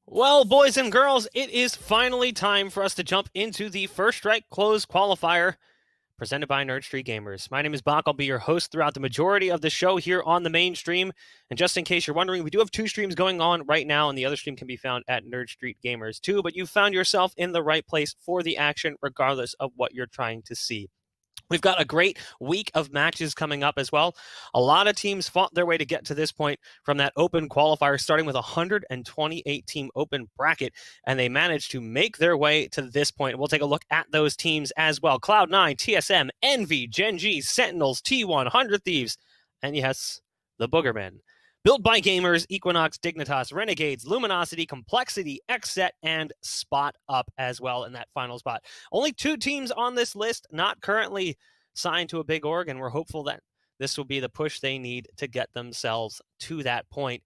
Well, boys and girls, it is finally time for us to jump into the First Strike Close Qualifier presented by Nerd Street Gamers. My name is Bach. I'll be your host throughout the majority of the show here on the main stream. And just in case you're wondering, we do have two streams going on right now, and the other stream can be found at Nerd Street Gamers too. But you found yourself in the right place for the action, regardless of what you're trying to see. We've got a great week of matches coming up as well. A lot of teams fought their way to get to this point from that open qualifier, starting with a 128-team open bracket, and they managed to make their way to this point. We'll take a look at those teams as well. Cloud9, TSM, Envy, Gen G, Sentinels, T1, 100 Thieves, and yes, the Boogermen. Built by gamers, Equinox, Dignitas, Renegades, Luminosity, Complexity, XSET, and Spot Up as well in that final spot. Only two teams on this list not currently signed to a big org, and we're hopeful that this will be the push they need to get themselves to that point.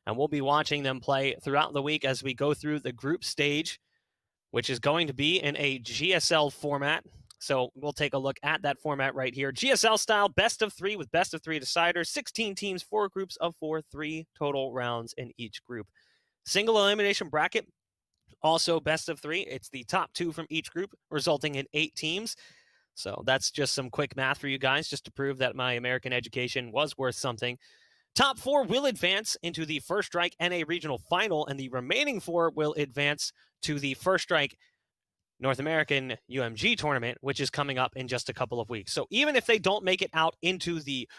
And we'll be watching them play throughout the week as we go through the group stage, which is going to be in a GSL format. So we'll take a look at that format right here. GSL style, best of three with best of three deciders, 16 teams, 4 groups of 4, 3 total rounds in each group. Single elimination bracket, also best of 3. It's the top 2 from each group, resulting in 8 teams. So that's just some quick math for you guys, just to prove that my American education was worth something. Top 4 will advance into the First Strike NA Regional Final, and the remaining 4 will advance to the First Strike North American UMG tournament, which is coming up in just a couple of weeks. So even if they don't make it out into the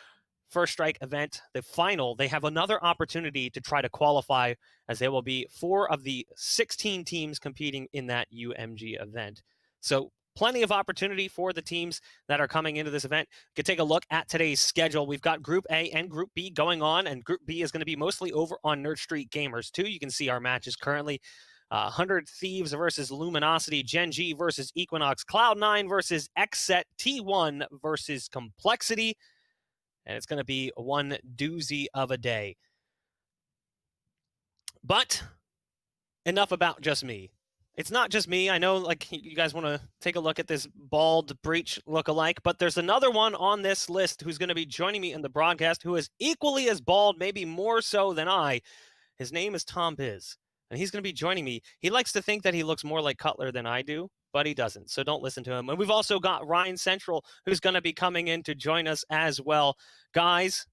First Strike event, the final, they have another opportunity to try to qualify, as there will be 4 of the 16 teams competing in that UMG event. So plenty of opportunity for the teams that are coming into this event. You can take a look at today's schedule. We've got Group A and Group B going on, and Group B is going to be mostly over on Nerd Street Gamers too. You can see our matches currently. 100 Thieves versus Luminosity, Gen G versus Equinox, Cloud9 versus XSET, T1 versus Complexity, and it's going to be one doozy of a day. But enough about just me. It's not just me. I know, like, you guys want to take a look at this bald breach lookalike, but there's another one on this list who's going to be joining me in the broadcast who is equally as bald, maybe more so than I. His name is Tom Biz. And he's going to be joining me. He likes to think that he looks more like Cutler than I do, but he doesn't. So don't listen to him. And we've also got Ryan Central, who's going to be coming in to join us as well. Guys,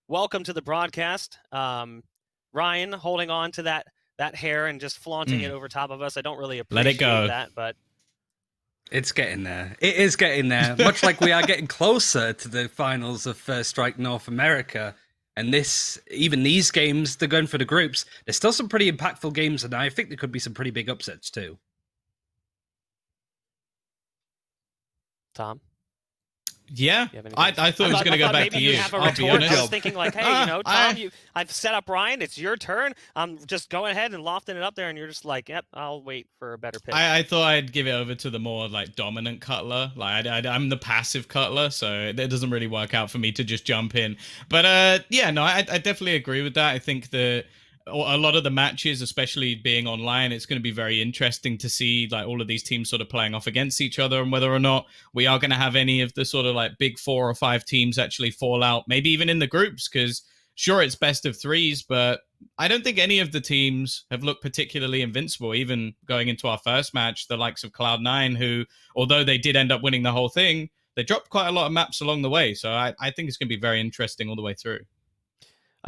welcome to the broadcast. Ryan holding on to that hair and just flaunting it over top of us. I don't really appreciate that, but it's getting there. It is getting there. Much like we are getting closer to the finals of First Strike North America. And even these games, they're going for the groups. There's still some pretty impactful games, and I think there could be some pretty big upsets too. Tom? Yeah, I thought it was going to go back to you. I'll be honest. I was thinking like, hey, Tom, I've set up Ryan. It's your turn. I'm just going ahead and lofting it up there, and you're just like, yep, I'll wait for a better pick. I thought I'd give it over to the more dominant Cutler. I'm the passive Cutler, so it doesn't really work out for me to just jump in. But I definitely agree with that. I think that a lot of the matches, especially being online, it's going to be very interesting to see all of these teams sort of playing off against each other, and whether or not we are going to have any of the sort of big 4 or 5 teams actually fall out, maybe even in the groups, because sure, it's best of 3s, but I don't think any of the teams have looked particularly invincible, even going into our first match, the likes of Cloud9, who, although they did end up winning the whole thing, they dropped quite a lot of maps along the way. So I think it's going to be very interesting all the way through.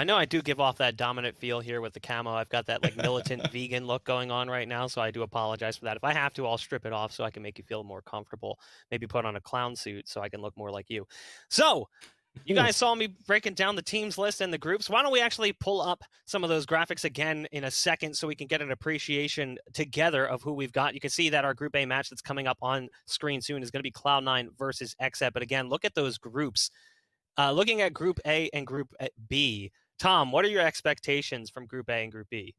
I know I do give off that dominant feel here with the camo. I've got that militant vegan look going on right now, so I do apologize for that. If I have to, I'll strip it off so I can make you feel more comfortable. Maybe put on a clown suit so I can look more like you. So you guys saw me breaking down the teams list and the groups. Why don't we actually pull up some of those graphics again in a second so we can get an appreciation together of who we've got. You can see that our Group A match that's coming up on screen soon is going to be Cloud9 versus XSET. But again, look at those groups. Looking at Group A and Group B, Tom, what are your expectations from Group A and Group B?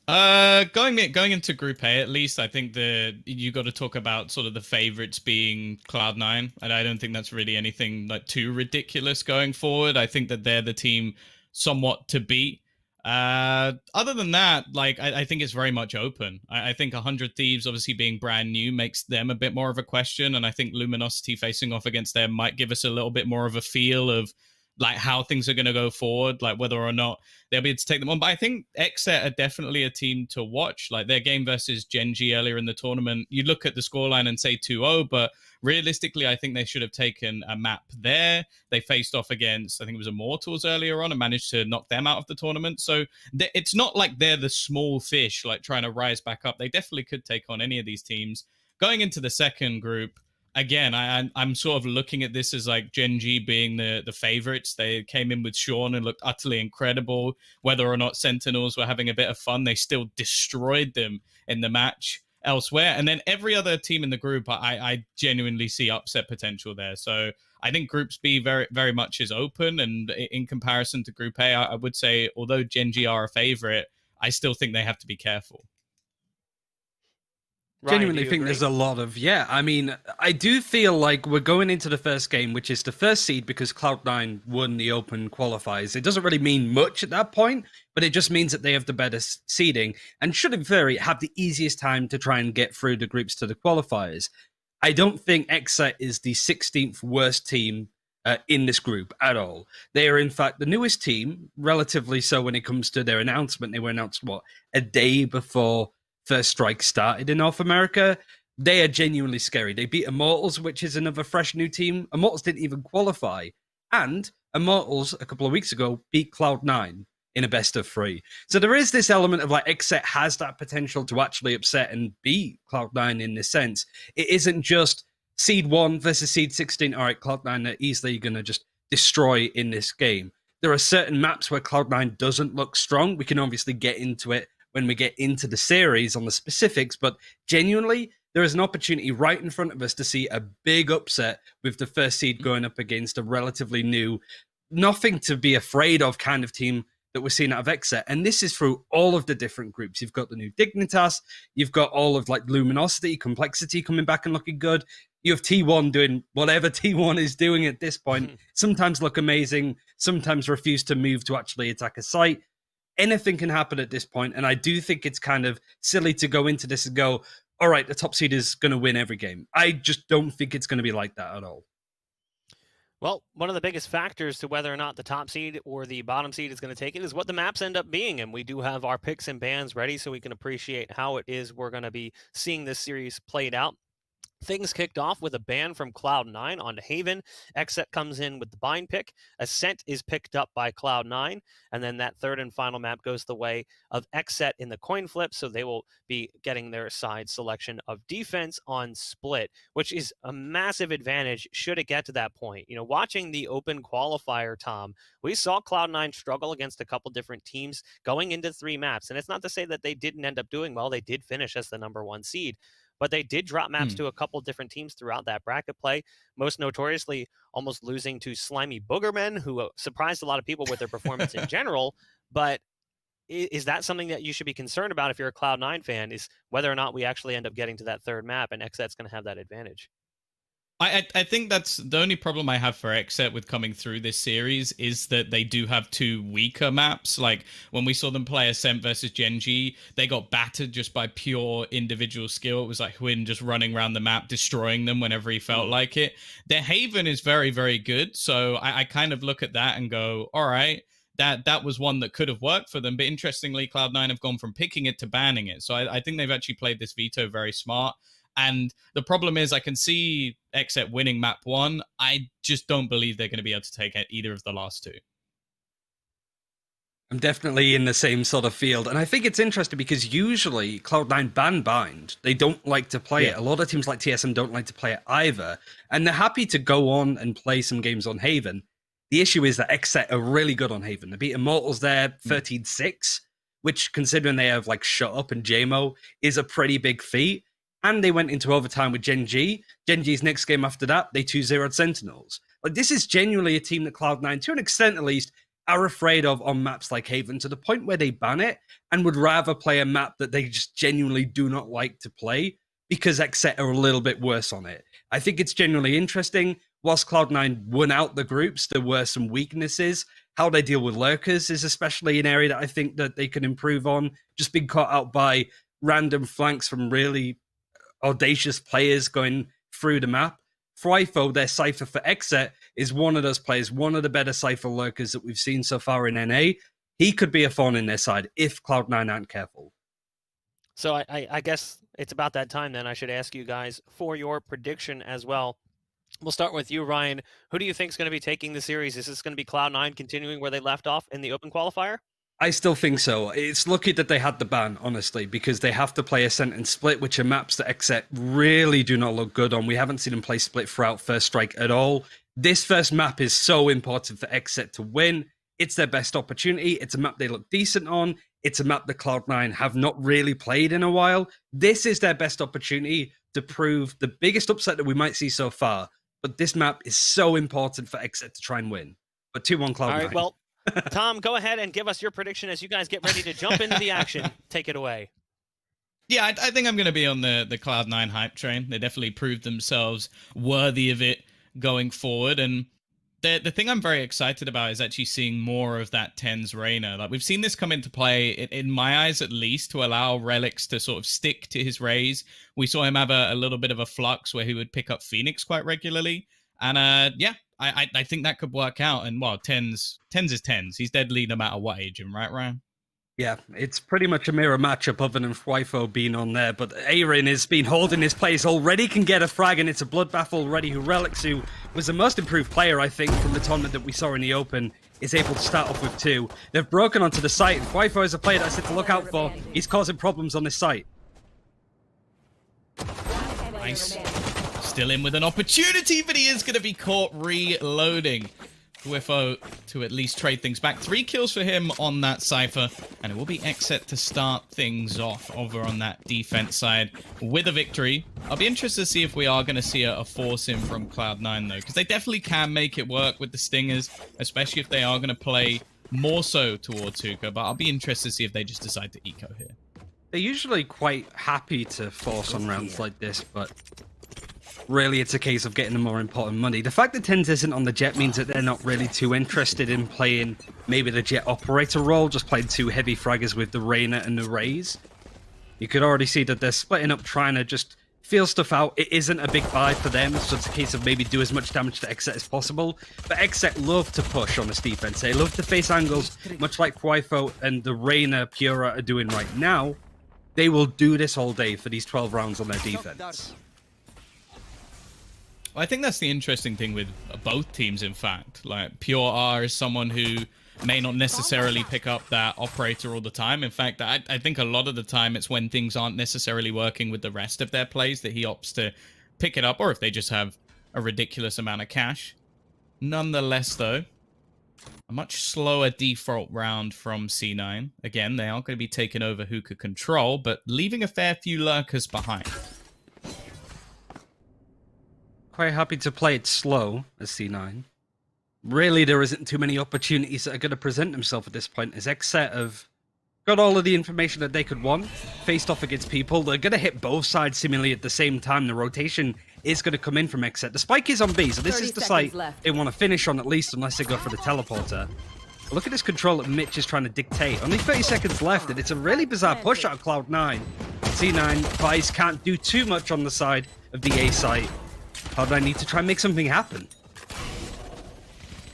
Going into Group A, at least, I think you got to talk about sort of the favorites being Cloud9, and I don't think that's really anything too ridiculous going forward. I think that they're the team somewhat to beat. Other than that, I think it's very much open. I think 100 Thieves, obviously being brand new, makes them a bit more of a question, and I think Luminosity facing off against them might give us a little bit more of a feel of like how things are going to go forward, like whether or not they'll be able to take them on. But I think XSET are definitely a team to watch. Like their game versus Gen G earlier in the tournament, you look at the scoreline and say 2-0, but realistically, I think they should have taken a map there. They faced off against, I think it was Immortals earlier on, and managed to knock them out of the tournament. So it's not like they're the small fish, like trying to rise back up. They definitely could take on any of these teams. Going into the second group, again, I'm sort of looking at this as like Gen G being the favorites. They came in with Sean and looked utterly incredible. Whether or not Sentinels were having a bit of fun, they still destroyed them in the match elsewhere. And then every other team in the group, I genuinely see upset potential there. So I think Groups B very, very much is open. And in comparison to Group A, I would say, although Gen G are a favorite, I still think they have to be careful. Genuinely think there's a lot of, I mean, I do feel like we're going into the first game, which is the first seed because Cloud9 won the open qualifiers. It doesn't really mean much at that point, but it just means that they have the better seeding and should in theory have the easiest time to try and get through the groups to the qualifiers. I don't think XSET is the 16th worst team in this group at all. They are in fact the newest team, relatively so when it comes to their announcement. They were announced, a day before First Strike started in North America. They are genuinely scary. They beat Immortals, which is another fresh new team. Immortals didn't even qualify. And Immortals, a couple of weeks ago, beat Cloud9 in a best of 3. So there is this element of like XSET has that potential to actually upset and beat Cloud9 in this sense. It isn't just Seed 1 versus Seed 16. All right, Cloud9 are easily going to just destroy in this game. There are certain maps where Cloud9 doesn't look strong. We can obviously get into it when we get into the series on the specifics, but genuinely, there is an opportunity right in front of us to see a big upset with the first seed going up against a relatively new, nothing to be afraid of kind of team that we're seeing out of XSET. And this is through all of the different groups. You've got the new Dignitas, you've got all of like Luminosity, Complexity coming back and looking good. You have T1 doing whatever T1 is doing at this point. Sometimes look amazing, sometimes refuse to move to actually attack a site. Anything can happen at this point, and I do think it's kind of silly to go into this and go, all right, the top seed is going to win every game. I just don't think it's going to be like that at all. Well, one of the biggest factors to whether or not the top seed or the bottom seed is going to take it is what the maps end up being, and we do have our picks and bans ready so we can appreciate how it is we're going to be seeing this series played out. Things kicked off with a ban from Cloud9 on Haven. XSET comes in with the bind pick. Ascent is picked up by Cloud9. And then that third and final map goes the way of XSET in the coin flip. So they will be getting their side selection of defense on split, which is a massive advantage should it get to that point. You know, watching the open qualifier, Tom, we saw Cloud9 struggle against a couple different teams going into 3 maps. And it's not to say that they didn't end up doing well. They did finish as the number 1 seed. But they did drop maps to a couple different teams throughout that bracket play, most notoriously almost losing to Slimy Boogermen, who surprised a lot of people with their performance in general. But is that something that you should be concerned about if you're a Cloud9 fan, is whether or not we actually end up getting to that third map and XSET's going to have that advantage? I think that's the only problem I have for XSET with coming through this series is that they do have 2 weaker maps. Like when we saw them play Ascent versus Gen G, they got battered just by pure individual skill. It was like Huyn just running around the map, destroying them whenever he felt like it. Their Haven is very, very good. So I kind of look at that and go, all right, that was one that could have worked for them. But interestingly, Cloud9 have gone from picking it to banning it. So I think they've actually played this veto very smart. And the problem is I can see XSET winning map 1. I just don't believe they're going to be able to take either of the last 2. I'm definitely in the same sort of field. And I think it's interesting because usually Cloud9 ban bind. They don't like to play it. A lot of teams like TSM don't like to play it either. And they're happy to go on and play some games on Haven. The issue is that XSET are really good on Haven. They beat Immortals there 13-6, which considering they have like Shut Up and JMO is a pretty big feat. And they went into overtime with Gen G. Gen G's next game after that, they 2-0'd Sentinels. Like, this is genuinely a team that Cloud9, to an extent at least, are afraid of on maps like Haven, to the point where they ban it and would rather play a map that they just genuinely do not like to play because XSET are a little bit worse on it. I think it's genuinely interesting. Whilst Cloud9 won out the groups, there were some weaknesses. How they deal with lurkers is especially an area that I think that they can improve on. Just being caught out by random flanks from really audacious players going through the map. Fryfo, their cipher for XSET, is one of those players, one of the better Cypher lurkers that we've seen so far in NA. He could be a thorn in their side if Cloud9 aren't careful. So I guess it's about that time then. I should ask you guys for your prediction as well. We'll start with you, Ryan. Who do you think is going to be taking the series? Is this going to be Cloud9 continuing where they left off in the open qualifier? I still think so. It's lucky that they had the ban, honestly, because they have to play Ascent and Split, which are maps that XSET really do not look good on. We haven't seen them play Split throughout First Strike at all. This first map is so important for XSET to win. It's their best opportunity. It's a map they look decent on. It's a map that Cloud9 have not really played in a while. This is their best opportunity to prove the biggest upset that we might see so far. But this map is so important for XSET to try and win. But 2-1 Cloud9. All right, well, Tom, go ahead and give us your prediction as you guys get ready to jump into the action. Take it away. Yeah, I think I'm going to be on the Cloud9 hype train. They definitely proved themselves worthy of it going forward. And the thing I'm very excited about is actually seeing more of that TenZ Reyna. Like, we've seen this come into play, in my eyes at least, to allow Relics to sort of stick to his rays. We saw him have a little bit of a flux where he would pick up Phoenix quite regularly. And yeah, I think that could work out. And well, TenZ is TenZ. He's deadly no matter what agent, right, Ryan? Yeah, it's pretty much a mirror matchup other than Fwifo being on there, but Aaron has been holding his place already, can get a frag, and it's a bloodbath already. Who Relics, who was the most improved player, I think, from the tournament that we saw in the Open, is able to start off with 2. They've broken onto the site, and Fwifo is a player that's to look out for. He's causing problems on this site. Nice. Still in with an opportunity, but he is going to be caught reloading. Fwifo to at least trade things back. 3 kills for him on that Cypher, and it will be XSET to start things off over on that defense side with a victory. I'll be interested to see if we are going to see a force in from Cloud9, though, because they definitely can make it work with the Stingers, especially if they are going to play more so towards Hookah, but I'll be interested to see if they just decide to eco here. They're usually quite happy to force on rounds like this, but really it's a case of getting the more important money. The fact that TenZ isn't on the Jet means that they're not really too interested in playing maybe the Jet operator role, just playing 2 heavy fraggers with the Reyna and the Rays. You could already see that they're splitting up, trying to just feel stuff out. It isn't a big buy for them, so it's a case of maybe do as much damage to XSET as possible. But XSET love to push on this defense. They love to face angles, much like Fwifo and the Reyna Pura are doing right now. They will do this all day for these 12 rounds on their defense. Well, I think that's the interesting thing with both teams, in fact. Like, Pure R is someone who may not necessarily pick up that operator all the time. In fact, I think a lot of the time it's when things aren't necessarily working with the rest of their plays that he opts to pick it up, or if they just have a ridiculous amount of cash. Nonetheless, though, a much slower default round from C9. Again, they aren't going to be taking over Hookah control, but leaving a fair few lurkers behind. Quite happy to play it slow as C9. Really, there isn't too many opportunities that are going to present themselves at this point, as XSET have got all of the information that they could want, faced off against people. They're going to hit both sides seemingly at the same time. The rotation is going to come in from XSET. The spike is on B, so this is the site they want to finish on at least, unless they go for the teleporter. Look at this control that Mitch is trying to dictate. Only 30 seconds left, and it's a really bizarre push out of Cloud9. C9, Vice can't do too much on the side of the A site. Cloud9 need to try and make something happen.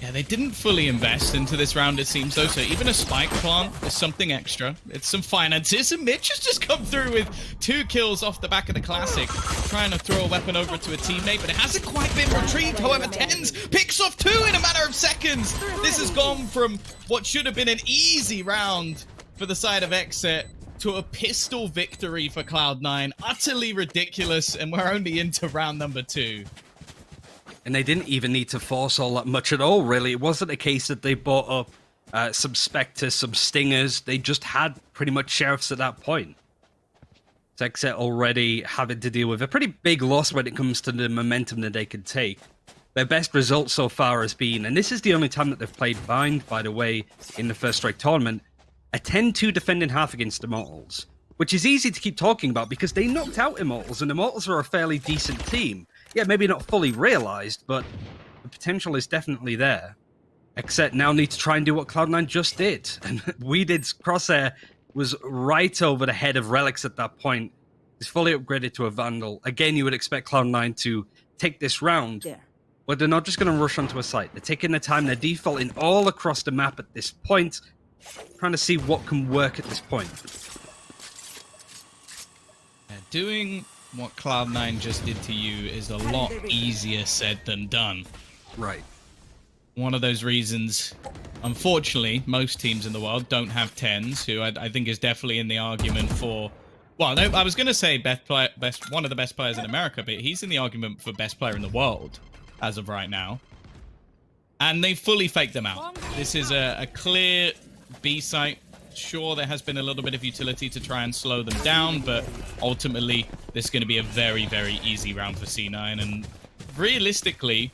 Yeah, they didn't fully invest into this round, it seems, though, so even a spike plant is something extra. It's some finances, and Mitch has just come through with 2 kills off the back of the Classic, trying to throw a weapon over to a teammate, but it hasn't quite been retrieved. However, TenZ picks off 2 in a matter of seconds. This has gone from what should have been an easy round for the side of XSET to a pistol victory for Cloud9. Utterly ridiculous, and we're only into round number 2. And they didn't even need to force all that much at all, really. It wasn't a case that they bought up some Spectres, some Stingers. They just had pretty much Sheriffs at that point. XSET already having to deal with a pretty big loss when it comes to the momentum that they could take. Their best result so far has been, and this is the only time that they've played Bind, by the way, in the First Strike tournament, a 10-2 defending half against Immortals, which is easy to keep talking about because they knocked out Immortals, and Immortals are a fairly decent team. Yeah, maybe not fully realized, but the potential is definitely there. XSET now need to try and do what Cloud9 just did. And Weeded's crosshair was right over the head of Relics at that point. He's fully upgraded to a Vandal. Again, you would expect Cloud9 to take this round. but they're not just going to rush onto a site. They're taking their time. They're defaulting all across the map at this point, trying to see what can work at this point. Doing what Cloud9 just did to you is a lot easier said than done. Right. One of those reasons, unfortunately, most teams in the world don't have 10s, who I think is definitely in the argument for... Well, no, I was going to say one of the best players in America, but he's in the argument for best player in the world as of right now. And they fully faked them out. This is a clear B site. Sure, there has been a little bit of utility to try and slow them down, but ultimately, this is going to be a very, very easy round for C9. And realistically,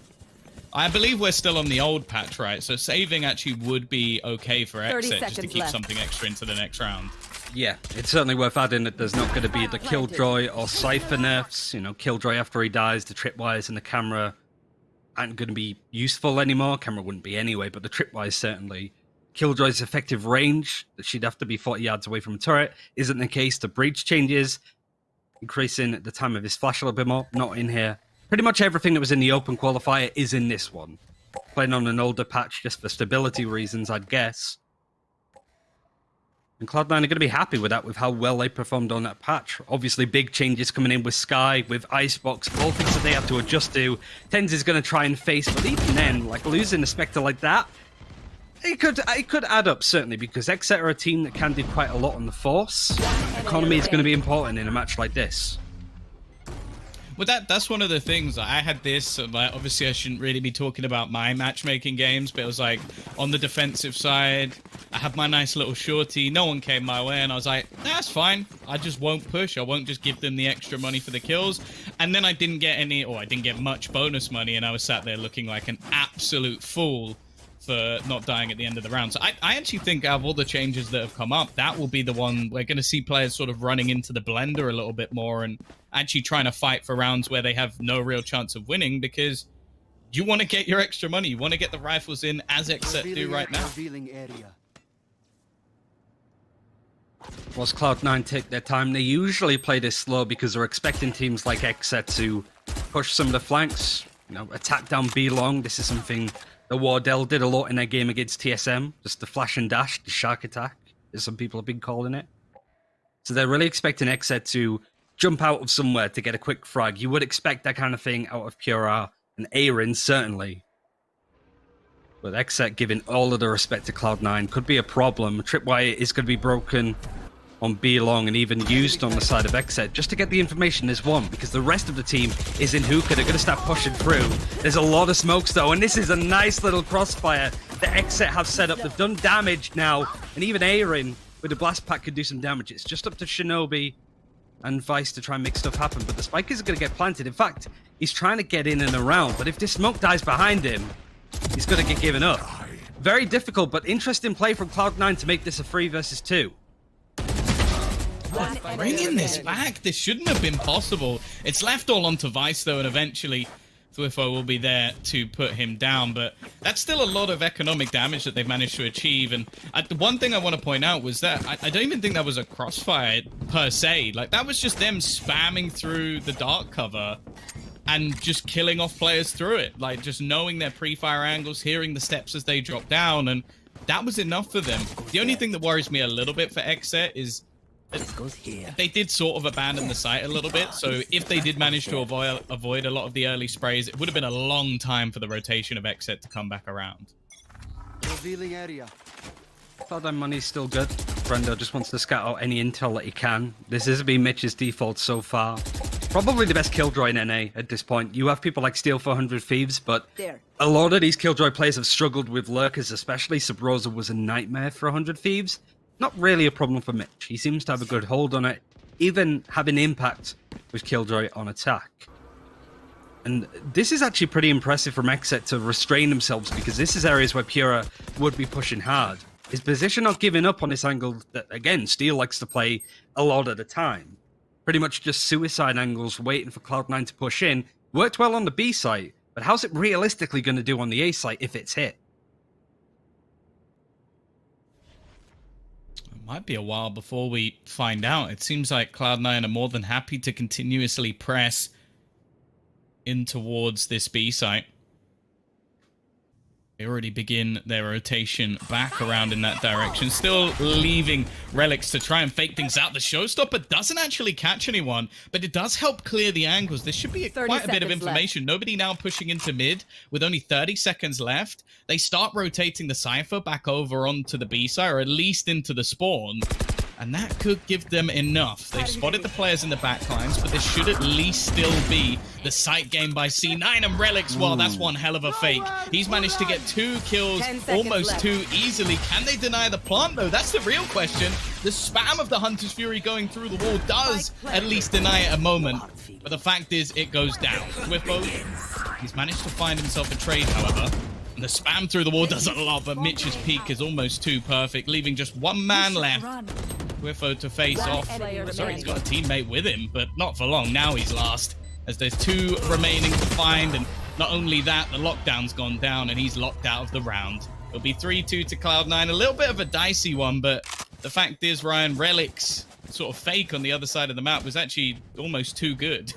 I believe we're still on the old patch, right? So saving actually would be okay for XSET just to keep something extra into the next round. Yeah, it's certainly worth adding that there's not going to be the Killjoy or Cypher nerfs. You know, Killjoy after he dies, the tripwires and the camera aren't going to be useful anymore. Camera wouldn't be anyway, but the tripwires certainly. Killjoy's effective range, that she'd have to be 40 yards away from a turret, isn't the case. The breach changes, increasing the time of his flash a little bit more. Not in here. Pretty much everything that was in the open qualifier is in this one. Playing on an older patch just for stability reasons, I'd guess. And Cloud9 are going to be happy with that, with how well they performed on that patch. Obviously, big changes coming in with Sky, with Icebox, all things that they have to adjust to. Tens is going to try and face, but even then, like losing a Spectre like that, it could add up, certainly, because XSET are a team that can do quite a lot on the Force. Economy is going to be important in a match like this. Well, that's one of the things. I had this, like, obviously I shouldn't really be talking about my matchmaking games, but it was like, on the defensive side, I had my nice little shorty, no one came my way, and I was like, that's fine, I just won't push, I won't just give them the extra money for the kills, and then I didn't get I didn't get much bonus money, and I was sat there looking like an absolute fool for not dying at the end of the round. So I actually think out of all the changes that have come up, that will be the one we're going to see players sort of running into the blender a little bit more and actually trying to fight for rounds where they have no real chance of winning, because you want to get your extra money. You want to get the rifles in as XSET do right now. Whilst Cloud9 take their time, they usually play this slow because they're expecting teams like XSET to push some of the flanks, you know, attack down B long. This is something the Wardell did a lot in their game against TSM, just the flash and dash, the shark attack, as some people have been calling it. So they're really expecting XSET to jump out of somewhere to get a quick frag. You would expect that kind of thing out of Pura and Aaron, certainly. But XSET giving all of the respect to Cloud9 could be a problem. Tripwire is going to be broken on B long and even used on the side of XSET just to get the information as one, because the rest of the team is in hookah. They're going to start pushing through. There's a lot of smokes though, and this is a nice little crossfire that XSET have set up. They've done damage now, and even Aaron with the blast pack could do some damage. It's just up to Shinobi and Vice to try and make stuff happen, but the spike is going to get planted. In fact, he's trying to get in and around, but if this smoke dies behind him, he's going to get given up. Very difficult, but interesting play from Cloud9 to make this a 3 versus 2. Bringing this back, this shouldn't have been possible. It's left all onto Vice though, and eventually Thwifo will be there to put him down, but that's still a lot of economic damage that they've managed to achieve. And the one thing I want to point out was that I don't even think that was a crossfire per se. Like, that was just them spamming through the dark cover and just killing off players through it. Like, just knowing their pre-fire angles, hearing the steps as they drop down, and that was enough for them. The only thing that worries me a little bit for XSET is they did sort of abandon the site a little bit, so if they did manage to avoid a lot of the early sprays, it would have been a long time for the rotation of XSET to come back around. Revealing area. Cloud9 money's still good. Brendo just wants to scout out any intel that he can. This has been Mitch's default so far. Probably the best Killjoy in NA at this point. You have people like Steel 400 Thieves, but a lot of these Killjoy players have struggled with lurkers, especially Subrosa was a nightmare for 100 Thieves. Not really a problem for Mitch. He seems to have a good hold on it, even having impact with Killjoy on attack. And this is actually pretty impressive from XSET to restrain themselves, because this is areas where Pura would be pushing hard. His position not giving up on this angle that, again, Steel likes to play a lot of the time. Pretty much just suicide angles, waiting for Cloud9 to push in. Worked well on the B site, but how's it realistically going to do on the A site if it's hit? Might be a while before we find out. It seems like Cloud9 are more than happy to continuously press in towards this B site. They already begin their rotation back around in that direction, still leaving Relics to try and fake things out. The Showstopper doesn't actually catch anyone, but it does help clear the angles. This should be quite a bit of information. Left. Nobody now pushing into mid with only 30 seconds left. They start rotating the Cypher back over onto the B side, or at least into the spawn. And that could give them enough. They've spotted the players in the backlines, but this should at least still be the sight game by C9. And Relics, well, that's one hell of a fake. He's managed to get 2 kills almost too easily. Can they deny the plant, though? That's the real question. The spam of the Hunter's Fury going through the wall does at least deny it a moment. But the fact is, it goes down. Swifbo, he's managed to find himself a trade, however. And the spam through the wall does a lot, but Mitch's peak is almost too perfect, leaving just one man left. Swifbo to face off. Sorry, he's got a teammate with him, but not for long. Now he's last, as there's 2 remaining to find. And not only that, the lockdown's gone down, and he's locked out of the round. It'll be 3-2 to Cloud9. A little bit of a dicey one, but the fact is, Ryan, Relic's sort of fake on the other side of the map was actually almost too good.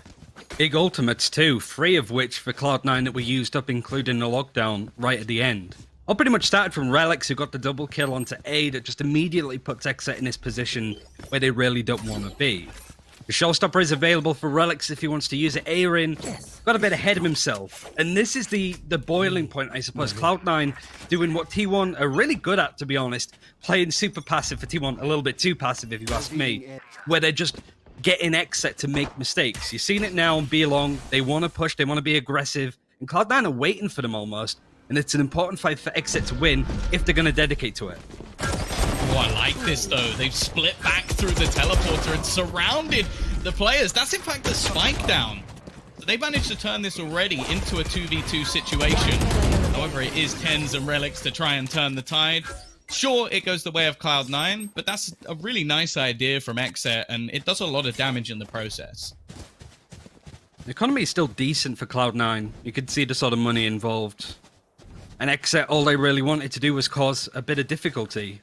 Big ultimates too, 3 of which for Cloud9 that were used up, including the lockdown right at the end. All pretty much started from Relics, who got the double kill onto A that just immediately puts XSET in this position where they really don't want to be. The Showstopper is available for Relics if he wants to use it. Aaron got a bit ahead of himself. And this is the boiling point, I suppose. Cloud9 doing what T1 are really good at, to be honest. Playing super passive for T1, a little bit too passive if you ask me. Where they're just getting XSET to make mistakes. You've seen it now on B long. They want to push, they want to be aggressive. And Cloud9 are waiting for them almost. And it's an important fight for XSET to win if they're going to dedicate to it. Oh, I like this, though. They've split back through the teleporter and surrounded the players. That's, in fact, the spike down. So they managed to turn this already into a 2v2 situation. However, it is Tens and Relics to try and turn the tide. Sure, it goes the way of Cloud9, but that's a really nice idea from XSET, and it does a lot of damage in the process. The economy is still decent for Cloud9. You can see the sort of money involved. And XSET, all they really wanted to do was cause a bit of difficulty.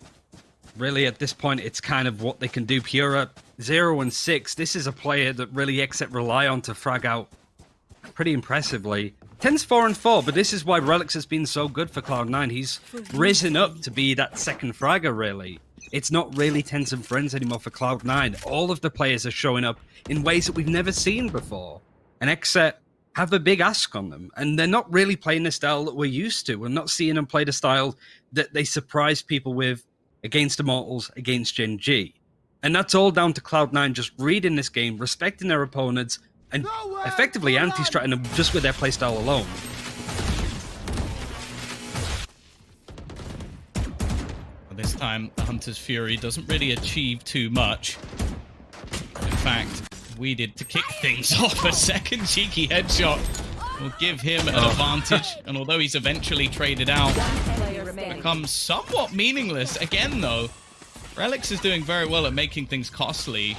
Really, at this point, it's kind of what they can do. Pura, 0 and 6. This is a player that really XSET rely on to frag out pretty impressively. 10's 4 and 4, but this is why Relics has been so good for Cloud9. He's risen up to be that second fragger, really. It's not really Tens and Friends anymore for Cloud9. All of the players are showing up in ways that we've never seen before. And XSET have a big ask on them, and they're not really playing the style that we're used to. We're not seeing them play the style that they surprise people with against Immortals, against Gen G. And that's all down to Cloud9 just reading this game, respecting their opponents, and effectively anti-stratting them just with their playstyle alone. This time, the Hunter's Fury doesn't really achieve too much. In fact, Weeded to kick things off. A second cheeky headshot will give him an advantage, and although he's eventually traded out, becomes somewhat meaningless. Again, though, Relics is doing very well at making things costly.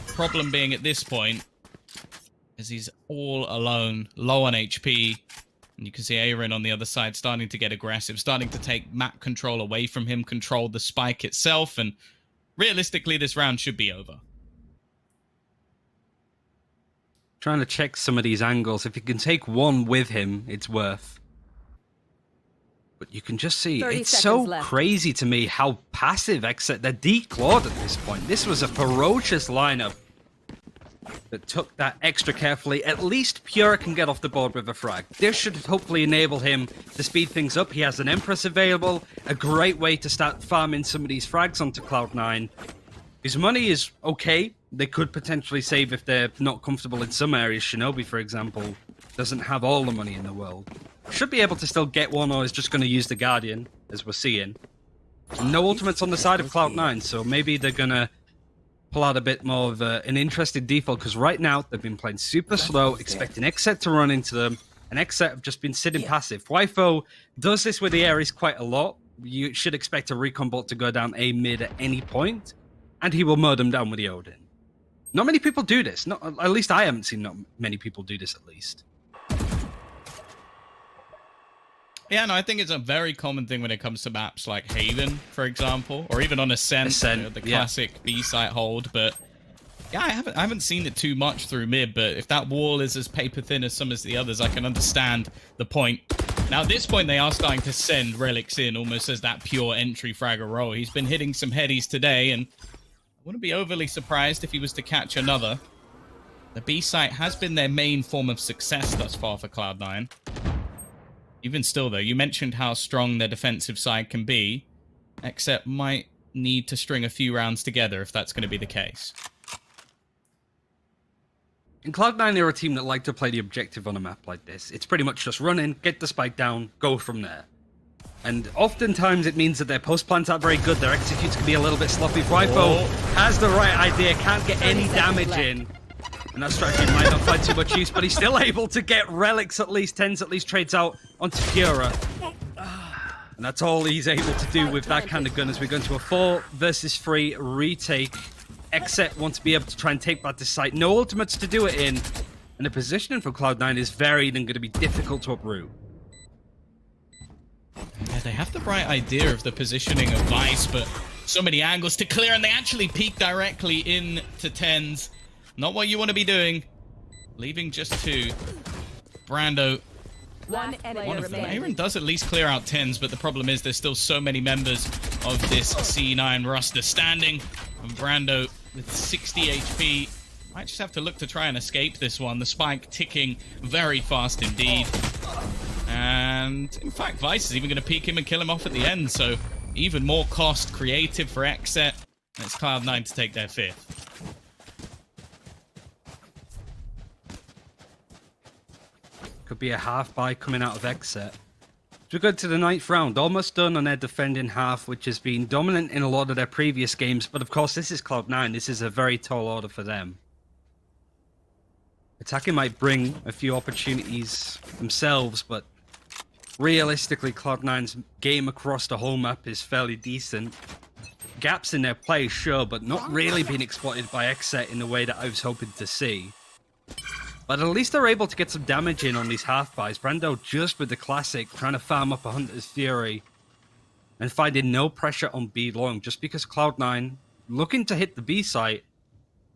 Problem being at this point, as he's all alone, low on HP, and you can see Aaron on the other side starting to get aggressive, starting to take map control away from him, control the spike itself, and realistically, this round should be over. Trying to check some of these angles. If you can take one with him, it's worth. But you can just see, it's so crazy to me how passive XSET. They're declawed at this point. This was a ferocious lineup that took that extra carefully. At least Pura can get off the board with a frag. This should hopefully enable him to speed things up. He has an Empress available. A great way to start farming some of these frags onto Cloud9. His money is okay. They could potentially save if they're not comfortable in some areas. Shinobi, for example, doesn't have all the money in the world. Should be able to still get one, or is just going to use the Guardian, as we're seeing. No ultimates on the side of Cloud9, so maybe they're going to pull out a bit more of an interesting default, because right now they've been playing super slow, expecting XSET to run into them, and XSET have just been sitting passive. Wifo does this with the Ares quite a lot. You should expect a recon bolt to go down A mid at any point, and he will mow them down with the Odin. Not many people do this. Not, at least I haven't seen not many people do this, at least. Yeah, no, I think it's a very common thing when it comes to maps like Haven, for example, or even on Ascent, you know, the classic B-site hold. But yeah, I haven't seen it too much through mid, but if that wall is as paper thin as some of the others, I can understand the point. Now, at this point, they are starting to send Relics in almost as that pure entry fragger role. He's been hitting some headies today, and I wouldn't be overly surprised if he was to catch another. The B site has been their main form of success thus far for Cloud9. Even still, though, you mentioned how strong their defensive side can be. XSET might need to string a few rounds together if that's going to be the case. And Cloud9 are a team that like to play the objective on a map like this. It's pretty much just run in, get the spike down, go from there. And oftentimes it means that their post plans aren't very good, their executes can be a little bit sloppy. Rifo has the right idea, can't get any damage in. And that strategy might not find too much use, but he's still able to get Relics at least, Tens at least trades out onto Fiora. And that's all he's able to do with that kind of gun as we go into a 4 versus 3 retake. XSET want to be able to try and take back this site. No ultimates to do it in. And the positioning for Cloud9 is varied and going to be difficult to uproot. Yeah, they have the right idea of the positioning of Vice, but so many angles to clear, and they actually peek directly into Tens. Not what you want to be doing. Leaving just 2. Brando. One of them. Aaron does at least clear out Tens, but the problem is there's still so many members of this C9 roster standing. And Brando with 60 HP. Might just have to look to try and escape this one. The spike ticking very fast indeed. And in fact, Vice is even going to peek him and kill him off at the end. So even more cost creative for XSET. And it's Cloud9 to take their 5th. Could be a half buy coming out of XSET. So we go to the 9th round, almost done on their defending half, which has been dominant in a lot of their previous games. But of course, this is Cloud9. This is a very tall order for them. Attacking might bring a few opportunities themselves, but realistically, Cloud9's game across the whole map is fairly decent. Gaps in their play, sure, but not really being exploited by XSET in the way that I was hoping to see. But at least they're able to get some damage in on these half-buys. Brando just with the classic, trying to farm up a Hunter's Fury and finding no pressure on B long, just because Cloud9, looking to hit the B site,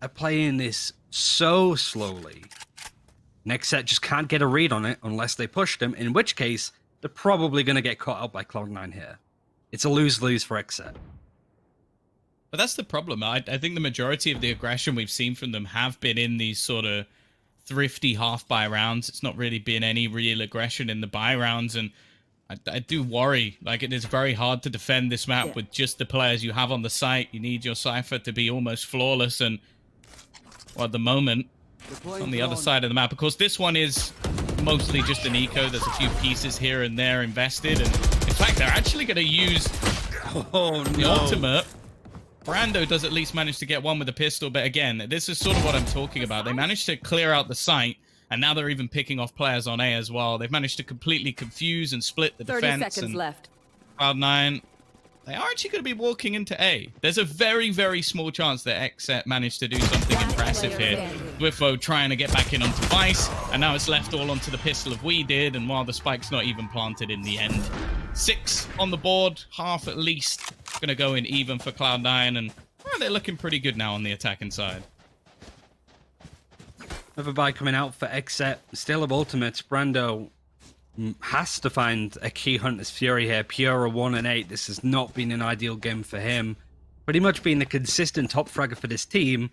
are playing this so slowly. XSET just can't get a read on it unless they push them, in which case, they're probably going to get caught out by Cloud9 here. It's a lose-lose for XSET. But that's the problem. I think the majority of the aggression we've seen from them have been in these sort of thrifty half-buy rounds. It's not really been any real aggression in the buy rounds, and I do worry. Like, it is very hard to defend this map with just the players you have on the site. You need your Cypher to be almost flawless, and well, at the moment, on the other side of the map. Of course, this one is mostly just an eco. There's a few pieces here and there invested, and in fact, they're actually going to use the ultimate. Brando does at least manage to get one with a pistol, but again, this is sort of what I'm talking about. They managed to clear out the site, and now they're even picking off players on A as well. They've managed to completely confuse and split the 30 defense. seconds and left. Cloud9, they are actually going to be walking into A. There's a very, very small chance that XSET managed to do something impressive here. Dwifo trying to get back in onto Vice, and now it's left all onto the pistol of We Did, and while the spike's not even planted in the end. 6 on the board, half at least. Going to go in even for Cloud9, and well, they're looking pretty good now on the attacking side. Another buy coming out for XSET. Still of ultimates. Brando has to find a key Hunter's Fury here. Pura 1 and 8. This has not been an ideal game for him. Pretty much being the consistent top fragger for this team.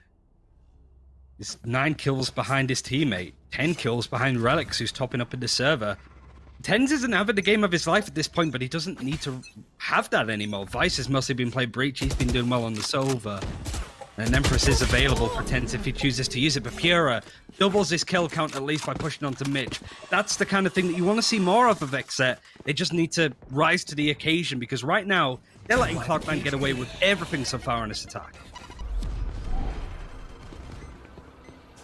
He's 9 kills behind his teammate. 10 kills behind Relics, who's topping up in the server. Tens isn't having the game of his life at this point, but he doesn't need to have that anymore. Vice has mostly been playing Breach. He's been doing well on the Sova. And Empress is available for Tens if he chooses to use it. But Pura doubles his kill count at least by pushing onto Mitch. That's the kind of thing that you want to see more of XSET. They just need to rise to the occasion, because right now, they're letting Cloud9 get away with everything so far in this attack.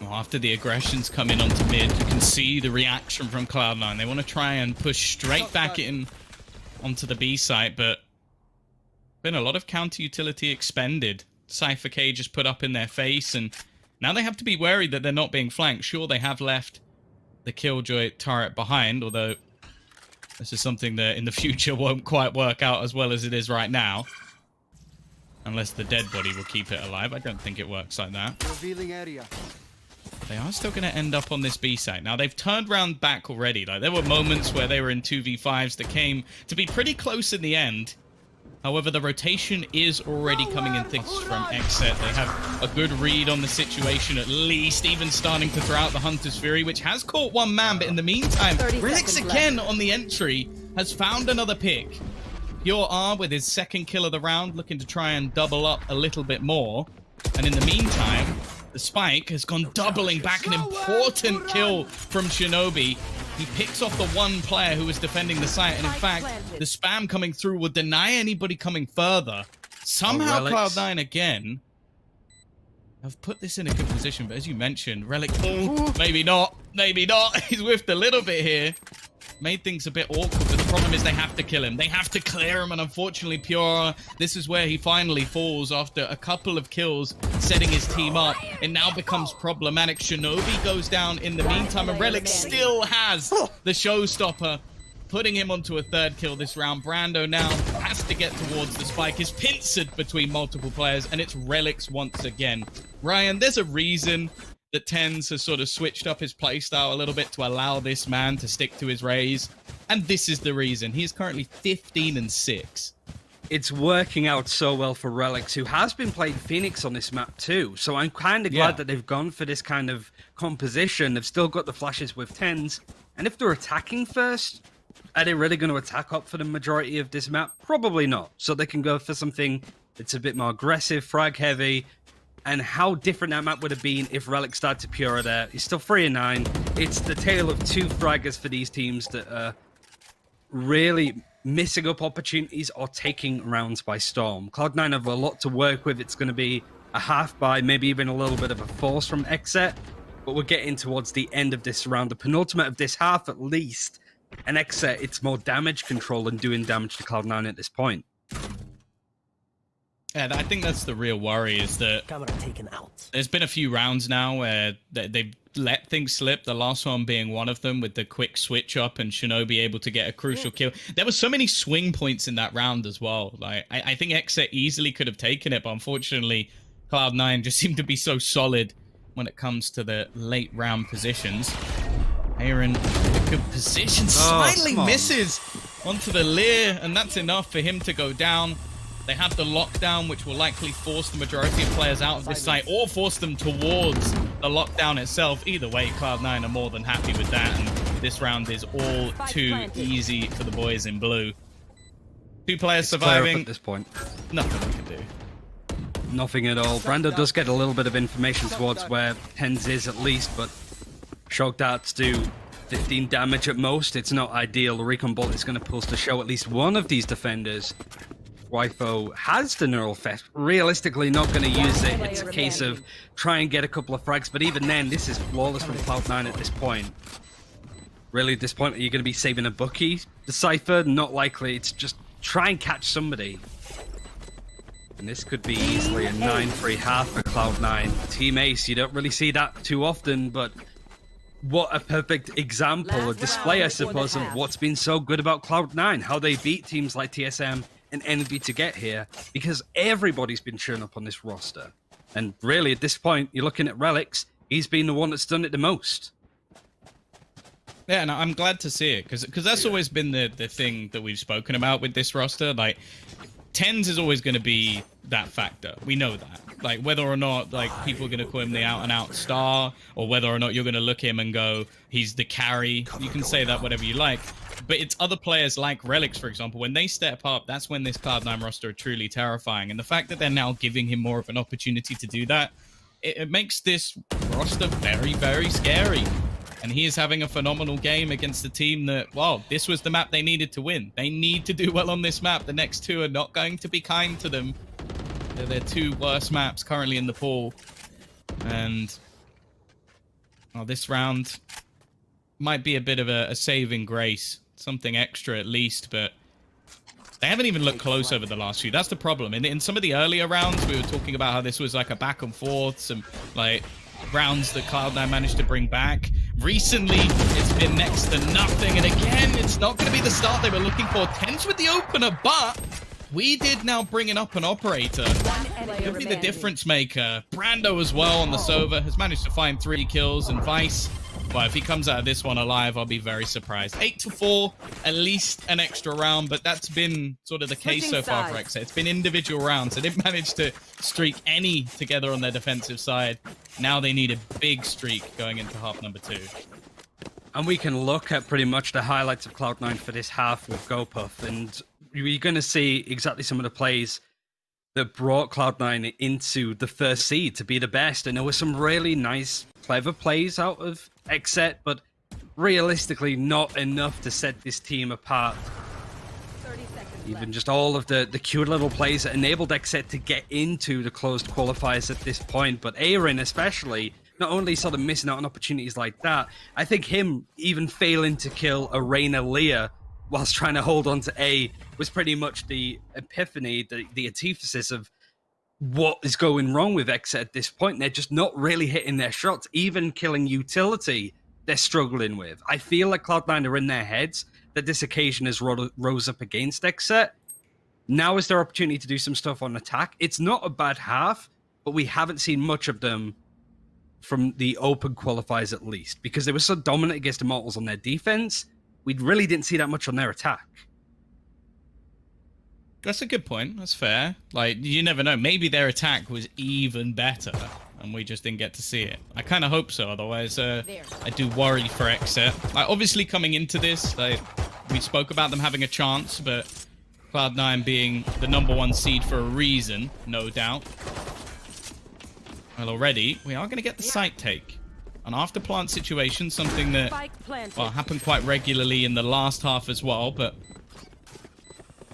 Well, after the aggressions come in onto mid, you can see the reaction from Cloud9. They want to try and push straight back in onto the B site, but been a lot of counter utility expended. Cypher K just put up in their face, and now they have to be wary that they're not being flanked. Sure, they have left the Killjoy turret behind, although this is something that in the future won't quite work out as well as it is right now. Unless the dead body will keep it alive. I don't think it works like that. Revealing area. They are still going to end up on this B site. Now, they've turned round back already. Like, there were moments where they were in 2v5s that came to be pretty close in the end. However, the rotation is already coming in thick from XSET. They have a good read on the situation, at least, even starting to throw out the Hunter's Fury, which has caught one man. But in the meantime, Relix again on the entry has found another pick. Pure R with his second kill of the round, looking to try and double up a little bit more. And in the meantime, the Spike has gone doubling back, an important kill from Shinobi. He picks off the one player who was defending the site, and in fact, the spam coming through will deny anybody coming further. Somehow Cloud9 again have put this in a good position, but as you mentioned, Relic, maybe not, he's whiffed a little bit here. Made things a bit awkward, but the problem is they have to kill him. They have to clear him, and unfortunately, Pure, this is where he finally falls after a couple of kills, setting his team up. It now becomes problematic. Shinobi goes down in the meantime, and Relic still has the showstopper, putting him onto a third kill this round. Brando now has to get towards the Spike. Is pincered between multiple players, and it's Relics once again. Ryan, there's a reason that TenZ has sort of switched up his playstyle a little bit to allow this man to stick to his raise. And this is the reason. He is currently 15-6. It's working out so well for Relix, who has been playing Phoenix on this map too. So I'm kind of glad that they've gone for this kind of composition. They've still got the flashes with TenZ. And if they're attacking first, are they really going to attack up for the majority of this map? Probably not. So they can go for something that's a bit more aggressive, frag heavy. And how different that map would have been if Relic started to Pura there. He's still 3-9. It's the tale of two fraggers for these teams that are really missing up opportunities or taking rounds by storm. Cloud9 have a lot to work with. It's going to be a half buy, maybe even a little bit of a force from XSET. But we're getting towards the end of this round, the penultimate of this half at least. And XSET, it's more damage control than doing damage to Cloud9 at this point. Yeah, I think that's the real worry, is that there's been a few rounds now where they've let things slip, the last one being one of them with the quick switch up and Shinobi able to get a crucial kill. There were so many swing points in that round as well. Like I think XSET easily could have taken it, but unfortunately Cloud9 just seemed to be so solid when it comes to the late round positions. Aaron, a good position, slightly misses onto the Lear, and that's enough for him to go down. They have the lockdown, which will likely force the majority of players out of this site or force them towards the lockdown itself. Either way, Cloud9 are more than happy with that, and this round is all too easy for the boys in blue. Two players surviving. At this point, nothing we can do. Nothing at all. Brando does get a little bit of information towards where TenZ is at least, but shock darts do 15 damage at most. It's not ideal. The Recon Bolt is going to pulse to show at least one of these defenders. Wifo has the neural theft, realistically not going to use it. It's a case of try and get a couple of frags, but even then, this is flawless from Cloud9 at this point. Really, at this point, are you going to be saving a bookie? The Cypher, not likely. It's just try and catch somebody. And this could be easily a 9-3 half for Cloud9. Team Ace, you don't really see that too often, but what a perfect example, a display, I suppose, of what's been so good about Cloud9, how they beat teams like TSM and Envy to get here, because everybody's been churning up on this roster. And really, at this point, you're looking at Relix, he's been the one that's done it the most. Yeah, and I'm glad to see it, because that's always been the thing that we've spoken about with this roster. Like, TenZ is always going to be that factor. We know that. Like, whether or not, like, people are going to call him the out-and-out star, or whether or not you're going to look at him and go, he's the carry. You can say that whatever you like. But it's other players like Relix, for example, when they step up, that's when this Cloud9 roster are truly terrifying. And the fact that they're now giving him more of an opportunity to do that, it makes this roster very, very scary. And he is having a phenomenal game against a team that, well, this was the map they needed to win. They need to do well on this map. The next two are not going to be kind to them. They're their two worst maps currently in the pool. And well, this round might be a bit of a saving grace. Something extra at least, but they haven't even looked close over the last few. That's the problem. In some of the earlier rounds, we were talking about how this was like a back and forth, some like rounds that Cloud9 managed to bring back. Recently, it's been next to nothing, and again, it's not going to be the start they were looking for. TenZ with the opener, but We did now bringing up an operator. Could be the difference maker. Brando as well on the Sova has managed to find 3 kills, and Vice, well, if he comes out of this one alive, I'll be very surprised. 8-4, at least an extra round, but that's been sort of the case so far for XSET. It's been individual rounds. They didn't manage to streak any together on their defensive side. Now they need a big streak going into half number 2. And we can look at pretty much the highlights of Cloud9 for this half with GoPuff, and you're going to see exactly some of the plays that brought Cloud9 into the first seed to be the best. And there were some really nice, clever plays out of XSET, but realistically not enough to set this team apart. Even just all of the cute little plays that enabled XSET to get into the closed qualifiers at this point. But Aaron especially, not only sort of missing out on opportunities like that, I think him even failing to kill a Reyna Leah whilst trying to hold on to A was pretty much the epiphany, the antithesis of what is going wrong with XSET at this point. They're just not really hitting their shots. Even killing utility, they're struggling with. I feel like Cloud9 are in their heads that this occasion has rose up against XSET. Now is their opportunity to do some stuff on attack. It's not a bad half, but we haven't seen much of them from the open qualifiers at least, because they were so dominant against Immortals on their defense. We really didn't see that much on their attack. That's a good point. That's fair. Like, you never know. Maybe their attack was even better, and we just didn't get to see it. I kind of hope so. Otherwise, I do worry for XSET. Like, obviously, coming into this, we spoke about them having a chance, but Cloud9 being the #1 seed for a reason, no doubt. Well, already, we are going to get the site take. An after-plant situation, something that happened quite regularly in the last half as well, but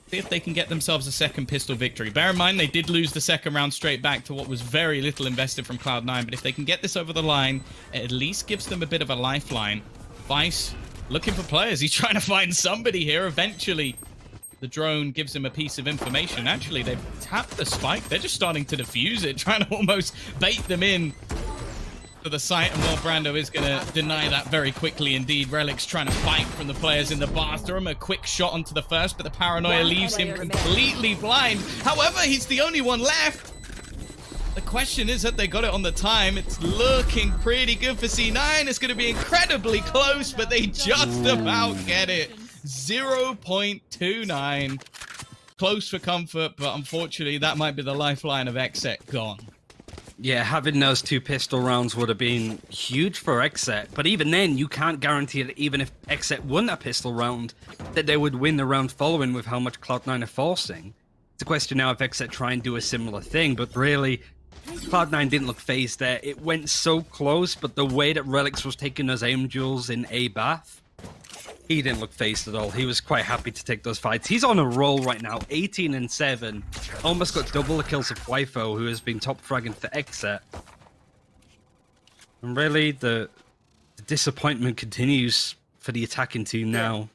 see if they can get themselves a second pistol victory. Bear in mind, they did lose the second round straight back to what was very little invested from Cloud9, but if they can get this over the line, it at least gives them a bit of a lifeline. Vice looking for players. He's trying to find somebody here. Eventually, the drone gives him a piece of information. Actually, they've tapped the spike. They're just starting to defuse it, trying to almost bait them in to the site, and Will Brando is going to deny that very quickly indeed. Relic's trying to fight from the players in the bathroom. A quick shot onto the first, but the paranoia leaves him completely blind. However, he's the only one left. The question is, have they got it on the time? It's looking pretty good for C9. It's going to be incredibly close, but they just about get it. 0.29. Close for comfort, but unfortunately, that might be the lifeline of XSET gone. Yeah, having those 2 pistol rounds would have been huge for XSET, but even then, you can't guarantee that even if XSET won that pistol round, that they would win the round following with how much Cloud9 are forcing. It's a question now if XSET try and do a similar thing, but really, Cloud9 didn't look phased there. It went so close, but the way that Relics was taking those aim duels in A Bath, he didn't look phased at all. He was quite happy to take those fights. He's on a roll right now, 18-7. Almost got double the kills of Qualifier, who has been top fragging for XSET. And really, the disappointment continues for the attacking team now.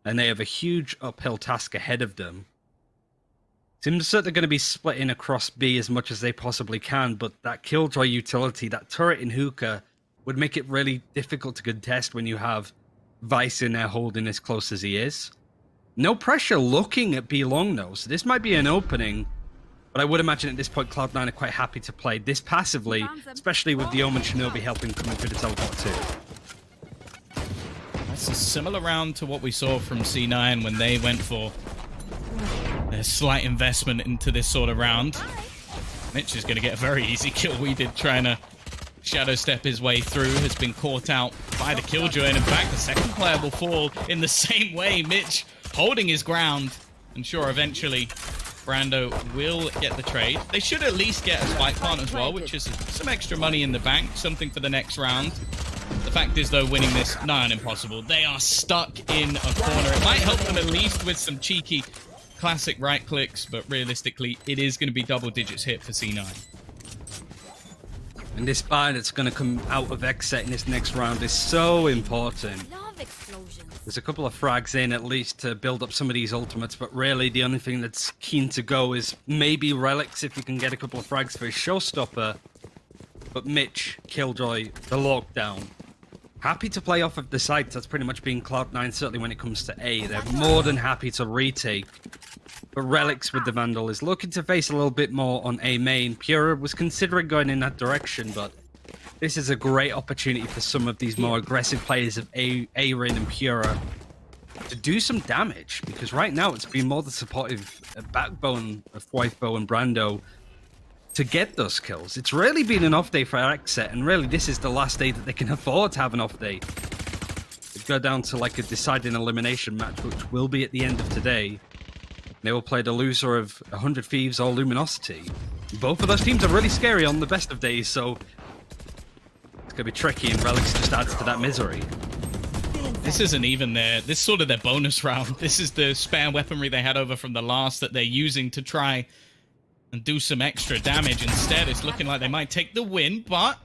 And they have a huge uphill task ahead of them. Seems that they're going to be splitting across B as much as they possibly can, but that Killjoy utility, that turret in hookah, would make it really difficult to contest when you have Vice in there holding as close as he is. No pressure looking at B long though, so this might be an opening, but I would imagine at this point Cloud9 are quite happy to play this passively, especially with the Omen Shinobi helping coming through the teleport too. That's a similar round to what we saw from C9 when they went for a slight investment into this sort of round. Mitch is going to get a very easy kill. We did trying to shadow step his way through, has been caught out by the Killjoy, and in fact the second player will fall in the same way. Mitch holding his ground, and sure, eventually Brando will get the trade. They should at least get a spike plant as well, which is some extra money in the bank, something for the next round. The fact is though, winning this, nigh on impossible. They are stuck in a corner. It might help them at least with some cheeky classic right clicks, but realistically it is going to be double digits hit for C9. And this buy that's going to come out of XSET in this next round is so important. There's a couple of frags in at least to build up some of these ultimates, but really the only thing that's keen to go is maybe Relics if you can get a couple of frags for his showstopper. But Mitch, Killjoy, the lockdown. happy to play off of the sides. That's pretty much been Cloud9, certainly when it comes to A. They're more than happy to retake. But Relics with the Vandal is looking to face a little bit more on A main. Pura was considering going in that direction, but this is a great opportunity for some of these more aggressive players of A-Rin and Pura to do some damage, because right now it's been more the supportive backbone of Qualifier and Brando to get those kills. It's really been an off day for XSET, and really this is the last day that they can afford to have an off day. They go down to like a deciding elimination match, which will be at the end of today. They will play the loser of 100 Thieves or Luminosity. Both of those teams are really scary on the best of days, so it's going to be tricky, and Relics just adds to that misery. This isn't even this is sort of their bonus round. This is the spare weaponry they had over from the last that they're using to try and do some extra damage. Instead, it's looking like they might take the win, but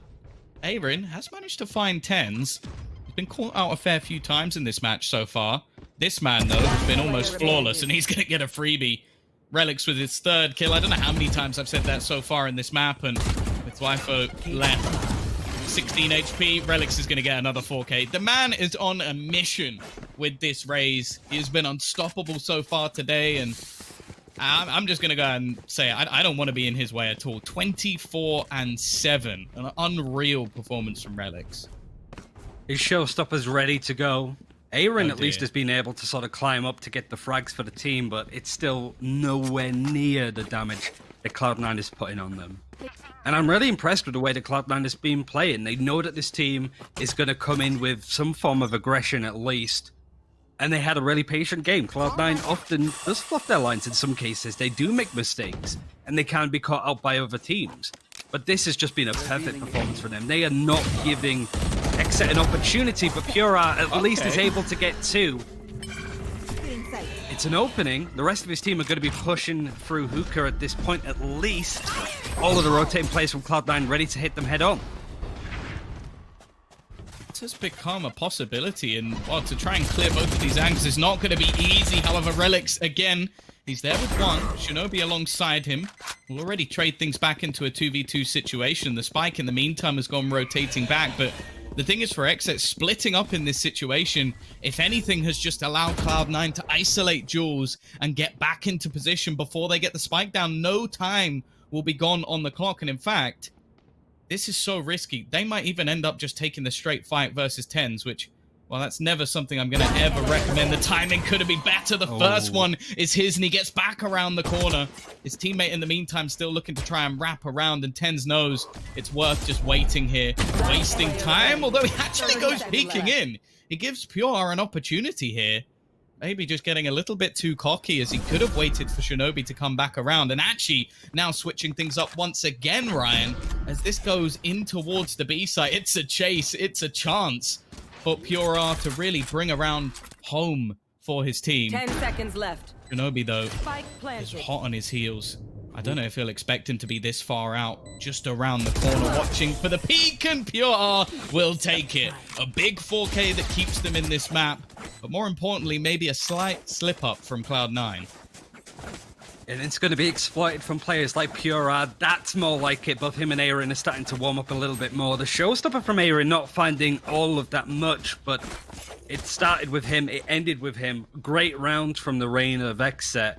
A-Rin has managed to find 10s. He's been caught out a fair few times in this match so far. This man, though, has been almost flawless, and he's going to get a freebie. Relics with his 3rd kill. I don't know how many times I've said that so far in this map, and with Wifo left 16 HP, Relics is going to get another 4K. The man is on a mission with this raise. He has been unstoppable so far today, and I'm just going to go and say I don't want to be in his way at all. 24-7. An unreal performance from Relics. His showstopper's ready to go. A-Rin at least has been able to sort of climb up to get the frags for the team, but it's still nowhere near the damage that Cloud9 is putting on them. And I'm really impressed with the way that Cloud9 has been playing. They know that this team is going to come in with some form of aggression at least. And they had a really patient game. Cloud9 often does fluff their lines in some cases. They do make mistakes, and they can be caught out by other teams. But this has just been a perfect performance for them. They are not giving XSET an opportunity, but Pura at least is able to get 2. It's an opening. The rest of his team are going to be pushing through Hookah at this point at least. All of the rotating players from Cloud9 ready to hit them head on. It has become a possibility, and well, to try and clear both of these angles is not going to be easy. However, Relics, again, he's there with 1. Shinobi alongside him will already trade things back into a 2v2 situation. The Spike, in the meantime, has gone rotating back, but the thing is, for XSET, splitting up in this situation, if anything, has just allowed Cloud9 to isolate Jules and get back into position before they get the Spike down. No time will be gone on the clock, and in fact, this is so risky. They might even end up just taking the straight fight versus 10s, which, well, that's never something I'm going to ever recommend. The timing could have been better. The first one is his, and he gets back around the corner. His teammate, in the meantime, still looking to try and wrap around, and 10s knows it's worth just waiting here. Wasting time, although he actually goes peeking in. He gives Pure an opportunity here. Maybe just getting a little bit too cocky, as he could have waited for Shinobi to come back around. And actually, now switching things up once again, Ryan, as this goes in towards the B site. It's a chase. It's a chance for Pura to really bring around home for his team. 10 seconds left. Shinobi, though, is hot on his heels. I don't know if he'll expect him to be this far out, just around the corner, watching for the peak, and Pure will take it. A big 4K that keeps them in this map, but more importantly, maybe a slight slip-up from Cloud9. And it's going to be exploited from players like Pura. That's more like it. Both him and A-Rin are starting to warm up a little bit more. The showstopper from A-Rin not finding all of that much, but it started with him, it ended with him. Great round from the reign of XSET,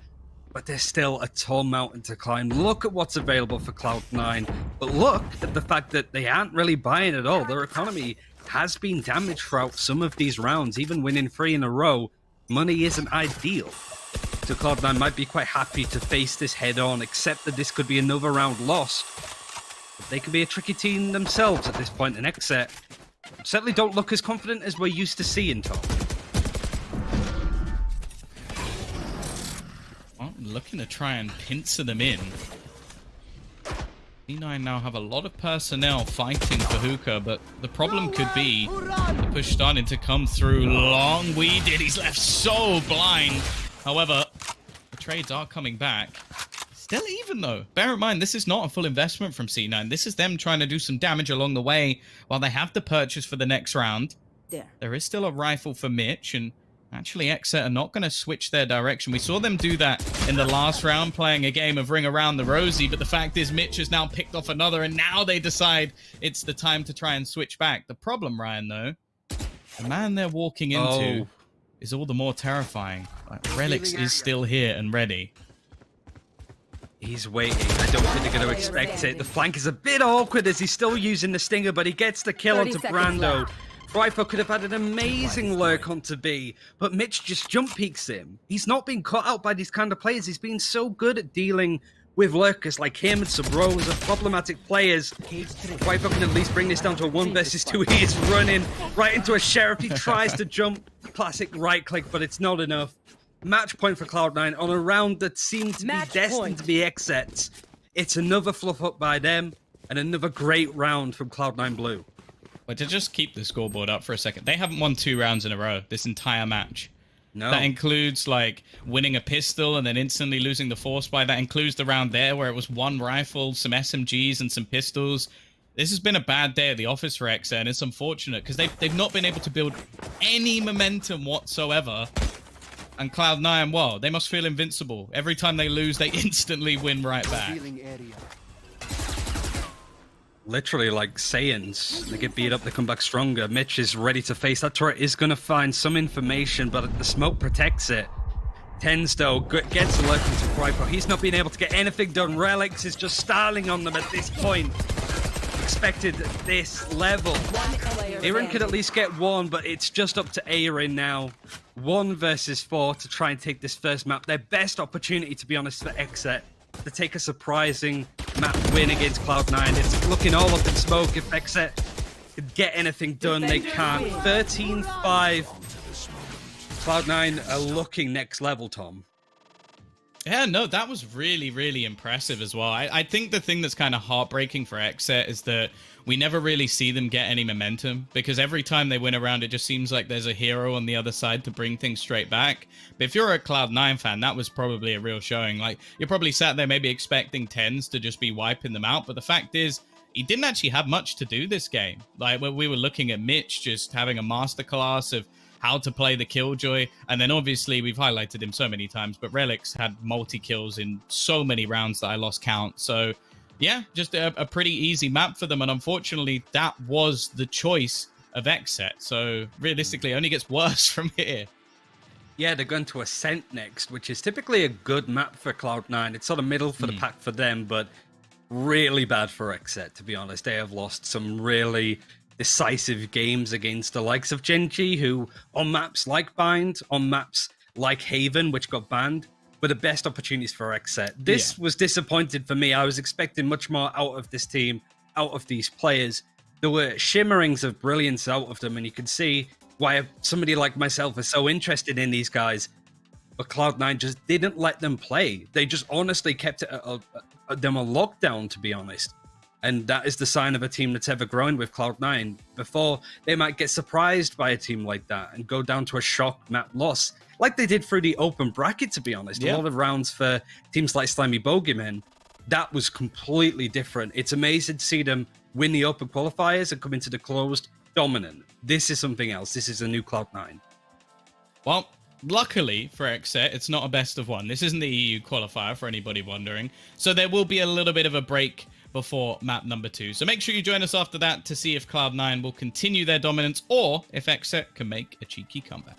but there's still a tall mountain to climb. Look at what's available for Cloud9, but look at the fact that they aren't really buying at all. Their economy has been damaged throughout some of these rounds. Even winning 3 in a row, money isn't ideal. So Cloud9 might be quite happy to face this head on, except that this could be another round lost. But they could be a tricky team themselves at this point in XSET. Certainly don't look as confident as we're used to seeing, Tom. Well, looking to try and pincer them in. C9 now have a lot of personnel fighting for Hookah, but the problem could be the push starting to come through. Long weeded, he's left so blind. However, the trades are coming back. Still even, though. Bear in mind, this is not a full investment from C9. This is them trying to do some damage along the way while they have the purchase for the next round. There is still a rifle for Mitch, and actually XSET are not going to switch their direction. We saw them do that in the last round, playing a game of Ring Around the Rosie, but the fact is Mitch has now picked off another, and now they decide it's the time to try and switch back. The problem, Ryan, though, the man they're walking into is all the more terrifying. Like, Relics is still here and ready. He's waiting. I don't think they're going to expect it. The flank is a bit awkward as he's still using the Stinger, but he gets the kill onto Brando. Rifle could have had an amazing lurk onto B, but Mitch just jump peeks him. He's not been caught out by these kind of players. He's been so good at dealing with lurkers like him and some rows of problematic players. Rifle can at least bring this down to a 1 versus 2. He is running right into a Sheriff. He tries to jump. Classic right click, but it's not enough. Match point for Cloud9 on a round that seemed to be destined to be XSETs. It's another fluff up by them, and another great round from Cloud9 Blue. But to just keep the scoreboard up for a second, they haven't won 2 rounds in a row this entire match. No. That includes like winning a pistol and then instantly losing the force by. That includes the round there where it was 1 rifle, some SMGs, and some pistols. This has been a bad day at the office for XSET, and it's unfortunate because they've not been able to build any momentum whatsoever. And Cloud9, well, they must feel invincible. Every time they lose, they instantly win right back. Literally like Saiyans. They get beat up, they come back stronger. Mitch is ready to face. That turret is going to find some information, but the smoke protects it. Tens, though, gets a look into Viper. He's not being able to get anything done. Relics is just styling on them at this point. Expected this level. Aaron could at least get 1, but it's just up to Aaron now. 1 versus 4 to try and take this first map. Their best opportunity, to be honest, for XSET to take a surprising map win against Cloud9. It's looking all up in smoke. If XSET could get anything done, they can't. 13-5. Cloud9 are looking next level, Tom. Yeah, no, that was really, really impressive as well. I think the thing that's kind of heartbreaking for XSET is that we never really see them get any momentum, because every time they win a round, it just seems like there's a hero on the other side to bring things straight back. But if you're a Cloud9 fan, that was probably a real showing. Like, you're probably sat there maybe expecting Tens to just be wiping them out, but the fact is, he didn't actually have much to do this game. Like, when we were looking at Mitch just having a masterclass of how to play the Killjoy, and then obviously we've highlighted him so many times, but Relics had multi-kills in so many rounds that I lost count. So yeah, just a pretty easy map for them, and unfortunately that was the choice of XSET. So realistically it only gets worse from here. Yeah, they're going to Ascent next, which is typically a good map for Cloud9. It's sort of middle for the pack for them, but really bad for XSET, to be honest. They have lost some really decisive games against the likes of Genji, who on maps like Bind, on maps like Haven, which got banned, were the best opportunities for XSET. This was disappointed for me. I was expecting much more out of this team, out of these players. There were shimmerings of brilliance out of them, and you can see why somebody like myself is so interested in these guys. But Cloud9 just didn't let them play. They just honestly kept it them a lockdown, to be honest. And that is the sign of a team that's ever growing with Cloud9. Before, they might get surprised by a team like that and go down to a shock map loss, like they did through the open bracket, to be honest. A lot of rounds for teams like Slimy Bogeyman, that was completely different. It's amazing to see them win the open qualifiers and come into the closed dominant. This is something else. This is a new Cloud9. Well, luckily for XSET, it's not a best of 1. This isn't the EU qualifier, for anybody wondering. So there will be a little bit of a break before map number 2. So make sure you join us after that to see if Cloud9 will continue their dominance or if XSET can make a cheeky comeback.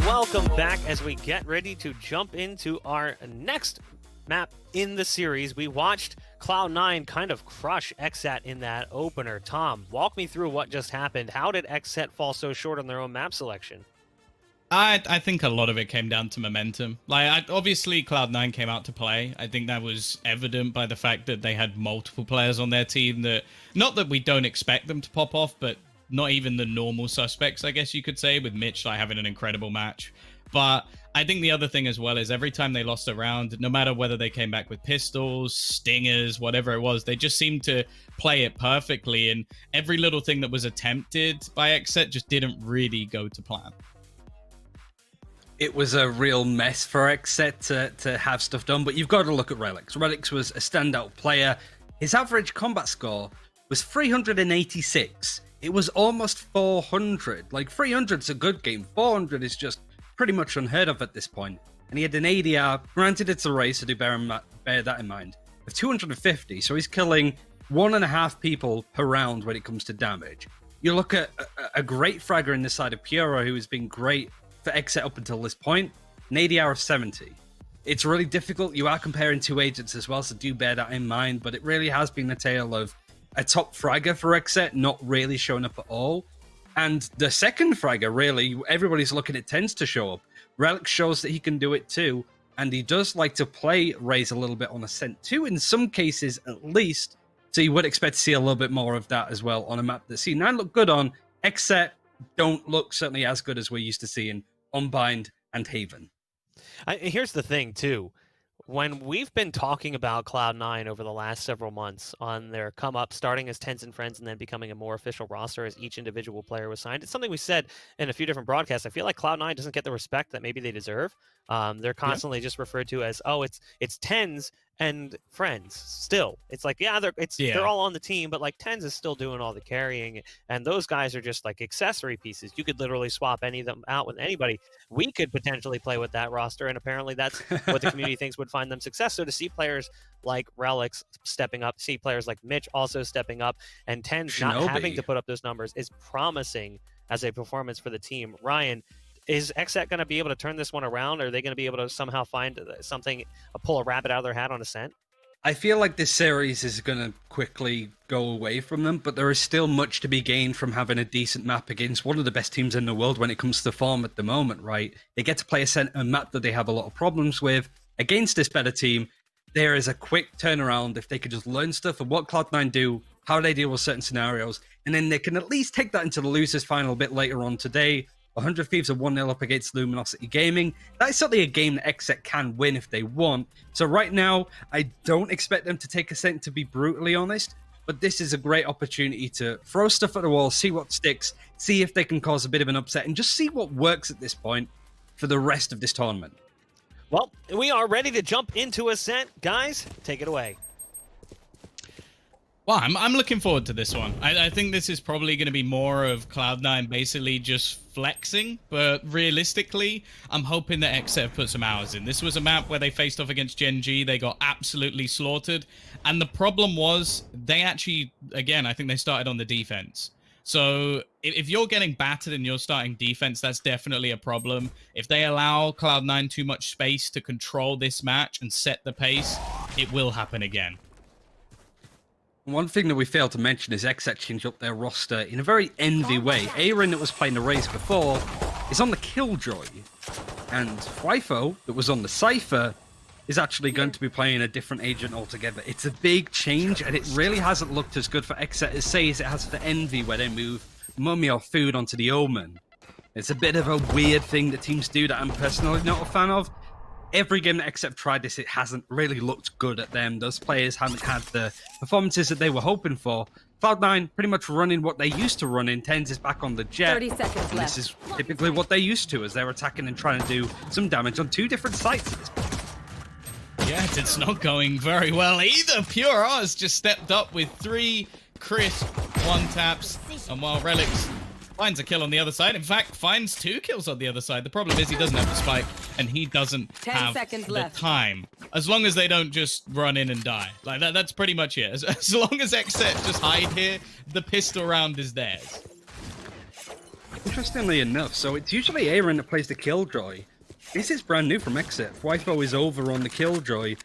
Welcome back as we get ready to jump into our next map in the series. We watched Cloud9 kind of crush XSET in that opener. Tom, walk me through what just happened. How did XSET fall so short on their own map selection? I think a lot of it came down to momentum. Obviously, Cloud9 came out to play. I think that was evident by the fact that they had multiple players on their team that, not that we don't expect them to pop off, but not even the normal suspects, I guess you could say, with Mitch having an incredible match. But I think the other thing as well is every time they lost a round, no matter whether they came back with pistols, stingers, whatever it was, they just seemed to play it perfectly. And every little thing that was attempted by XSET just didn't really go to plan. It was a real mess for XSET to have stuff done, but you've got to look at Relix. Relix was a standout player. His average combat score was 386. It was almost 400. Like, 300's a good game. 400 is just pretty much unheard of at this point. And he had an ADR, granted it's a race, so do bear that in mind, of 250. So he's killing 1.5 people per round when it comes to damage. You look at a great fragger in the side of Puro, who has been great for XSET up until this point, an ADR of 70. It's really difficult. You are comparing two agents as well, so do bear that in mind. But it really has been a tale of a top fragger for XSET not really showing up at all. And the second fragger, really, everybody's looking at tends to show up. Relic shows that he can do it too, and he does like to play Raze a little bit on Ascent too, in some cases at least. So you would expect to see a little bit more of that as well on a map that C9 look good on. XSET don't look certainly as good as we're used to seeing on Bind and Haven. Here's the thing too. When we've been talking about Cloud9 over the last several months on their come up, starting as Tens and Friends and then becoming a more official roster as each individual player was signed, it's something we said in a few different broadcasts. I feel like Cloud9 doesn't get the respect that maybe they deserve. They're constantly just referred to as, oh, it's Tens and Friends still. It's like, they're all on the team, but like Tens is still doing all the carrying, and those guys are just like accessory pieces. You could literally swap any of them out with anybody. We could potentially play with that roster, and apparently that's what the community thinks would find them success. So to see players like Relics stepping up, see players like Mitch also stepping up, and Tens not having to put up those numbers is promising as a performance for the team. Ryan, is XSET going to be able to turn this one around? Or are they going to be able to somehow find something, pull a rabbit out of their hat on Ascent? I feel like this series is going to quickly go away from them, but there is still much to be gained from having a decent map against one of the best teams in the world when it comes to form at the moment, right? They get to play a map that they have a lot of problems with against this better team. There is a quick turnaround if they could just learn stuff of what Cloud9 do, how they deal with certain scenarios, and then they can at least take that into the losers final a bit later on today. 100 Thieves are 1-0 up against Luminosity Gaming. That is certainly a game that XSET can win if they want. So right now, I don't expect them to take Ascent, to be brutally honest, but this is a great opportunity to throw stuff at the wall, see what sticks, see if they can cause a bit of an upset, and just see what works at this point for the rest of this tournament. Well, we are ready to jump into Ascent. Guys, take it away. Well, I'm looking forward to this one. I think this is probably going to be more of Cloud9 basically just flexing, but realistically, I'm hoping that XSET put some hours in. This was a map where they faced off against Gen G. They got absolutely slaughtered. And the problem was they actually, again, I think they started on the defense. So if you're getting battered and you're starting defense, that's definitely a problem. If they allow Cloud9 too much space to control this match and set the pace, it will happen again. One thing that we failed to mention is XSET changed up their roster in a very envy way. Aaron, that was playing the Raze before, is on the Killjoy. And Fryfo, that was on the Cypher, is actually going to be playing a different agent altogether. It's a big change, and it really hasn't looked as good for XSET as, say, as it has for Envy, where they move Mummy or Food onto the Omen. It's a bit of a weird thing that teams do that I'm personally not a fan of. Every game that XSET tried this, it hasn't really looked good at them. Those players haven't had the performances that they were hoping for. Cloud9 pretty much running what they used to run in. Tens is back on the jet. 30 seconds And left. this is typically what they're used to as they're attacking and trying to do some damage on 2 different sites at this point. Yeah, it's not going very well either. Pure Oz just stepped up with 3 crisp 1-taps, and while Relics finds a kill on the other side, in fact, finds 2 kills on the other side. The problem is he doesn't have the spike, and he doesn't 10 have seconds the left. time. As long as they don't just run in and die. Like, that's pretty much it. As long as XSET just hide here, the pistol round is theirs. Interestingly enough, so it's usually Aaron that plays the Killjoy. This is brand new from XSET. Wifo is over on the Killjoy.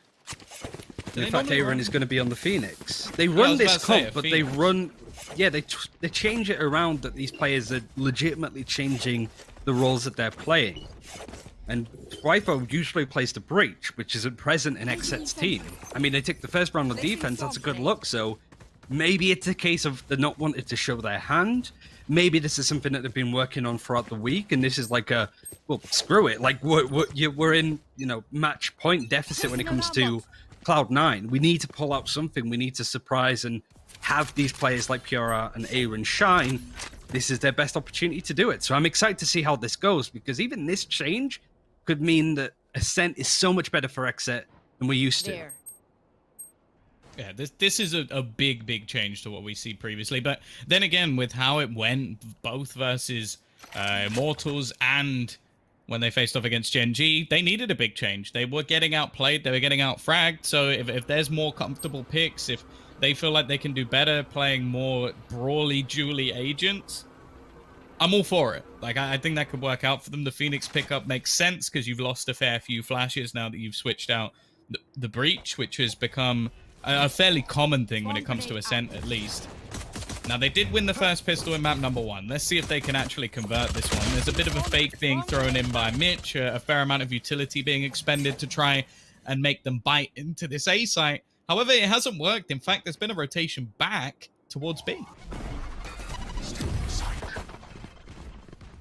And in fact, Aaron is going to be on the Phoenix. They run this comp, but they run... Yeah, they change it around that these players are legitimately changing the roles that they're playing. And Wifo usually plays the Breach, which isn't present in XSET's team. I mean, they took the first round on defense, that's a good look, so maybe it's a case of they're not wanting to show their hand. Maybe this is something that they've been working on throughout the week, and this is like a, well, screw it. Like, we're in, you know, match point deficit when it comes to Cloud9. We need to pull out something. We need to surprise and have these players like Pura and Aaron shine. This is their best opportunity to do it. So I'm excited to see how this goes, because even this change could mean that Ascent is so much better for XSET than we used to. There. Yeah, this is a big change to what we see previously. But then again, with how it went, both versus Immortals and when they faced off against Gen G, they needed a big change. They were getting outplayed, they were getting outfragged. So if there's more comfortable picks, if they feel like they can do better playing more brawly, dually agents, I'm all for it. Like, I think that could work out for them. The Phoenix pickup makes sense because you've lost a fair few flashes now that you've switched out the Breach, which has become a fairly common thing when it comes to Ascent, at least. Now, they did win the first pistol in map number 1. Let's see if they can actually convert this one. There's a bit of a fake being thrown in by Mitch, a fair amount of utility being expended to try and make them bite into this A site. However, it hasn't worked. In fact, there's been a rotation back towards B.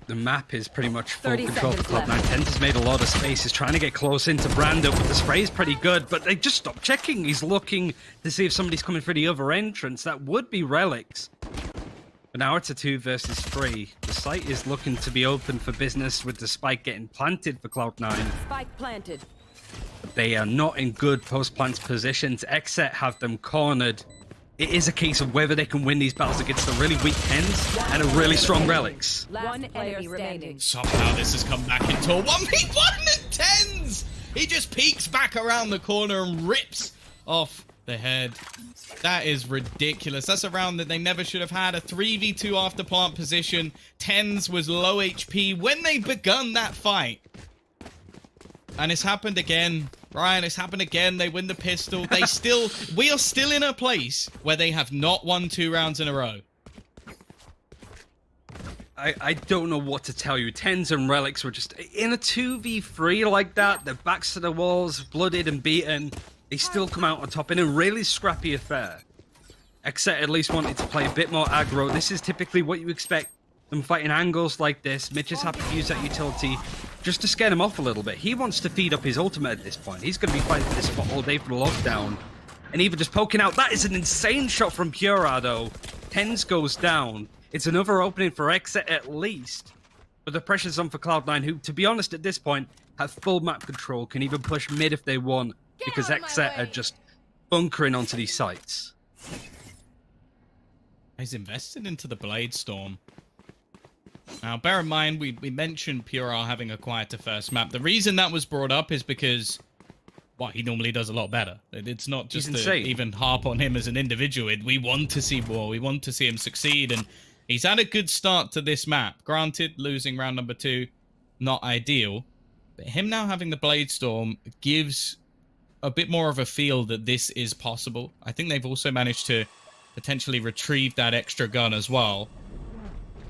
The map is pretty much full 30 control for seconds Cloud9. left. Tens has made a lot of space. He's trying to get close into Brando, but the spray is pretty good. But they just stopped checking. He's looking to see if somebody's coming through the other entrance. That would be Relics. But now it's a 2 versus 3. The site is looking to be open for business with the spike getting planted for Cloud9. Spike planted. But they are not in good post-plant positions. XSET have them cornered. It is a case of whether they can win these battles against the really weak Tens and a really strong Relics. One enemy remaining. Somehow this has come back into a 1v1 and Tens! He just peeks back around the corner and rips off the head. That is ridiculous. That's a round that they never should have had. A 3v2 after plant position. Tens was low HP when they begun that fight. And it's happened again. Ryan, it's happened again. They win the pistol. We are still in a place where they have not won 2 rounds in a row. I don't know what to tell you. Tens and Relics were just in a 2v3 like that. Their backs to the walls, blooded and beaten. They still come out on top in a really scrappy affair. XSET at least wanted to play a bit more aggro. This is typically what you expect them fighting angles like this. Mitch is happy to use that utility just to scare him off a little bit. He wants to feed up his ultimate at this point. He's going to be fighting for this spot all day for the lockdown. And even just poking out. That is an insane shot from Pura, though. Tens goes down. It's another opening for XSET at least. But the pressure's on for Cloud9, who, to be honest, at this point, have full map control, can even push mid if they want, because XSET are just bunkering onto these sites. He's invested into the Blade Storm. Now, bear in mind, we mentioned Pura having a quieter first map. The reason that was brought up is because, well, he normally does a lot better. It's not just to even harp on him as an individual. We want to see more. We want to see him succeed, and he's had a good start to this map. Granted, losing round number 2, not ideal. But him now having the Blade Storm gives a bit more of a feel that this is possible. I think they've also managed to potentially retrieve that extra gun as well.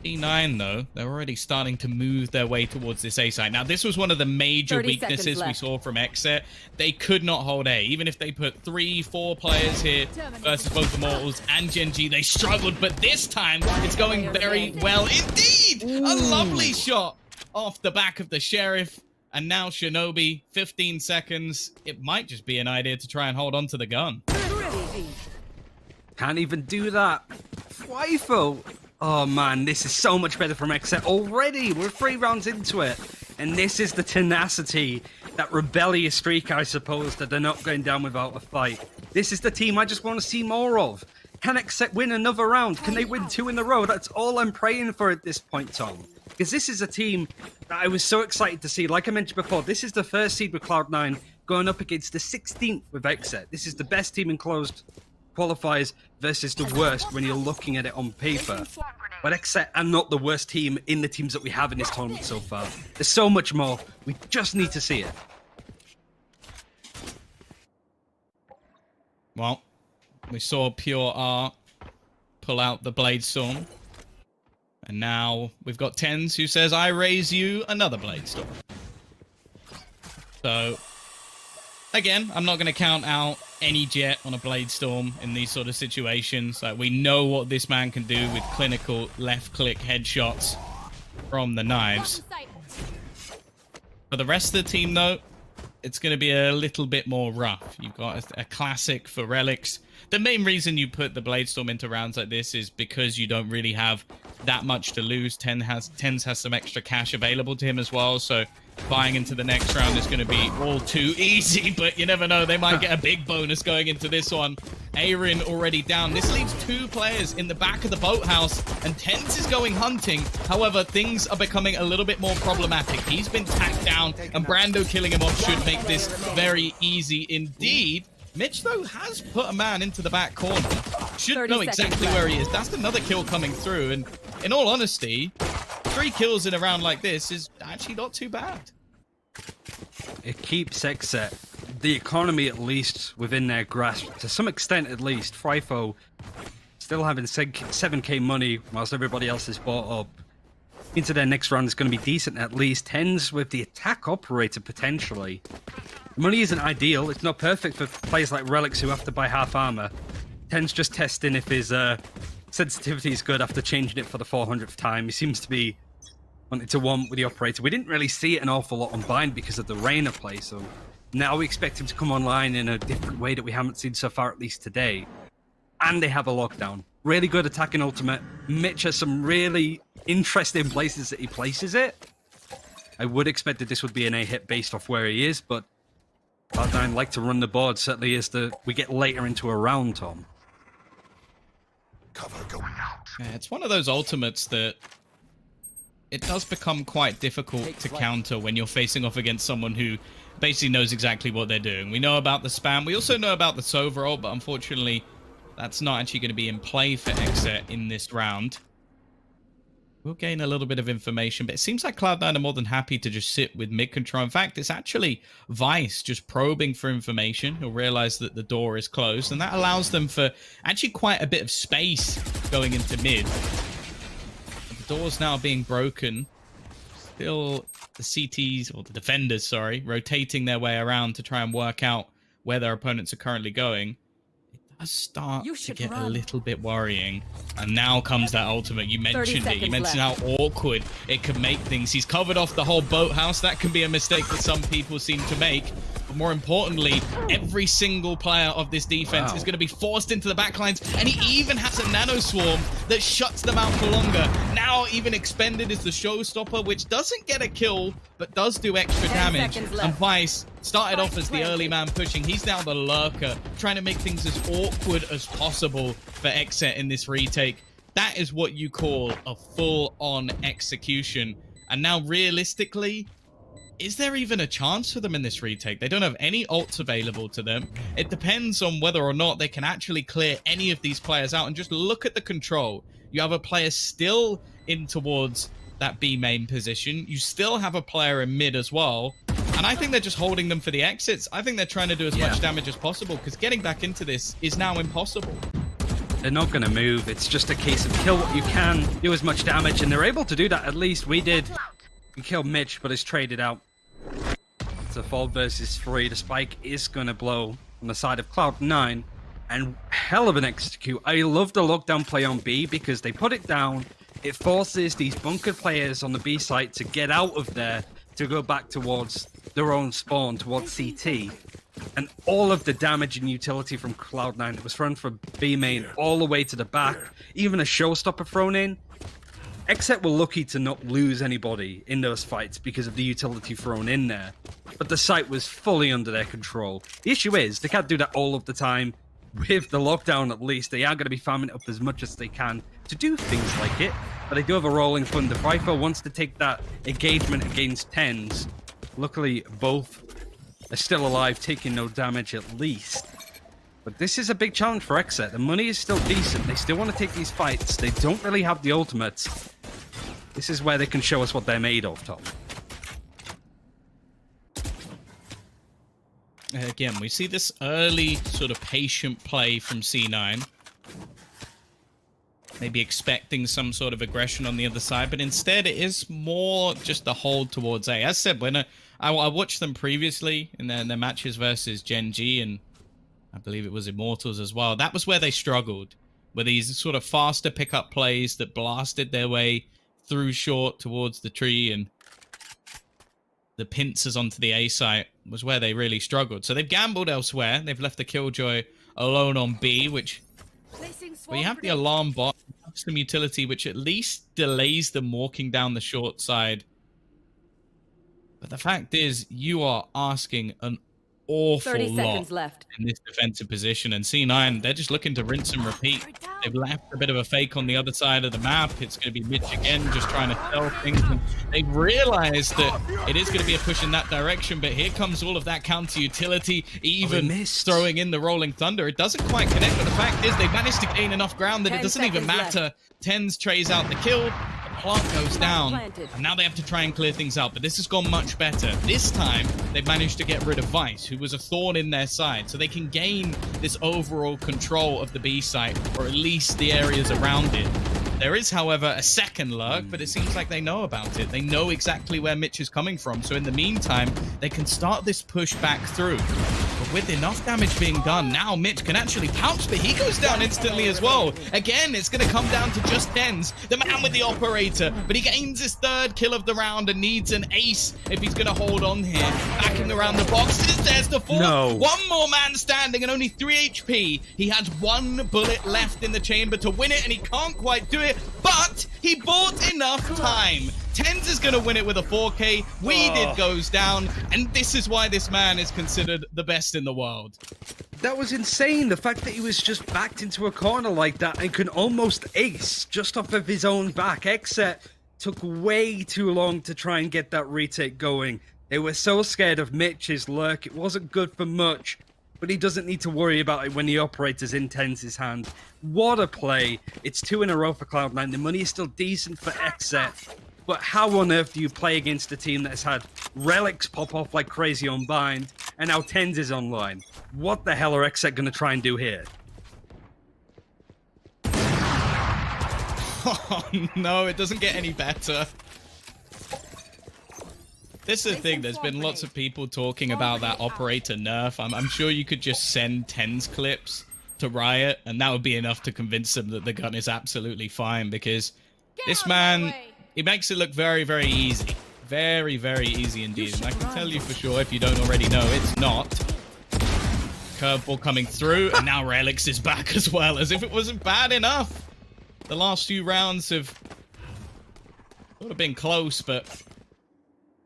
E9, though, they're already starting to move their way towards this A site. Now, this was one of the major weaknesses we saw from XSET. They could not hold A. Even if they put 3-4 players here versus both Immortals and Gen G, they struggled. But this time, it's going very well indeed. A lovely shot off the back of the Sheriff. And now Shinobi, 15 seconds. It might just be an idea to try and hold on to the gun. Can't even do that. FIFO. Oh man, this is so much better from XSET already. We're 3 rounds into it. And this is the tenacity, that rebellious streak, I suppose, that they're not going down without a fight. This is the team I just want to see more of. Can XSET win another round? Can they win 2 in a row? That's all I'm praying for at this point, Tom. Because this is a team that I was so excited to see. Like I mentioned before, this is the first seed with Cloud9 going up against the 16th with XSET. This is the best team in closed qualifiers versus the worst when you're looking at it on paper. But XSET are not the worst team in the teams that we have in this tournament so far. There's so much more. We just need to see it. Well, we saw Pure R pull out the Blade Storm. And now we've got Tens who says, I raise you another Blade Storm. So, again, I'm not going to count out any Jet on a Blade Storm in these sort of situations. Like, we know what this man can do with clinical left-click headshots from the knives. For the rest of the team, though, it's going to be a little bit more rough. You've got a classic for Relics. The main reason you put the Blade Storm into rounds like this is because you don't really have that much to lose. Tens has some extra cash available to him as well, so buying into the next round is going to be all too easy, but you never know. They might get a big bonus going into this one. Aaron already down. This leaves 2 players in the back of the boathouse, and Tens is going hunting. However, things are becoming a little bit more problematic. He's been tacked down, and Brando killing him off should make this very easy indeed. Mitch, though, has put a man into the back corner. Should know exactly where he is. That's another kill coming through, and in all honesty, 3 kills in a round like this is actually not too bad. It keeps XSET, the economy at least, within their grasp. To some extent, at least. FIFO still having 7k money, whilst everybody else is bought up. Into their next round is going to be decent at least. Tens with the attack operator, potentially. The money isn't ideal. It's not perfect for players like Relics who have to buy half armor. Tens just testing if his sensitivity is good after changing it for the 400th time. He seems to be wanting to one with the operator. We didn't really see it an awful lot on Bind because of the Reyna play, so now we expect him to come online in a different way that we haven't seen so far, at least today. And they have a lockdown. Really good attacking ultimate. Mitch has some really interesting places that he places it. I would expect that this would be an A-hit based off where he is, but Cloud9 like to run the board, certainly as we get later into a round, Tom. Cover going out. Yeah, it's one of those ultimates that it does become quite difficult to counter when you're facing off against someone who basically knows exactly what they're doing. We know about the spam. We also know about the Sova ult, but unfortunately, that's not actually going to be in play for XSET in this round. We'll gain a little bit of information, but it seems like Cloud9 are more than happy to just sit with mid control. In fact, it's actually Vice just probing for information. He'll realize that the door is closed, and that allows them for actually quite a bit of space going into mid. The door's now being broken. Still the CTs, or the defenders, sorry, rotating their way around to try and work out where their opponents are currently going. Does start to get a little bit worrying. And now comes that ultimate. You mentioned it. You mentioned how awkward it could make things. He's covered off the whole boathouse. That can be a mistake that some people seem to make. But more importantly, every single player of this defense is going to be forced into the backlines. And he even has a nano swarm that shuts them out for longer. Now even expended is the showstopper, which doesn't get a kill, but does do extra damage. And Vice started off as the early man pushing. He's now the lurker, trying to make things as awkward as possible for XSET in this retake. That is what you call a full-on execution. And now, realistically, is there even a chance for them in this retake? They don't have any ults available to them. It depends on whether or not they can actually clear any of these players out. And just look at the control. You have a player still in towards that B main position. You still have a player in mid as well. And I think they're just holding them for the exits. I think they're trying to do as much damage as possible, because getting back into this is now impossible. They're not going to move. It's just a case of kill what you can, do as much damage, and they're able to do that. At least we did. We killed Mitch, but it's traded out. It's a 4 versus 3. The spike is going to blow on the side of Cloud9, and hell of an execute. I love the lockdown play on B because they put it down. It forces these bunkered players on the B site to get out of there, to go back towards their own spawn, towards CT. And all of the damage and utility from Cloud9 that was thrown from B main all the way to the back, even a showstopper thrown in. XSET were lucky to not lose anybody in those fights because of the utility thrown in there. But the site was fully under their control. The issue is, they can't do that all of the time. With the lockdown, at least, they are going to be farming up as much as they can to do things like it. But they do have a rolling thunder. Qualifier wants to take that engagement against TenZ. Luckily, both are still alive, taking no damage at least. But this is a big challenge for XSET. The money is still decent. They still want to take these fights. They don't really have the ultimates. This is where they can show us what they're made of, Tom. Again, we see this early sort of patient play from C9. Maybe expecting some sort of aggression on the other side, but instead it is more just a hold towards A. As I said, when I watched them previously in their matches versus Gen G, and I believe it was Immortals as well, that was where they struggled. With these sort of faster pickup plays that blasted their way through short towards the tree, and the pincers onto the A site was where they really struggled. So they've gambled elsewhere. They've left the Killjoy alone on B, which... Well, you have the alarm bot, you have some utility, which at least delays them walking down the short side. But the fact is, you are asking an awful 30 lot seconds left. in this defensive position. And C9, they're just looking to rinse and repeat. They've left a bit of a fake on the other side of the map. It's going to be Mitch again, just trying to sell things. And they've realized that it is going to be a push in that direction, but here comes all of that counter utility, even throwing in the Rolling Thunder. It doesn't quite connect, but the fact is they've managed to gain enough ground that it doesn't even matter. TenZ trays out the kill. Plant goes down, and now they have to try and clear things out, but this has gone much better. This time, they've managed to get rid of Vice, who was a thorn in their side, so they can gain this overall control of the B site, or at least the areas around it. There is, however, a second lurk, but it seems like they know about it. They know exactly where Mitch is coming from, so in the meantime, they can start this push back through. But with enough damage being done, now Mitch can actually pounce, but he goes down instantly as well. Again, it's going to come down to just TenZ, the man with the operator, but he gains his third kill of the round and needs an ace if he's going to hold on here. Backing around the boxes, there's the fourth. No. One more man standing and only 3 HP. He has 1 bullet left in the chamber to win it, and he can't quite do it, but he bought enough time. TenZ is going to win it with a 4K. Weeded goes down, and this is why this man is considered the best in the world. That was insane. The fact that he was just backed into a corner like that and can almost ace just off of his own back. XSET took way too long to try and get that retake going. They were so scared of Mitch's lurk. It wasn't good for much, but he doesn't need to worry about it when the operator's in TenZ's hand. What a play. It's 2 in a row for Cloud9. The money is still decent for XSET. But how on earth do you play against a team that has had relics pop off like crazy on Bind, and now TenZ is online? What the hell are XSET going to try and do here? Oh no, it doesn't get any better. This is the thing, there's been lots of people talking about that operator nerf. I'm sure you could just send TenZ clips to Riot, and that would be enough to convince them that the gun is absolutely fine, because this man... He makes it look very, very easy. Very, very easy indeed. And I can tell you for sure, if you don't already know, it's not. Curveball coming through, and now Relix is back as well, as if it wasn't bad enough. The last few rounds have sort of been close, but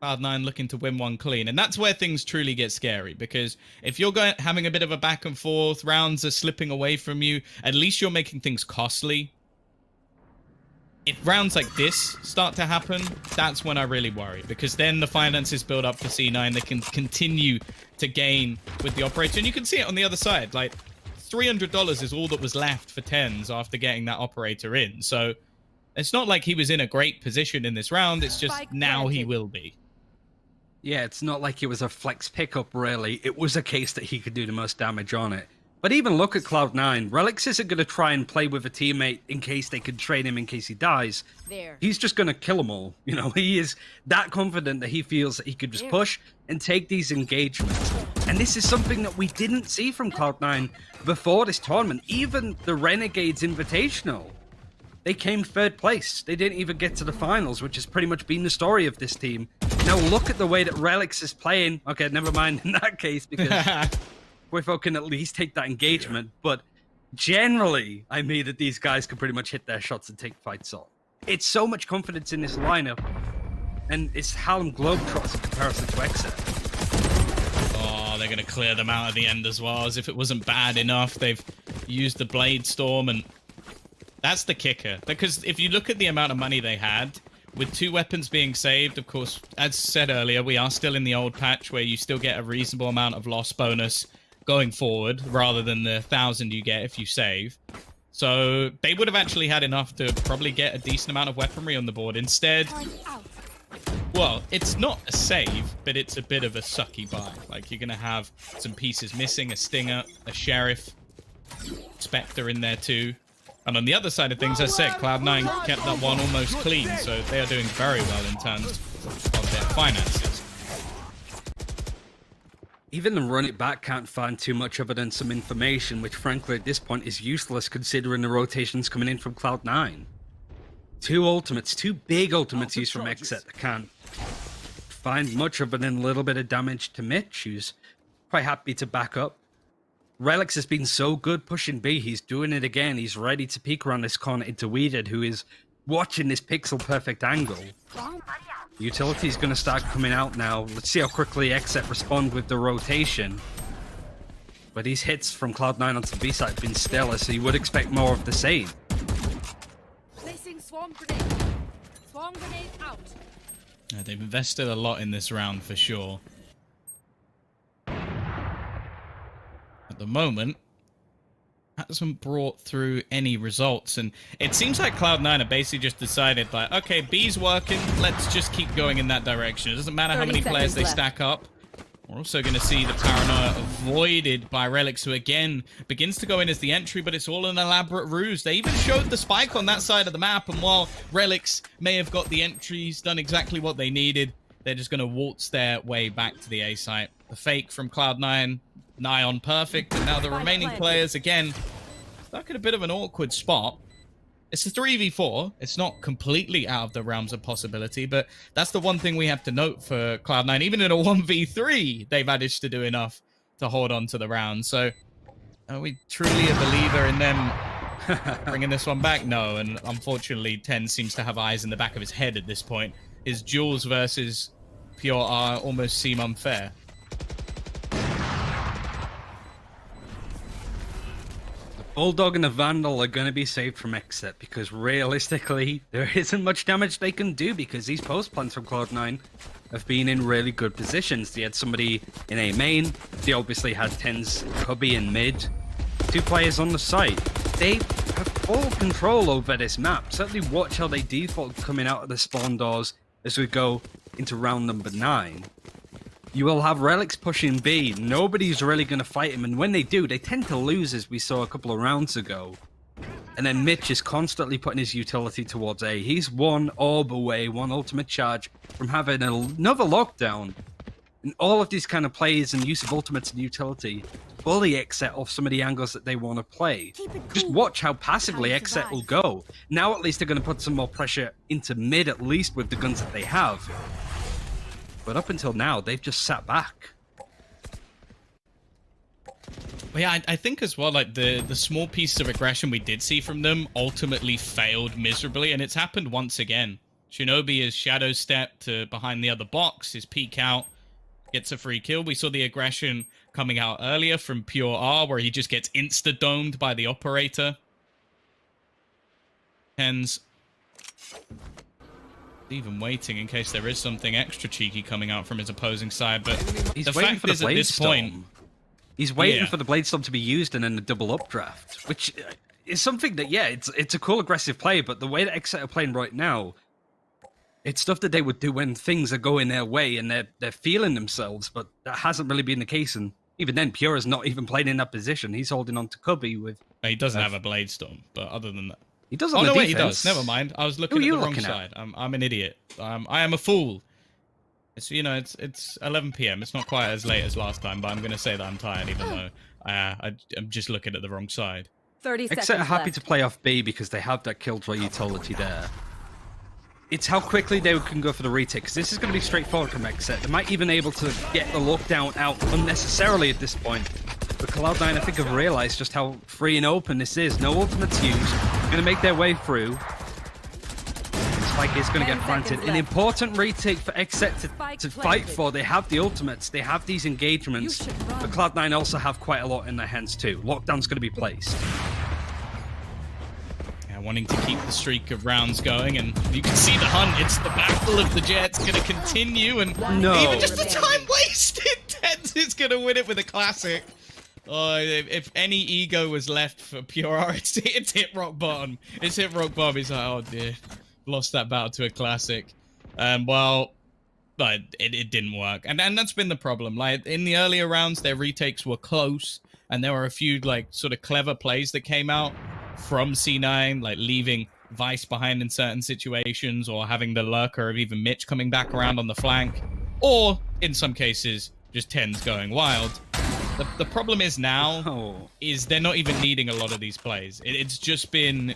Cloud9 looking to win one clean. And that's where things truly get scary, because if you're having a bit of a back and forth, rounds are slipping away from you, at least you're making things costly. If rounds like this start to happen, that's when I really worry, because then the finances build up for C9. They can continue to gain with the operator, and you can see it on the other side. Like, $300 is all that was left for TenZ after getting that operator in. So it's not like he was in a great position in this round. It's just now he will be. Yeah, it's not like it was a flex pickup, really. It was a case that he could do the most damage on it. But even look at Cloud9. Relix isn't going to try and play with a teammate in case they could trade him in case he dies. He's just going to kill them all. You know, he is that confident that he feels that he could just push and take these engagements. And this is something that we didn't see from Cloud9 before this tournament. Even the Renegades Invitational, they came 3rd place. They didn't even get to the finals, which has pretty much been the story of this team. Now look at the way that Relix is playing. Okay, never mind in that case, because Qualifier can at least take that engagement, but generally, I mean that these guys can pretty much hit their shots and take fights off. It's so much confidence in this lineup, and it's Harlem Globetrotters in comparison to XSET. Oh, they're going to clear them out at the end as well, as if it wasn't bad enough. They've used the Blade Storm, and that's the kicker. Because if you look at the amount of money they had, with 2 weapons being saved, of course, as said earlier, we are still in the old patch where you still get a reasonable amount of loss bonus going forward, rather than the 1,000 you get if you save. So they would have actually had enough to probably get a decent amount of weaponry on the board. Instead, well, it's not a save, but it's a bit of a sucky buy. Like, you're going to have some pieces missing, a Stinger, a Sheriff, Spectre in there too. And on the other side of things, as I said, Cloud9 kept that one almost clean, so they are doing very well in terms of their finances. Even the run it back can't find too much other than some information, which frankly at this point is useless considering the rotations coming in from Cloud9. 2 ultimates, 2 big ultimates used from XSET that can't find much other than a little bit of damage to Mitch, who's quite happy to back up. Relics has been so good pushing B, he's doing it again. He's ready to peek around this corner into Weeded, who is watching this pixel perfect angle. Utility's going to start coming out now. Let's see how quickly XSET respond with the rotation. But these hits from Cloud9 onto the B side have been stellar, so you would expect more of the same. Placing swarm grenade. Swarm grenade out. Yeah, they've invested a lot in this round for sure. At the moment, hasn't brought through any results, and it seems like Cloud9 have basically just decided, like, okay, B's working, let's just keep going in that direction. It doesn't matter how many players they stack up. We're also going to see the paranoia avoided by Relics, who again begins to go in as the entry, but it's all an elaborate ruse. They even showed the spike on that side of the map, and while Relics may have got the entries, done exactly what they needed, they're just going to waltz their way back to the A site. The fake from Cloud9, nigh on perfect, and now the remaining players, again, stuck in a bit of an awkward spot. It's a 3v4. It's not completely out of the realms of possibility, but that's the one thing we have to note for Cloud9. Even in a 1v3, they managed to do enough to hold on to the round. So, are we truly a believer in them bringing this one back? No, and unfortunately, Ten seems to have eyes in the back of his head at this point. His Jules versus Pure R almost seem unfair. Bulldog and the Vandal are going to be saved from XSET because realistically, there isn't much damage they can do because these post plants from Cloud9 have been in really good positions. They had somebody in A main, they obviously had Ten's Cubby in mid, 2 players on the site. They have full control over this map. Certainly watch how they default coming out of the spawn doors as we go into round number 9. You will have Relics pushing B. Nobody's really going to fight him, and when they do, they tend to lose, as we saw a couple of rounds ago. And then Mitch is constantly putting his utility towards A. He's 1 orb away, 1 ultimate charge from having another lockdown. And all of these kind of plays and use of ultimates and utility fully XSET off some of the angles that they want to play. Just watch how passively XSET will go. Now at least they're going to put some more pressure into mid, at least with the guns that they have. But up until now, they've just sat back. Well, yeah, I think as well, like, the small pieces of aggression we did see from them ultimately failed miserably, and it's happened once again. Shinobi is shadow step to behind the other box, his peek out, gets a free kill. We saw the aggression coming out earlier from Pure R, where he just gets insta-domed by the operator. Hens even waiting in case there is something extra cheeky coming out from his opposing side, but he's the waiting fact for the is, at this point, he's waiting yeah, for the Blade Storm to be used and then a double updraft, which is something that, yeah, it's a cool aggressive play, but the way that XSET are playing right now, it's stuff that they would do when things are going their way and they're feeling themselves, but that hasn't really been the case, and even then, Pure is not even playing in that position. He's holding on to Cubby with... He doesn't have a Blade Storm, but other than that... He does on oh, the no, wait, defense. he does. Never mind. I was looking at the wrong side. I'm an idiot. I am a fool. It's, you know, it's 11 p.m. It's not quite as late as last time, but I'm going to say that I'm tired, even though I'm just looking at the wrong side. 30 seconds XSET are happy left. to play off B because they have that killjoy utility there. It's how quickly they can go for the retake, because this is going to be straightforward from XSET. They might even able to get the lockdown out unnecessarily at this point. But Cloud9, I think, have realized just how free and open this is. No ultimates used. Going to make their way through. Spike is going to get planted. An important retake for XSET to fight for. They have the ultimates. They have these engagements. But Cloud9 also have quite a lot in their hands too. Lockdown's going to be placed. Yeah, wanting to keep the streak of rounds going, and you can see the hunt. It's the battle of the Jets going to continue, and even just the time wasted, Tens is going to win it with a classic. Oh, if any ego was left for Pure, it's hit rock bottom. It's hit rock bottom. He's like, oh dear. Lost that battle to a classic. Well, but it didn't work, and that's been the problem. Like in the earlier rounds, their retakes were close, and there were a few like sort of clever plays that came out from C9, like leaving Vice behind in certain situations, or having the lurker of even Mitch coming back around on the flank, or in some cases just Tens going wild. The problem is now is they're not even needing a lot of these plays. It's just been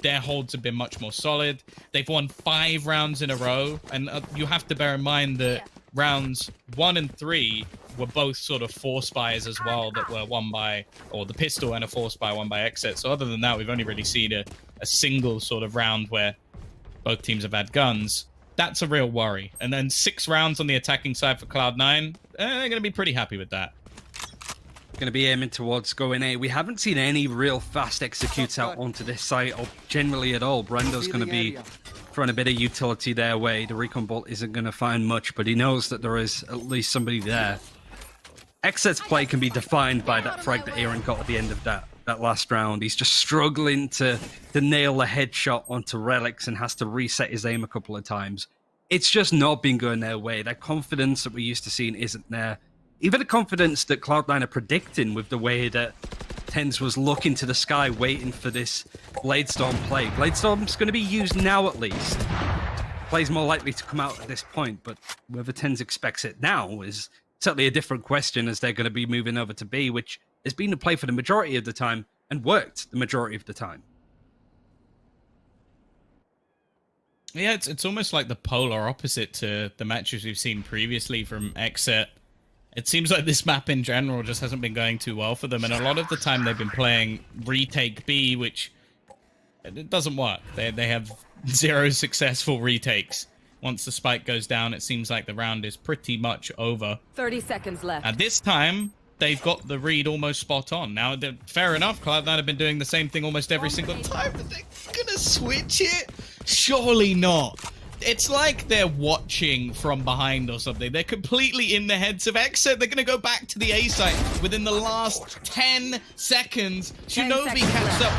their holds have been much more solid. They've won 5 rounds in a row, and you have to bear in mind that rounds 1 and 3 were both sort of force buys as well that were won by, or the pistol and a force buy won by XSET. So other than that, we've only really seen a single sort of round where both teams have had guns. That's a real worry. And then 6 rounds on the attacking side for Cloud9, they're going to be pretty happy with that. Going to be aiming towards going A. We haven't seen any real fast executes out onto this site, or generally at all. Brando's going to be throwing a bit of utility their way. The recon bolt isn't going to find much, but he knows that there is at least somebody there. XSET's play can be defined by that frag that Aaron got at the end of that last round. He's just struggling to nail a headshot onto Relics and has to reset his aim a couple of times. It's just not been going their way. That confidence that we're used to seeing isn't there. Even the confidence that Cloud9 are predicting with the way that Tens was looking to the sky waiting for this Bladestorm play. Bladestorm's going to be used now at least. Play's more likely to come out at this point, but whether Tens expects it now is certainly a different question, as they're going to be moving over to B, which has been the play for the majority of the time and worked the majority of the time. Yeah, it's almost like the polar opposite to the matches we've seen previously from XSET. It seems like this map in general just hasn't been going too well for them, and a lot of the time they've been playing retake B, which it doesn't work. They have 0 successful retakes. Once the spike goes down, it seems like the round is pretty much over. 30 seconds left. And this time, they've got the read almost spot on. Now, fair enough, Cloud9 have been doing the same thing almost every single time, but they're gonna switch it? Surely not. It's like they're watching from behind or something. They're completely in the heads of XSET. They're going to go back to the A site within the last 10 seconds. Shinobi catches up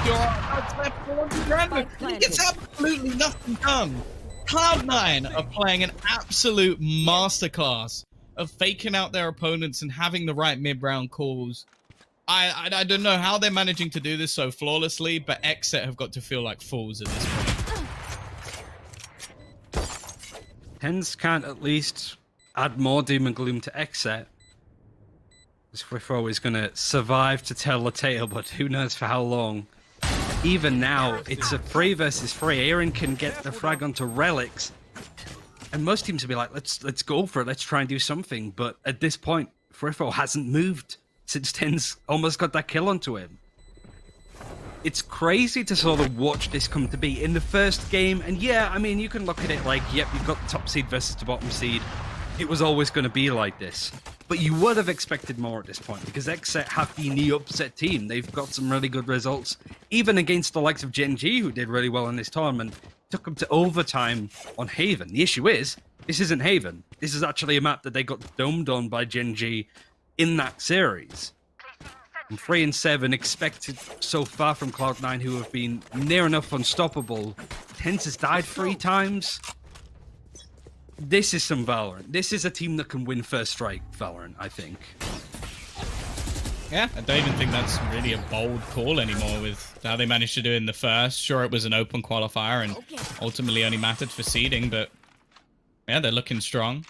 your... He gets absolutely nothing done. Cloud9 are playing an absolute masterclass of faking out their opponents and having the right mid-round calls. I don't know how they're managing to do this so flawlessly, but XSET have got to feel like fools at this point. Tens can't at least add more doom and gloom to XSET. Frifo is going to survive to tell the tale, but who knows for how long. Even now, it's a 3 versus 3. Aaron can get the frag onto Relics, and most teams will be like, let's go for it, let's try and do something. But at this point, Frifo hasn't moved since Tens almost got that kill onto him. It's crazy to sort of watch this come to be in the first game. And yeah, I mean, you can look at it like, yep, you've got the top seed versus the bottom seed. It was always going to be like this. But you would have expected more at this point, because XSET have been the upset team. They've got some really good results, even against the likes of Gen G, who did really well in this tournament. Took them to overtime on Haven. The issue is, this isn't Haven. This is actually a map that they got domed on by Gen G in that series. And 3 and 7 expected so far from Cloud9, who have been near enough unstoppable. Tens has died 3 times. This is some Valorant. This is a team that can win first strike Valorant, I think. Yeah, I don't even think that's really a bold call anymore with how they managed to do it in the first. Sure, it was an open qualifier and ultimately only mattered for seeding, but yeah, they're looking strong.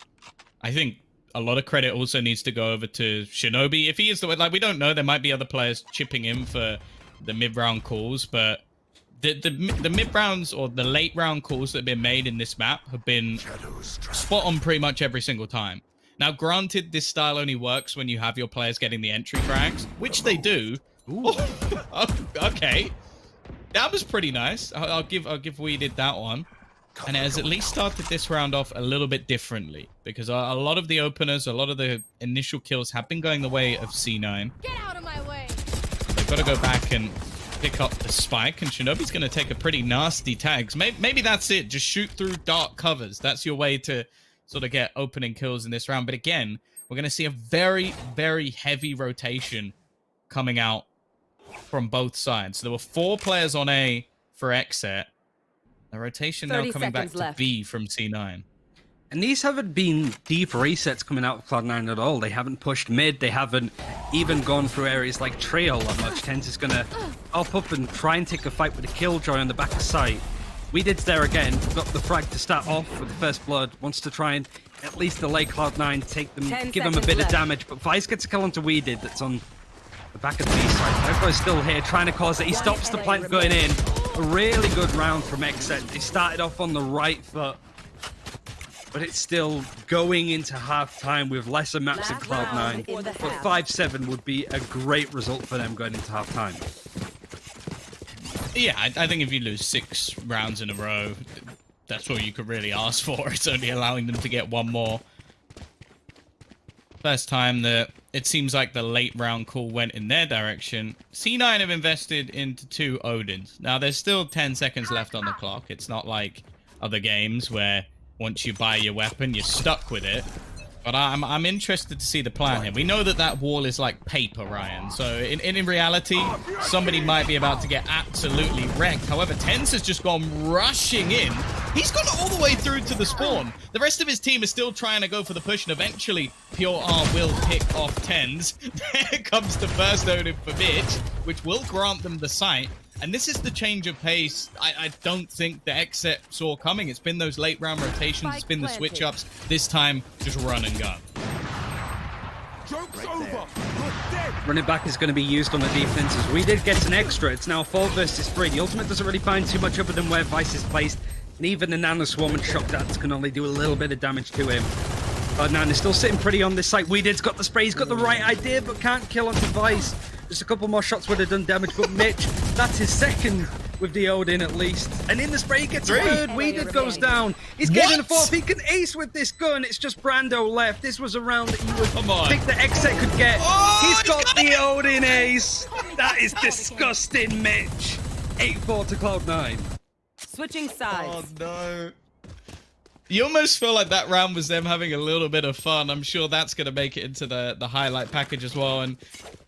I think a lot of credit also needs to go over to Shinobi. If he is the way, like, we don't know, there might be other players chipping in for the mid-round calls, but the mid-rounds or the late-round calls that have been made in this map have been spot on pretty much every single time. Now, granted, this style only works when you have your players getting the entry frags, which they do. Oh, okay. That was pretty nice. I'll give Weeded that one. And it has at least started this round off a little bit differently, because a lot of the openers, a lot of the initial kills have been going the way of C9. Get out of my way. They've got to go back and pick up the spike, and Shinobi's going to take a pretty nasty tags. Maybe that's it. Just shoot through dark covers. That's your way to sort of get opening kills in this round. But again, we're going to see a very, very heavy rotation coming out from both sides. So there were 4 players on A for XSET. The rotation now coming back to B from C9. And these haven't been deep resets coming out of Cloud9 at all. They haven't pushed mid. They haven't even gone through areas like Trail that much. TenZ is going to up and try and take a fight with a Killjoy on the back of site. Weeded's there again. Got the frag to start off with the first blood. Wants to try and at least delay Cloud9, take them, give them a bit of damage. But Vice gets a kill onto Weeded that's on the back of the B side. Everybody's still here trying to cause it. He stops the plant going in. A really good round from XSET. They started off on the right foot, but it's still going into half-time with lesser maps than Cloud9. But 5-7 would be a great result for them going into half-time. Yeah, I think if you lose 6 rounds in a row, that's all you could really ask for. It's only allowing them to get one more. First time that it seems like the late round call went in their direction. C9 have invested into 2 Odins. Now, there's still 10 seconds left on the clock. It's not like other games where once you buy your weapon, you're stuck with it. But I'm interested to see the plan here. We know that that wall is like paper, Ryan. So in reality, somebody might be about to get absolutely wrecked. However, TenZ has just gone rushing in. He's gone all the way through to the spawn. The rest of his team is still trying to go for the push, and eventually Pure R will pick off TenZ. There comes the first Odin for Mitch, which will grant them the site. And this is the change of pace I don't think the XSET saw coming. It's been those late round rotations, it's been the switch ups. This time, just run and gun. Joke's over. Running back is going to be used on the defenses. We did get an extra. It's now 4 versus 3. The ultimate doesn't really find too much other than where Vice is placed. And even the Nano Swarm and Shock Darts can only do a little bit of damage to him. Cloud9 is still sitting pretty on this site. Weeded's got the spray. He's got the right idea, but can't kill onto Vice. Just a couple more shots would have done damage, but Mitch, that's his second with the Odin at least. And in the spray, he gets a third. Weeded goes down. He's getting a fourth. He can ace with this gun. It's just Brando left. This was a round that you would think the XSET could get. He's got the Odin ace. That is disgusting, Mitch. 8-4 to Cloud9. Switching sides. Oh, no. You almost feel like that round was them having a little bit of fun. I'm sure that's going to make it into the highlight package as well. And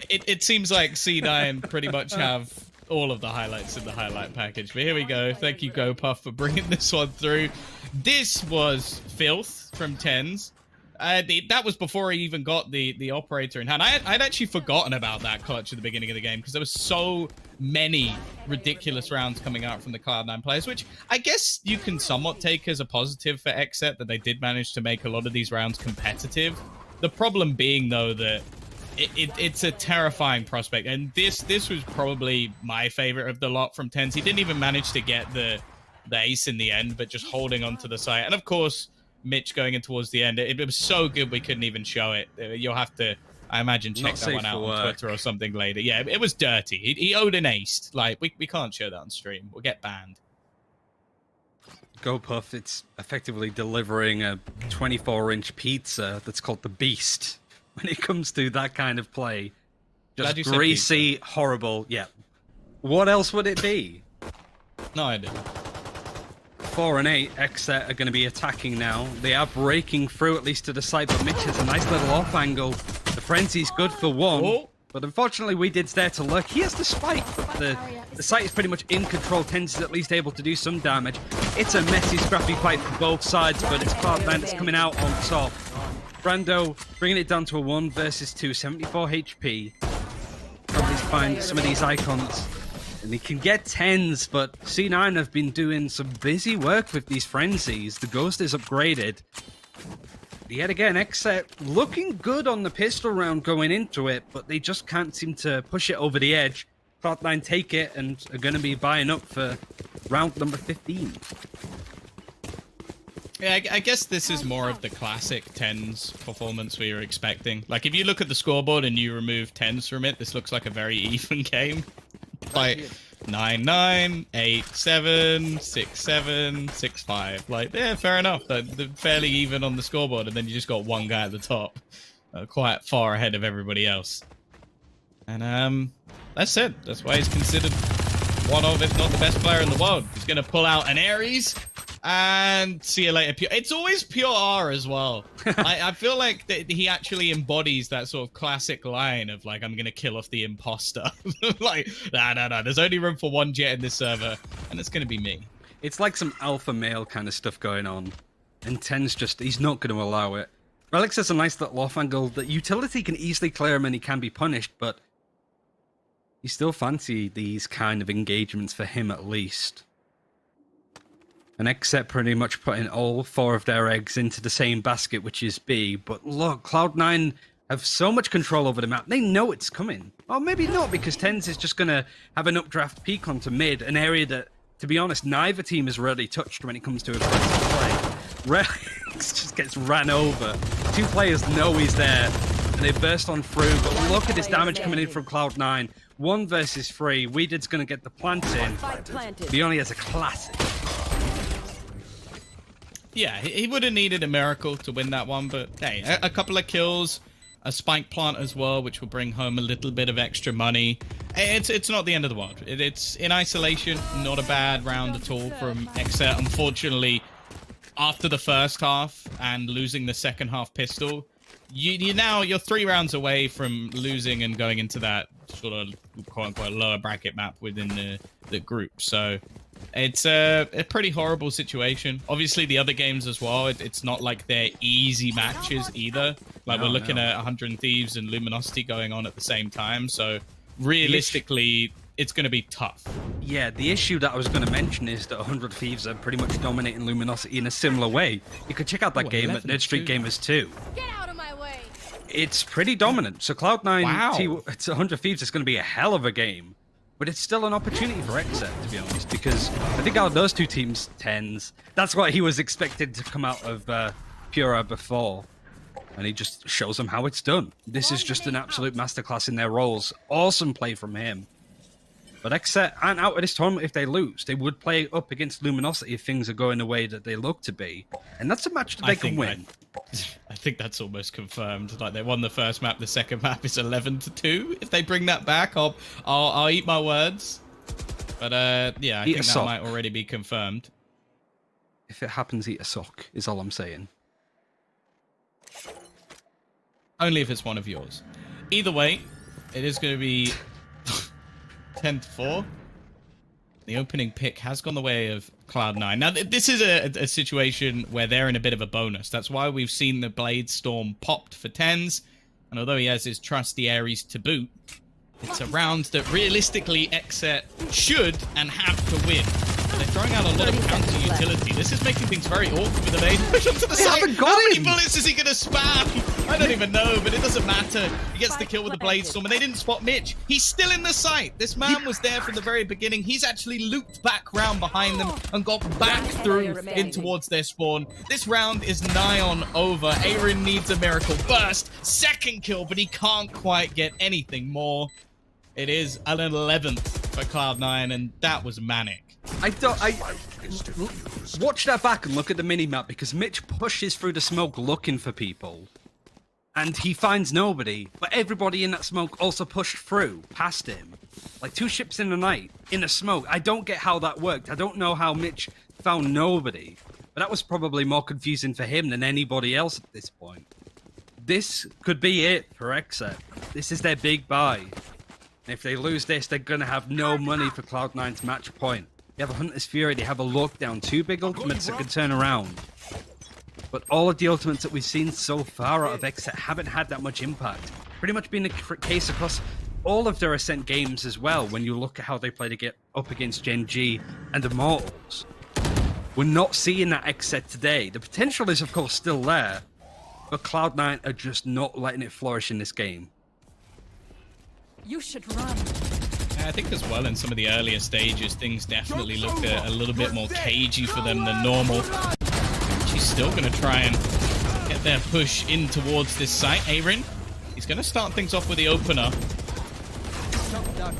it seems like C9 pretty much have all of the highlights in the highlight package. But here we go. Thank you, GoPuff, for bringing this one through. This was filth from TenZ. That was before he even got the operator in hand. I'd actually forgotten about that clutch at the beginning of the game because there was so many ridiculous rounds coming out from the Cloud9 players, which I guess you can somewhat take as a positive for XSET, that they did manage to make a lot of these rounds competitive. The problem being, though, that it's a terrifying prospect, and this was probably my favorite of the lot from TenZ. He didn't even manage to get the ace in the end, but just holding onto the site. And of course, Mitch going in towards the end, it was so good we couldn't even show it. You'll have to, I imagine, check that one out on Twitter or something later. Yeah, it was dirty. He owed an ace. Like, we can't show that on stream. We'll get banned. GoPuff, it's effectively delivering a 24-inch pizza that's called the Beast when it comes to that kind of play. Just greasy, horrible. Yeah. What else would it be? No idea. 4 and 8, XSET are going to be attacking now. They are breaking through at least to the side, but Mitch has a nice little off angle. The frenzy's good for one, but unfortunately Weeded's there to lurk. He has the spike, but the site is pretty much in control. TenZ is at least able to do some damage. It's a messy, scrappy fight for both sides, but it's Cloud9 that's coming out on top. Brando bringing it down to a 1 versus 2, 74 HP. Probably find some of these icons. And he can get 10s, but C9 have been doing some busy work with these frenzies. The Ghost is upgraded. Yet again, XSET looking good on the pistol round going into it, but they just can't seem to push it over the edge. Cloud9 take it and are going to be buying up for round number 15. Yeah, I guess this is more of the classic tens performance we were expecting. Like, if you look at the scoreboard and you remove tens from it, this looks like a very even game. Like 9-9, 8-7, 6-7, 6-5. Like, yeah, fair enough. They're fairly even on the scoreboard, and then you just got one guy at the top, quite far ahead of everybody else. And that's it. That's why he's considered one of, if not the best player in the world. He's gonna pull out an Ares. And see you later. It's always pure R as well. I feel like that he actually embodies that sort of classic line of like, I'm gonna kill off the imposter. Like, nah. There's only room for one jet in this server, and it's gonna be me. It's like some alpha male kind of stuff going on, and Ten's he's not going to allow it. Relics has a nice little off angle that utility can easily clear him and he can be punished, but you still fancy these kind of engagements for him at least. And XSET pretty much putting all 4 of their eggs into the same basket, which is B. But look, Cloud9 have so much control over the map. They know it's coming. Or maybe not, because Tens is just going to have an updraft peek onto mid, an area that, to be honest, neither team has really touched when it comes to aggressive play. Relics just gets ran over. 2 players know he's there, and they burst on through. But look at this damage coming in from Cloud9. 1 versus 3. Weeded's going to get the plant in. He only has a classic. Yeah, he would have needed a miracle to win that one, but hey, a couple of kills, a spike plant as well, which will bring home a little bit of extra money. It's not the end of the world. It's in isolation, not a bad round at all from XSET. Unfortunately, after the first half and losing the second half pistol, you're 3 rounds away from losing and going into that sort of quote-unquote lower bracket map within the group. So it's a pretty horrible situation. Obviously, the other games as well, it's not like they're easy matches either. Like, we're looking at 100 Thieves and Luminosity going on at the same time. So realistically, it's going to be tough. Yeah, the issue that I was going to mention is that 100 Thieves are pretty much dominating Luminosity in a similar way. You could check out that game at Nerd Street Gamers 2. Get out of my way. It's pretty dominant. So Cloud9, it's 100 Thieves is going to be a hell of a game. But it's still an opportunity for XSET, to be honest, because I think out of those 2 teams, Tens, that's what he was expected to come out of Pura before. And he just shows them how it's done. This is just an absolute masterclass in their roles. Awesome play from him. But XSET aren't out of this tournament if they lose. They would play up against Luminosity if things are going the way that they look to be. And that's a match that they can win. I think that's almost confirmed. Like, they won the first map, the second map is 11-2. If they bring that back, I'll eat my words. But yeah, I think that might already be confirmed. If it happens, eat a sock, is all I'm saying. Only if it's one of yours. Either way, it is going to be 10-4. The opening pick has gone the way of Cloud9. Now, this is a situation where they're in a bit of a bonus. That's why we've seen the Blade Storm popped for Tens. And although he has his trusty Ares to boot, it's a round that realistically XSET should and have to win. They're throwing out a lot of counter-utility. This is making things very awkward with the nade. Push onto the side. How many bullets is he going to spam? I don't even know, but it doesn't matter. He gets the kill with the Blade Storm, and they didn't spot Mitch. He's still in the site. This man was there from the very beginning. He's actually looped back round behind them and got back through in towards their spawn. This round is nigh on over. Aaron needs a miracle burst. Second kill, but he can't quite get anything more. It is an 11th for Cloud9, and that was manic. Watch that back and look at the minimap, because Mitch pushes through the smoke looking for people. And he finds nobody, but everybody in that smoke also pushed through, past him. Like 2 ships in the night, in the smoke. I don't get how that worked. I don't know how Mitch found nobody. But that was probably more confusing for him than anybody else at this point. This could be it for XSET. This is their big buy. And if they lose this, they're going to have no money for Cloud9's match point. They have a Hunter's Fury, they have a lockdown, 2 big ultimates that can turn around. But all of the ultimates that we've seen so far out of XSET haven't had that much impact. Pretty much been the case across all of their Ascent games as well, when you look at how they play to get up against Gen G and Immortals. We're not seeing that XSET today. The potential is, of course, still there, but Cloud9 are just not letting it flourish in this game. You should run. I think as well in some of the earlier stages, things definitely looked a little bit more cagey for them than normal. She's Shinobi's still going to try and get their push in towards this site. Aaron, he's going to start things off with the opener.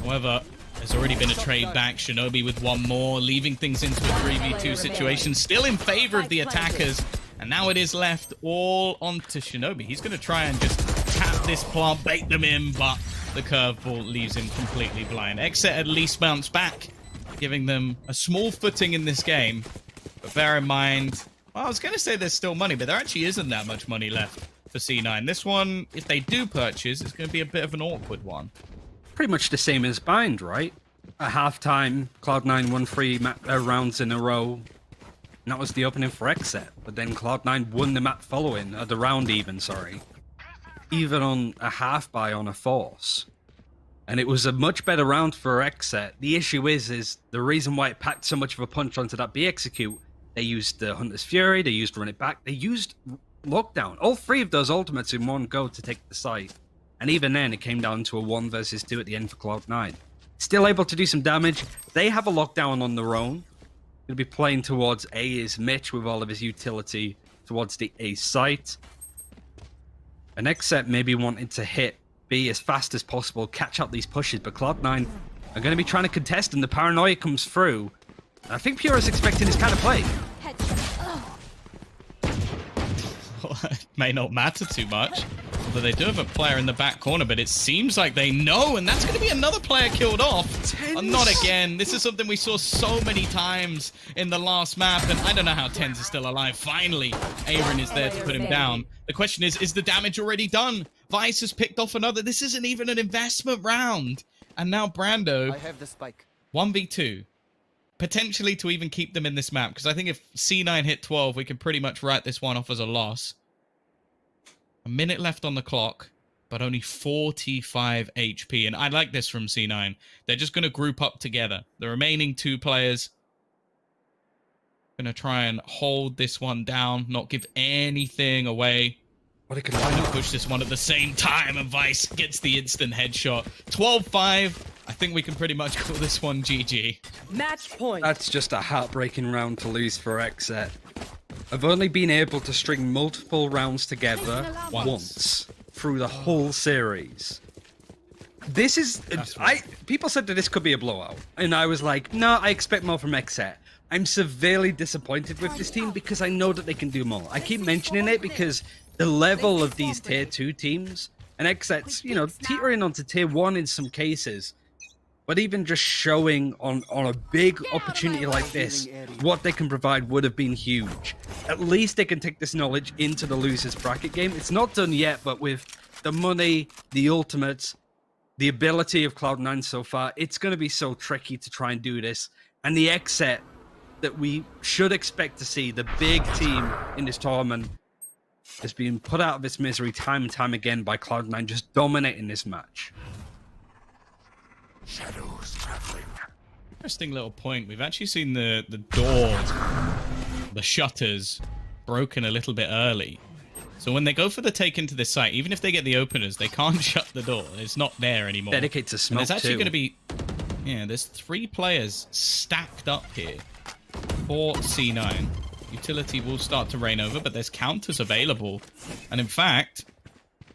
However, there's already been a trade back. Shinobi with one more, leaving things into a 3v2 situation. Still in favor of the attackers. And now it is left all onto Shinobi. He's going to try and just tap this plant, bait them in, but the curveball leaves him completely blind. XSET at least bounced back, giving them a small footing in this game. But bear in mind, well, I was going to say there's still money, but there actually isn't that much money left for C9. This one, if they do purchase, it's going to be a bit of an awkward one. Pretty much the same as Bind, right? At halftime, Cloud9 won 3 rounds in a row. And that was the opening for XSET. But then Cloud9 won the map following, the round even, sorry. Even on a half buy on a force. And it was a much better round for XSET. The issue is the reason why it packed so much of a punch onto that B execute, they used the Hunter's Fury, they used Run It Back, they used Lockdown. All 3 of those ultimates in one go to take the site. And even then, it came down to a 1 versus 2 at the end for Cloud9. Still able to do some damage. They have a lockdown on their own. Going to be playing towards A is Mitch with all of his utility towards the A site. And XSET maybe wanted to hit B as fast as possible, catch up these pushes, but Cloud9 are going to be trying to contest, and the paranoia comes through. I think Pure is expecting this kind of play. It may not matter too much. Although they do have a player in the back corner, but it seems like they know, and that's going to be another player killed off. Not again. This is something we saw so many times in the last map, and I don't know how Tens is still alive. Finally, Aaron is there to put him down. The question is the damage already done? Vice has picked off another. This isn't even an investment round. And now Brando, I have the spike. 1v2. Potentially to even keep them in this map, because I think if C9 hit 12, we can pretty much write this one off as a loss. A minute left on the clock, but only 45 HP. And I like this from C9. They're just going to group up together. The remaining 2 players going to try and hold this one down, not give anything away. What Trying to push this one at the same time, and Vice gets the instant headshot. 12-5. I think we can pretty much call this one GG. Match point. That's just a heartbreaking round to lose for XSET. I've only been able to string multiple rounds together once through the whole series. This is... people said that this could be a blowout. And I was like, no, I expect more from XSET. I'm severely disappointed with this team because I know that they can do more. I keep mentioning it because the level of these tier 2 teams, and XSET's, you know, teetering onto tier 1 in some cases. But even just showing on a big opportunity like this, what they can provide would have been huge. At least they can take this knowledge into the losers bracket game. It's not done yet, but with the money, the ultimates, the ability of Cloud9 so far, it's going to be so tricky to try and do this. And the XSET that we should expect to see, the big team in this tournament, has been put out of its misery time and time again by Cloud9 just dominating this match. Shadows traveling. Interesting little point. We've actually seen the door, the shutters, broken a little bit early. So when they go for the take into this site, even if they get the openers, they can't shut the door. It's not there anymore. Dedicate to smoke, there's actually too. going to be... Yeah, there's 3 players stacked up here for C9. Utility will start to reign over, but there's counters available. And in fact,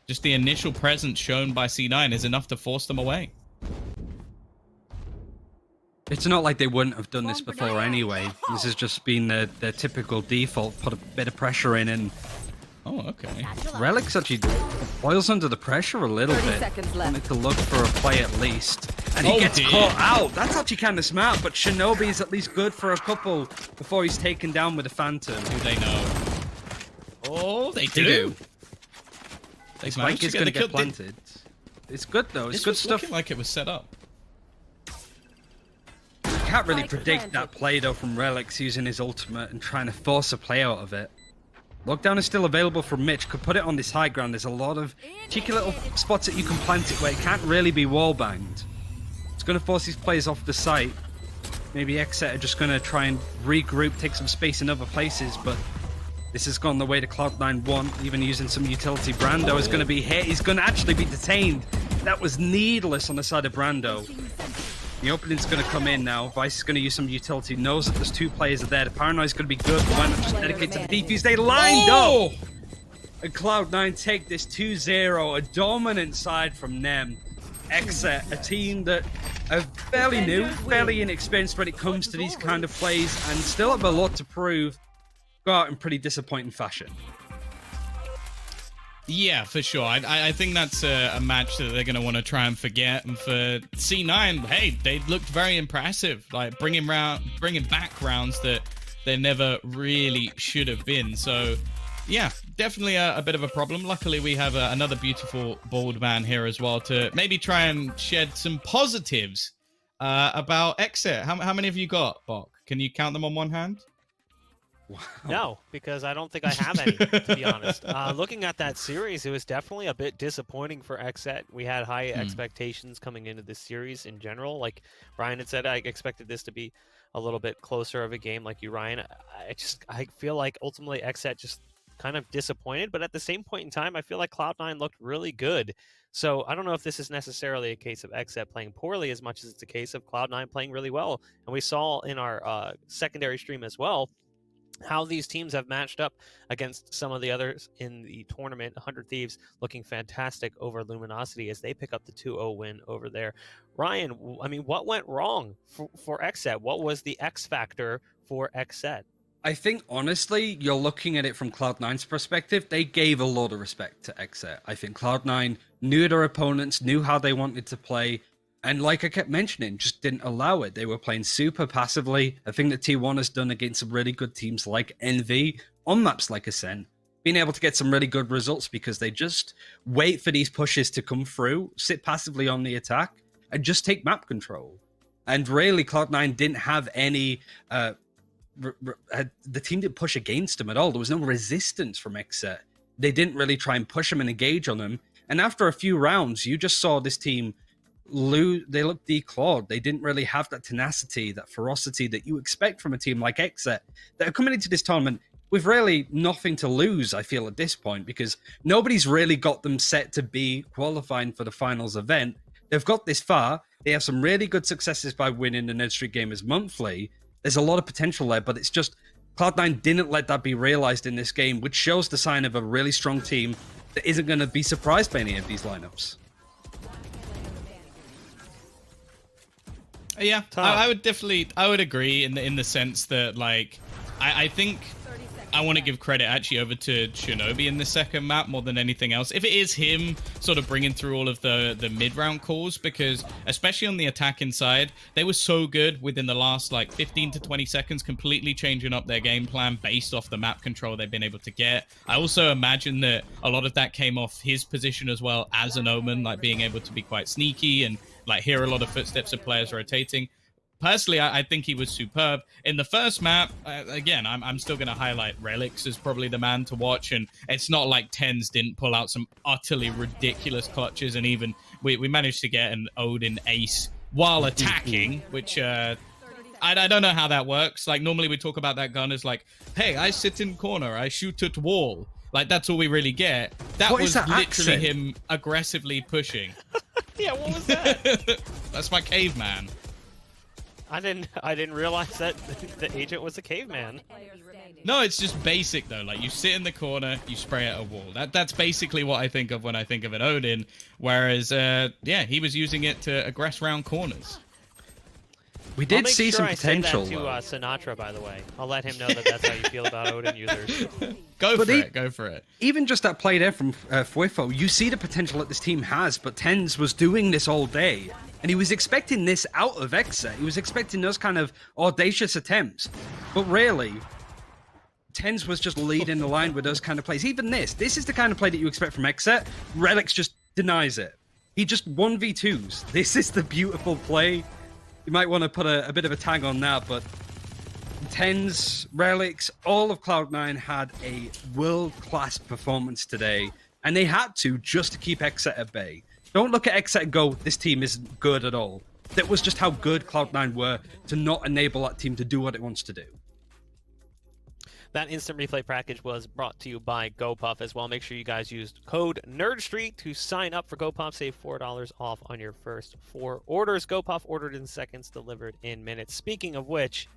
just the initial presence shown by C9 is enough to force them away. It's not like they wouldn't have done this before anyway. This has just been their typical default, put a bit of pressure in, and Oh, okay. Relic's actually boils under the pressure a little 30 bit. seconds left. Wanted to look for a play at least. And he Oh, gets dear. caught out. That's actually kind of smart, but Shinobi's at least good for a couple before he's taken down with a Phantom. Do they know? Oh, they They do. do. They Spike managed to is get going to the get kill. planted. It's good though. It's This good was stuff. looking like it was set up. You can't really Spike predict that planted. play though from Relic's using his ultimate and trying to force a play out of it. Lockdown is still available from Mitch. Could put it on this high ground. There's a lot of cheeky little spots that you can plant it where it can't really be wall banged. It's going to force these players off the site. Maybe XSET are just going to try and regroup, take some space in other places, but this has gone the way to Cloud9 1, even using some utility. Brando is going to be hit. He's going to actually be detained. That was needless on the side of Brando. The opening's going to come in now. Vice is going to use some utility. Knows that there's 2 players there. The Paranoid's going to be good, but why not just dedicate to the defuse? They lined up! And Cloud9 take this 2-0. A dominant side from Nem. XSET, a team that are fairly new, fairly inexperienced when it comes to these kind of plays, and still have a lot to prove. Go out in pretty disappointing fashion. Yeah, for sure. I think that's a match that they're going to want to try and forget. And for C9, hey, they looked very impressive. Like bringing back rounds that they never really should have been. So, yeah, definitely a bit of a problem. Luckily, we have another beautiful bald man here as well to maybe try and shed some positives about XSET. How many have you got, Bok? Can you count them on one hand? Wow. No, because I don't think I have any, to be honest. Looking at that series, it was definitely a bit disappointing for XSET. We had high expectations coming into this series in general. Like Ryan had said, I expected this to be a little bit closer of a game like you, Ryan. I feel like ultimately XSET just kind of disappointed, but at the same point in time, I feel like Cloud9 looked really good. So I don't know if this is necessarily a case of XSET playing poorly as much as it's a case of Cloud9 playing really well. And we saw in our secondary stream as well how these teams have matched up against some of the others in the tournament. 100 Thieves looking fantastic over Luminosity as they pick up the 2-0 win over there. Ryan, I mean, what went wrong for XSET? What was the X factor for XSET? I think, honestly, you're looking at it from Cloud9's perspective. They gave a lot of respect to XSET. I think Cloud9 knew their opponents, knew how they wanted to play, and like I kept mentioning, just didn't allow it. They were playing super passively. I think that T1 has done against some really good teams like NV on maps like Ascent, being able to get some really good results because they just wait for these pushes to come through, sit passively on the attack, and just take map control. And really, Cloud9 didn't have any... the team didn't push against them at all. There was no resistance from XSET. They didn't really try and push them and engage on them. And after a few rounds, you just saw this team lose. They looked declawed. They didn't really have that tenacity, that ferocity that you expect from a team like XSET that are coming into this tournament with really nothing to lose, I feel, at this point, because nobody's really got them set to be qualifying for the finals event. They've got this far. They have some really good successes by winning the Nerd Street Gamers Monthly. There's a lot of potential there, but it's just Cloud9 didn't let that be realized in this game, which shows the sign of a really strong team that isn't going to be surprised by any of these lineups. Yeah, I would agree in the sense that, like, I think I want to give credit actually over to Shinobi in the second map more than anything else. If it is him sort of bringing through all of the mid-round calls, because especially on the attacking side, they were so good within the last like 15 to 20 seconds, completely changing up their game plan based off the map control they've been able to get. I also imagine that a lot of that came off his position as well as an Omen, like being able to be quite sneaky and like hear a lot of footsteps of players rotating. Personally, I think he was superb. In the first map, again, I'm still going to highlight Relics as probably the man to watch, and it's not like Tens didn't pull out some utterly ridiculous clutches, and even we managed to get an Odin ace while attacking, which I don't know how that works. Like, normally we talk about that gun as like, hey, I sit in corner, I shoot at wall. Like, that's all we really get. That was literally him aggressively pushing. Yeah, what was that? That's my caveman. I didn't realize that the agent was a caveman. No, it's just basic though. Like, you sit in the corner, you spray at a wall. That's basically what I think of when I think of an Odin. Whereas, yeah, he was using it to aggress round corners. We did see some potential. I say that to Sinatra, by the way. I'll let him know that that's how you feel about Odin users. Go for it. Even just that play there from Fuifo, you see the potential that this team has, but Tens was doing this all day. And he was expecting this out of XSET. He was expecting those kind of audacious attempts. But really, Tens was just leading the line with those kind of plays. Even this is the kind of play that you expect from XSET. Relics just denies it. He just 1v2s. This is the beautiful play. You might want to put a bit of a tag on that, but Tens, Relics, all of Cloud9 had a world-class performance today, and they had to just to keep XSET at bay. Don't look at XSET and go, this team isn't good at all. That was just how good Cloud9 were to not enable that team to do what it wants to do. That instant replay package was brought to you by GoPuff as well. Make sure you guys use code NERDSTREET to sign up for GoPuff. Save $4 off on your first 4 orders. GoPuff, ordered in seconds, delivered in minutes. Speaking of which...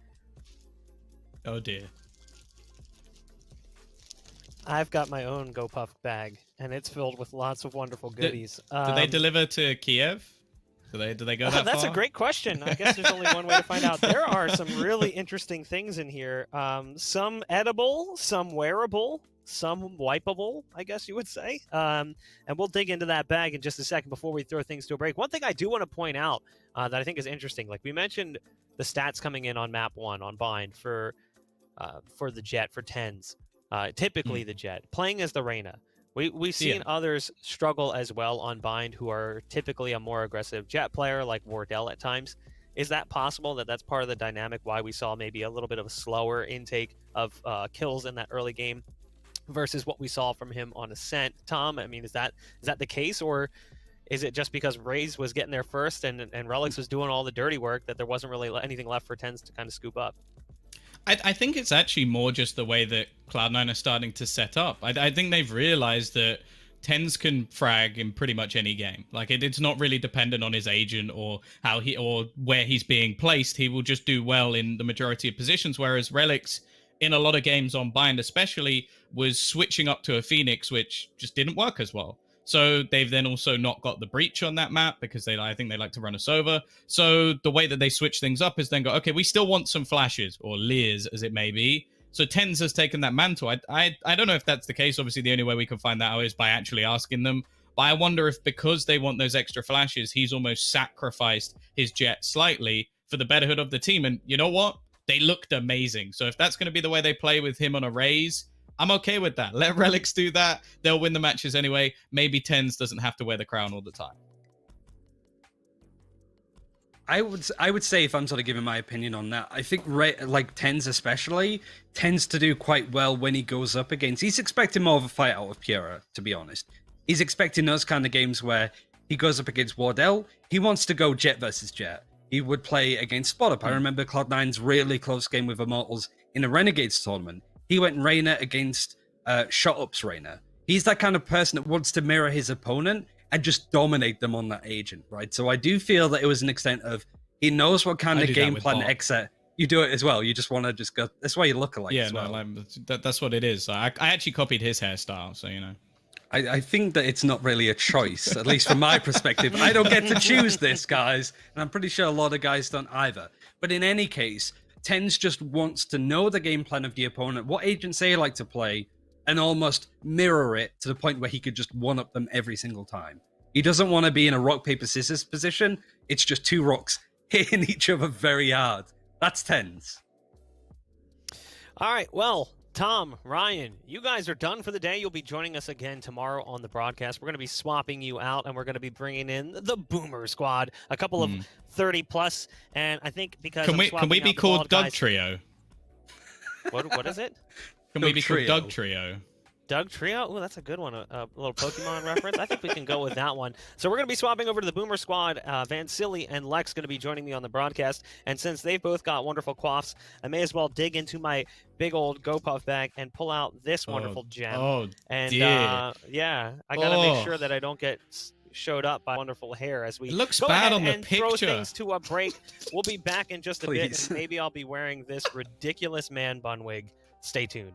Oh, dear. I've got my own GoPuff bag, and it's filled with lots of wonderful goodies. Do they deliver to Kiev? Do they go that That's far? a great question. I guess there's only one way to find out. There are some really interesting things in here. Some edible, some wearable, some wipeable, I guess you would say. And we'll dig into that bag in just a second before we throw things to a break. One thing I do want to point out that I think is interesting, like we mentioned the stats coming in on map 1 on Bind for the Jet, for tens. Typically the Jet, playing as the Reyna. We've seen others struggle as well on Bind who are typically a more aggressive Jet player, like Wardell at times. Is that possible that that's part of the dynamic why we saw maybe a little bit of a slower intake of kills in that early game versus what we saw from him on Ascent? Tom, I mean, is that the case, or is it just because Raze was getting there first and Relics was doing all the dirty work that there wasn't really anything left for Tens to kind of scoop up? I think it's actually more just the way that Cloud9 are starting to set up. I think they've realized that Tens can frag in pretty much any game. Like it's not really dependent on his agent or where he's being placed. He will just do well in the majority of positions, whereas Relics, in a lot of games on Bind especially, was switching up to a Phoenix, which just didn't work as well. So they've then also not got the breach on that map because I think they like to run us over. So the way that they switch things up is then go, okay, we still want some flashes or leers as it may be. So Tens has taken that mantle. I don't know if that's the case. Obviously, the only way we can find that out is by actually asking them. But I wonder if because they want those extra flashes, he's almost sacrificed his Jet slightly for the betterhood of the team. And you know what? They looked amazing. So if that's going to be the way they play with him on a Raze, I'm okay with that. Let Relics do that. They'll win the matches anyway. Maybe Tens doesn't have to wear the crown all the time. I would say, if I'm sort of giving my opinion on that, I think like Tens especially tends to do quite well when he goes up against. He's expecting more of a fight out of Pura, to be honest. He's expecting those kind of games where he goes up against Wardell. He wants to go Jet versus Jet. He would play against Spot Up. I remember Cloud9's really close game with Immortals in a Renegades tournament. He went Reyna against Shot Up's Reyna. He's that kind of person that wants to mirror his opponent and just dominate them on that agent, right? So I do feel that it was an extent of he knows what kind of game plan XSET. You do it as well. You just want to just go. That's why you look alike. Yeah, as well. That's what it is. I actually copied his hairstyle, so you know. I think that it's not really a choice, at least from my perspective. I don't get to choose this, guys, and I'm pretty sure a lot of guys don't either. But in any case, Tens just wants to know the game plan of the opponent, what agents they like to play, and almost mirror it to the point where he could just one-up them every single time. He doesn't want to be in a rock, paper, scissors position. It's just 2 rocks hitting each other very hard. That's Tens. All right, well, Tom, Ryan, you guys are done for the day. You'll be joining us again tomorrow on the broadcast. We're going to be swapping you out, and we're going to be bringing in the Boomer Squad, a couple of 30-plus, and I think because can we be called Doug Trio? What is it? Can we be called Doug Trio? Doug Trio? Oh, that's a good one. A little Pokemon reference. I think we can go with that one. So we're going to be swapping over to the Boomer Squad. Van Silly and Lex going to be joining me on the broadcast. And since they've both got wonderful quaffs, I may as well dig into my big old GoPuff bag and pull out this wonderful gem. Oh, and dear. Yeah, I got to make sure that I don't get showed up by wonderful hair as we it looks go bad ahead on the and picture. throw things to a break. We'll be back in just a bit, Please. and maybe I'll be wearing this ridiculous man bun wig. Stay tuned.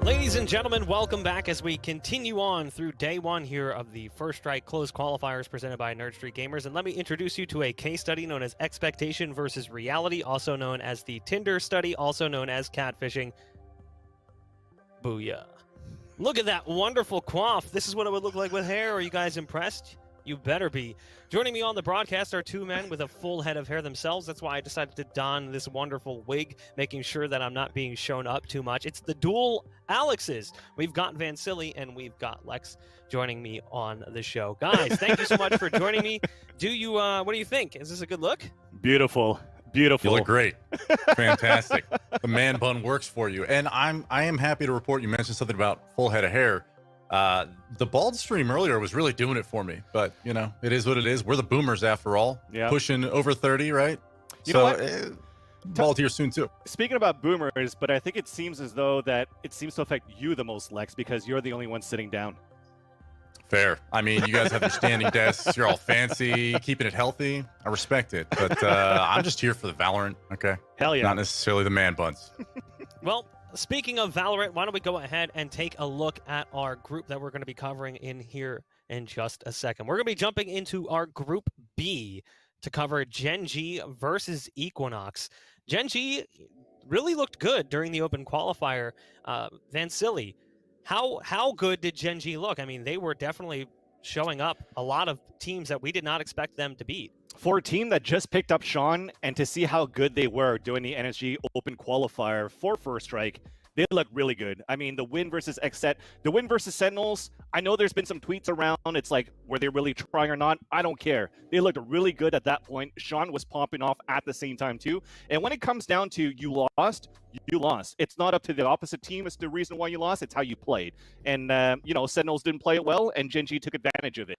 Ladies and gentlemen, welcome back as we continue on through day one here of the First Strike Closed Qualifiers presented by Nerd Street Gamers. And let me introduce you to a case study known as Expectation versus Reality, also known as the Tinder study, also known as catfishing. Booyah. Look at that wonderful coif. This is what it would look like with hair. Are you guys impressed? You better be. Joining me on the broadcast are two men with a full head of hair themselves. That's why I decided to don this wonderful wig, making sure that I'm not being shown up too much. It's the dual Alexes. We've got Van Silly and we've got Lex joining me on the show. Guys, thank you so much for joining me. What do you think? Is this a good look? Beautiful. Beautiful. You look great. Fantastic. The man bun works for you. And I am happy to report you mentioned something about full head of hair. The bald stream earlier was really doing it for me, but you know, it is what it is. We're the boomers after all. Yeah. Pushing over 30, right? You know what? Bald here soon too. Speaking about boomers, but I think it seems as though that it seems to affect you the most, Lex, because you're the only one sitting down. Fair. I mean, you guys have your standing desks. You're all fancy, keeping it healthy. I respect it, but I'm just here for the Valorant. Okay. Hell yeah. Not necessarily the man buns. Well, speaking of Valorant, why don't we go ahead and take a look at our group that we're going to be covering in here in just a second. We're going to be jumping into our Group B to cover Gen G versus Equinox. Gen G really looked good during the open qualifier. Van Silly, how good did Gen G look? I mean, they were definitely showing up a lot of teams that we did not expect them to beat. For a team that just picked up Sean, and to see how good they were doing the NSG Open Qualifier for First Strike, they look really good. I mean, the win versus XSET, the win versus Sentinels, I know there's been some tweets around. It's like, were they really trying or not? I don't care. They looked really good at that point. Sean was popping off at the same time, too. And when it comes down to you lost, you lost. It's not up to the opposite team as the reason why you lost. It's how you played. And, you know, Sentinels didn't play it well, and Gen G took advantage of it.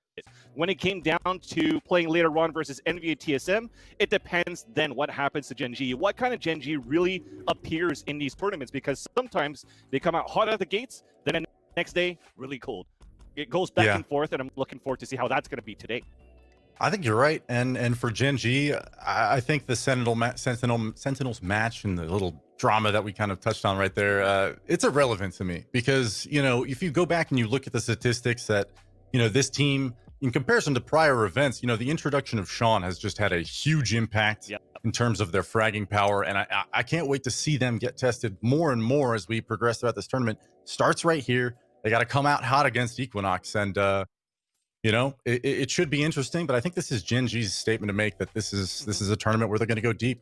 When it came down to playing later on versus Envy at TSM, it depends then what happens to Gen G. What kind of Gen G really appears in these tournaments? Because sometimes they come out hot out of the gates, then the next day, really cold. It goes back and forth, and I'm looking forward to see how that's going to be today. I think you're right, and for Gen G, I think the Sentinels match and the little drama that we kind of touched on right there, it's irrelevant to me because if you go back and you look at the statistics that this team in comparison to prior events, the introduction of Sean has just had a huge impact in terms of their fragging power, and I can't wait to see them get tested more and more as we progress throughout this tournament. Starts right here. They got to come out hot against Equinox, and it should be interesting, but I think this is Gen G's statement to make that this is a tournament where they're going to go deep.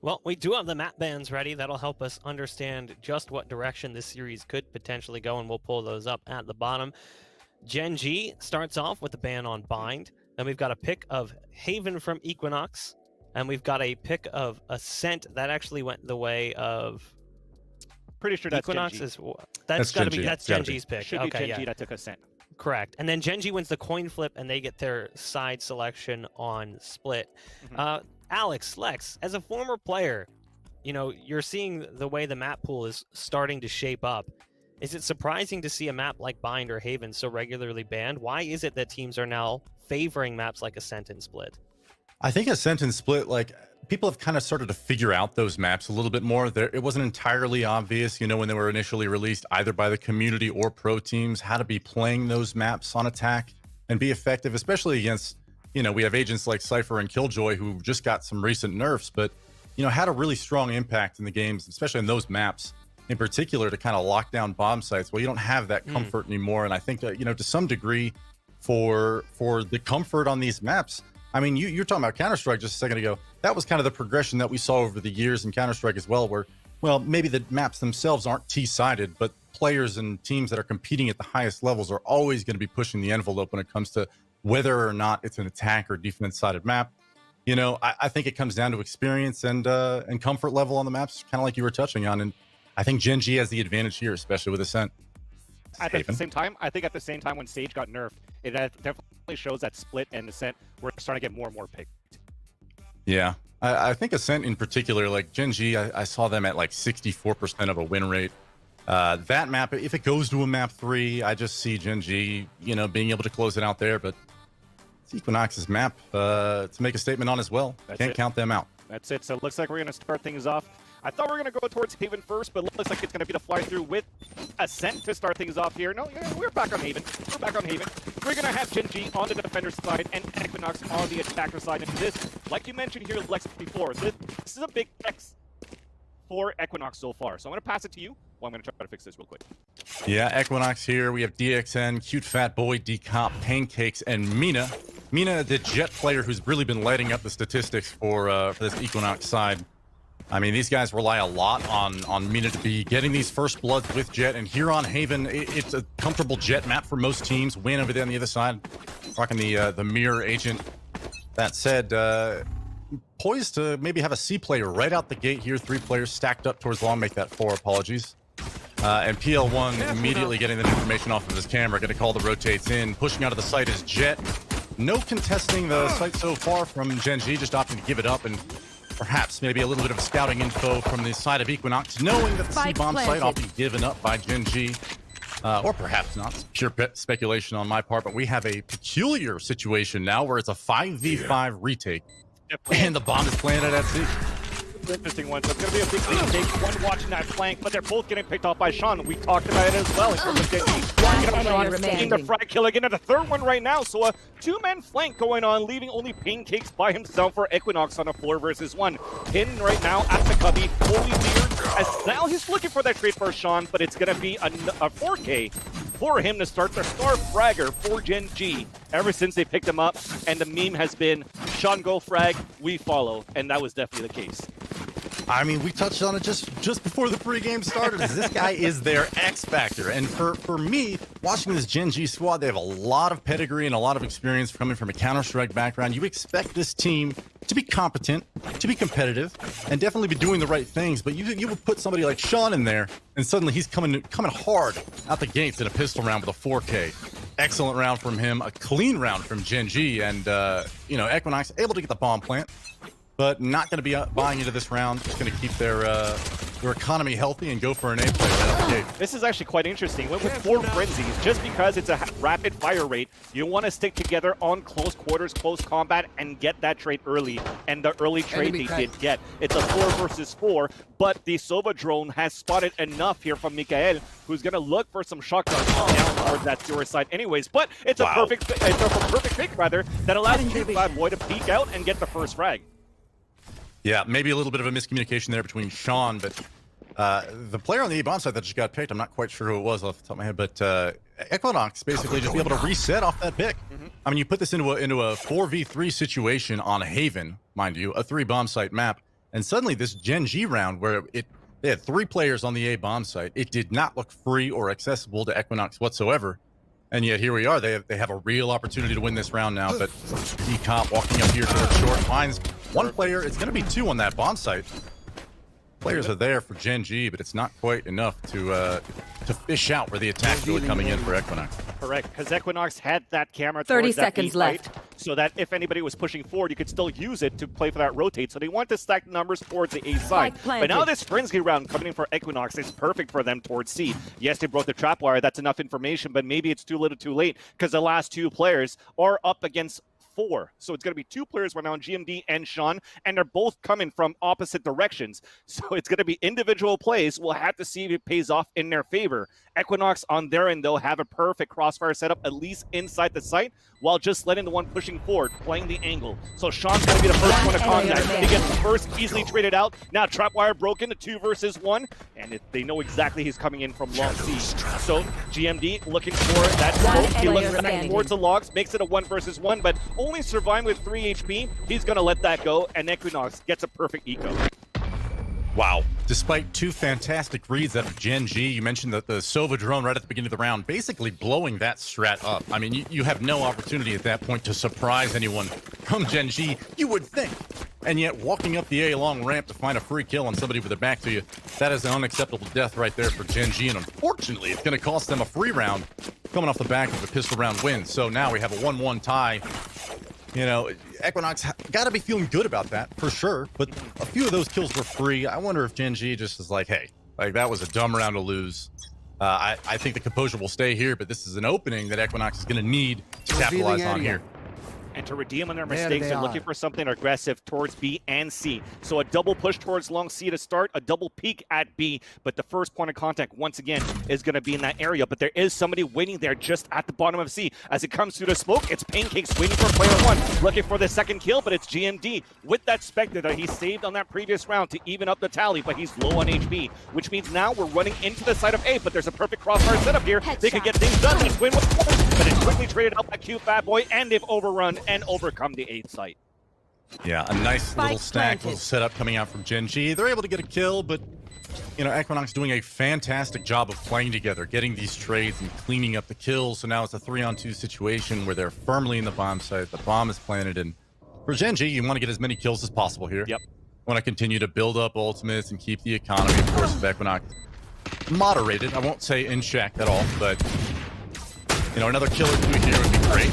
Well, we do have the map bans ready. That'll help us understand just what direction this series could potentially go, and we'll pull those up at the bottom. Gen G starts off with a ban on Bind. Then we've got a pick of Haven from Equinox, and we've got a pick of Ascent that actually went the way of. Pretty sure that's Equinox. Gen G. That's got to be Gen G's pick. Should Okay, be Gen G that took Ascent. Correct. And then Gen G wins the coin flip, and they get their side selection on Split. Alex, Lex, as a former player, you're seeing the way the map pool is starting to shape up. Is it surprising to see a map like Bind or Haven so regularly banned? Why is it that teams are now favoring maps like Ascent and Split? I think Ascent and Split, people have kind of started to figure out those maps a little bit more. It wasn't entirely obvious, when they were initially released, either by the community or pro teams, how to be playing those maps on attack and be effective, especially against, we have agents like Cypher and Killjoy who just got some recent nerfs, but, had a really strong impact in the games, especially in those maps in particular to kind of lock down bomb sites. Well, you don't have that comfort anymore. And I think that, to some degree for the comfort on these maps, I mean, you're talking about Counter-Strike just a second ago. That was kind of the progression that we saw over the years in Counter-Strike as well, where, maybe the maps themselves aren't T-sided, but players and teams that are competing at the highest levels are always going to be pushing the envelope when it comes to whether or not it's an attack or defense-sided map. I think it comes down to experience and comfort level on the maps, kind of like you were touching on. And I think Gen G has the advantage here, especially with Ascent. At the same time, I think when Sage got nerfed, it definitely shows that Split and Ascent were starting to get more and more picked. Yeah, I think Ascent in particular, like Gen G, I saw them at 64% of a win rate. That map, if it goes to a map 3, I just see Gen G, being able to close it out there. But it's Equinox's map to make a statement on as well. Can't count them out. That's it. So it looks like we're going to start things off. I thought we were going to go towards Haven first, but it looks like it's going to be the fly through with Ascent to start things off here. No, we're back on Haven. We're going to have Gen G on the defender side and Equinox on the attacker side. And this, like you mentioned here, Lex, before, this is a big X for Equinox so far. So I'm going to pass it to you. Well, I'm going to try to fix this real quick. Yeah, Equinox here. We have DXN, Cute Fat Boy, Decomp, Pancakes, and Mina. Mina, the Jet player who's really been lighting up the statistics for this Equinox side. I mean, these guys rely a lot on Mina to be getting these first bloods with Jet, and here on Haven, it's a comfortable Jet map for most teams. Win over there on the other side, rocking the mirror agent. That said, poised to maybe have a C player right out the gate here. 3 players stacked up towards long, make that 4, apologies. And PL1 immediately getting that information off of his camera, going to call the rotates in. Pushing out of the site is Jet. No contesting the site so far from Gen G, just opting to give it up, and perhaps maybe a little bit of scouting info from the side of Equinox, knowing that the C-bomb site often given up by Gen G. Or perhaps not. It's pure speculation on my part, but we have a peculiar situation now where it's a 5v5 retake, and the bomb is planted at C. Interesting one. So it's going to be a big retake. One watching that flank, but they're both getting picked off by Sean. We talked about it as well in terms of getting the frag kill again at the third one right now. So a 2-man flank going on, leaving only Pancakes by himself for Equinox on a 4 versus 1. Hidden right now at the cubby, fully cleared. As now he's looking for that trade for Sean, but it's going to be a 4K for him to start the star fragger for Gen G ever since they picked him up. And the meme has been, Sean go frag, we follow. And that was definitely the case. I mean, we touched on it just before the pregame started. This guy is their X factor, and for me, watching this Gen G squad, they have a lot of pedigree and a lot of experience coming from a Counter-Strike background. You expect this team to be competent, to be competitive, and definitely be doing the right things. But you would put somebody like Sean in there, and suddenly he's coming hard out the gates in a pistol round with a 4K. Excellent round from him, a clean round from Gen G, and Equinox able to get the bomb plant. But not going to be buying into this round. Just going to keep their their economy healthy and go for an A play right out the gate. This is actually quite interesting. Went with 4 frenzies just because it's a rapid fire rate. You want to stick together on close quarters, close combat, and get that trade early. And the early trade they did get. It's a 4 versus 4, but the Sova drone has spotted enough here from Mikael, who's going to look for some shotguns down towards that Zero side anyways. But it's a perfect pick rather that allows Bad Boy to peek out and get the first frag. Yeah, maybe a little bit of a miscommunication there between Sean, but the player on the A-bomb side that just got picked, I'm not quite sure who it was off the top of my head, but Equinox basically just be able to reset off that pick. I mean, you put this into a 4v3 situation on a Haven, mind you, a 3-bomb site map, and suddenly this Gen G round where they had 3 players on the A-bomb site, it did not look free or accessible to Equinox whatsoever. And yet here we are. They have a real opportunity to win this round now. But D-Comp walking up here towards short finds one player. It's going to be 2 on that bomb site. Players are there for Gen G, but it's not quite enough to fish out where the attack's really coming in for Equinox. Correct, because Equinox had that camera 30 towards that seconds B left. site, so that if anybody was pushing forward, you could still use it to play for that rotate. So they want to stack numbers towards the A side. But now this frenzy round coming in for Equinox is perfect for them towards C. Yes, they broke the trap wire. That's enough information, but maybe it's too little too late because the last 2 players are up against 4. So it's going to be 2 players right now, GMD and Sean, and they're both coming from opposite directions. So it's going to be individual plays. We'll have to see if it pays off in their favor. Equinox on their end, though, have a perfect crossfire setup, at least inside the site, while just letting the one pushing forward, playing the angle. So Sean's going to be the first one to contact. He gets the first, easily traded out. Now trapwire broken to 2 versus 1, and they know exactly he's coming in from long C. So GMD looking for that smoke. He looks back towards the logs, makes it a 1 versus 1, but only surviving with 3 HP. He's going to let that go, and Equinox gets a perfect eco. Wow. Despite 2 fantastic reads out of Gen G, you mentioned that the Sova drone right at the beginning of the round, basically blowing that strat up. I mean, you have no opportunity at that point to surprise anyone from Gen G, you would think. And yet, walking up the A long ramp to find a free kill on somebody with their back to you, that is an unacceptable death right there for Gen G. And unfortunately, it's going to cost them a free round coming off the back of a pistol round win. So now we have a 1-1 tie. You know, Equinox got to be feeling good about that, for sure. But a few of those kills were free. I wonder if Gen G just is like, hey, like that was a dumb round to lose. I think the composure will stay here, but this is an opening that Equinox is going to need to capitalize on here. And to redeem on their mistakes, they're looking for something aggressive towards B and C. So a double push towards long C to start, a double peek at B. But the first point of contact, once again, is going to be in that area. But there is somebody waiting there just at the bottom of C. As it comes through the smoke, it's Pancakes waiting for player 1. Looking for the second kill, but it's GMD with that Spectre that he saved on that previous round to even up the tally. But he's low on HP, which means now we're running into the side of A. But there's a perfect crossfire setup here. They could get things done. Let's win with 1. But it's quickly traded out by Cute Bad Boy, and they've overrun and overcome the 8th site. Yeah, a nice little stack, little setup coming out from Gen G. They're able to get a kill, but you know, Equinox doing a fantastic job of playing together, getting these trades and cleaning up the kills. So now it's a 3-on-2 situation where they're firmly in the bomb site. The bomb is planted, and for Gen G, you want to get as many kills as possible here. Yep. Want to continue to build up ultimates and keep the economy, of course, of Equinox moderated. I won't say in check at all, but you know, another kill or 2 here would be great.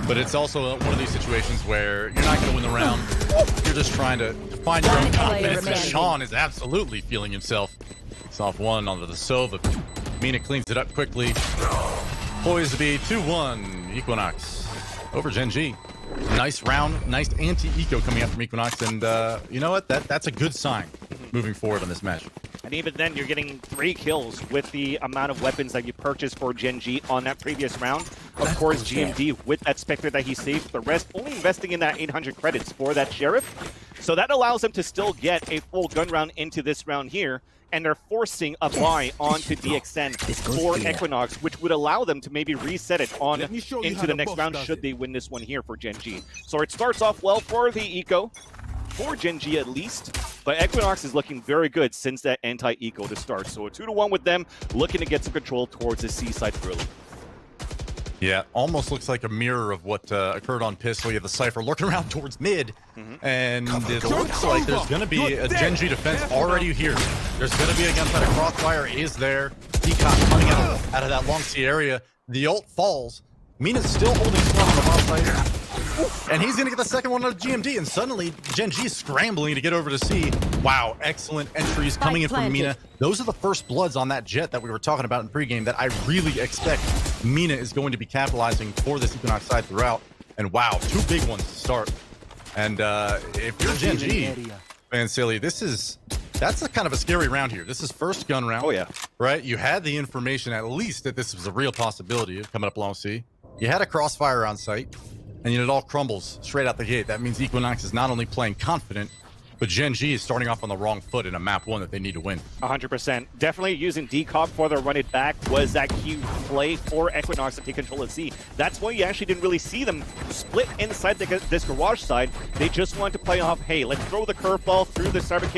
But it's also one of these situations where you're not going to win the round. You're just trying to find your own confidence. And Sean is absolutely feeling himself. It's off 1 onto the Sova. Mina cleans it up quickly. Poised to be 2-1 Equinox over Gen G. Nice round, nice anti-eco coming out from Equinox. And you know what? That's a good sign moving forward on this match. And even then, you're getting 3 kills with the amount of weapons that you purchased for Gen G on that previous round. Of course, GMD with that Spectre that he saved, the rest only investing in that 800 credits for that Sheriff. So that allows them to still get a full gun round into this round here. And they're forcing a buy onto DXN for Equinox, which would allow them to maybe reset it on into the next round should they win this one here for Gen G. So it starts off well for the eco, for Gen G at least, but Equinox is looking very good since that anti-eco to start. So a 2-1 with them, looking to get some control towards the C side early. Yeah, almost looks like a mirror of what occurred on Pistol. You have the Cypher looking around towards mid, and it looks like there's going to be a Gen G defense already here. There's going to be a gunfight. A crossfire is there. Peacock coming out of that long C area. The ult falls. Mina's still holding strong on the bottom side. And he's going to get the second one out of GMD. And suddenly, Gen G is scrambling to get over to C. Wow, excellent entries coming in from Mina. Those are the first bloods on that jet that we were talking about in pregame that I really expect Mina is going to be capitalizing for this Equinox side throughout. And wow, 2 big ones to start. And if you're Gen G, man, silly, that's a kind of a scary round here. This is first gun round. Oh, yeah. Right? You had the information at least that this was a real possibility of coming up along C. You had a crossfire on site, and it all crumbles straight out the gate. That means Equinox is not only playing confident, but Gen G is starting off on the wrong foot in a map 1 that they need to win. 100%. Definitely using decop for the run it back was that key play for Equinox to take control of C. That's why you actually didn't really see them split inside this garage side. They just wanted to play off, hey, let's throw the curveball through the cyber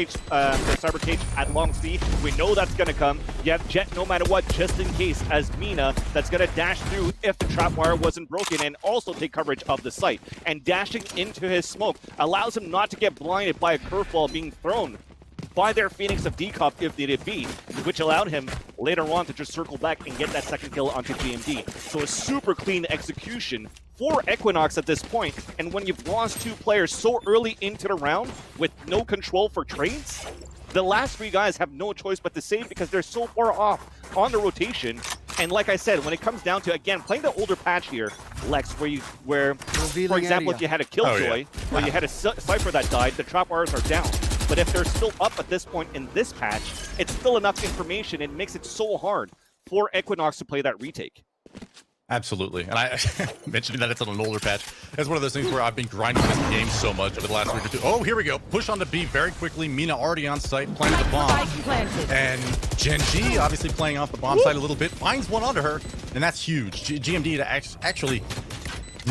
cage at long C. We know that's going to come. You have Jet no matter what, just in case, as Mina, that's going to dash through if the trap wire wasn't broken and also take coverage of the site. And dashing into his smoke allows him not to get blinded by a curveball being thrown by their Phoenix of decop if needed be, which allowed him later on to just circle back and get that second kill onto GMD. So a super clean execution for Equinox at this point. And when you've lost 2 players so early into the round with no control for trades, the last 3 guys have no choice but to save because they're so far off on the rotation. And like I said, when it comes down to, again, playing the older patch here, Lex, where for example, if you had a Killjoy, or you had a Cypher that died, the trap wires are down. But if they're still up at this point in this patch, it's still enough information. It makes it so hard for Equinox to play that retake. Absolutely. And I mentioned that it's on an older patch. It's one of those things where I've been grinding this game so much over the last week or 2. Oh, here we go. Push on to B very quickly. Mina already on site, planting the bomb. And Gen G obviously playing off the bomb side a little bit. Finds one onto her, and that's huge. GMD to actually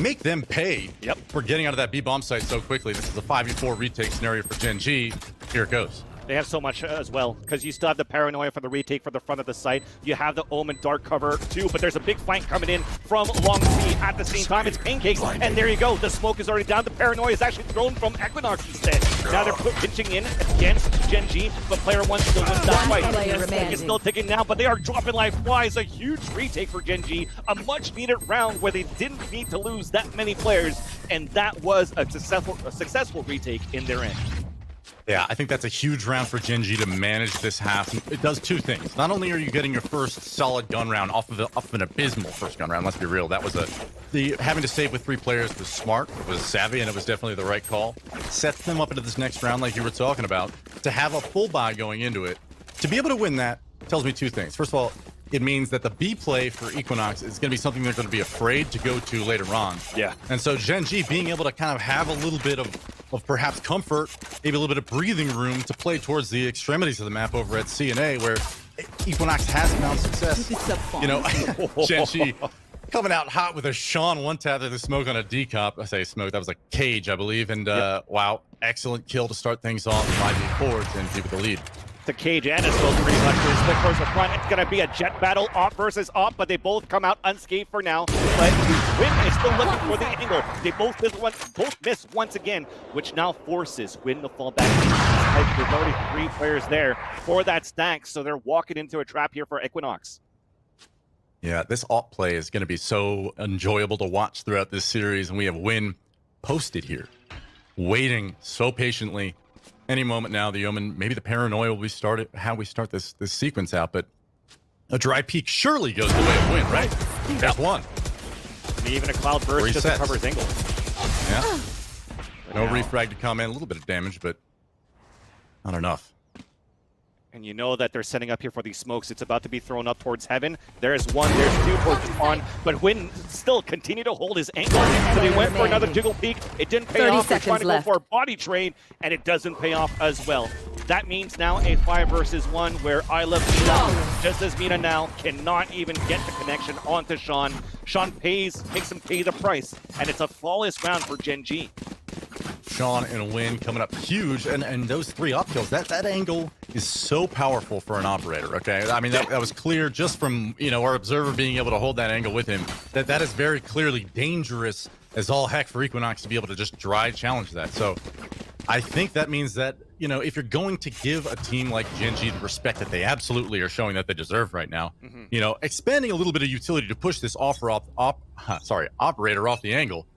make them pay for getting out of that B bomb site so quickly. This is a 5v4 retake scenario for Gen G. Here it goes. They have so much as well, because you still have the paranoia for the retake for the front of the site. You have the Omen dark cover too, but there's a big flank coming in from long C at the same time. It's Pancakes, and there you go. The smoke is already down. The paranoia is actually thrown from Equinox instead. Now they're pitching in against Gen G, but player 1 still wins that fight. The smoke is still ticking now, but they are dropping life wise. A huge retake for Gen G. A much needed round where they didn't need to lose that many players, and that was a successful retake in their end. Yeah, I think that's a huge round for Gen G to manage this half. It does 2 things. Not only are you getting your first solid gun round off of an abysmal first gun round, let's be real. That was having to save with 3 players was smart, it was savvy, and it was definitely the right call. It sets them up into this next round like you were talking about. To have a full buy going into it, to be able to win that tells me 2 things. First of all, it means that the B play for Equinox is going to be something they're going to be afraid to go to later on. Yeah. And so Gen G being able to kind of have a little bit of perhaps comfort, maybe a little bit of breathing room to play towards the extremities of the map over at CNA, where Equinox has found success. You know, Gen G coming out hot with a Sean 1-tap to the smoke on a decop. I say smoke, that was a cage, I believe. And wow, excellent kill to start things off. 5v4, Gen G with the lead. The cage and a smoke pretty much for split towards the front. It's going to be a jet battle, op versus op, but they both come out unscathed for now. But Win is still looking for the angle. They both miss once again, which now forces Win to fall back. There's already 3 players there for that stack, so they're walking into a trap here for Equinox. Yeah, this op play is going to be so enjoyable to watch throughout this series, and we have Win posted here, waiting so patiently. Any moment now, the Omen, maybe the paranoia will be how we start this sequence out, but a dry peak surely goes the way of Win, right? That's one. And even a cloud burst just to cover his angle. Yeah. No refrag to come in, a little bit of damage, but not enough. And you know that they're setting up here for these smokes. It's about to be thrown up towards heaven. There's 1, there's 2 towards the spawn, but Win still continue to hold his angle. So they went for another jiggle peek. It didn't pay off. They're trying to go for a body trade, and it doesn't pay off as well. That means now a 5 versus 1 where I Love Mina, just as Mina now, cannot even get the connection onto Sean. Sean makes him pay the price, and it's a flawless round for Gen G. Sean and Win coming up huge, and those 3 op kills, that angle is so powerful for an operator, okay? I mean, that was clear just from, you know, our observer being able to hold that angle with him, that is very clearly dangerous as all heck for Equinox to be able to just dry challenge that. So I think that means that, you know, if you're going to give a team like Gen G the respect that they absolutely are showing that they deserve right now, you know, expanding a little bit of utility to push this operator off the angle,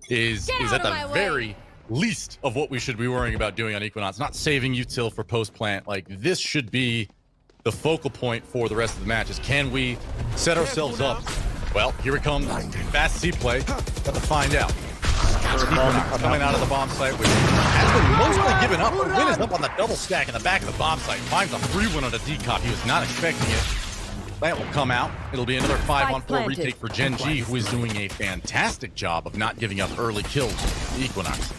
is Get at out of the my way. very least of what we should be worrying about doing on Equinox. Not saving util for post plant. Like, this should be the focal point for the rest of the match. Is can we set ourselves up? Well, here it comes. Fast C play. Got to find out. Equinox coming out of the bomb site, which has been mostly given up. But Win is up on the double stack in the back of the bomb site. Finds a free one on a decop. He was not expecting it. Plant will come out. It'll be another 5-on-4 retake for Gen G, who is doing a fantastic job of not giving up early kills to Equinox.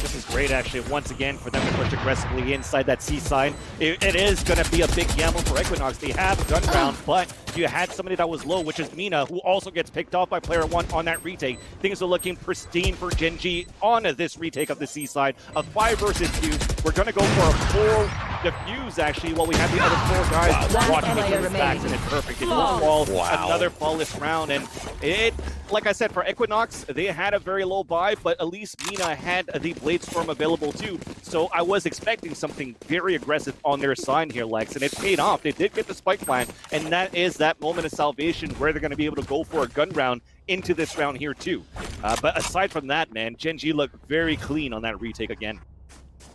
This is great, actually, once again, for them to push aggressively inside that C side. It is going to be a big gamble for Equinox. They have a gun round, but you had somebody that was low, which is Mina, who also gets picked off by player 1 on that retake. Things are looking pristine for Gen G on this retake of the C side. A 5 versus 2. We're going to go for a 4 defuse, actually, while we have the other 4 guys watching the stacks, and it's perfect. It will fall another flawless round, and it, like I said, for Equinox, they had a very low buy, but at least Mina had the Blade Storm available too. So I was expecting something very aggressive on their side here, Lex, and it paid off. They did get the spike plant, and that is that moment of salvation where they're going to be able to go for a gun round into this round here too. But aside from that, man, Gen G looked very clean on that retake again.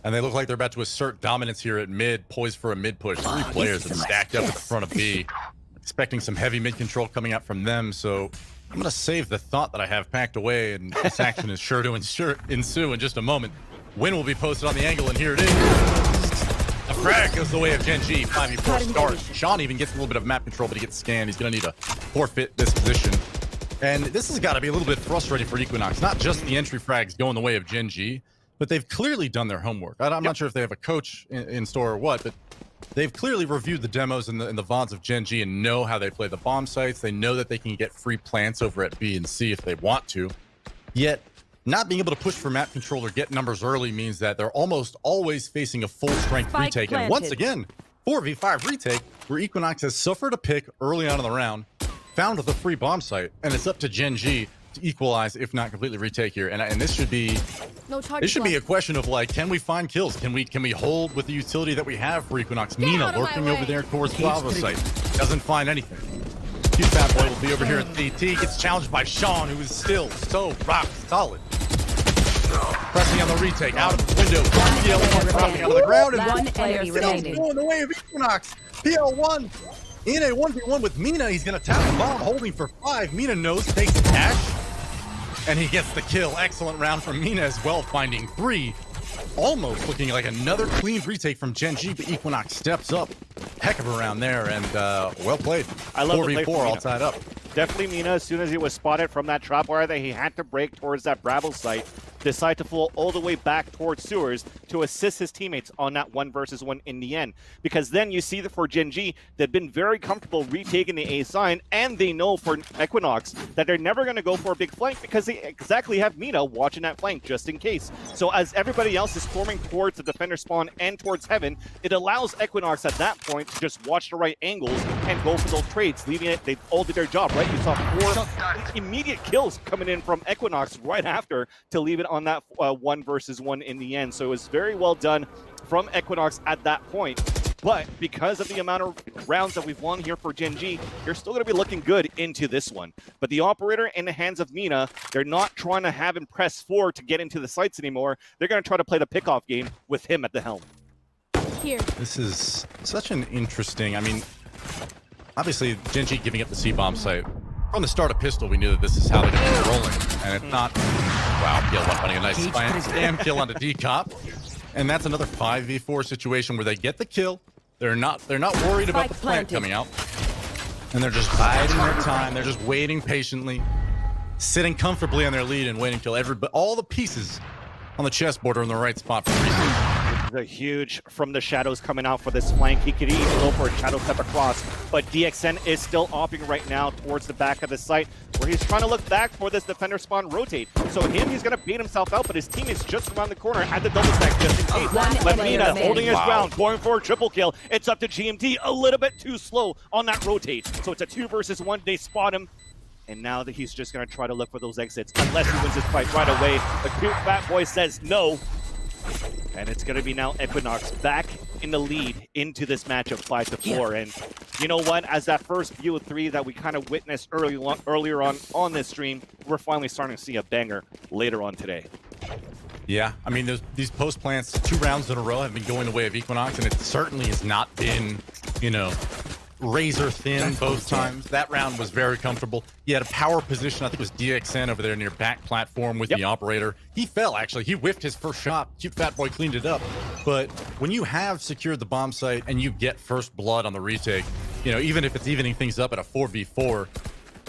And they look like they're about to assert dominance here at mid, poised for a mid push. 3 players have stacked up at the front of B. Expecting some heavy mid control coming out from them, so I'm going to save the thought that I have packed away, and this action is sure to ensue in just a moment. Win will be posted on the angle, and here it is. A frag goes the way of Gen G. 5v4 start. Sean even gets a little bit of map control, but he gets scanned. He's going to need to forfeit this position. And this has got to be a little bit frustrating for Equinox. Not just the entry frags going the way of Gen G, but they've clearly done their homework. I'm not sure if they have a coach in store or what, but they've clearly reviewed the demos and the VODs of Gen G and know how they play the bomb sites. They know that they can get free plants over at B and C if they want to. Yet, not being able to push for map control or get numbers early means that they're almost always facing a full strength retake. And once again, 4v5 retake, where Equinox has suffered a pick early on in the round, found the free bomb site, and it's up to Gen G to equalize, if not completely retake here. And this should be a question of, like, can we find kills? Can we hold with the utility that we have for Equinox? Mina lurking over there towards Bravo site, doesn't find anything. Cute Fat Boy will be over here at CT, gets challenged by Sean, who is still so rock solid. Pressing on the retake, out of the window. PL1 dropping out of the ground, and going the way of Equinox. PL1 in a 1v1 with Mina. He's going to tap the bomb, holding for 5. Mina knows, takes the cash, and he gets the kill. Excellent round from Mina as well, finding 3. Almost looking like another clean retake from Gen G, but Equinox steps up. Heck of a round there, and well played. I love 4v4 all tied up. Definitely Mina, as soon as he was spotted from that trap wire that he had to break towards that Bravo site, decide to fall all the way back towards sewers to assist his teammates on that 1 versus 1 in the end. Because then you see that for Gen G, they've been very comfortable retaking the A sign, and they know for Equinox that they're never going to go for a big flank because they exactly have Mina watching that flank just in case. So as everybody else is storming towards the defender spawn and towards heaven, it allows Equinox at that point to just watch the right angles and go for those trades, leaving it, they all did their job, right? You saw 4 immediate kills coming in from Equinox right after to leave it on that 1 versus 1 in the end. So it was very well done from Equinox at that point. But because of the amount of rounds that we've won here for Gen G, you're still going to be looking good into this one. But the operator in the hands of Mina, they're not trying to have him press 4 to get into the sites anymore. They're going to try to play the pickoff game with him at the helm. Here. This is such an interesting, I mean, obviously Gen G giving up the C-bomb site. From the start of Pistol, we knew that this is how they're going to be rolling. And it's not, wow, PL1 finding a nice spam kill onto D-Cop. And that's another 5v4 situation where they get the kill. They're not worried about the plant coming out. And they're just biding their time. They're just waiting patiently, sitting comfortably on their lead and waiting till all the pieces on the chessboard are in the right spot for reason. The huge from the shadows coming out for this flank. He could even go for a shadow step across, but DXN is still opting right now towards the back of the site where he's trying to look back for this defender spawn rotate. So he's going to beat himself out, but his team is just around the corner at the double stack just in case. Lemina holding his ground, going for a triple kill. It's up to GMT, a little bit too slow on that rotate. So it's a 2 versus 1. They spot him. And now that he's just going to try to look for those exits, unless he wins this fight right away. The cute Fat Boy says no. And it's going to be now Equinox back in the lead into this matchup 5-4. And you know what? As that first view of 3 that we kind of witnessed earlier on this stream, we're finally starting to see a banger later on today. Yeah, I mean, these post plants 2 rounds in a row have been going the way of Equinox, and it certainly has not been, you know, razor thin both times. That round was very comfortable. He had a power position. I think it was DXN over there near back platform with the operator. He fell, actually. He whiffed his first shot. Cute Fat Boy cleaned it up. But when you have secured the bomb site and you get first blood on the retake, you know, even if it's evening things up at a 4v4,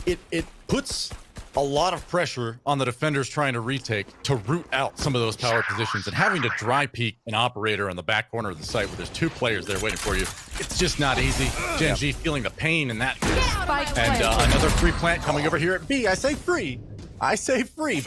it puts a lot of pressure on the defenders trying to retake to root out some of those power positions, and having to dry peek an operator on the back corner of the site where there's 2 players there waiting for you. It's just not easy. Gen G feeling the pain in that. And another free plant coming over here at B. I say free, but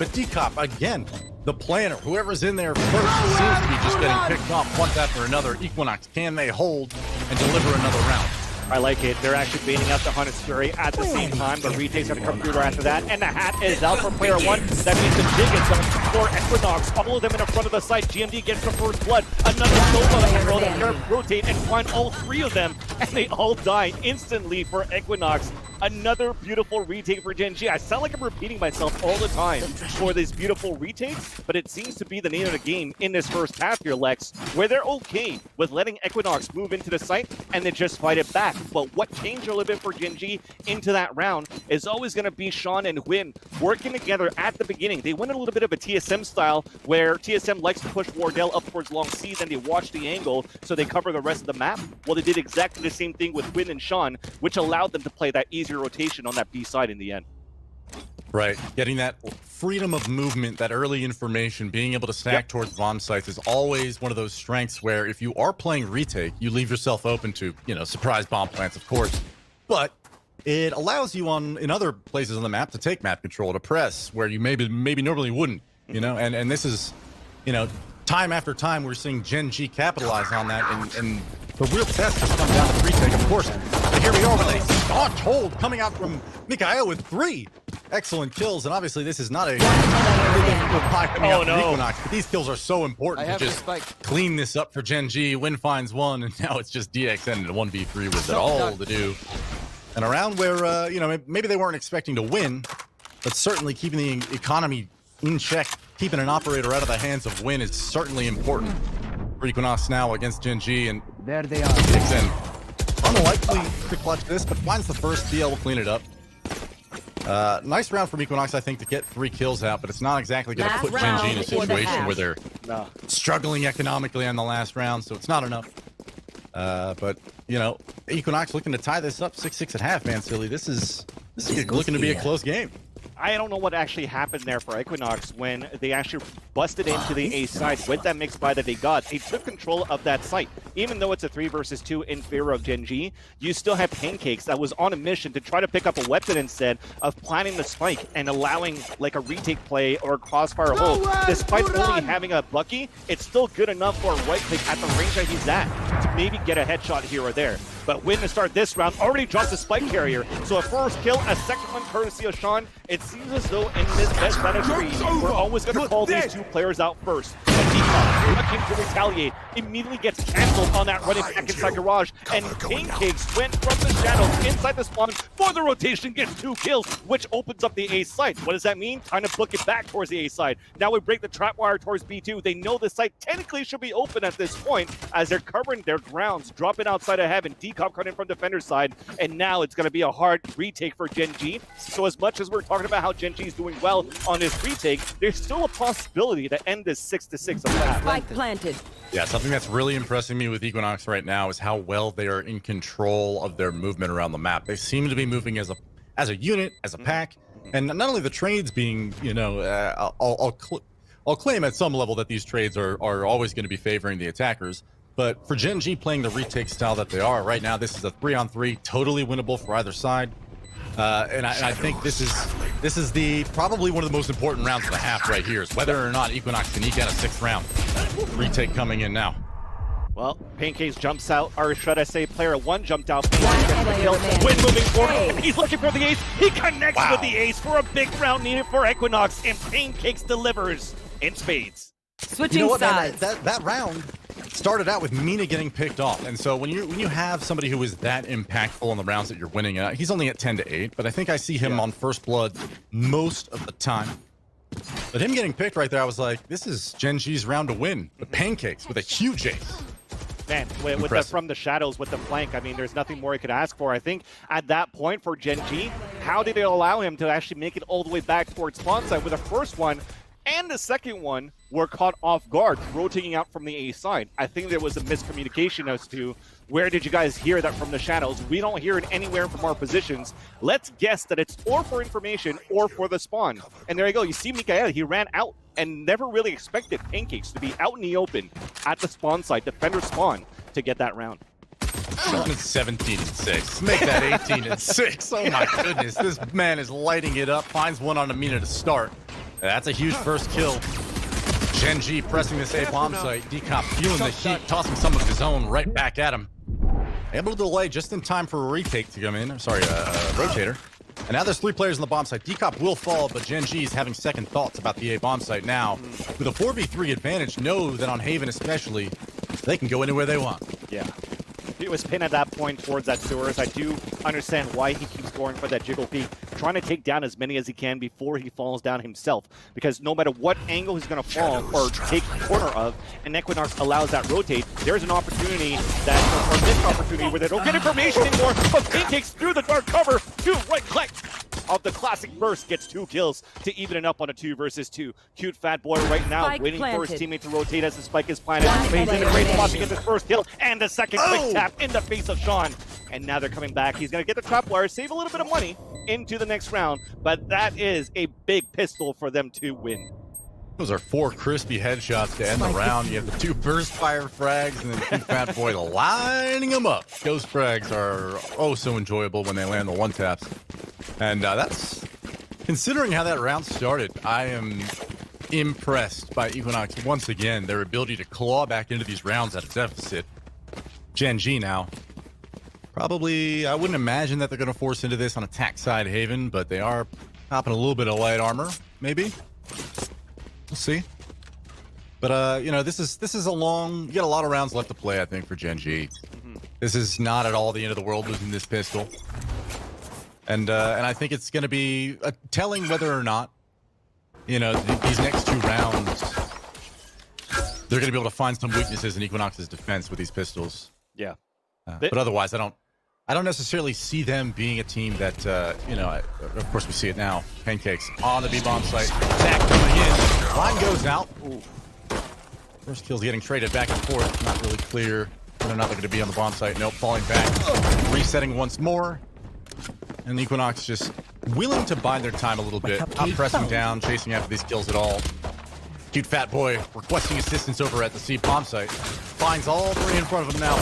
Decop again, the planner, whoever's in there first seems to be just getting picked off one after another. Equinox, can they hold and deliver another round? I like it. They're actually baiting out the Hunter's Fury at the same time. The retake's going to come through right after that. And the hat is out for player 1. That means the Dig is going to explore Equinox. All of them in the front of the site. GMD gets the first blood. Another Nova that can roll the rotate and find all 3 of them. And they all die instantly for Equinox. Another beautiful retake for Gen G. I sound like I'm repeating myself all the time for these beautiful retakes, but it seems to be the name of the game in this first half here, Lex, where they're okay with letting Equinox move into the site and then just fight it back. But what changed a little bit for Gen G into that round is always going to be Sean and Win working together at the beginning. They went a little bit of a TSM style where TSM likes to push Wardell up towards long C, then they watch the angle so they cover the rest of the map. Well, they did exactly the same thing with Win and Sean, which allowed them to play that easier rotation on that B side in the end. Right. Getting that freedom of movement, that early information, being able to stack towards bomb sites is always one of those strengths where if you are playing retake, you leave yourself open to, you know, surprise bomb plants, of course. But it allows you in other places on the map to take map control, to press where you maybe normally wouldn't, you know, and this is, you know, time after time we're seeing Gen G capitalize on that, and the real test has come down to retake, of course. But here we are with a staunch hold coming out from Mikhail with 3 excellent kills, and obviously this is not a coming out from Equinox, but these kills are so important to just clean this up for Gen G. Win finds 1, and now it's just DXN and a 1v3 with it all to do. And a round where, you know, maybe they weren't expecting to win, but certainly keeping the economy in check, keeping an operator out of the hands of Win is certainly important for Equinox now against Gen G, and there they are. DXN unlikely to clutch this, but finds the first. DL will clean it up. Nice round from Equinox, I think, to get 3 kills out, but it's not exactly going to put Gen G in a situation where they're struggling economically on the last round, so it's not enough. But, you know, Equinox looking to tie this up 6-6 at half, man, Silly. This is looking to be a close game. I don't know what actually happened there for Equinox when they actually busted into the A side with that mixed buy that they got. They took control of that site. Even though it's a 3 versus 2 in favor of Gen G, you still have Pancakes that was on a mission to try to pick up a weapon instead of planning the spike and allowing like a retake play or a crossfire hold. Despite only having a Bucky, it's still good enough for a right click at the range that he's at to maybe get a headshot here or there. But Win to start this round already dropped the spike carrier. So a first kill, a second one courtesy of Sean. It seems as though in this best out of 3, we're always going to call these 2 players out first. And Decop, looking to retaliate, immediately gets canceled on that running back inside garage. And Pancakes went from the shadows inside the spawn for the rotation, gets 2 kills, which opens up the A site. What does that mean? Time to book it back towards the A side. Now we break the trap wire towards B2. They know the site technically should be open at this point as they're covering their grounds, dropping outside of heaven. Decop coming from defender's side, and now it's going to be a hard retake for Gen G. So as much as we're talking about how Gen G is doing well on this retake, there's still a possibility to end this 6-6 of that. Spike planted. Yeah, something that's really impressing me with Equinox right now is how well they are in control of their movement around the map. They seem to be moving as a unit, as a pack, and not only the trades being, you know, I'll claim at some level that these trades are always going to be favoring the attackers. But for Gen G playing the retake style that they are right now, this is a 3-on-3, totally winnable for either side. And I think this is the probably one of the most important rounds of the half right here, is whether or not Equinox can eke out a 6th round. Retake coming in now. Well, Pancakes jumps out, or should I say player 1 jumped out. Win moving forward. He's looking for the ace. He connects with the ace for a big round needed for Equinox, and Pancakes delivers in spades. Switching You know what, sides. man, that round, started out with Mina getting picked off. And so when you have somebody who is that impactful in the rounds that you're winning, he's only at 10-8, but I think I see him on first blood most of the time. But him getting picked right there, I was like, this is Gen G's round to win. The pancakes with a huge ace. Man, with the, from the shadows, with the flank, I mean, there's nothing more he could ask for. I think at that point for Gen G, how did it allow him to actually make it all the way back towards spawn side with the first one and the second one were caught off guard, rotating out from the A side. I think there was a miscommunication as to where did you guys hear that from the shadows? We don't hear it anywhere from our positions. Let's guess that it's or for information or for the spawn. And there you go. You see Mikael, he ran out and never really expected Pancakes to be out in the open at the spawn side, defender spawn, to get that round. Sean is 17-6. Make that 18-6. Oh my goodness. This man is lighting it up. Finds one on Amina to start. That's a huge first kill. Gen G pressing this A bomb site. Decop feeling the heat, tossing some of his own right back at him. Able to delay just in time for a retake to come in. Sorry, rotator. And now there's 3 players in the bomb site. Decop will fall, but Gen G is having second thoughts about the A bomb site now. With a 4v3 advantage, know that on Haven especially, they can go anywhere they want. Yeah. He was pinned at that point towards that sewers. I do understand why he keeps going for that jiggle peek, trying to take down as many as he can before he falls down himself. Because no matter what angle he's going to fall or take corner of, and Equinox allows that rotate, there's an opportunity that, or missed opportunity where they don't get information anymore, but Pancakes through the dark cover, 2 right click of the classic burst, gets 2 kills to even it up on a 2 versus 2. Cute fat boy right now, Spike waiting for his planted. teammate to rotate as the spike is planted. He's in a great spot to get his first kill, and the second quick tap in the face of Sean. And now they're coming back. He's going to get the trap wire, save a little bit of money into the next round, but that is a big pistol for them to win. Those are 4 crispy headshots to end the round. You have the 2 burst fire frags, and then Cute Fat Boy lining them up. Ghost frags are oh so enjoyable when they land the one taps. And that's, considering how that round started, I am impressed by Equinox once again, their ability to claw back into these rounds at a deficit. Gen G now. Probably, I wouldn't imagine that they're going to force into this on attack side Haven, but they are popping a little bit of light armor, maybe. We'll see. But, you know, this is a long, you got a lot of rounds left to play, I think, for Gen G. This is not at all the end of the world losing this pistol. And I think it's going to be telling whether or not, you know, these next 2 rounds, they're going to be able to find some weaknesses in Equinox's defense with these pistols. Yeah. But otherwise, I don't necessarily see them being a team that, you know, of course we see it now. Pancakes on the B-bomb site. Attack coming in. Line goes out. Ooh. First kill's getting traded back and forth. Not really clear whether or not they're going to be on the bomb site. Nope, falling back. Resetting once more. And Equinox just willing to bide their time a little bit. Not pressing down, chasing after these kills at all. Cute Fat Boy requesting assistance over at the C bomb site. Finds all 3 in front of him now.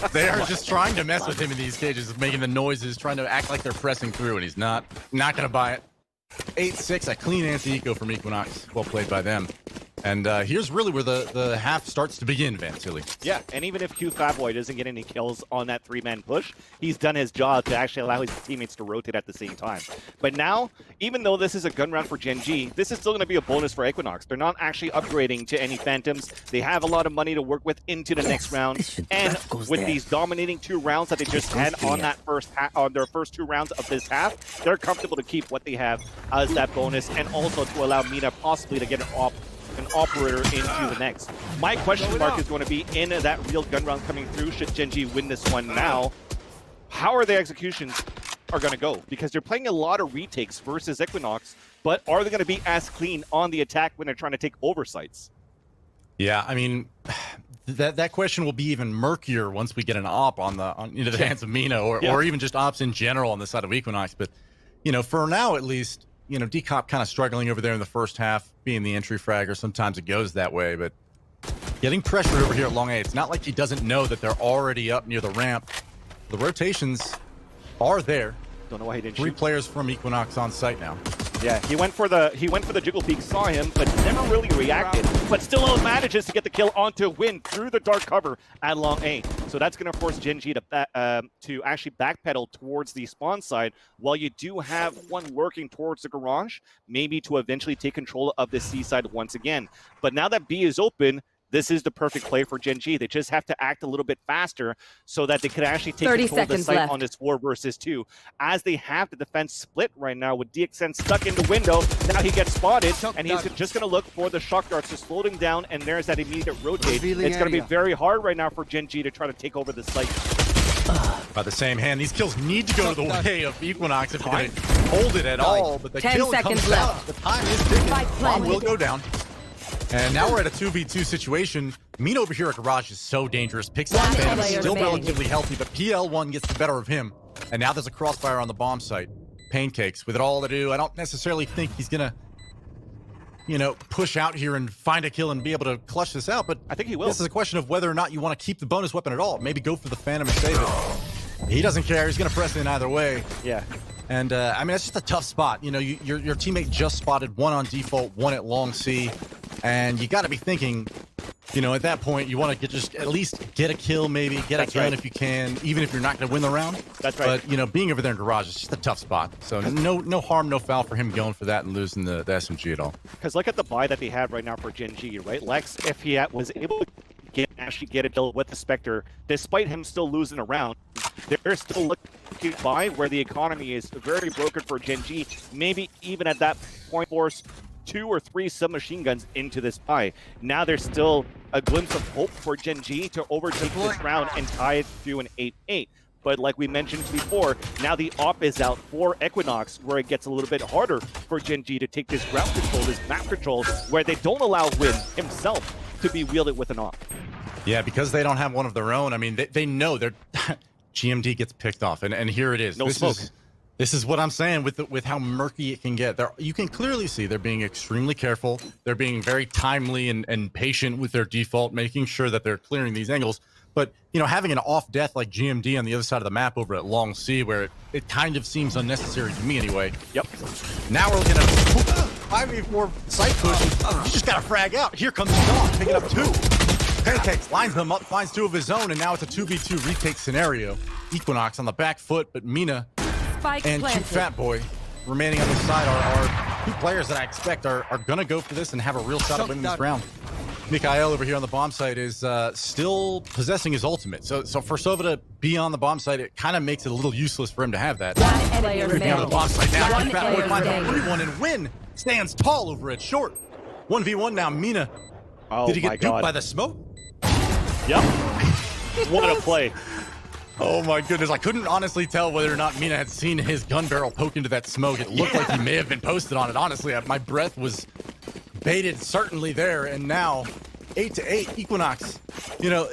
They are just trying to mess with him in these cages, making the noises, trying to act like they're pressing through, and he's not going to buy it. 8-6, a clean anti-eco from Equinox. Well played by them. And here's really where the half starts to begin, Van Tilly. Yeah, and even if Q Fatboy doesn't get any kills on that 3-man push, he's done his job to actually allow his teammates to rotate at the same time. But now, even though this is a gun round for Gen G, this is still going to be a bonus for Equinox. They're not actually upgrading to any Phantoms. They have a lot of money to work with into the next round. And with these dominating 2 rounds that they just had on that on their first 2 rounds of this half, they're comfortable to keep what they have as that bonus, and also to allow Mina possibly to get an operator into the next. My question mark is going to be in that real gun round coming through. Should Gen G win this one now, how are their executions are going to go? Because they're playing a lot of retakes versus Equinox, but are they going to be as clean on the attack when they're trying to take oversights? Yeah, I mean, that question will be even murkier once we get an op into the hands of Mina, or even just ops in general on the side of Equinox. But, you know, for now at least, you know, Decop kind of struggling over there in the first half, being the entry fragger. Sometimes it goes that way, but getting pressured over here at Long A, it's not like he doesn't know that they're already up near the ramp. The rotations are there. Don't know why he didn't 3 shoot. players from Equinox on site now. Yeah, he went for the jiggle peek, saw him, but never really reacted. But still manages to get the kill onto Win through the dark cover at Long A. So that's going to force Gen G to actually backpedal towards the spawn side, while you do have one lurking towards the garage, maybe to eventually take control of the C side once again. But now that B is open, this is the perfect play for Gen G. They just have to act a little bit faster so that they can actually take 30 control of the seconds site left. on this 4 versus 2. As they have the defense split right now with DXN stuck in the window, now he gets spotted, and he's just going to look for the shock darts to slow him down, and there's that immediate rotate. It's going to be very hard right now for Gen G to try to take over the site. By the same hand, these kills need to go to the way of Equinox if they're going to hold it at all, but the 10 kill seconds comes left. out. The time is ticking. Spike Bomb planted. will go down. And now we're at a 2v2 situation. Mina over here at Garage is so dangerous. Picks up One Phantom, player still remaining. relatively healthy, but PL1 gets the better of him. And now there's a crossfire on the bomb site. Pancakes, with it all to do, I don't necessarily think he's going to, you know, push out here and find a kill and be able to clutch this out, but I think he will. This is a question of whether or not you want to keep the bonus weapon at all. Maybe go for the Phantom and save it. He doesn't care. He's going to press in either way. Yeah. And, I mean, it's just a tough spot. You know, your teammate just spotted one on default, one at long C. And you got to be thinking, you know, at that point, you want to just at least get a kill, maybe get That's a gun right. if you can, even if you're not going to win the round. That's right. But, you know, being over there in Garage is just a tough spot. So no harm, no foul for him going for that and losing the SMG at all. Because look at the buy that they had right now for Gen G, right? Lex, if he was able to actually get a deal with the Spectre, despite him still losing a round, they're still looking by where the economy is very broken for Gen G. Maybe even at that point force 2 or 3 submachine guns into this buy. Now there's still a glimpse of hope for Gen G to overtake this round and tie it to an 8-8. But like we mentioned before, now the op is out for Equinox, where it gets a little bit harder for Gen G to take this ground control, this map control, where they don't allow Win himself to be wielded with an op. Yeah, because they don't have one of their own. I mean, they know they're GMD gets picked off, and here it is. No smoke. This is what I'm saying with how murky it can get. You can clearly see they're being extremely careful. They're being very timely and patient with their default, making sure that they're clearing these angles. But, you know, having an off death like GMD on the other side of the map over at Long C, where it kind of seems unnecessary to me anyway. Yep. Now we're looking at 5v4 site push. You just got to frag out. Here comes Sean, picking up 2. Pancakes lines them up, finds 2 of his own, and now it's a 2v2 retake scenario. Equinox on the back foot, but Mina Spike and planted. Cute Fat Boy remaining on the side are 2 players that I expect are going to go for this and have a real shot at winning this round. Mikhail over here on the bomb site is still possessing his ultimate. So for Sova to be on the bomb site, it kind of makes it a little useless for him to have that. One player He's on the remaining. bomb site now. One Cute Fat Boy player finds a remaining. 3-1 and Win stands tall over at short. 1v1 now. Mina, Oh did he my get duped God. by the smoke? Yep. What a play. Oh my goodness, I couldn't honestly tell whether or not Mina had seen his gun barrel poke into that smoke. It looked like he may have been posted on it. Honestly, my breath was baited certainly there. And now 8-8 Equinox. You know,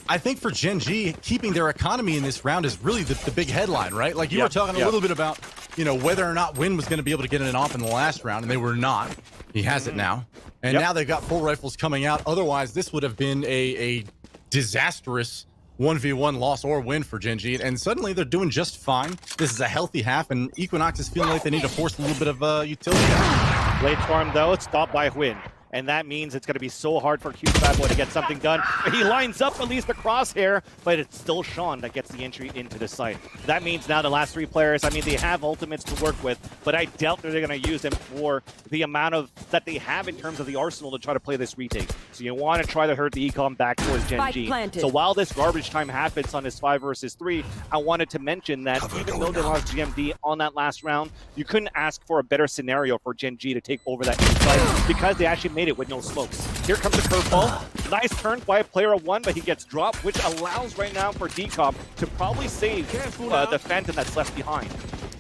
I think for Gen G, keeping their economy in this round is really the big headline, right? Like you were talking a little bit about, you know, whether or not Win was going to be able to get an op in the last round, and they were not. He has it now. And now they've got full rifles coming out. Otherwise, this would have been a disastrous 1v1 loss or win for Gen G, and suddenly they're doing just fine. This is a healthy half, and Equinox is feeling like they need to force a little bit of utility out. Late farm though, it's stopped by Win. And that means it's going to be so hard for Cute Fat Boy to get something done. He lines up at least the crosshair, but it's still Sean that gets the entry into the site. That means now the last 3 players, I mean, they have ultimates to work with, but I doubt that they're going to use them for the amount of that they have in terms of the arsenal to try to play this retake. So you want to try to hurt the econ back towards Gen Spike G. planted. So while this garbage time happens on this 5 versus 3, I wanted to mention that even though they lost GMD on that last round, you couldn't ask for a better scenario for Gen G to take over that site because they actually made it with no smokes. Here comes the curveball. Nice turn by a player of 1, but he gets dropped, which allows right now for Decop to probably save the Phantom that's left behind.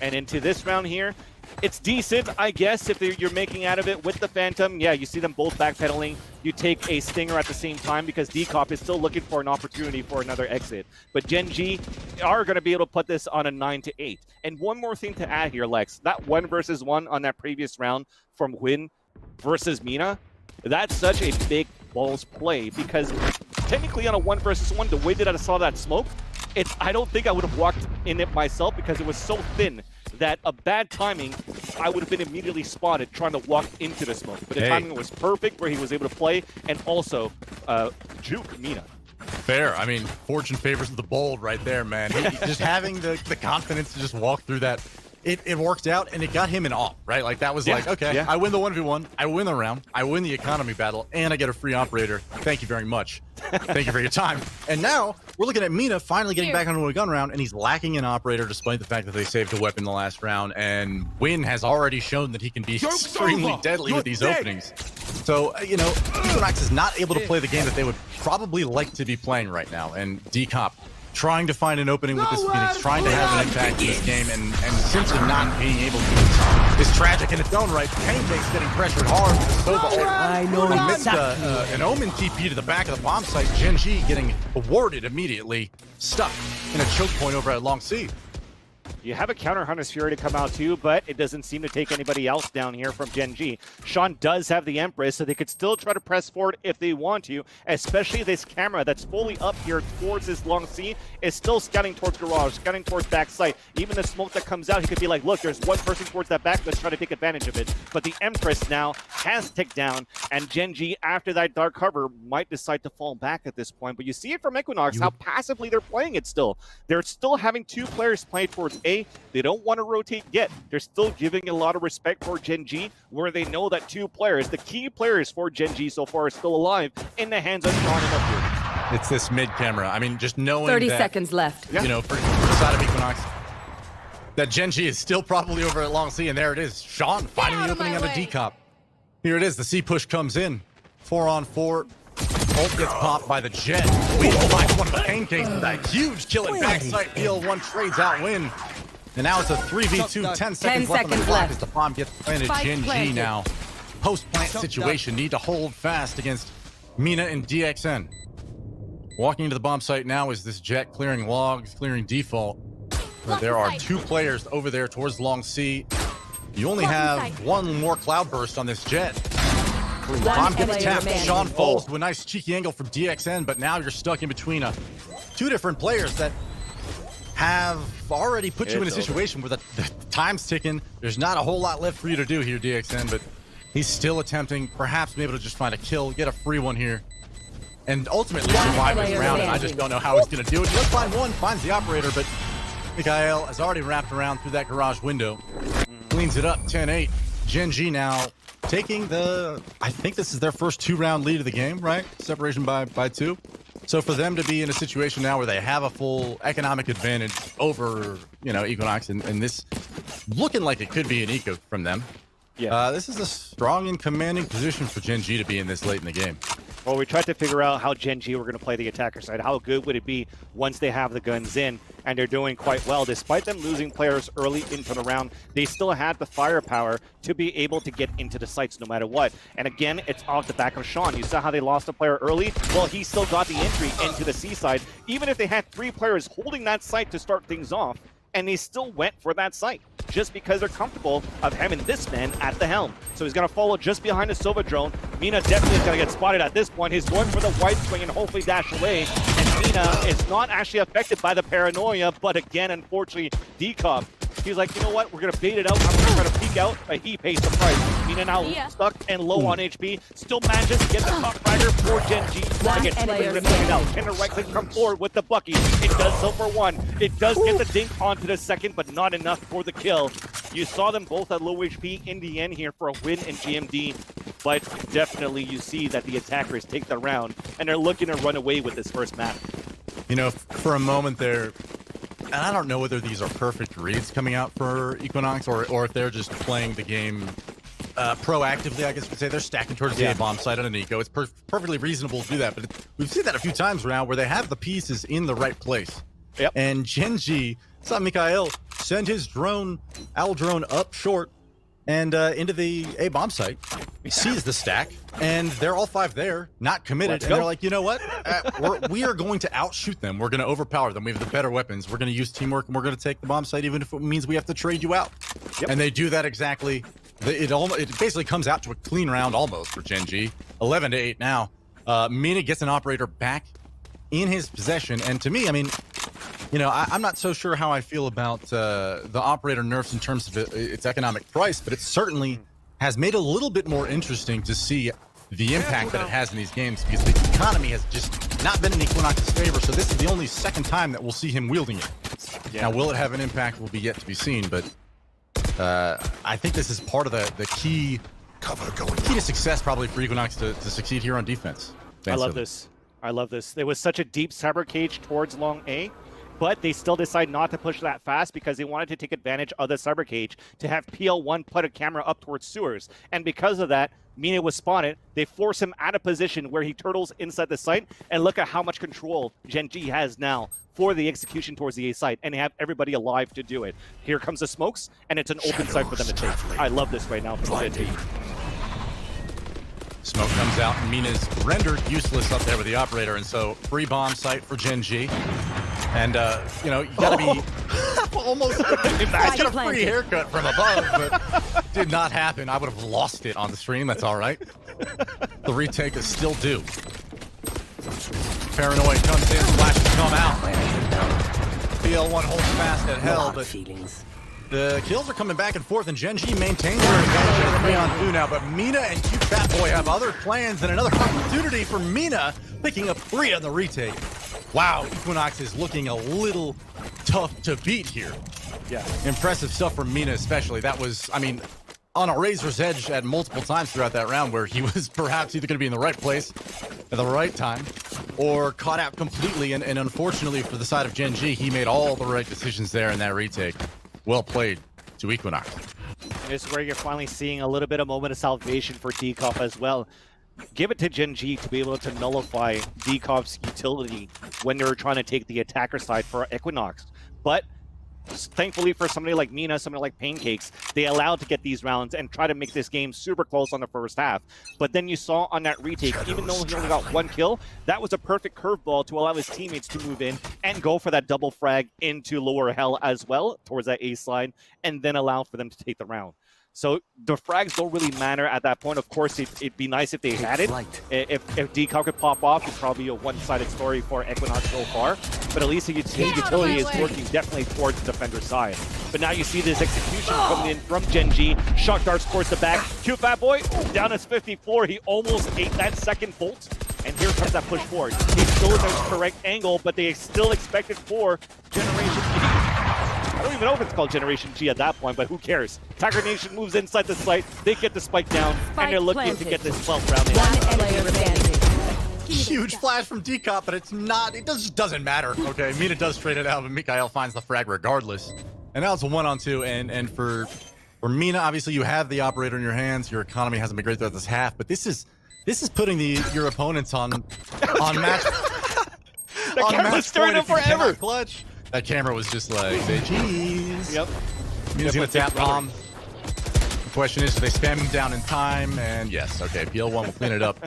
And into this round here, it's decent, I guess, if you're making out of it with the Phantom. Yeah, you see them both backpedaling. You take a Stinger at the same time because Decop is still looking for an opportunity for another exit. But Gen G are going to be able to put this on a 9-8. And one more thing to add here, Lex. That 1 versus 1 on that previous round from Win versus Mina, that's such a big balls play because technically on a 1 versus 1, the way that I saw that smoke, I don't think I would have walked in it myself because it was so thin that a bad timing, I would have been immediately spotted trying to walk into the smoke. But the timing was perfect where he was able to play and also juke Mina. Fair. I mean, fortune favors the bold right there, man. Just having the confidence to just walk through that it worked out, and it got him an op, right? Like, that was like, okay, I win the 1v1, I win the round, I win the economy battle, and I get a free operator. Thank you very much. Thank you for your time. And now we're looking at Mina finally getting back onto a gun round, and he's lacking an operator despite the fact that they saved a weapon the last round. And Win has already shown that he can be extremely deadly with these openings. So, you know, Equinox is not able to play the game that they would probably like to be playing right now. And Decop trying to find an opening with this Phoenix, trying to have an impact in this game, and simply not being able to is tragic in its own right. Pancake's getting pressured hard. I know amidst an Omen TP to the back of the bomb site. Gen G getting awarded immediately, stuck in a choke point over at Long C. You have a counter Hunter's Fury to come out too, but it doesn't seem to take anybody else down here from Gen G. Sean does have the Empress, so they could still try to press forward if they want to, especially this camera that's fully up here towards this Long C is still scouting towards garage, scouting towards back site. Even the smoke that comes out, he could be like, look, there's one person towards that back, let's try to take advantage of it. But the Empress now has ticked down, and Gen G, after that dark cover, might decide to fall back at this point. But you see it from Equinox, how passively they're playing it still. They're still having two players play towards A. They don't want to rotate yet. They're still giving a lot of respect for Gen G, where they know that two players, the key players for Gen G so far, are still alive in the hands of Sean and Upwood. It's this mid camera. I mean, just knowing 30 that, seconds left. you know, for the side of Equinox, that Gen G is still probably over at Long C, and there it is. Sean finding the opening on the decop. Here it is. The C push comes in. 4-on-4. Ult gets popped by the Jet. We finds one of the Pancakes with that huge kill at backside deal. One trades out Win. And now it's a 3v2, 10 seconds left on the clock as the bomb gets planted. Gen G now, post-plant situation, need to hold fast against Mina and DXN. Walking into the bomb site now is this Jet clearing logs, clearing default. There are two players over there towards Long C. You only have one more cloud burst on this Jet. Bomb gets tapped. Sean falls to a nice cheeky angle from DXN, but now you're stuck in between two different players that have already put you in a situation where the time's ticking. There's not a whole lot left for you to do here, DXN, but he's still attempting, perhaps be able to just find a kill, get a free one here, and ultimately survive this round. And I just don't know how he's going to do it. He does find one, finds the operator, but Mikhail has already wrapped around through that garage window. Cleans it up, 10-8. Gen G now taking the, I think this is their first 2-round lead of the game, right? Separation by 2. So for them to be in a situation now where they have a full economic advantage over, you know, Equinox, and this looking like it could be an eco from them. Yeah. This is a strong and commanding position for Gen G to be in this late in the game. Well, we tried to figure out how Gen G were going to play the attacker side. How good would it be once they have the guns in? And they're doing quite well. Despite them losing players early into the round, they still had the firepower to be able to get into the sites no matter what. And again, it's off the back of Sean. You saw how they lost a player early? Well, he still got the entry into the C side, even if they had 3 players holding that site to start things off. And they still went for that site just because they're comfortable of having this man at the helm. So he's going to follow just behind the Sova drone. Mina definitely is going to get spotted at this point. He's going for the white swing and hopefully dash away. And Mina is not actually affected by the paranoia, but again, unfortunately, Decop, he's like, you know what, we're going to bait it out. I'm going to try to peek out, but he pays the price. Mina now stuck and low on HP. Still manages to get the top fragger for Gen G. Can the right click come forward with the Bucky? It does so for 1. It does get the dink onto the second, but not enough for the kill. You saw them both at low HP in the end here for a win in GMD, but definitely you see that the attackers take the round, and they're looking to run away with this first map. You know, for a moment there, and I don't know whether these are perfect reads coming out for Equinox or if they're just playing the game proactively, I guess you could say. They're stacking towards the bomb site on an eco. It's perfectly reasonable to do that, but we've seen that a few times now where they have the pieces in the right place. Yep. And Gen G saw Mikhail send his drone, Owl drone, up short and into the A bomb site. He sees the stack, and they're all 5 there, not committed. And they're like, you know what? We are going to outshoot them. We're going to overpower them. We have the better weapons. We're going to use teamwork, and we're going to take the bomb site, even if it means we have to trade you out. Yep. And they do that exactly. It basically comes out to a clean round almost for Gen G. 11-8 now. Mina gets an operator back in his possession, and to me, I mean, you know, I'm not so sure how I feel about the operator nerfs in terms of its economic price, but it certainly has made it a little bit more interesting to see the impact that it has in these games, because the economy has just not been in Equinox's favor, so this is the only second time that we'll see him wielding it. Now, will it have an impact will be yet to be seen, but I think this is part of the key to success probably for Equinox to succeed here on defense. I love this. I love this. There was such a deep cyber cage towards long A, but they still decide not to push that fast because they wanted to take advantage of the cyber cage to have PL1 put a camera up towards sewers. And because of that, Mina was spotted. They force him out of position where he turtles inside the site. And look at how much control Gen G has now for the execution towards the A site, and they have everybody alive to do it. Here comes the smokes, and it's an open site for them to take. I love this right now from Gen G. Smoke comes out, and Mina's rendered useless up there with the operator, and so free bomb site for Gen G. And, you know, you gotta be almost imagine a free haircut from above, but did not happen. I would have lost it on the stream. That's all right. The retake is still due. Paranoid comes in, flashes come out. PL1 holds fast at hell, but the kills are coming back and forth, and Gen G maintains their advantage at 3-on-2 now, but Mina and Cute Fat Boy have other plans and another opportunity for Mina, picking up 3 on the retake. Wow, Equinox is looking a little tough to beat here. Yeah. Impressive stuff from Mina especially. That was, I mean, on a razor's edge at multiple times throughout that round where he was perhaps either going to be in the right place at the right time or caught out completely. And unfortunately for the side of Gen G, he made all the right decisions there in that retake. Well played to Equinox. This is where you're finally seeing a little bit of moment of salvation for Decop as well. Give it to Gen G to be able to nullify Decop's utility when they're trying to take the attacker side for Equinox. But thankfully for somebody like Mina, somebody like Pancakes, they allowed to get these rounds and try to make this game super close on the first half. But then you saw on that retake, even though he only got 1 kill, that was a perfect curveball to allow his teammates to move in and go for that double frag into lower hell as well, towards that A slide, and then allow for them to take the round. So the frags don't really matter at that point. Of course, it'd be nice if they had it. If Decop could pop off, it's probably a one-sided story for Equinox so far. But at least his utility is working definitely towards the defender's side. But now you see this execution coming in from Gen G. Shock darts towards the back. Cute Fat Boy down as 54. He almost ate that second bolt. And here comes that push forward. He's still in the correct angle, but they still expect it for Generation G. I don't even know if it's called Generation G at that point, but who cares? Tiger Nation moves inside the site, they get the spike down, and they're looking to get this 12th round in. Huge flash from Decop, but it's not, it just doesn't matter. Okay, Mina does trade it out, but Mikael finds the frag regardless. And now it's a 1-on-2, and for Mina, obviously you have the operator in your hands, your economy hasn't been great throughout this half, but this is putting your opponents on match. The camera's staring them forever. Clutch. That camera was just like, say cheese. Yep. Mina's gonna tap bomb. The question is, do they spam him down in time? And yes, okay, PL1 will clean it up.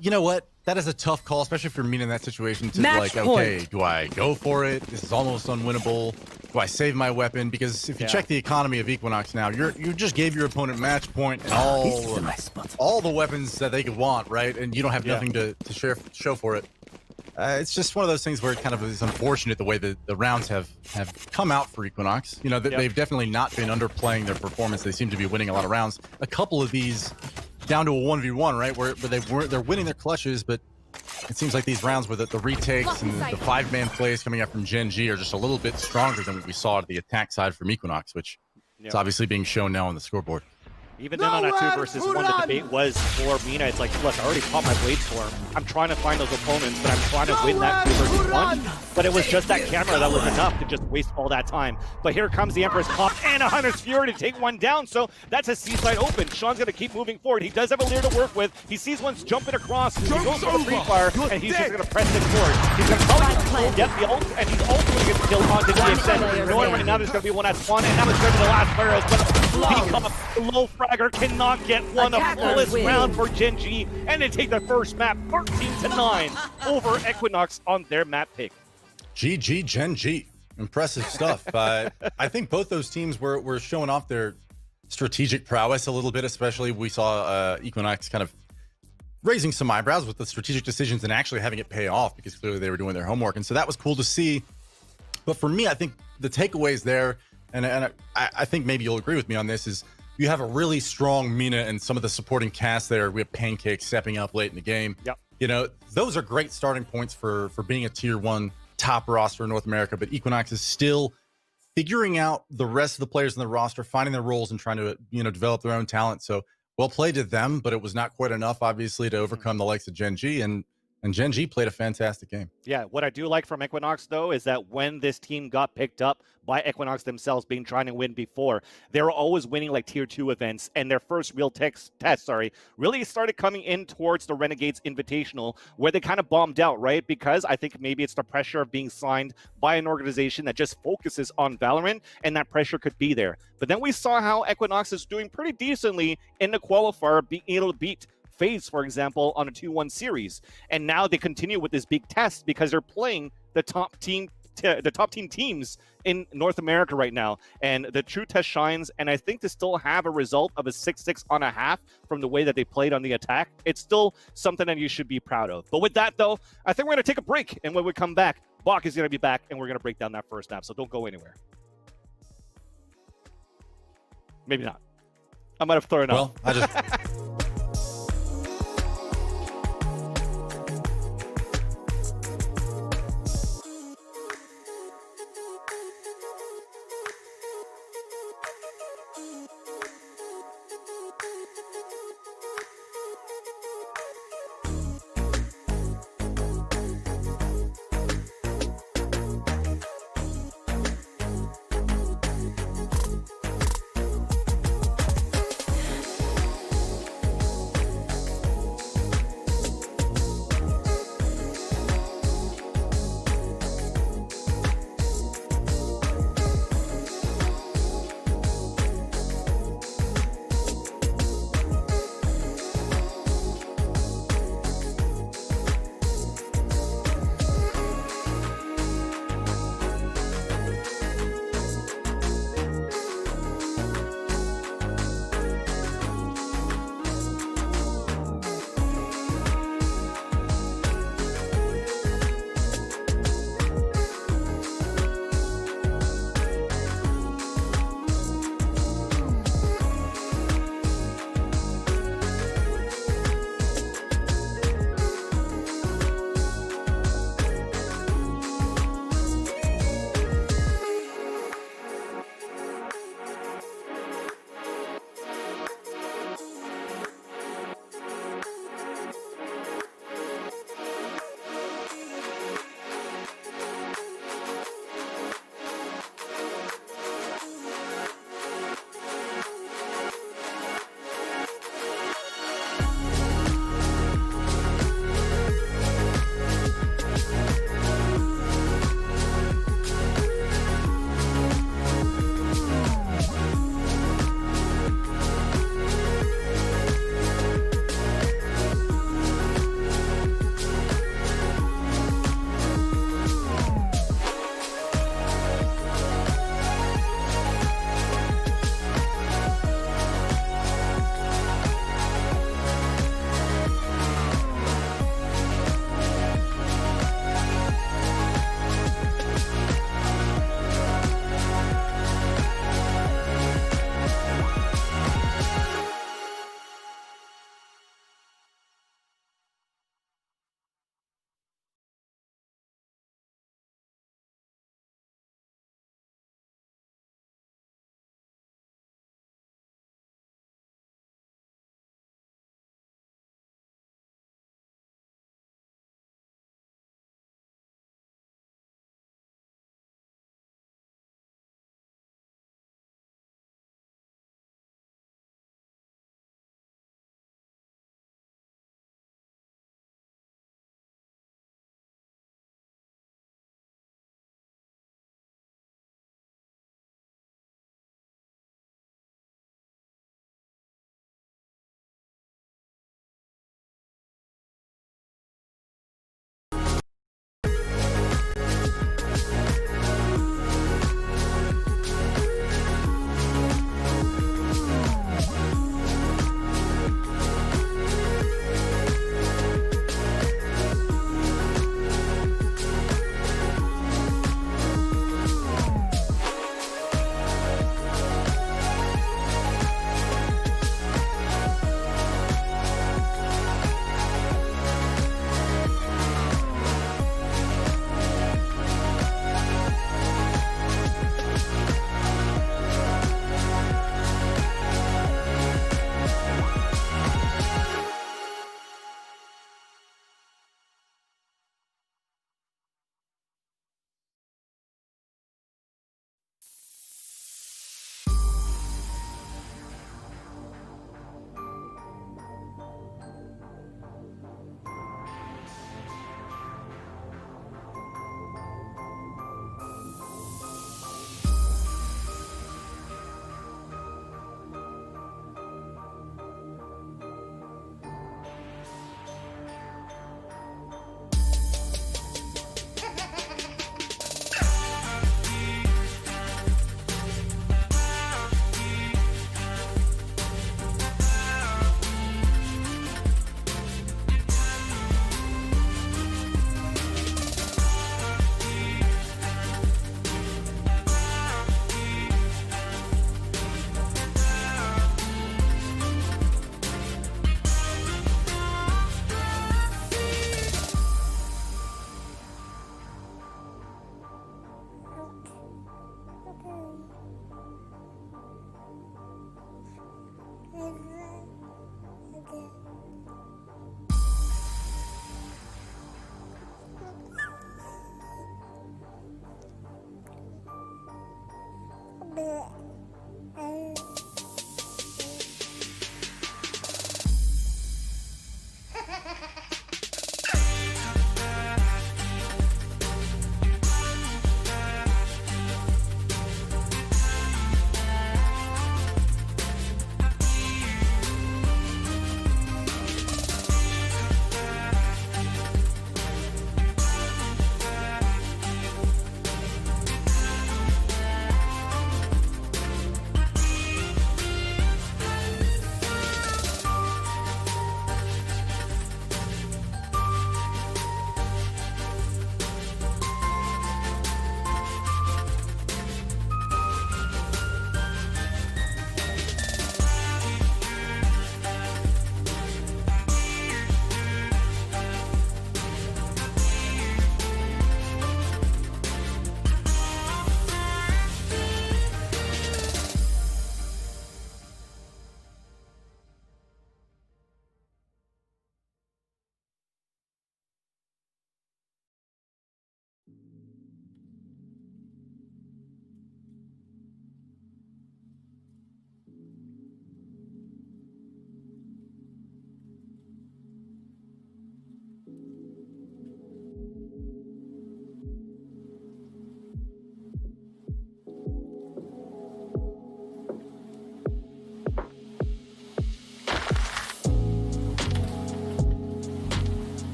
You know what? That is a tough call, especially for Mina in that situation. To like, okay, do I go for it? This is almost unwinnable. Do I save my weapon? Because if you check the economy of Equinox now, you just gave your opponent match point and all the weapons that they could want, right? And you don't have nothing to show for it. It's just one of those things where it kind of is unfortunate the way the rounds have come out for Equinox. You know, they've definitely not been underplaying their performance. They seem to be winning a lot of rounds. A couple of these down to a 1v1, right, where they're winning their clutches, but it seems like these rounds where the retakes and the 5-man plays coming out from Gen G are just a little bit stronger than what we saw at the attack side from Equinox, which is obviously being shown now on the scoreboard. Even then on that 2 versus 1, the debate was for Mina. It's like, look, I already popped my blade storm. I'm trying to find those opponents, but I'm trying to win that 2 versus 1. But it was just that camera that was enough to just waste all that time. But here comes the Emperor's Pop and a Hunter's Fury to take one down. So that's a C-side open. Sean's going to keep moving forward. He does have a Lear to work with. He sees one's jumping across. He goes for the Free Fire, and he's just going to press it forward. He's going to probably get the ult, and he's also going to get the kill onto the extent. Knowing right now there's going to be one at spawn, and now it's going to be the last player as well. The low fragger cannot get one of fullest round for Gen G, and they take the first map 13-9 over Equinox on their map pick. GG Gen G. Impressive stuff. I think both those teams were showing off their strategic prowess a little bit, especially we saw Equinox kind of raising some eyebrows with the strategic decisions and actually having it pay off because clearly they were doing their homework. And so that was cool to see. But for me, I think the takeaways there, and I think maybe you'll agree with me on this, is you have a really strong Mina and some of the supporting cast there. We have Pancake stepping up late in the game. Yep. You know, those are great starting points for being a tier 1 top roster in North America, but Equinox is still figuring out the rest of the players in the roster, finding their roles and trying to, develop their own talent. So well played to them, but it was not quite enough, obviously, to overcome the likes of Gen G. And Gen G played a fantastic game. Yeah, what I do like from Equinox, though, is that when this team got picked up by Equinox themselves, being trying to win before, they were always winning like tier 2 events, and their first real test, really started coming in towards the Renegades Invitational, where they kind of bombed out, right? Because I think maybe it's the pressure of being signed by an organization that just focuses on Valorant, and that pressure could be there. But then we saw how Equinox is doing pretty decently in the qualifier, being able to beat FaZe, for example, on a 2-1 series. And now they continue with this big test because they're playing the top team teams in North America right now. And the true test shines, and I think to still have a result of a 6-6 on a half from the way that they played on the attack, it's still something that you should be proud of. But with that, though, I think we're going to take a break, and when we come back, Bach is going to be back, and we're going to break down that first map, so don't go anywhere. Maybe not. I might have thrown Well, out.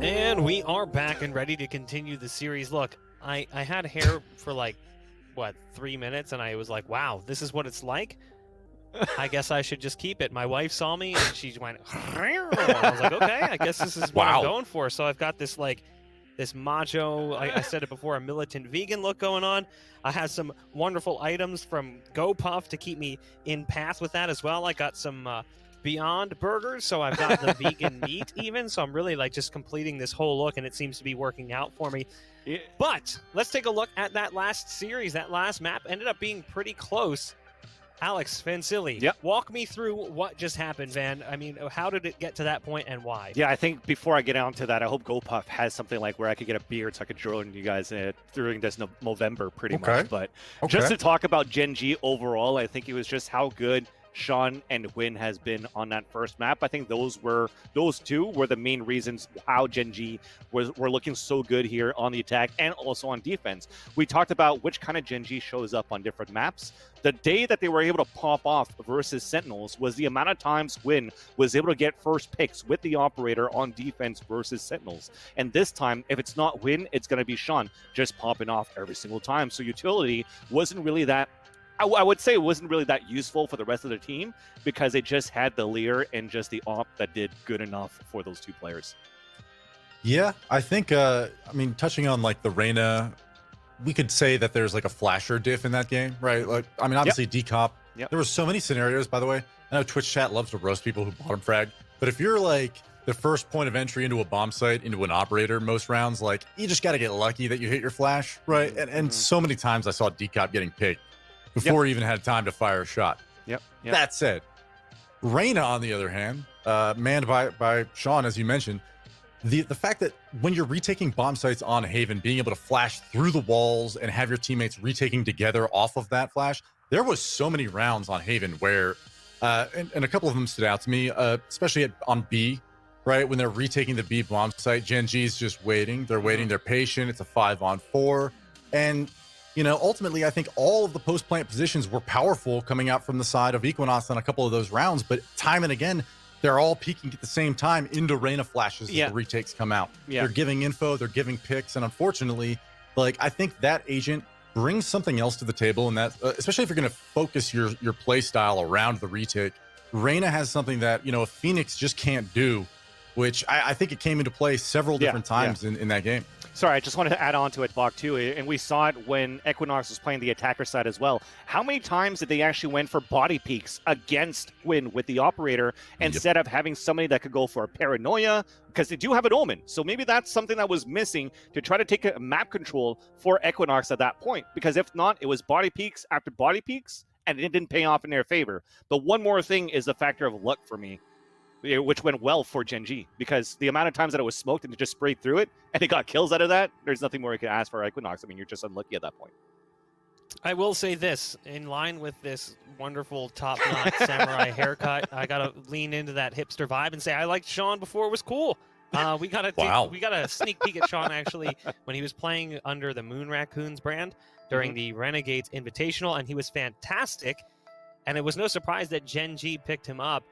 And we are back and ready to continue the series. Look, I had hair for like, what, 3 minutes, and I was like, wow, this is what it's like? I guess I should just keep it. My wife saw me, and she went, I was like, okay, I guess this is what I'm going for. So I've got this, like, this macho, I said it before, a militant vegan look going on. I have some wonderful items from GoPuff to keep me in path with that as well. I got some Beyond Burgers, so I've got the vegan meat even. So I'm really like just completing this whole look, and it seems to be working out for me. Yeah. But let's take a look at that last series. That last map ended up being pretty close. Alex Vansili, walk me through what just happened, Van. I mean, how did it get to that point and why? Yeah, I think before I get on to that, I hope GoPuff has something like where I could get a beard so I could join you guys during this November pretty much. But just to talk about Gen G overall, I think it was just how good Sean and Win has been on that first map. I think those two were the main reasons how Gen G were looking so good here on the attack and also on defense. We talked about which kind of Gen G shows up on different maps. The day that they were able to pop off versus Sentinels was the amount of times Win was able to get first picks with the operator on defense versus Sentinels. And this time, if it's not Win, it's going to be Sean just popping off every single time. So utility wasn't really that, I would say it wasn't really that useful for the rest of the team because they just had the Lear and just the op that did good enough for those two players. Yeah, I think, I mean, touching on like the Reyna, we could say that there's like a flasher diff in that game, right? Like, I mean, obviously decop. There were so many scenarios, by the way. I know Twitch chat loves to roast people who bottom frag, but if you're like the first point of entry into a bomb site, into an operator, most rounds, like you just got to get lucky that you hit your flash, right? And so many times I saw decop getting picked before he even had time to fire a shot. That said, Reyna, on the other hand, manned by Sean, as you mentioned, the fact that when you're retaking bomb sites on Haven, being able to flash through the walls and have your teammates retaking together off of that flash, there was so many rounds on Haven where, and a couple of them stood out to me, especially on B, right? When they're retaking the B bomb site, Gen G's just waiting. They're waiting. They're patient. It's a 5-on-4. And you know, ultimately, I think all of the post-plant positions were powerful coming out from the side of Equinox on a couple of those rounds, but time and again, they're all peeking at the same time into Reyna flashes as the retakes come out. They're giving info, they're giving picks, and unfortunately, like, I think that agent brings something else to the table, and that, especially if you're going to focus your play style around the retake, Reyna has something that, you know, a Phoenix just can't do, which I think it came into play several different times in that game. Sorry, I just wanted to add on to it, Bach, too, and we saw it when Equinox was playing the attacker side as well. How many times did they actually went for body peeks against Win with the operator instead of having somebody that could go for a paranoia? Because they do have an Omen, so maybe that's something that was missing to try to take a map control for Equinox at that point. Because if not, it was body peeks after body peeks, and it didn't pay off in their favor. The one more thing is the factor of luck for me, which went well for Gen G, because the amount of times that it was smoked and it just sprayed through it and they got kills out of that, there's nothing more you can ask for Equinox. I mean, you're just unlucky at that point. I will say this, in line with this wonderful top-notch samurai haircut, I gotta lean into that hipster vibe and say I liked Sean before it was cool. We got a sneak peek at Sean actually when he was playing under the Moon Raccoons brand during the Renegades Invitational, and he was fantastic. And it was no surprise that Gen G picked him up.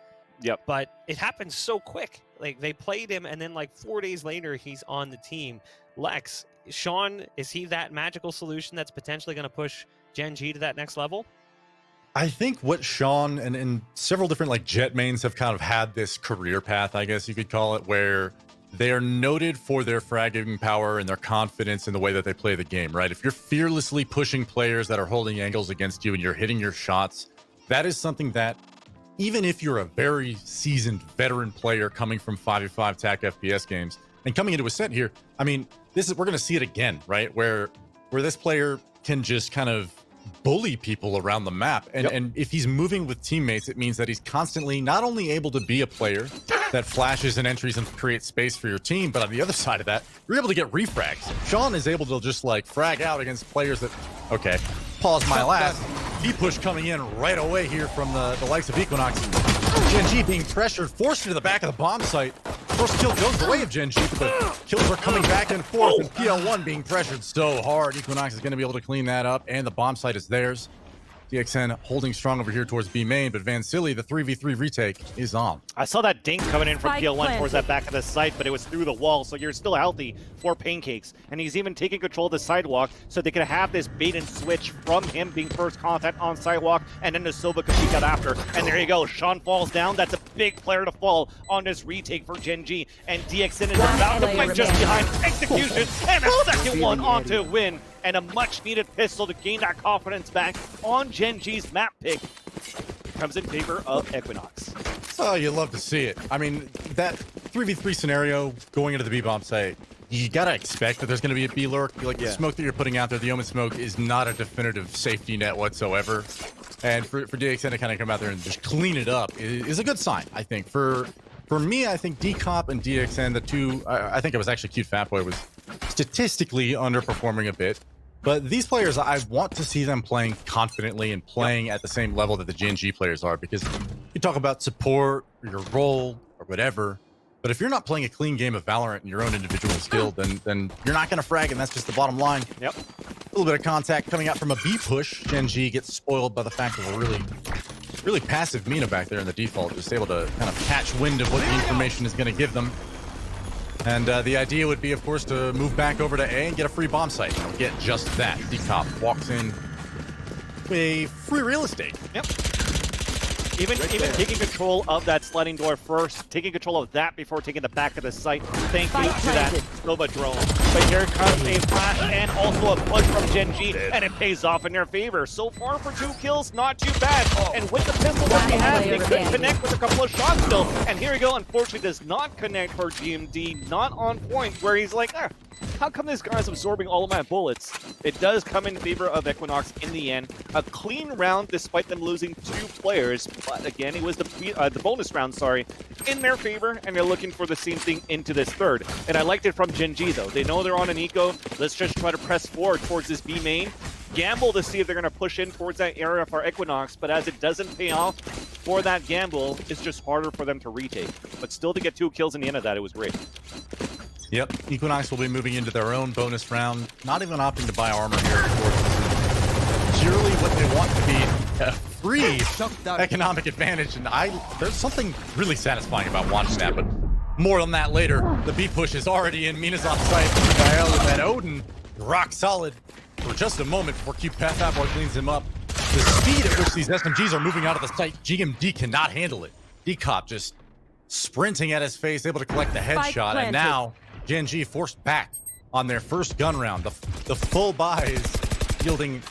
But it happened so quick. Like, they played him, and then like 4 days later, he's on the team. Lex, Sean, is he that magical solution that's potentially going to push Gen G to that next level? I think what Sean and several different like Jet mains have kind of had this career path, I guess you could call it, where they are noted for their fragging power and their confidence in the way that they play the game, right? If you're fearlessly pushing players that are holding angles against you and you're hitting your shots, that is something that, even if you're a very seasoned veteran player coming from 5v5 TAC FPS games and coming into a set here, I mean, we're going to see it again, right? Where this player can just kind of bully people around the map. And if he's moving with teammates, it means that he's constantly not only able to be a player that flashes and entries and creates space for your team, but on the other side of that, you're able to get refrags. Sean is able to just like frag out against players that, okay, pause my last. V-push coming in right away here from the likes of Equinox. Gen G being pressured, forced into the back of the bomb site. First kill goes the way of Gen G, but the kills are coming back and forth, and PL1 being pressured so hard. Equinox is going to be able to clean that up, and the bomb site is theirs. DXN holding strong over here towards B main, but Van Silly, the 3v3 retake, is on. I saw that dink coming in from Spike PL1 towards that planted. back of the site, but it was through the wall, so you're still healthy for Pancakes. And he's even taking control of the sidewalk, so they could have this bait and switch from him being first contact on sidewalk, and then the Silva could peek out after. And there you go, Sean falls down. That's a big player to fall on this retake for Gen G. And DXN is about to play just behind execution, and a second one onto win. And a much-needed pistol to gain that confidence back on Gen G's map pick. Comes in favor of Equinox. Oh, you love to see it. I mean, that 3v3 scenario going into the B-bomb site, you gotta expect that there's gonna be a B-lurk. Like, the smoke that you're putting out there, the Omen smoke, is not a definitive safety net whatsoever. And for DXN to kind of come out there and just clean it up is a good sign, I think. For me, I think D-Cop and DXN, the two, I think it was actually Cute Fatboy, was statistically underperforming a bit. But these players, I want to see them playing confidently and playing at the same level that the Gen G players are, because you talk about support or your role or whatever, but if you're not playing a clean game of Valorant in your own individual skill, then you're not going to frag, and that's just the bottom line. Yep. A little bit of contact coming out from a B push. Gen G gets spoiled by the fact of a really passive Mina back there in the default, just able to kind of catch wind of what the information is going to give them. And the idea would be, of course, to move back over to A and get a free bomb site. And get just that. D-Cop walks in a free real estate. Yep. Even taking control of that sliding door first, taking control of that before taking the back of the site. Thank you to that Nova drone. But here comes a flash and also a push from Gen G, and it pays off in their favor. So far for 2 kills, not too bad. And with the pistol that they have, they could connect with a couple of shots still. And here we go, unfortunately does not connect for GMD, not on point, where he's like, how come this guy's absorbing all of my bullets? It does come in favor of Equinox in the end. A clean round despite them losing 2 players. But again, it was the bonus round, in their favor, and they're looking for the same thing into this third. And I liked it from Gen G, though. They know they're on an eco. Let's just try to press forward towards this B main. Gamble to see if they're going to push in towards that area for Equinox, but as it doesn't pay off for that gamble, it's just harder for them to retake. But still, to get 2 kills in the end of that, it was great. Yep, Equinox will be moving into their own bonus round, not even opting to buy armor here. Purely what they want to be a free economic advantage, and there's something really satisfying about watching that, but more on that later. The B push is already in. Mina's on site. Gael and then Odin, rock solid for just a moment before Cute Fatboy cleans him up. The speed at which these SMGs are moving out of the site, GMD cannot handle it. D-Cop just sprinting at his face, able to collect the headshot, and now Gen G forced back on their first gun round. The full buys yielding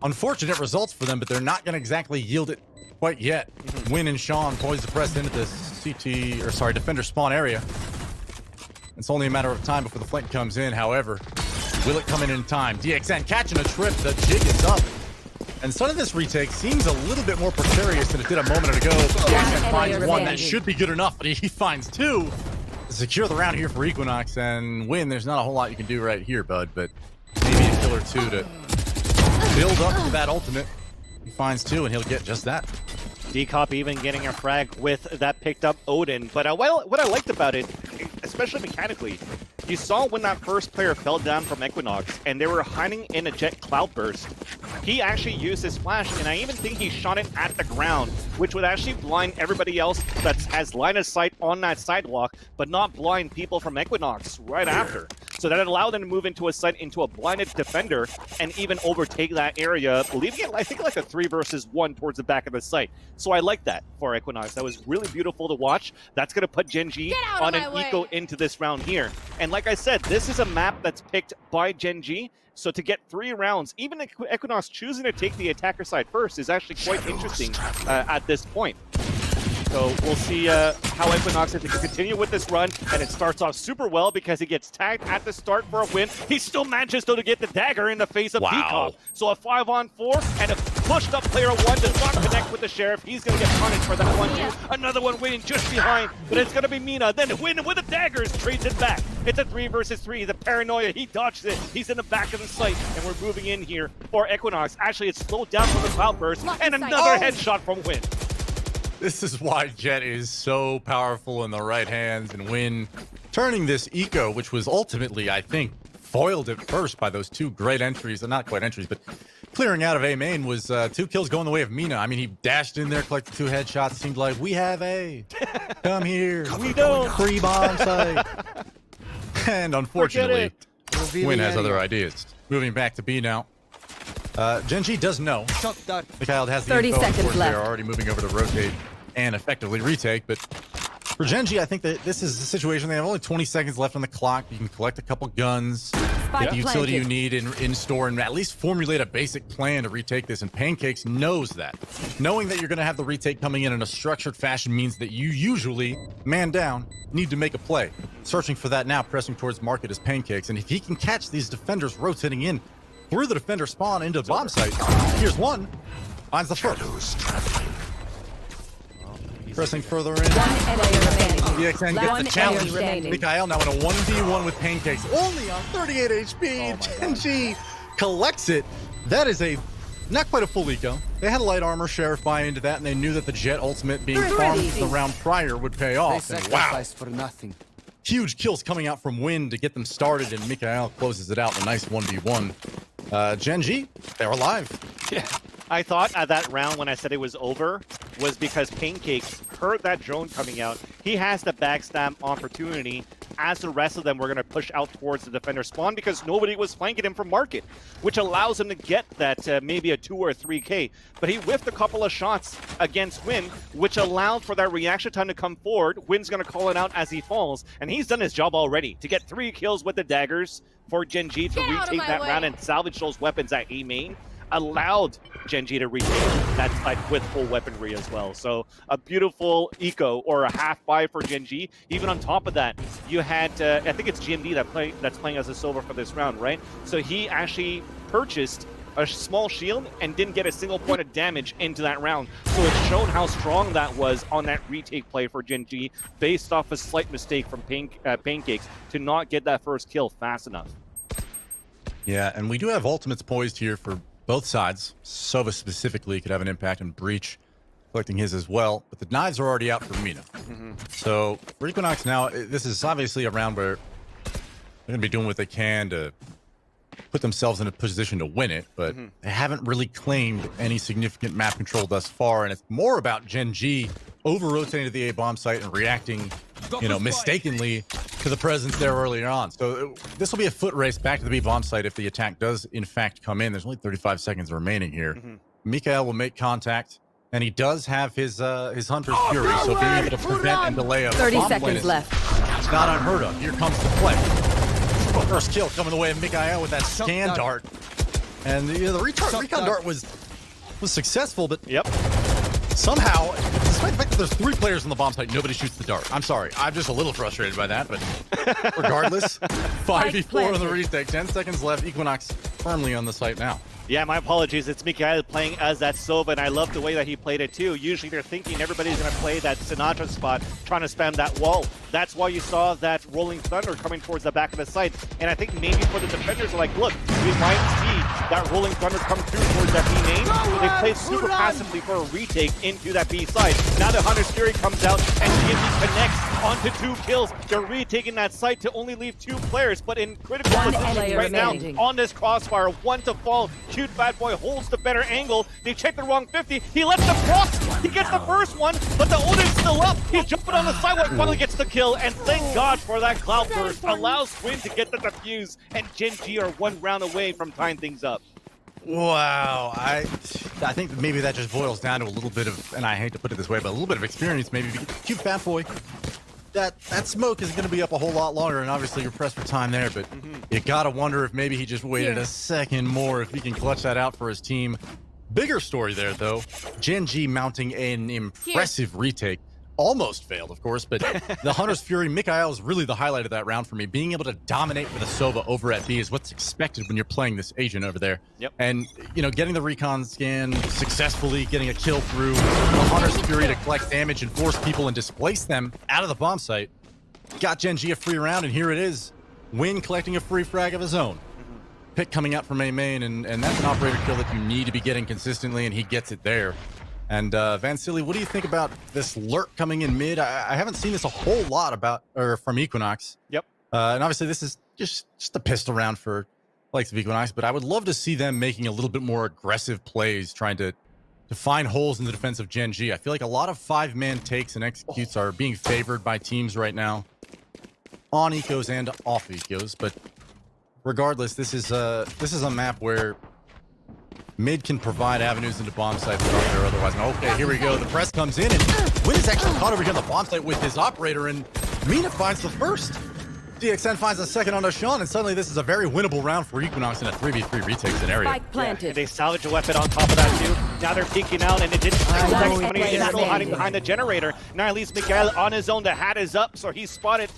unfortunate results for them, but they're not going to exactly yield it quite yet. Win and Sean poised to press into the defender spawn area. It's only a matter of time before the flank comes in. However, will it come in time? DXN catching a trip. The jig is up. And some of this retake seems a little bit more precarious than it did a moment ago. DXN finds one that should be good enough, but he finds 2 to secure the round here for Equinox. And Win, there's not a whole lot you can do right here, bud, but maybe a kill or 2 to build up to that ultimate. He finds 2, and he'll get just that. D-Cop even getting a frag with that picked up Odin. But what I liked about it, especially mechanically, you saw when that first player fell down from Equinox and they were hiding in a jet cloudburst. He actually used his flash, and I even think he shot it at the ground, which would actually blind everybody else that has line of sight on that sidewalk, but not blind people from Equinox right after. So that allowed them to move into a site into a blinded defender and even overtake that area, leaving it, I think, like a 3 versus 1 towards the back of the site. So I like that for Equinox. That was really beautiful to watch. That's going to put Gen G on an eco into this round here. And like I said, this is a map that's picked by Gen G. So to get 3 rounds, even Equinox choosing to take the attacker side first is actually quite interesting at this point. So we'll see how Equinox, if he can continue with this run, and it starts off super well because he gets tagged at the start for a win. He still manages though to get the dagger in the face of D-Cop. So a 5-on-4 and a pushed up player 1 does not connect with the Sheriff. He's going to get punished for that one too. Another one winning just behind, but it's going to be Mina. Then Win with the daggers trades it back. It's a 3 versus 3. The paranoia, he dodged it. He's in the back of the site, and we're moving in here for Equinox. Actually, it's slowed down from the cloudburst, and another headshot from Win. This is why Jet is so powerful in the right hands, and Win turning this eco, which was ultimately, I think, foiled at first by those 2 great entries, not quite entries, but clearing out of A main was 2 kills going the way of Mina. I mean, he dashed in there, collected 2 headshots. Seemed like, we have A. Come here. We don't. Free bomb site. And unfortunately, Win has other ideas. Moving back to B now. Gen G does know. Mikhail has the 30 info. seconds Of course, left. they're already moving over to rotate and effectively retake, but for Gen G, I think that this is a situation. They have only 20 seconds left on the clock. You can collect a couple guns, get the utility you need in store, and at least formulate a basic plan to retake this. And Pancakes knows that. Knowing that you're going to have the retake coming in a structured fashion means that you usually, man down, need to make a play. Searching for that now, pressing towards market is Pancakes. And if he can catch these defenders rotating in through the defender spawn into the bomb site, here's one, finds the first. Pressing further in. EXN gets the challenge. Mikhail now in a 1v1 with Pancakes, only on 38 HP. Gen G collects it. That is not quite a full eco. They had a light armor. Sheriff buy into that, and they knew that the Jet ultimate being farmed the round prior would pay off. And wow. For nothing. Huge kills coming out from Win to get them started, and Mikhail closes it out in a nice 1v1. Gen G, they're alive. Yeah. I thought that round when I said it was over was because Pancakes heard that drone coming out. He has the backstab opportunity as the rest of them were going to push out towards the defender spawn because nobody was flanking him from market, which allows him to get that maybe a 2 or 3K. But he whiffed a couple of shots against Win, which allowed for that reaction time to come forward. Win's going to call it out as he falls, and he's done his job already to get 3 kills with the daggers for Gen G to retake that round and salvage those weapons at A main. Allowed Gen G to retake that side with full weaponry as well. So a beautiful eco or a half buy for Gen G. Even on top of that, you had, I think it's GMD that's playing as a silver for this round, right? So he actually purchased a small shield and didn't get a single point of damage into that round. So it's shown how strong that was on that retake play for Gen G based off a slight mistake from Pancakes to not get that first kill fast enough. Yeah, and we do have ultimates poised here for both sides. Sova specifically could have an impact on Breach, collecting his as well. But the knives are already out for Mina. So for Equinox now, this is obviously a round where they're going to be doing what they can to put themselves in a position to win it. But they haven't really claimed any significant map control thus far. And it's more about Gen G over-rotating to the A-bomb site and reacting, mistakenly to the presence there earlier on. So this will be a foot race back to the B-bomb site if the attack does, in fact, come in. There's only 35 seconds remaining here. Mikhail will make contact, and he does have his Hunter's Fury, so being able to prevent and delay a 30 bomb seconds blast, left. it's not unheard of. Here comes the play. First kill coming the way of Mikhail with that scan dart. And the recon dart was successful, but somehow, despite the fact that there's 3 players on the bomb site, nobody shoots the dart. I'm sorry. I'm just a little frustrated by that, but regardless, 5v4 on the retake. 10 seconds left. Equinox firmly on the site now. Yeah, my apologies. It's Mikhail playing as that Sova, and I love the way that he played it too. Usually they're thinking everybody's going to play that Sinatra spot, trying to spam that wall. That's why you saw that Rolling Thunder coming towards the back of the site. And I think maybe for the defenders, like, look, we might see that Rolling Thunder come through towards that B main. They played super passively for a retake into that B side. Now the Hunter's Fury comes out, and GMD connects onto 2 kills. They're retaking that site to only leave 2 players, but in critical position right now on this crossfire. 1 to fall. Cute Bad Boy holds the better angle. They check the wrong 50. He lets them cross. He gets the first one, but the Odin's still up. He's jumping on the sidewalk, finally gets the kill, and thank God for that cloud burst. Allows Quinn to get the defuse, and Gen G are 1 round away from tying things up. Wow, I think maybe that just boils down to a little bit of, and I hate to put it this way, but a little bit of experience maybe. Cute Fat Boy, that smoke is going to be up a whole lot longer, and obviously you're pressed for time there, but you got to wonder if maybe he just waited a second more, if he can clutch that out for his team. Bigger story there, though. Gen G mounting an impressive retake. Almost failed, of course, but the Hunter's Fury, Mikhail is really the highlight of that round for me. Being able to dominate with a Sova over at B is what's expected when you're playing this agent over there. And, getting the recon scan successfully, getting a kill through the Hunter's Fury to collect damage and force people and displace them out of the bomb site. Got Gen G a free round, and here it is. Win collecting a free frag of his own. Pick coming out from A main, and that's an operator kill that you need to be getting consistently, and he gets it there. And Van Silly, what do you think about this lurk coming in mid? I haven't seen this a whole lot from Equinox. And obviously this is just a pistol round for likes of Equinox, but I would love to see them making a little bit more aggressive plays, trying to find holes in the defense of Gen G. I feel like a lot of 5-man takes and executes are being favored by teams right now on ecos and off ecos, but regardless, this is a map where mid can provide avenues into bomb sites that aren't there otherwise. And okay, here we go. The press comes in, and Win is actually caught over here on the bomb site with his operator, and Mina finds the first. DXN finds the second on Sean, and suddenly this is a very winnable round for Equinox in a 3v3 retake scenario. Spike planted. They salvage a weapon on top of that too. Now they're peeking out, and it didn't protect somebody. He's still hiding behind the generator. Now at least Miguel on his own. The hat is up, so he spotted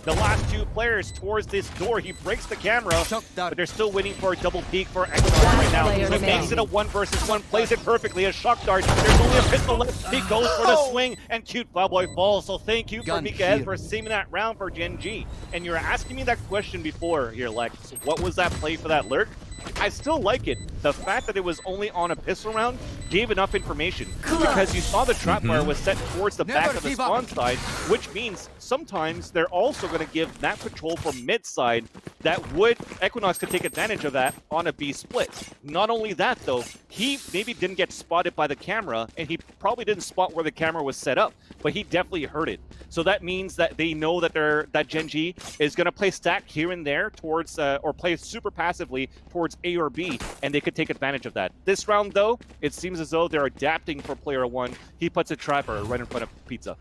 the last two players towards this door. He breaks the camera, but they're still waiting for a double peek for Equinox right now. He makes it a 1 versus 1, plays it perfectly, a shock dart. There's only a pistol left. He goes for the swing, and cute Plowboy falls. So thank you for Miguel for saving that round for Gen G. And you're asking me that question before here, Lex. So what was that play for that lurk? I still like it. The fact that it was only on a pistol round gave enough information because you saw the trap wire was set towards the back of the spawn side, which means sometimes they're also going to give that patrol from mid side that would Equinox could take advantage of that on a B split. Not only that though, he maybe didn't get spotted by the camera, and he probably didn't spot where the camera was set up, but he definitely heard it. So that means that they know that that Gen G is going to play stack here and there towards or play super passively towards A or B, and they could take advantage of that. This round though, it seems as though they're adapting for player one. He puts a trapper right in front of Pizza.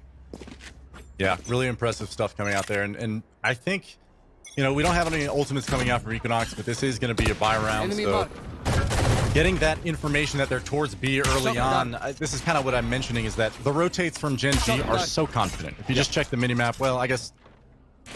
Yeah, really impressive stuff coming out there, and I think, you know, we don't have any ultimates coming out from Equinox, but this is going to be a buy round, so getting that information that they're towards B early on, this is kind of what I'm mentioning, is that the rotates from Gen G are so confident. If you just check the minimap, well, I guess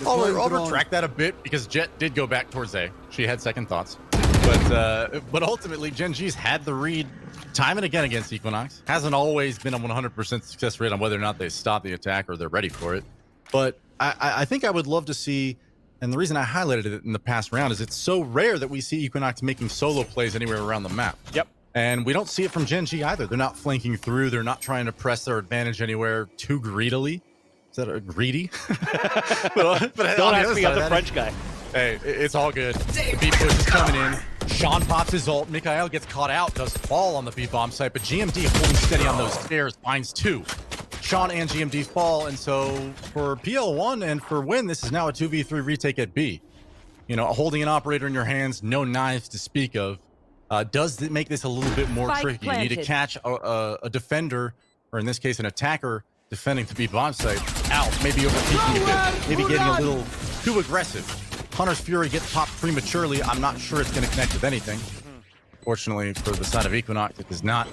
I'll retract that a bit, because Jet did go back towards A. She had second thoughts. But ultimately, Gen G's had the read time and again against Equinox. Hasn't always been a 100% success rate on whether or not they stop the attack or they're ready for it. But I think I would love to see, and the reason I highlighted it in the past round is it's so rare that we see Equinox making solo plays anywhere around the map. Yep. And we don't see it from Gen G either. They're not flanking through. They're not trying to press their advantage anywhere too greedily. Is that a greedy? but Don't ask me, I'm the French guy. Hey, it's all good. The B push is coming in. Sean pops his ult. Mikhail gets caught out, does fall on the B bomb site, but GMD holding steady on those stairs finds two. Sean and GMD fall, and so for PL1 and for Win, this is now a 2v3 retake at B. You know, holding an operator in your hands, no knives to speak of, does make this a little bit more tricky. You need to catch a defender, or in this case, an attacker, defending the B bomb site out, maybe overpeaking a bit, maybe getting a little too aggressive. Hunter's Fury gets popped prematurely. I'm not sure it's going to connect with anything. Fortunately for the side of Equinox, it does not.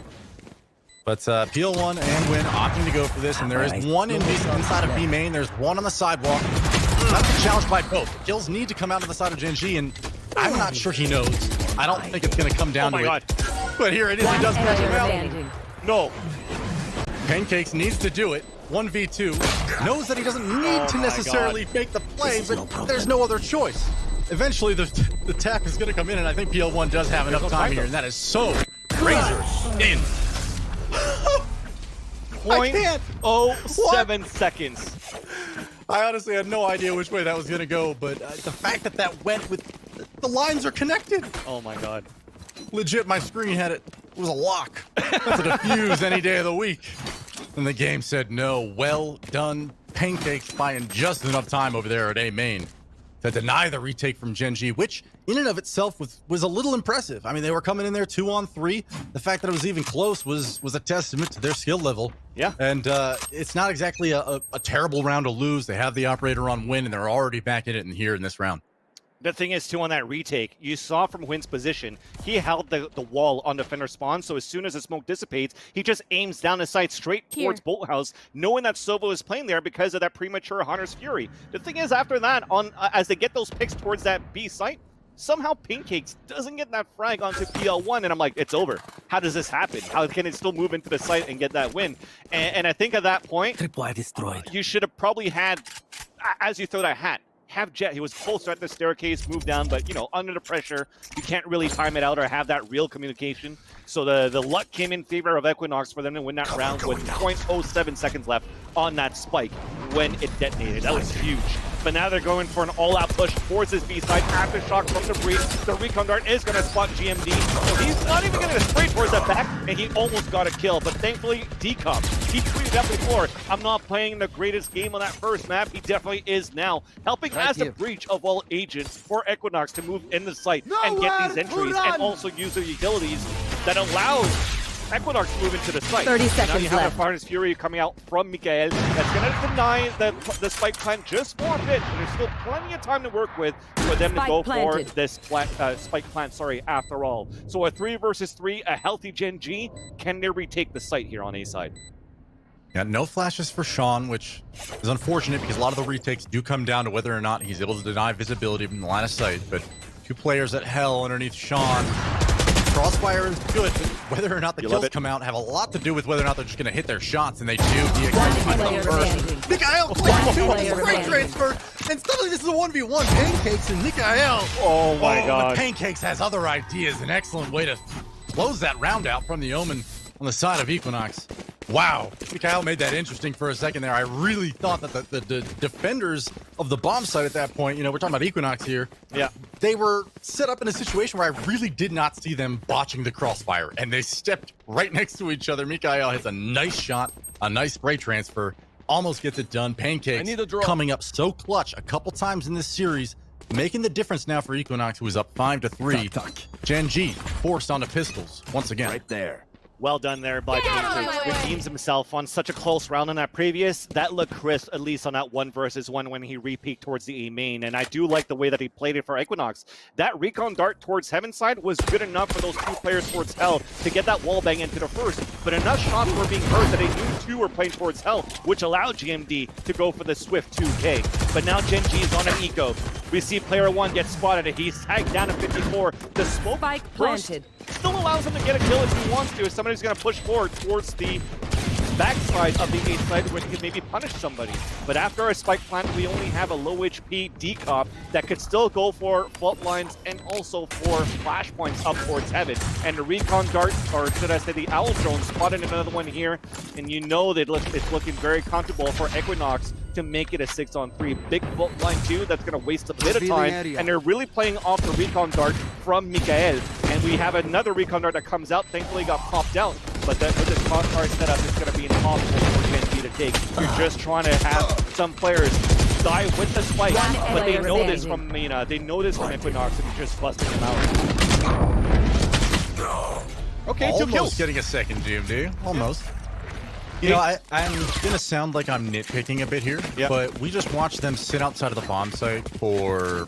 But PL1 and Win opting to go for this, and there is one inside of B main. There's one on the sidewalk. That's a challenge by both. The kills need to come out to the side of Gen G, and I'm not sure he knows. I don't think it's going to come down to it. But here it is. He does catch him out. No. Pancakes needs to do it. 1v2. Knows that he doesn't need to necessarily fake the play, but there's no other choice. Eventually, the tap is going to come in, and I think PL1 does have enough time here, and that is so razor in. 0.07 seconds. I honestly had no idea which way that was going to go, but the fact that that went with... The lines are connected. Oh my god. Legit, my screen had it. It was a lock. That's a defuse any day of the week. And the game said no. Well done. Pancakes buying just enough time over there at A main to deny the retake from Gen G, which in and of itself was a little impressive. I mean, they were coming in there 2-on-3. The fact that it was even close was a testament to their skill level. Yeah. And it's not exactly a terrible round to lose. They have the operator on Win, and they're already back in it in this round. The thing is, too, on that retake, you saw from Win's position, he held the wall on defender spawn, so as soon as the smoke dissipates, he just aims down the sight straight towards Bolt House, knowing that Sovo is playing there because of that premature Hunter's Fury. The thing is, after that, as they get those picks towards that B site, somehow Pancakes doesn't get that frag onto PL1, and I'm like, it's over. How does this happen? How can it still move into the site and get that win? And I think at that point, you should have probably had, as you throw that hat, have Jet. He was closer at the staircase, moved down, but, you know, under the pressure, you can't really time it out or have that real communication. So the luck came in favor of Equinox for them to win that round with 0.07 seconds left on that spike when it detonated. That was huge. but now they're going for an all-out push towards his B side. Aftershock from the breach. The recon dart is going to spot GMD. So he's not even going to spray towards that back, and he almost got a kill. But thankfully, Decop, he tweeted out before, I'm not playing the greatest game on that first map. He definitely is now, helping as the breach of all agents for Equinox to move in the site and get these entries, and also use their utilities that allows Equinox to move into the site. 30 Now seconds you have left. the Furnace Fury coming out from Mikael. That's going to deny the spike plant just for a bit, but there's still plenty of time to work with for them to Spike go planted. for this spike plant, after all. So a 3 versus 3, a healthy Gen G. Can they retake the site here on A side? Yeah, no flashes for Sean, which is unfortunate because a lot of the retakes do come down to whether or not he's able to deny visibility from the line of sight. But 2 players at Hell underneath Sean. Crossfire is good, but whether or not the kills come out have a lot to do with whether or not they're just going to hit their shots, and they do. player remaining. Mikael One doing player a great remaining. transfer, and suddenly this is a 1v1. Pancakes and Mikael. Oh my But god. Pancakes has other ideas. An excellent way to close that round out from the Omen on the side of Equinox. Wow, Mikael made that interesting for a second there. I really thought that the defenders of the bomb site at that point, we're talking about Equinox here. Yeah. They were set up in a situation where I really did not see them botching the crossfire, and they stepped right next to each other. Mikael hits a nice shot, a nice spray transfer, almost gets it done. Pancakes coming up so clutch a couple times in this series, making the difference now for Equinox, who is up 5-3. Gen G forced onto pistols once again. Right there. Well done there by Pancakes. Redeems himself on such a close round on that previous. That looked crisp, at least on that 1 versus 1 when he re-peeked towards the A main. And I do like the way that he played it for Equinox. That recon dart towards Heaven side was good enough for those 2 players towards Hell to get that wall bang into the first. But enough shots were being heard that they knew 2 were playing towards Hell, which allowed GMD to go for the swift 2K. But now Gen G is on an eco. We see player 1 get spotted. He's tagged down to 54. The smoke Spike burst planted. still allows him to get a kill if he wants to. If somebody's going to push forward towards the backside of the A side where he can maybe punish somebody. But after a spike plant, we only have a low HP decop that could still go for fault lines and also for flashpoints up towards Heaven. And the recon dart, or should I say the owl drone, spotted another one here. And you know that it's looking very comfortable for Equinox to make it a 6-on-3. Big fault line too, that's going to waste a bit of time. And they're really playing off the recon dart from Mikael. And we have another recon dart that comes out, thankfully got popped out. But that, with this crossfire setup, it's going to be impossible for Gen G to take. You're just trying to have some players die with the spike, but they know this from Mina. They know this from Equinox, and you're just busting them out. Okay, 2 Almost kills. getting a second GMD. Almost. I'm going to sound like I'm nitpicking a bit here, but we just watched them sit outside of the bomb site for,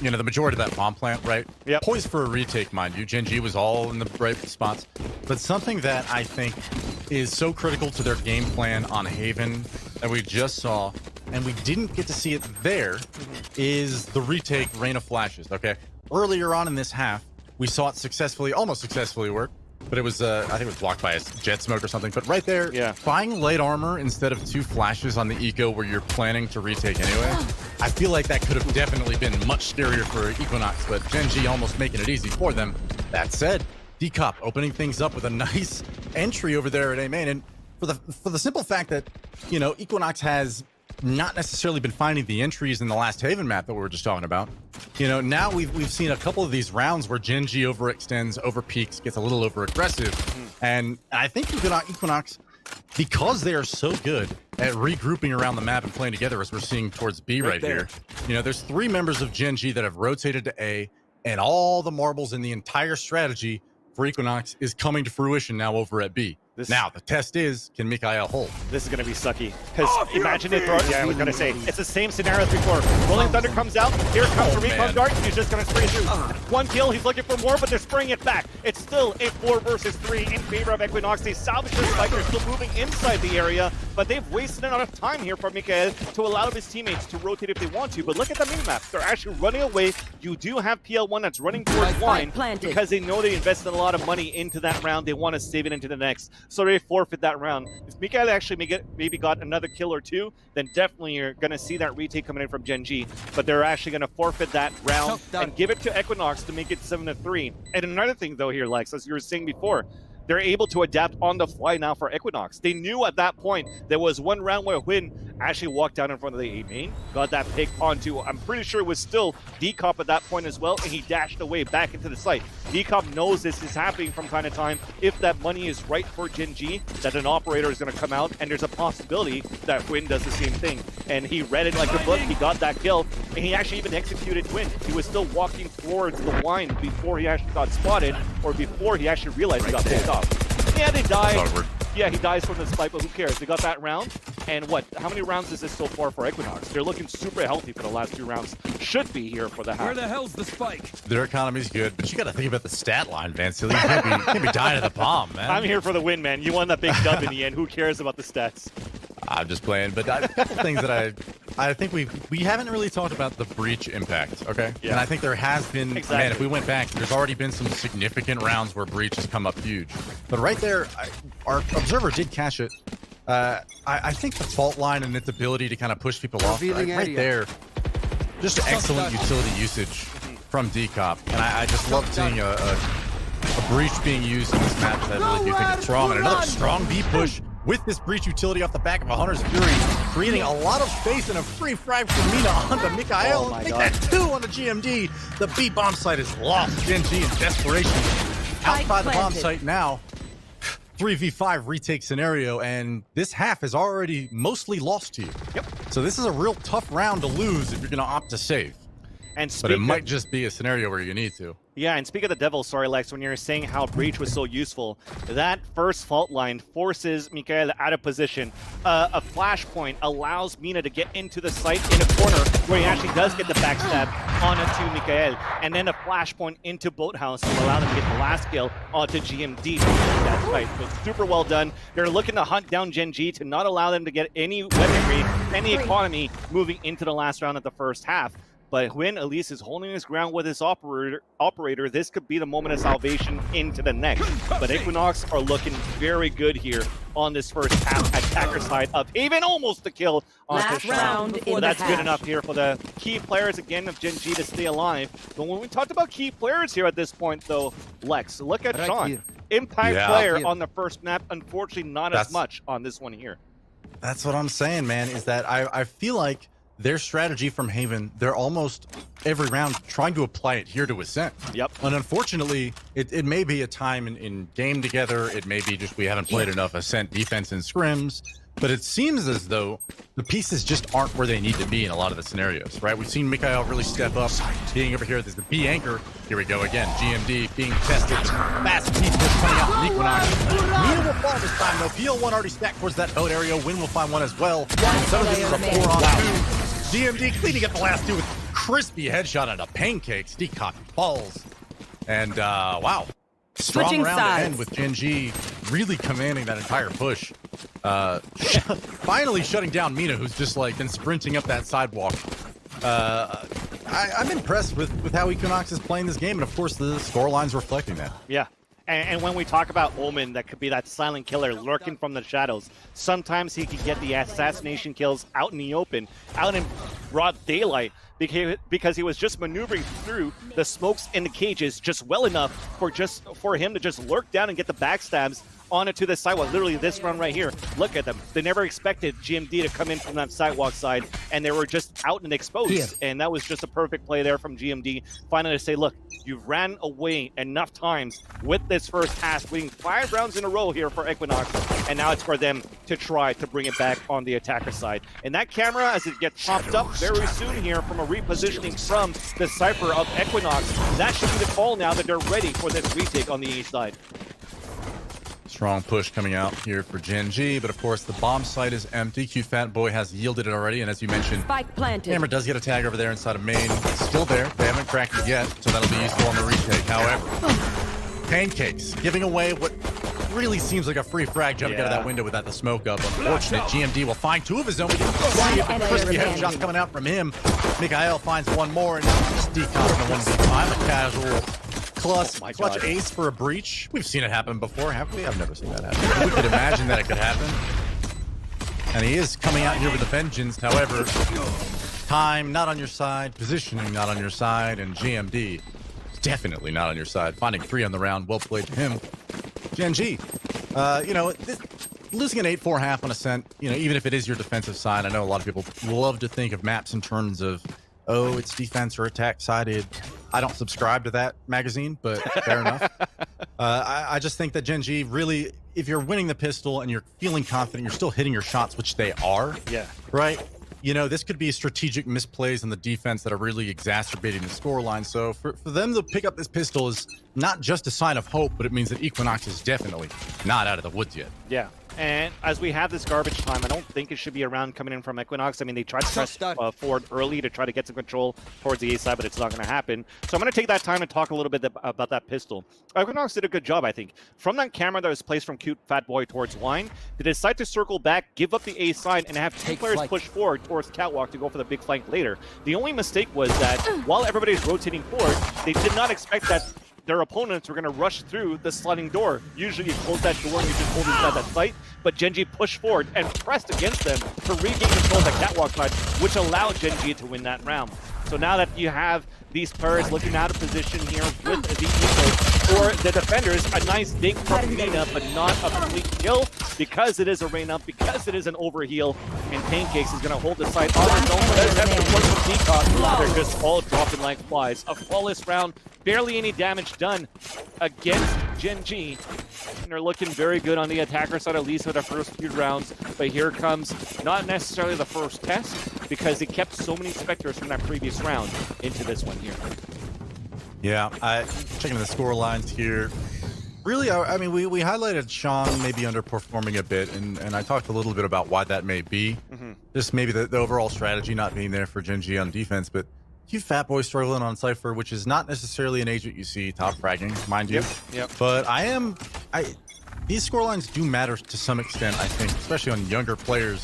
the majority of that bomb plant, right? Yep. Poised for a retake, mind you. Gen G was all in the right spots. But something that I think is so critical to their game plan on Haven that we just saw, and we didn't get to see it there, is the retake Rain of Flashes, okay? Earlier on in this half, we saw it almost successfully work. But it was, I think it was blocked by a jet smoke or something. But right there, buying light armor instead of 2 flashes on the eco where you're planning to retake anyway, I feel like that could have definitely been much scarier for Equinox, but Gen G almost making it easy for them. That said, Decop opening things up with a nice entry over there at A main. And for the simple fact that, Equinox has not necessarily been finding the entries in the last Haven map that we were just talking about. Now we've seen a couple of these rounds where Gen G overextends, overpeaks, gets a little over aggressive. And I think Equinox, because they are so good at regrouping around the map and playing together, as we're seeing towards B right here. There's 3 members of Gen G that have rotated to A, and all the marbles in the entire strategy for Equinox is coming to fruition now over at B. Now, the test is, can Mikael hold? This is going to be sucky. Because imagine it throwing... Yeah, I was going to say, it's the same scenario as before. Rolling Thunder comes out, here comes the recon dart, he's just going to spray through. 1 kill, he's looking for more, but they're spraying it back. It's still a 4 versus 3 in favor of Equinox. They salvage their spike, they're still moving inside the area, but they've wasted enough time here for Mikael to allow his teammates to rotate if they want to. But look at the minimap. They're actually running away. You do have PL1 that's running towards Wine because they know they invested a lot of money into that round. They want to save it into the next. So they forfeit that round. If Mikael actually maybe got another kill or 2, then definitely you're going to see that retake coming in from Gen G. But they're actually going to forfeit that round and give it to Equinox to make it 7-3. And another thing though here, Lex, as you were saying before, they're able to adapt on the fly now for Equinox. They knew at that point there was 1 round where win actually walked down in front of the A main, got that pick onto, I'm pretty sure it was still Decop at that point as well, and he dashed away back into the site. Decop knows this is happening from time to time. If that money is right for Gen G, that an operator is going to come out, and there's a possibility that Quinn does the same thing. And he read it like a book, he got that kill, and he actually even executed Quinn. He was still walking towards the line before he actually got spotted, or before he actually realized he got picked off. Yeah, they died. Yeah, he dies from the spike, but who cares? They got that round. And what? How many rounds is this so far for Equinox? They're looking super healthy for the last 2 rounds. Should be here for the half. Where the hell's the spike? Their economy's good, but you got to think about the stat line, Van Silly. You can't be dying of the bomb, man. I'm here for the win, man. You won that big dub in the end. Who cares about the stats? I'm just playing, but a couple things that I think we haven't really talked about the breach impact, okay? Yeah. And I think there has been, Exactly. man, if we went back, there's already been some significant rounds where breach has come up huge. But right there, our observer did catch it. I think the fault line and its ability to kind of push people off, right there, just excellent utility usage from Decop. And I just love seeing a breach being used in this match that I really do think it's strong. And another strong B push with this breach utility off the back of a Hunter's Fury, creating a lot of space and a free frag from Mina onto Mikael. Oh my Make God. that 2 on the GMD. The B bomb site is lost. Gen G in desperation. Outside the bomb site now. 3v5 retake scenario, and this half is already mostly lost to you. Yep. So this is a real tough round to lose if you're going to opt to save. And But it might just be a scenario where you need to. Yeah, and speak of the devil, sorry, Lex, when you're saying how Breach was so useful, that first fault line forces Mikael out of position. A flashpoint allows Mina to get into the site in a corner where he actually does get the backstab onto Mikael, and then a flashpoint into Boathouse to allow them to get the last kill onto GMD. That fight was super well done. They're looking to hunt down Gen G to not allow them to get any weaponry, any economy moving into the last round of the first half. But when Elise is holding his ground with his operator, this could be the moment of salvation into the next. But Equinox are looking very good here on this first half attacker side of Haven. Almost the kill on Last round in But the that's good half. enough here for the key players again of Gen G to stay alive. But when we talked about key players here at this point, though, Lex, look at Sean. Impact player on the first map. Unfortunately, not as much on this one here. That's what I'm saying, man, is that I feel like their strategy from Haven, they're almost every round trying to apply it here to Ascent. Yep. And unfortunately, it may be a time in game together. It may be just we haven't played enough Ascent defense and scrims. But it seems as though the pieces just aren't where they need to be in a lot of the scenarios, right? We've seen Mikael really step up. Being over here, there's the B anchor. Here we go again. GMD being tested. Fast P push coming out from Equinox. Mina will fall this time, though. PL1 already stacked towards that boat area. Win will find one as well. Some of this is a 4-on-2. GMD cleaning up the last 2 with crispy headshot and a pancakes. Decop falls. And, wow. Strong Switching round to sides. end with Gen G really commanding that entire push. Finally shutting down Mina, who's just like been sprinting up that sidewalk. I'm impressed with how Equinox is playing this game, and of course the scoreline's reflecting that. Yeah. And when we talk about Omen, that could be that silent killer lurking from the shadows. Sometimes he can get the assassination kills out in the open, out in broad daylight, because he was just maneuvering through the smokes in the cages just well enough for him to just lurk down and get the backstabs onto the sidewalk. Literally this run right here. Look at them. They never expected GMD to come in from that sidewalk side, and they were just out and exposed. And that was just a perfect play there from GMD. Finally to say, look, you've ran away enough times with this first half, winning 5 rounds in a row here for Equinox, and now it's for them to try to bring it back on the attacker side. And that camera, as it gets popped up very soon here from a repositioning from the Cypher of Equinox, that should be the call now that they're ready for this retake on the A side. Strong push coming out here for Gen G, but of course the bomb site is empty. Fat Boy has yielded it already, and as you mentioned, Spike planted. Hammer does get a tag over there inside of main. It's still there. They haven't cracked it yet, so that'll be useful on the retake. However, Pancakes giving away what really seems like a free frag jumping out of that window without the smoke up. Unfortunate. GMD will find 2 of his own. We can see a crispy headshot coming out from him. Mikael finds 1 more, and just decom in the 1v5. A casual clutch ace for a breach. We've seen it happen before, haven't we? I've never seen that happen. We could imagine that it could happen. And he is coming out here with a vengeance. However, time not on your side, positioning not on your side, and GMD definitely not on your side. Finding 3 on the round. Well played to him. Gen G, you know, losing an 8-4 half on Ascent, even if it is your defensive side, I know a lot of people love to think of maps in terms of, oh, it's defense or attack sided. I don't subscribe to that magazine, but fair enough. I just think that Gen G really, if you're winning the pistol and you're feeling confident, you're still hitting your shots, which they are. Yeah. Right? This could be strategic misplays on the defense that are really exacerbating the scoreline. So for them to pick up this pistol is not just a sign of hope, but it means that Equinox is definitely not out of the woods yet. Yeah. And as we have this garbage time, I don't think it should be around coming in from Equinox. I mean, they tried to press forward early to try to get some control towards the A side, but it's not going to happen. So I'm going to take that time and talk a little bit about that pistol. Equinox did a good job, I think. From that camera that was placed from Cute Fat Boy towards Wine, they decide to circle back, give up the A side, and have two players push forward towards Catwalk to go for the big flank later. The only mistake was that while everybody's rotating forward, they did not expect that their opponents were going to rush through the sliding door. Usually you close that door and you just hold inside that site, but Gen G pushed forward and pressed against them to regain control of the Catwalk side, which allowed Gen G to win that round. So now that you have these players looking out of position here with the Eco, for the defenders, a nice dig from Mina, but not a complete kill because it is a rain up, because it is an overheal, and Pancakes is going to hold the site on his own, but that's the one from Peacock. They're just all dropping like flies. A flawless round, barely any damage done against Gen G. And they're looking very good on the attacker side, at least for the first few rounds. But here comes not necessarily the first test, because they kept so many Spectres from that previous round into this one here. Yeah, checking the score lines here. Really, I mean, we highlighted Sean maybe underperforming a bit, and I talked a little bit about why that may be. Just maybe the overall strategy not being there for Gen G on defense, but Cute Fat Boy struggling on Cypher, which is not necessarily an agent you see top fragging, mind you. Yep. But these scorelines do matter to some extent, I think, especially on younger players,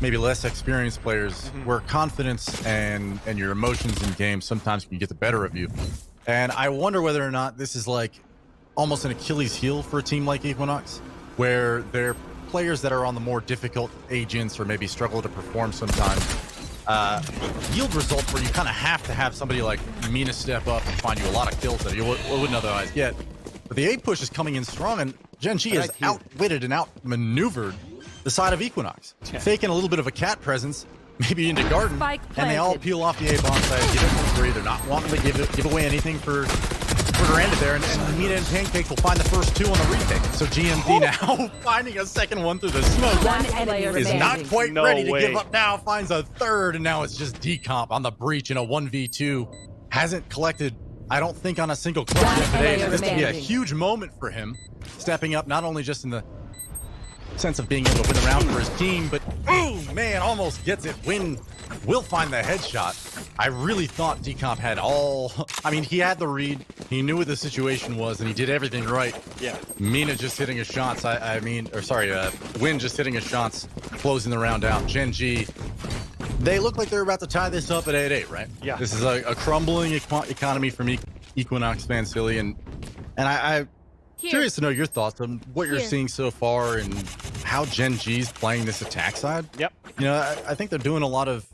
maybe less experienced players, where confidence and your emotions in games sometimes can get the better of you. And I wonder whether or not this is like almost an Achilles heel for a team like Equinox, where they're players that are on the more difficult agents or maybe struggle to perform sometimes, yield results where you kind of have to have somebody like Mina step up and find you a lot of kills that you wouldn't otherwise get. But the A push is coming in strong, and Gen G has outwitted and outmaneuvered the side of Equinox, faking a little bit of a cat presence, maybe into Garden, and they all peel off the A bomb side, get it for free. They're not wanting to give away anything for Duranda there, and Mina and Pancakes will find the first two on the retake. So GMD now finding a second one through the smoke is not quite ready to give up now, finds a third, and now it's just decomp on the breach in a 1v2. Hasn't collected, I don't think, on a single clutch yet today. So this could be a huge moment for him, stepping up not only just in the sense of being able to win the round for his team, but man, almost gets it. Win will find the headshot. I really thought Decomp had he had the read, he knew what the situation was, and he did everything right. Yeah. Mina just hitting his shots, Win just hitting his shots, closing the round out. Gen G, they look like they're about to tie this up at 8-8, right? Yeah. This is a crumbling economy from Equinox fans, Philly, and I curious to know your thoughts on what you're seeing so far and how Gen G's playing this attack side. Yep. I think they're doing a lot of,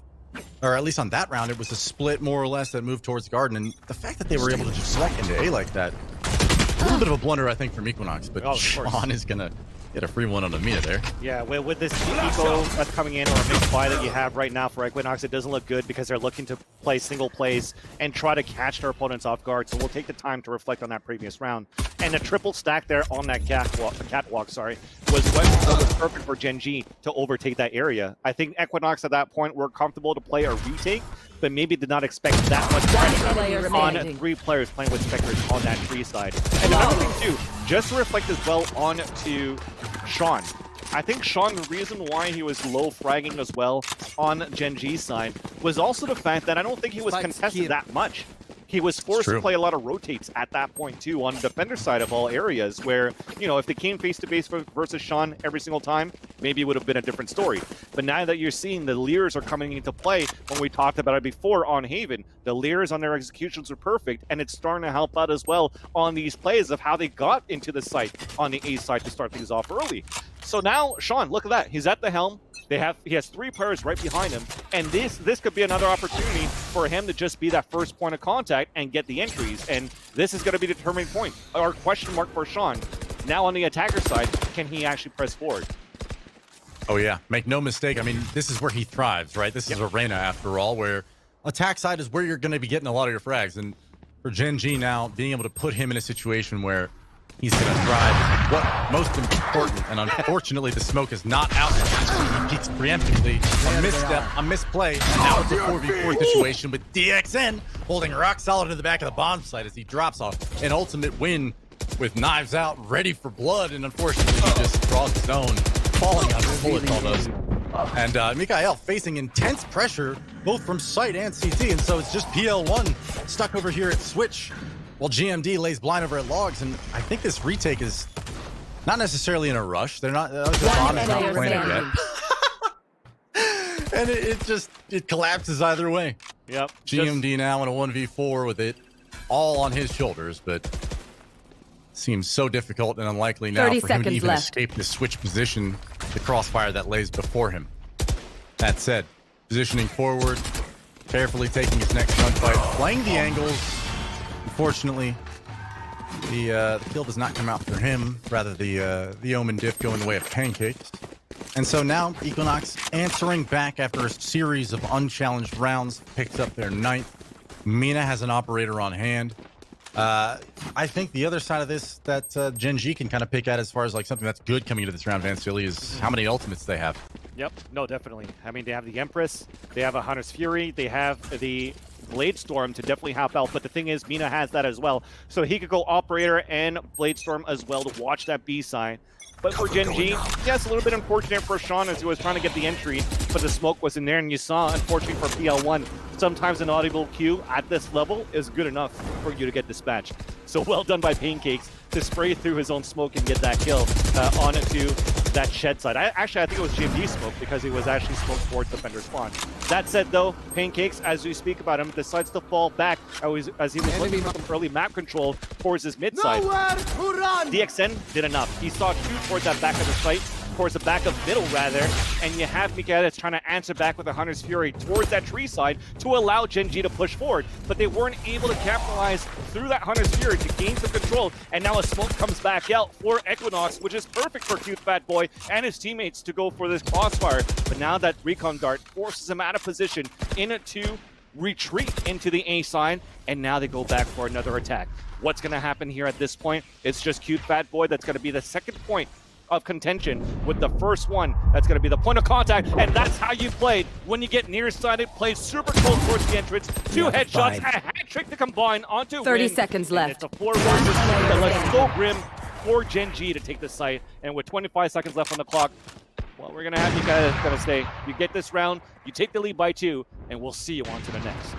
or at least on that round, it was a split more or less that moved towards Garden, and the fact that they were able to just select into A like that, a little bit of a blunder, I think, from Equinox, but Sean is gonna get a free one on the Mina there. Yeah, with this eco that's coming in, or a mixed buy that you have right now for Equinox, it doesn't look good because they're looking to play single plays and try to catch their opponents off guard. So we'll take the time to reflect on that previous round. And the triple stack there on that catwalk, was what was perfect for Gen G to overtake that area. I think Equinox at that point were comfortable to play a retake, but maybe did not expect that much pressure on 3 players playing with Spectres on that tree side. And another thing too, just to reflect as well on to Sean. I think Sean, the reason why he was low fragging as well on Gen G's side was also the fact that I don't think he was contested that much. He was forced to play a lot of rotates at that point too on the defender side of all areas where, if they came face to face versus Sean every single time, maybe it would have been a different story. But now that you're seeing the Leers are coming into play, when we talked about it before on Haven, the Leers on their executions are perfect, and it's starting to help out as well on these plays of how they got into the site on the A side to start things off early. So now, Sean, look at that. He's at the helm. He has 3 players right behind him, and this could be another opportunity for him to just be that first point of contact and get the entries. And this is going to be the determining point, or question mark for Sean. Now on the attacker side, can he actually press forward? Oh, yeah. Make no mistake. I mean, this is where he thrives, right? This is Arena, after all, where attack side is where you're going to be getting a lot of your frags. And for Gen G now, being able to put him in a situation where he's going to thrive, what most important, and unfortunately the smoke is not out. He peeks preemptively, a misstep, a misplay, and now it's a 4v4 situation with DXN holding rock solid in the back of the bomb site as he drops off an ultimate win with knives out, ready for blood, and unfortunately he just draws his own, falling on his bullets almost. And Mikael facing intense pressure, both from site and CT, and so it's just PL1 stuck over here at Switch, while GMD lays blind over at Logs, and I think this retake is not necessarily in a rush. They're not, the bomb is not planted yet. And it collapses either way. Yep. GMD now in a 1v4 with it all on his shoulders, but seems so difficult and unlikely now 30 for him to seconds even left. escape the switch position, the crossfire that lays before him. That said, positioning forward, carefully taking his next gunfight, playing the angles. Unfortunately, the kill does not come out for him. Rather, the Omen diff go in the way of Pancakes. And so now Equinox answering back after a series of unchallenged rounds, picks up their 9th. Mina has an operator on hand. I think the other side of this that Gen G can kind of pick at as far as like something that's good coming into this round, Vansili, is how many ultimates they have. Yep, no, definitely. I mean, they have the Empress, they have a Hunter's Fury, they have the Blade Storm to definitely help out, but the thing is, Mina has that as well. So he could go Operator and Blade Storm as well to watch that B side. But for Gen G, yeah, it's a little bit unfortunate for Sean as he was trying to get the entry, but the smoke wasn't there, and you saw, unfortunately for PL1, sometimes an audible Q at this level is good enough for you to get dispatched. So well done by Pancakes to spray through his own smoke and get that kill onto that shed side. I think it was GMD smoke because he was actually smoked towards defender spawn. That said, though, Pancakes, as we speak about him, decides to fall back as he was looking for some early map control towards his mid side. DXN did enough. He saw 2 towards that back of the site, towards the back of middle rather, and you have Mikael that's trying to answer back with a Hunter's Fury towards that tree side to allow Gen G to push forward, but they weren't able to capitalize through that Hunter's Fury to gain some control, and now a smoke comes back out for Equinox, which is perfect for Cute Fat Boy and his teammates to go for this crossfire, but now that recon dart forces him out of position into retreat into the A side, and now they go back for another attack. What's going to happen here at this point? It's just Cute Fat Boy that's going to be the second point of contention, with the first one that's going to be the point of contact, and that's how you played when you get nearsighted, play super close towards the entrance, 2 headshots, a hat trick to combine onto 30 win, seconds and left. it's a 4 versus 2 that looks so grim for Gen G to take the site, and with 25 seconds left on the clock, well, we're going to have you guys going to say, you get this round, you take the lead by 2, and we'll see you on to the next.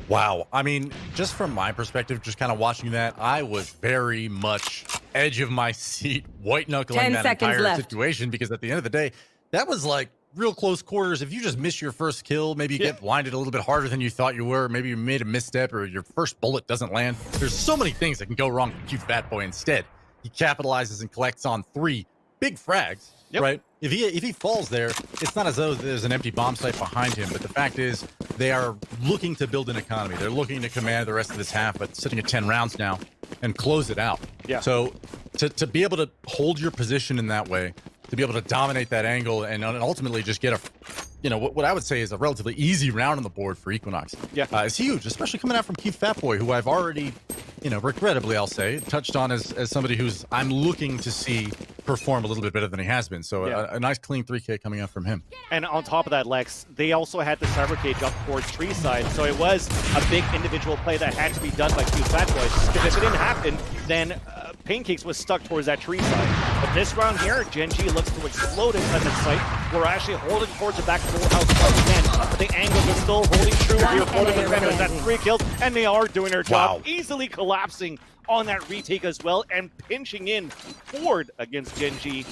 Wow. I mean, just from my perspective, just kind of watching that, I was very much edge of my seat, white knuckling 10 that seconds entire left. situation, because at the end of the day, that was like real close quarters. If you just miss your first kill, maybe you get blinded a little bit harder than you thought you were, maybe you made a misstep or your first bullet doesn't land. There's so many things that can go wrong for Cute Fat Boy. Instead, he capitalizes and collects on 3 big frags, right? If he falls there, it's not as though there's an empty bomb site behind him, but the fact is they are looking to build an economy. They're looking to command the rest of this half, but sitting at 10 rounds now and close it out. Yeah. So to be able to hold your position in that way, to be able to dominate that angle and ultimately just get a, what I would say is a relatively easy round on the board for Equinox. Yeah. It's huge, especially coming out from Cute Fat Boy, who I've already, regrettably, I'll say, touched on as somebody who's I'm looking to see perform a little bit better than he has been. So a nice clean 3K coming out from him. And on top of that, Lex, they also had the cyber cage up towards tree side, so it was a big individual play that had to be done by Cute Fat Boy, because if it didn't happen, then Pancakes was stuck towards that tree side. But this round here, Gen G looks to explode inside the site. We're actually holding towards the back full house once again, but the angles are still holding true. We're holding the defenders. That's 3 kills, and they are doing their job, easily collapsing on that retake as well, and pinching in forward against Gen G.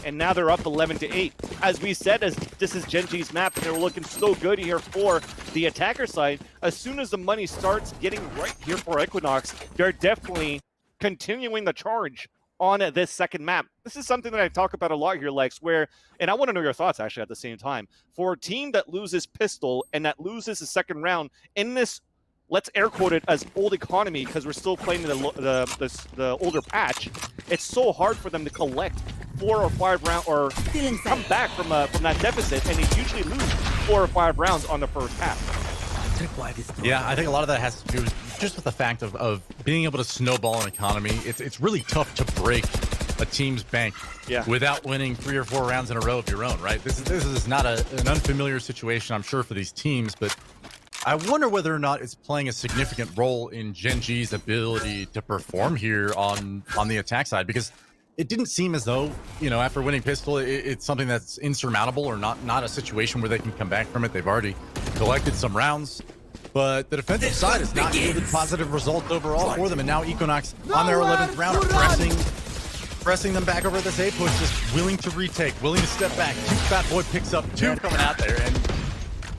And now they're up 11-8. As we said, as this is Gen G's map, and they're looking so good here for the attacker side. As soon as the money starts getting right here for Equinox, they're definitely continuing the charge on this second map. This is something that I talk about a lot here, Lex, where, and I want to know your thoughts actually at the same time, for a team that loses pistol and that loses the second round in this, let's air quote it as old economy, because we're still playing the older patch, it's so hard for them to collect 4 or 5 rounds or come back from that deficit, and they usually lose 4 or 5 rounds on the first half. Yeah, I think a lot of that has to do just with the fact of being able to snowball an economy. It's really tough to break a team's bank without winning 3 or 4 rounds in a row of your own, right? This is not an unfamiliar situation, I'm sure, for these teams, but I wonder whether or not it's playing a significant role in Gen G's ability to perform here on the attack side, because it didn't seem as though, you know, after winning Pistol, it's something that's insurmountable or not a situation where they can come back from it. They've already collected some rounds, but the defensive side has not yielded positive results overall for them. And now Equinox on their 11th round are pressing them back over this A push, just willing to retake, willing to step back. Cute Fat Boy picks up 2 coming out there, and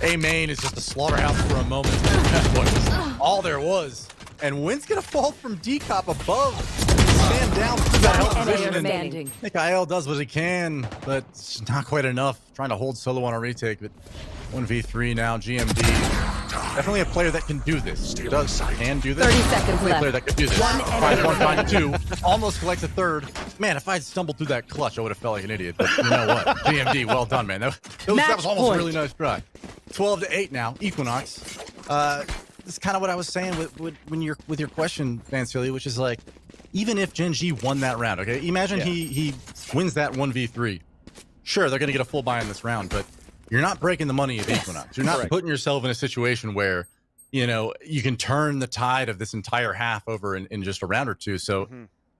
A main is just a slaughterhouse for a moment. Fat Boy was all there was. And Win's gonna fall from D-Cop above. Stand down through that health position, and I think IL does what he can, but it's not quite enough. Trying to hold solo on a retake, but 1v3 now. GMD, definitely a player that can do this. Can do this. 30 seconds A left. player that can do this. 5-1-5-2, almost collects a third. Man, if I had stumbled through that clutch, I would have felt like an idiot. But you know what? GMD, well done, man. That was almost a really nice try. 12-8 now. Equinox. This is kind of what I was saying with your question, Vancilli, which is like, even if Gen G won that round, okay? Imagine he wins that 1v3. Sure, they're going to get a full buy in this round, but you're not breaking the money of Equinox. You're not putting yourself in a situation where, you know, you can turn the tide of this entire half over in just a round or two. So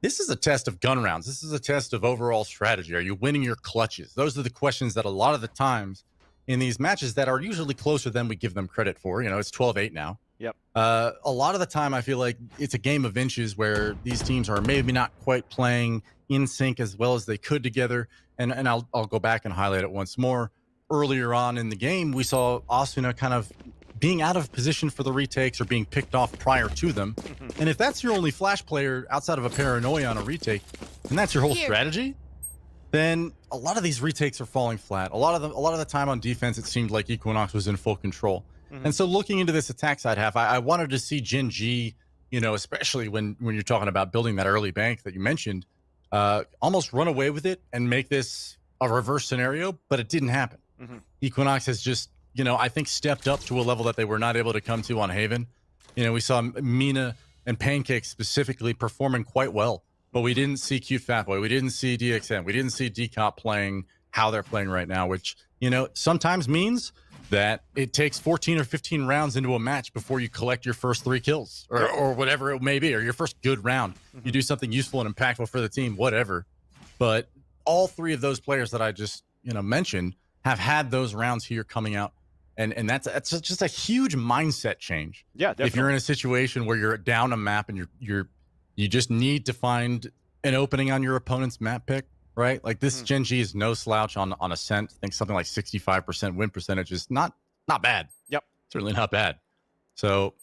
this is a test of gun rounds. This is a test of overall strategy. Are you winning your clutches? Those are the questions that a lot of the times in these matches that are usually closer than we give them credit for. You know, it's 12-8 now. Yep. A lot of the time, I feel like it's a game of inches where these teams are maybe not quite playing in sync as well as they could together. And I'll go back and highlight it once more. Earlier on in the game, we saw Asuna kind of being out of position for the retakes or being picked off prior to them. And if that's your only flash player outside of a Paranoia on a retake, and that's your whole strategy, then a lot of these retakes are falling flat. A lot of the time on defense, it seemed like Equinox was in full control. And so looking into this attack side half, I wanted to see Gen G, you know, especially when you're talking about building that early bank that you mentioned, almost run away with it and make this a reverse scenario, but it didn't happen. Equinox has just, you know, I think stepped up to a level that they were not able to come to on Haven. You know, we saw Mina and Pancake specifically performing quite well, but we didn't see Cute Fat Boy. We didn't see DXM. We didn't see D-Cop playing how they're playing right now, which, you know, sometimes means that it takes 14 or 15 rounds into a match before you collect your first 3 kills or whatever it may be, or your first good round. You do something useful and impactful for the team, whatever. But all 3 of those players that I just, you know, mentioned have had those rounds here coming out. And that's just a huge mindset change. Yeah, definitely. If you're in a situation where you're down a map and you just need to find an opening on your opponent's map pick, right? Like this Gen G is no slouch on Ascent. I think something like 65% win percentage is not bad. Yep. Certainly not bad. So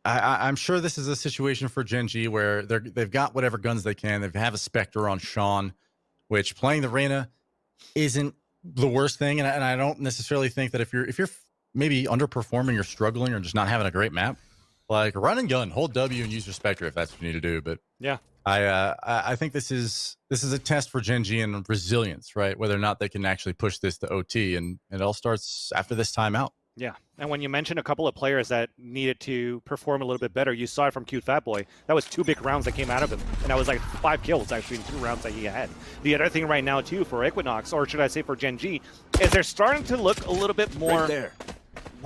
I'm sure this is a situation for Gen G where they've got whatever guns they can. They have a Spectre on Sean, which playing the Reyna isn't the worst thing. And I don't necessarily think that if you're maybe underperforming or struggling or just not having a great map, like run and gun, hold W and use your Spectre if that's what you need to do. But yeah, I think this is a test for Gen G and resilience, right? Whether or not they can actually push this to OT, and it all starts after this timeout. Yeah, and when you mentioned a couple of players that needed to perform a little bit better, you saw it from Cute Fat Boy. That was 2 big rounds that came out of him, and that was like 5 kills actually in 2 rounds that he had. The other thing right now too for Equinox, or should I say for Gen G, is they're starting to look a little bit more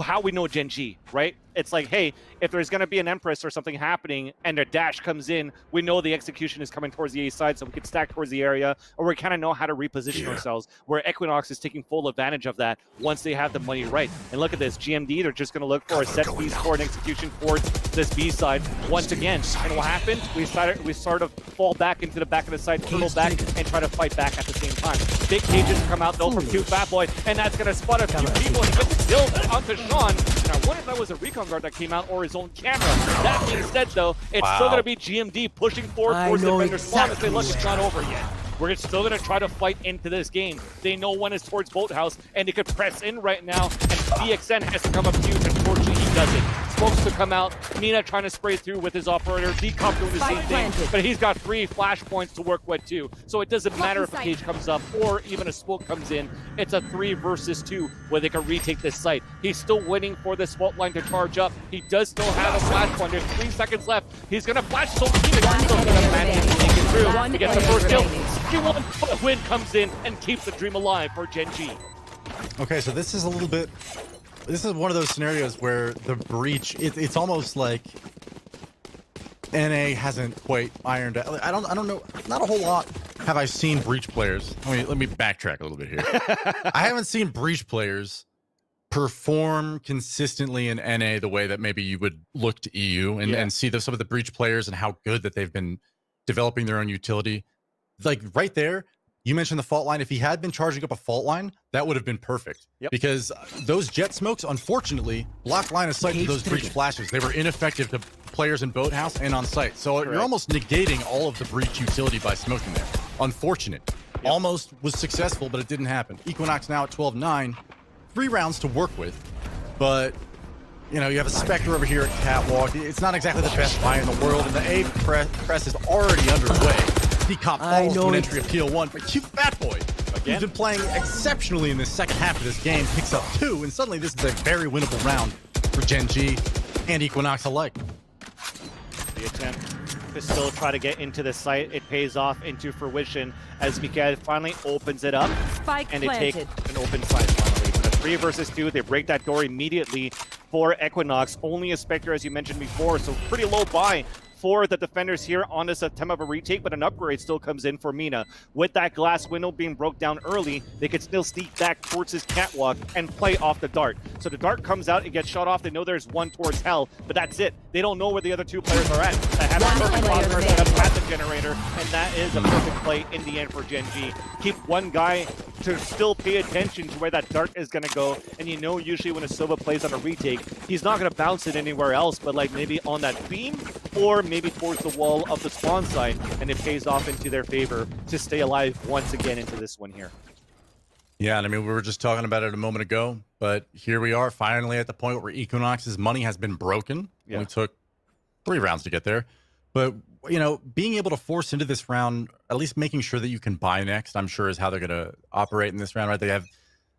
how we know Gen G, right? It's like, hey, if there's going to be an Empress or something happening and their dash comes in, we know the execution is coming towards the A side, so we can stack towards the area, or we kind of know how to reposition ourselves, where Equinox is taking full advantage of that once they have the money right. And look at this, GMD, they're just going to look for a set piece for an execution towards this B side once again. And what happened? We sort of fall back into the back of the side, turtle back, and try to fight back at the same time. Big cages come out, though, from Cute Fat Boy, and that's going to spot a few people and get the kill onto Sean. And I wonder if that was a recon guard that came out or his own camera. That being said, though, it's still going to be GMD pushing forward towards the defender's spawn and say, look, it's not over yet. We're still going to try to fight into this game. They know when it's towards Boathouse, and they could press in right now, and DXN has to come up huge. Unfortunately, he doesn't. smokes to come out. Mina trying to spray through with his operator. Decomp doing the same Spike thing, planted. but he's got 3 flash points to work with too. So it doesn't matter if a cage comes up or even a smoke comes in. It's a 3 versus 2 where they can retake this site. He's still waiting for this fault line to charge up. He does still have a flash point. There's 3 seconds left. He's gonna flash so He's still gonna manage to make it through. One He gets the enemy first kill. remaining. Q1 win comes in and keeps the dream alive for Gen G. Okay, so this is a little bit. This is one of those scenarios where the breach. It's almost like NA hasn't quite ironed out. I don't know. Not a whole lot have I seen breach players. Let me backtrack a little bit here. I haven't seen breach players perform consistently in NA the way that maybe you would look to EU and see some of the breach players and how good that they've been developing their own utility. Like right there, you mentioned the fault line. If he had been charging up a fault line, that would have been perfect. Because those jet smokes, unfortunately, blocked line of sight to those breach flashes. They were ineffective to players in boathouse and on site. So you're almost negating all of the breach utility by smoking there. Unfortunate. Almost was successful, but it didn't happen. Equinox now at 12-9. 3 rounds to work with, but you know, you have a Spectre over here at Catwalk. It's not exactly the best buy in the world, and the A press is already underway. Decomp falls to an entry of PL1, but cute Fat Boy, who's been playing exceptionally in the second half of this game, picks up 2, and suddenly this is a very winnable round for Gen G and Equinox alike. The attempt to still try to get into the site, it pays off into fruition as Mikael finally opens it up, Spike and they take planted. an open site finally. But a 3 versus 2, they break that door immediately for Equinox. Only a Spectre, as you mentioned before, so pretty low buy for the defenders here on this attempt of a retake, but an upgrade still comes in for Mina. With that glass window being broke down early, they could still sneak back towards his catwalk and play off the dart. So the dart comes out, it gets shot off. They know there's one towards Hell, but that's it. They don't know where the other 2 players are at. They have a perfect roster, they have a passive generator, and that is a perfect play in the end for Gen G. Keep one guy to still pay attention to where that dart is going to go, and you know usually when a Silva plays on a retake, he's not going to bounce it anywhere else, but like maybe on that beam, or maybe towards the wall of the spawn site, and it pays off into their favor to stay alive once again into this one here. Yeah, and I mean, we were just talking about it a moment ago, but here we are finally at the point where Equinox's money has been broken. Yeah. Only took 3 rounds to get there. But, you know, being able to force into this round, at least making sure that you can buy next, I'm sure is how they're going to operate in this round, right? They have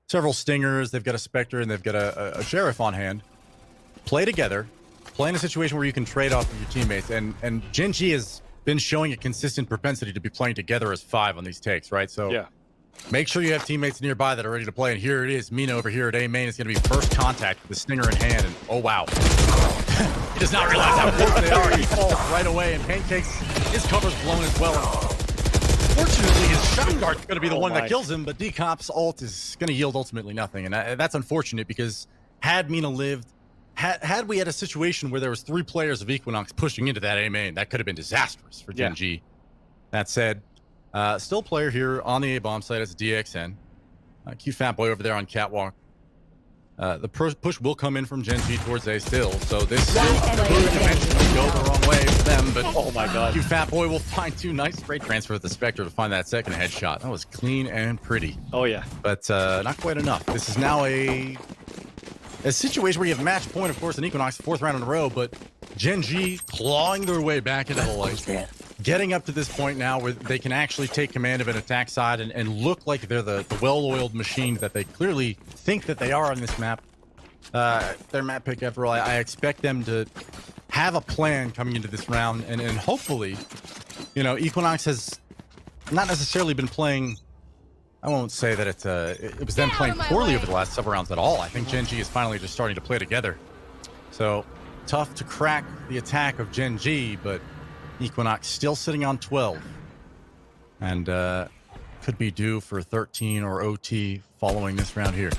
several Stingers, they've got a Spectre, and they've got a Sheriff on hand. Play together. Play in a situation where you can trade off with your teammates, and Gen G has been showing a consistent propensity to be playing together as 5 on these takes, right? So make sure you have teammates nearby that are ready to play, and here it is. Mina over here at A main is going to be first contact with the Stinger in hand, and oh wow. He does not realize how close they are. He falls right away, and Pancakes, his cover's blown as well. Fortunately, his shot dart's going to be the one that kills him, but Decomp's ult is going to yield ultimately nothing, and that's unfortunate because had Mina lived, had we had a situation where there was 3 players of Equinox pushing into that A main, that could have been disastrous for Gen G. That said, still player here on the A bomb site as DXN. Cute Fat Boy over there on Catwalk. The push will come in from Gen G towards A still, so this still could eventually go the wrong way for them, but oh my god. Cute Fat Boy will find 2 nice straight transfer with the Spectre to find that second headshot. That was clean and pretty. Oh yeah. But not quite enough. This is now a situation where you have match point, of course, in Equinox, 4th round in a row, but Gen G clawing their way back into the light. Getting up to this point now where they can actually take command of an attack side and look like they're the well-oiled machine that they clearly think that they are on this map. Their map pick, after all, I expect them to have a plan coming into this round, and hopefully, you know, Equinox has not necessarily been playing. I won't say that it was them playing poorly over the last several rounds at all. I think Gen G is finally just starting to play together. So tough to crack the attack of Gen G, but Equinox still sitting on 12. And could be due for 13 or OT following this round here.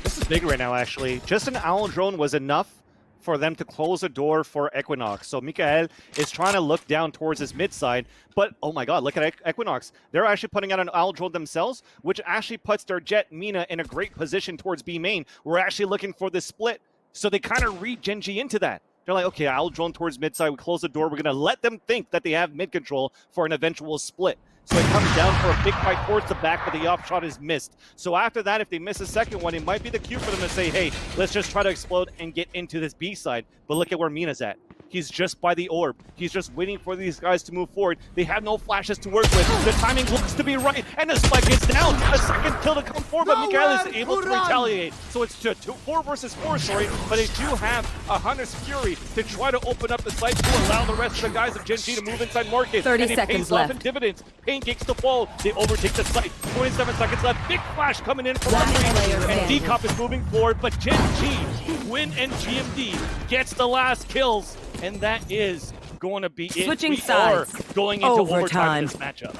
This is big right now, actually. Just an owl drone was enough for them to close the door for Equinox. So Mikael is trying to look down towards his mid side, but oh my god, look at Equinox. They're actually putting out an owl drone themselves, which actually puts their Jet Mina in a great position towards B main. We're actually looking for the split. So they kind of read Gen G into that. They're like, okay, owl drone towards mid side, we close the door, we're going to let them think that they have mid control for an eventual split. So it comes down for a big fight towards the back, but the off shot is missed. So after that, if they miss a second one, it might be the cue for them to say, hey, let's just try to explode and get into this B side. But look at where Mina's at. He's just by the orb. He's just waiting for these guys to move forward. They have no flashes to work with. The timing looks to be right, and the spike is down. A second kill to come forward, but Mikael is able to retaliate. So it's 4 versus 4, sorry, but they do have a Hunter's Fury to try to open up the site to allow the rest of the guys of Gen G to move inside market. 30 and it seconds pays left. off in dividends. Pancakes to fall. They overtake the site. 27 seconds left. Big flash coming in from Last the player and standing. Decop is moving forward, but Gen G, Win and GMD gets the last kills. And that is going to be it. Switching We sides. are going into overtime in this matchup.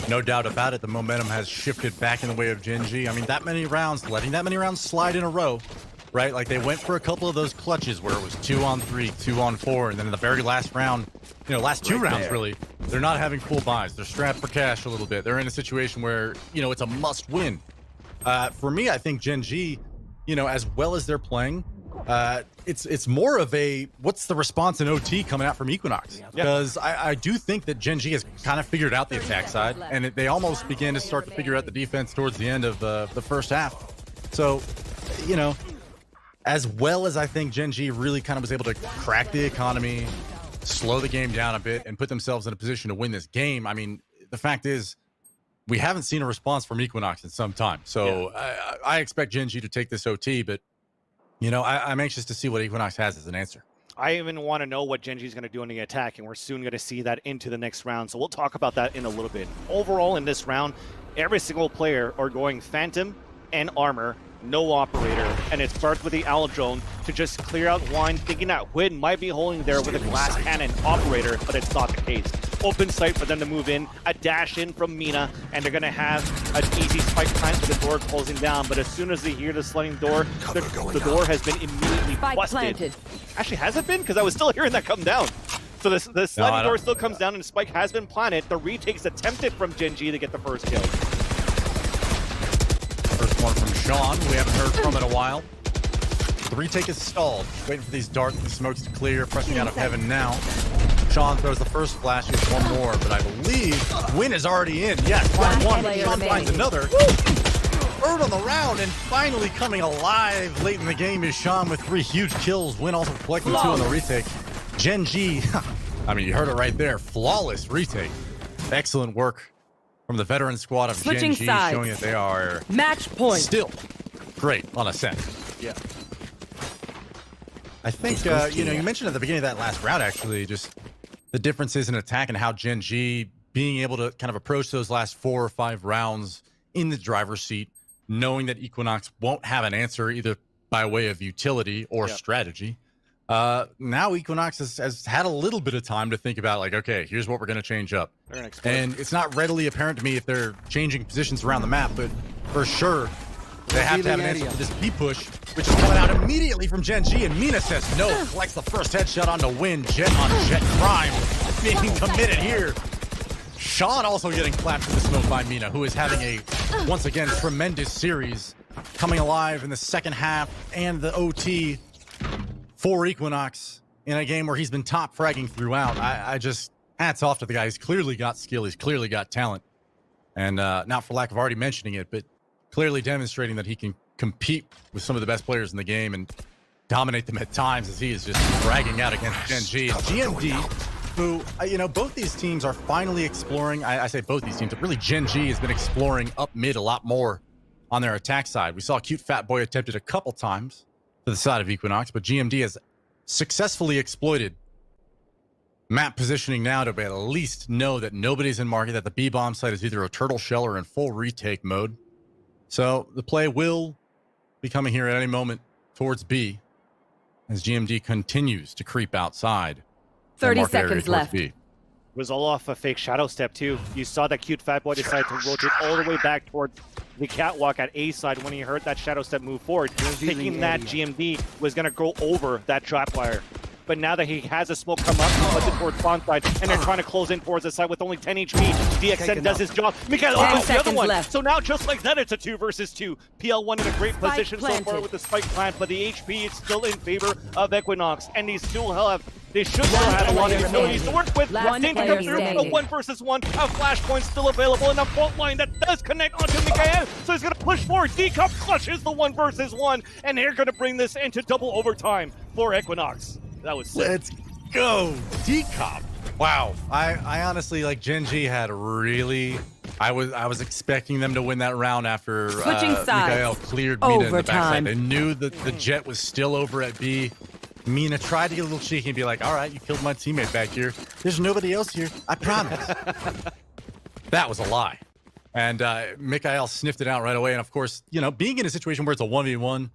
No doubt about it, the momentum has shifted back in the way of Gen G. I mean, that many rounds, letting that many rounds slide in a row, right? Like, they went for a couple of those clutches where it was 2-on-3, 2-on-4, and then in the very last round, you know, last two rounds, really, they're not having full buys. They're strapped for cash a little bit. They're in a situation where, you know, it's a must-win. For me, I think Gen G, you know, as well as they're playing, it's more of a what's the response in OT coming out from Equinox, because I do think that Gen G has kind of figured out the attack side, and they almost began to start to figure out the defense towards the end of the first half. So, you know, as well as I think Gen G really kind of was able to crack the economy, slow the game down a bit, and put themselves in a position to win this game. I mean, the fact is, we haven't seen a response from Equinox in some time. So I expect Gen G to take this OT, but you know, I'm anxious to see what Equinox has as an answer. I even want to know what Gen G is going to do in the attack, and we're soon going to see that into the next round. So we'll talk about that in a little bit. Overall, in this round, every single player are going Phantom and Armor, no Operator, and it starts with the Owl Drone to just clear out Wine, thinking that Win might be holding there with a Glass Cannon Operator, but it's not the case. Open sight for them to move in, a dash in from Mina, and they're going to have an easy spike plant with the door closing down, but as soon as they hear the sliding door, the door has been immediately Spike busted. planted. Actually, has it been? Because I was still hearing that come down. So the sliding door still comes down and the spike has been planted. The retake's attempted from Gen G to get the first kill. First one from Sean. We haven't heard from in a while. The retake is stalled. Waiting for these darts and smokes to clear. Pressing out of heaven now. Sean throws the first flash. He has one more, but I believe Win is already in. Yes, finds one. player Sean remaining. finds another. Third on the round, and finally coming alive late in the game is Sean with 3 huge kills. Win also collecting 2 on the retake. Gen G, I mean, you heard it right there. Flawless retake. Excellent work from the veteran squad of Switching Gen G, sides. showing that they are Match point. still great on Ascent. Yeah. I think, you know, you mentioned at the beginning of that last round, actually, just the differences in attack and how Gen G being able to kind of approach those last 4 or 5 rounds in the driver's seat, knowing that Equinox won't have an answer either by way of utility or strategy. Now Equinox has had a little bit of time to think about, like, okay, here's what we're going to change up. And it's not readily apparent to me if they're changing positions around the map, but for sure, they have to have an answer for this B push, which is coming out immediately from Gen G, and Mina says no, collects the first headshot on the Win. Jet on Jet Prime being committed here. Sean also getting clapped in the smoke by Mina, who is having a, once again, tremendous series, coming alive in the second half and the OT for Equinox in a game where he's been top fragging throughout. I just, hats off to the guy. He's clearly got skill. He's clearly got talent. And not for lack of already mentioning it, but clearly demonstrating that he can compete with some of the best players in the game and dominate them at times, as he is just fragging out against Gen G. And GMD, who, you know, both these teams are finally exploring. I say both these teams, but really Gen G has been exploring up mid a lot more on their attack side. We saw Cute Fat Boy attempt it a couple times to the side of Equinox, but GMD has successfully exploited map positioning now to at least know that nobody's in market, that the B-bomb site is either a turtle shell or in full retake mode. So the play will be coming here at any moment towards B as GMD continues to creep outside. 30 market area seconds towards left. B. It was all off a fake shadow step too. You saw that Cute Fat Boy decide to rotate all the way back towards the catwalk at A side when he heard that shadow step move forward, thinking that GMD was going to go over that trap wire. But now that he has a smoke come up, he puts it towards spawn side, and they're trying to close in towards the side with only 10 HP. DXN does his job. Mikael opens the other seconds one. left. So now, just like that, it's a 2 versus 2. PL1 in a great Spike position so far planted. with the spike plant, but the HP is still in favor of Equinox, and they still have They should still have a lot of utilities to work with. Last Danger player comes through, a standing. 1 versus 1, a flashpoint still available, and a fault line that does connect onto Mikael, so he's going to push forward. D-Cup clutches the 1 versus 1, and they're going to bring this into double overtime for Equinox. That was sick. Let's go, D-Cop. Wow, I honestly, like, Gen G had a really... I was expecting them to win that round after Switching sides. Mikael cleared Mina in the Overtime. backside. They knew that the Jet was still over at B. Mina tried to get a little cheeky and be like, all right, you killed my teammate back here. There's nobody else here, I promise. That was a lie. And Mikael sniffed it out right away. And of course, you know, being in a situation where it's a 1v1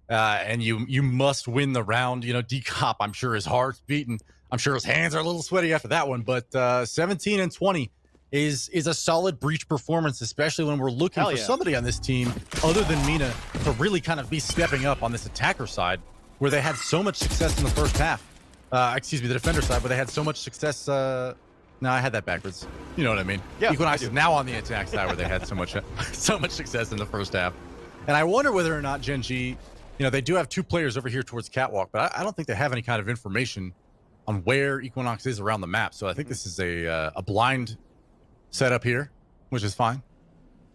and you must win the round, you know, D-Cop, I'm sure his heart's beating. I'm sure his hands are a little sweaty after that one. But 17 and 20 is a solid breach performance, especially when we're looking for somebody on this team other than Mina to really kind of be stepping up on this attacker side where they had so much success in the first half. Excuse me, the defender side, where they had so much success. No, I had that backwards. You know what I mean? Yeah, Equinox is now on the attack side where they had so much success in the first half. And I wonder whether or not Gen G, you know, they do have 2 players over here towards Catwalk, but I don't think they have any kind of information on where Equinox is around the map. So I think this is a blind setup here, which is fine.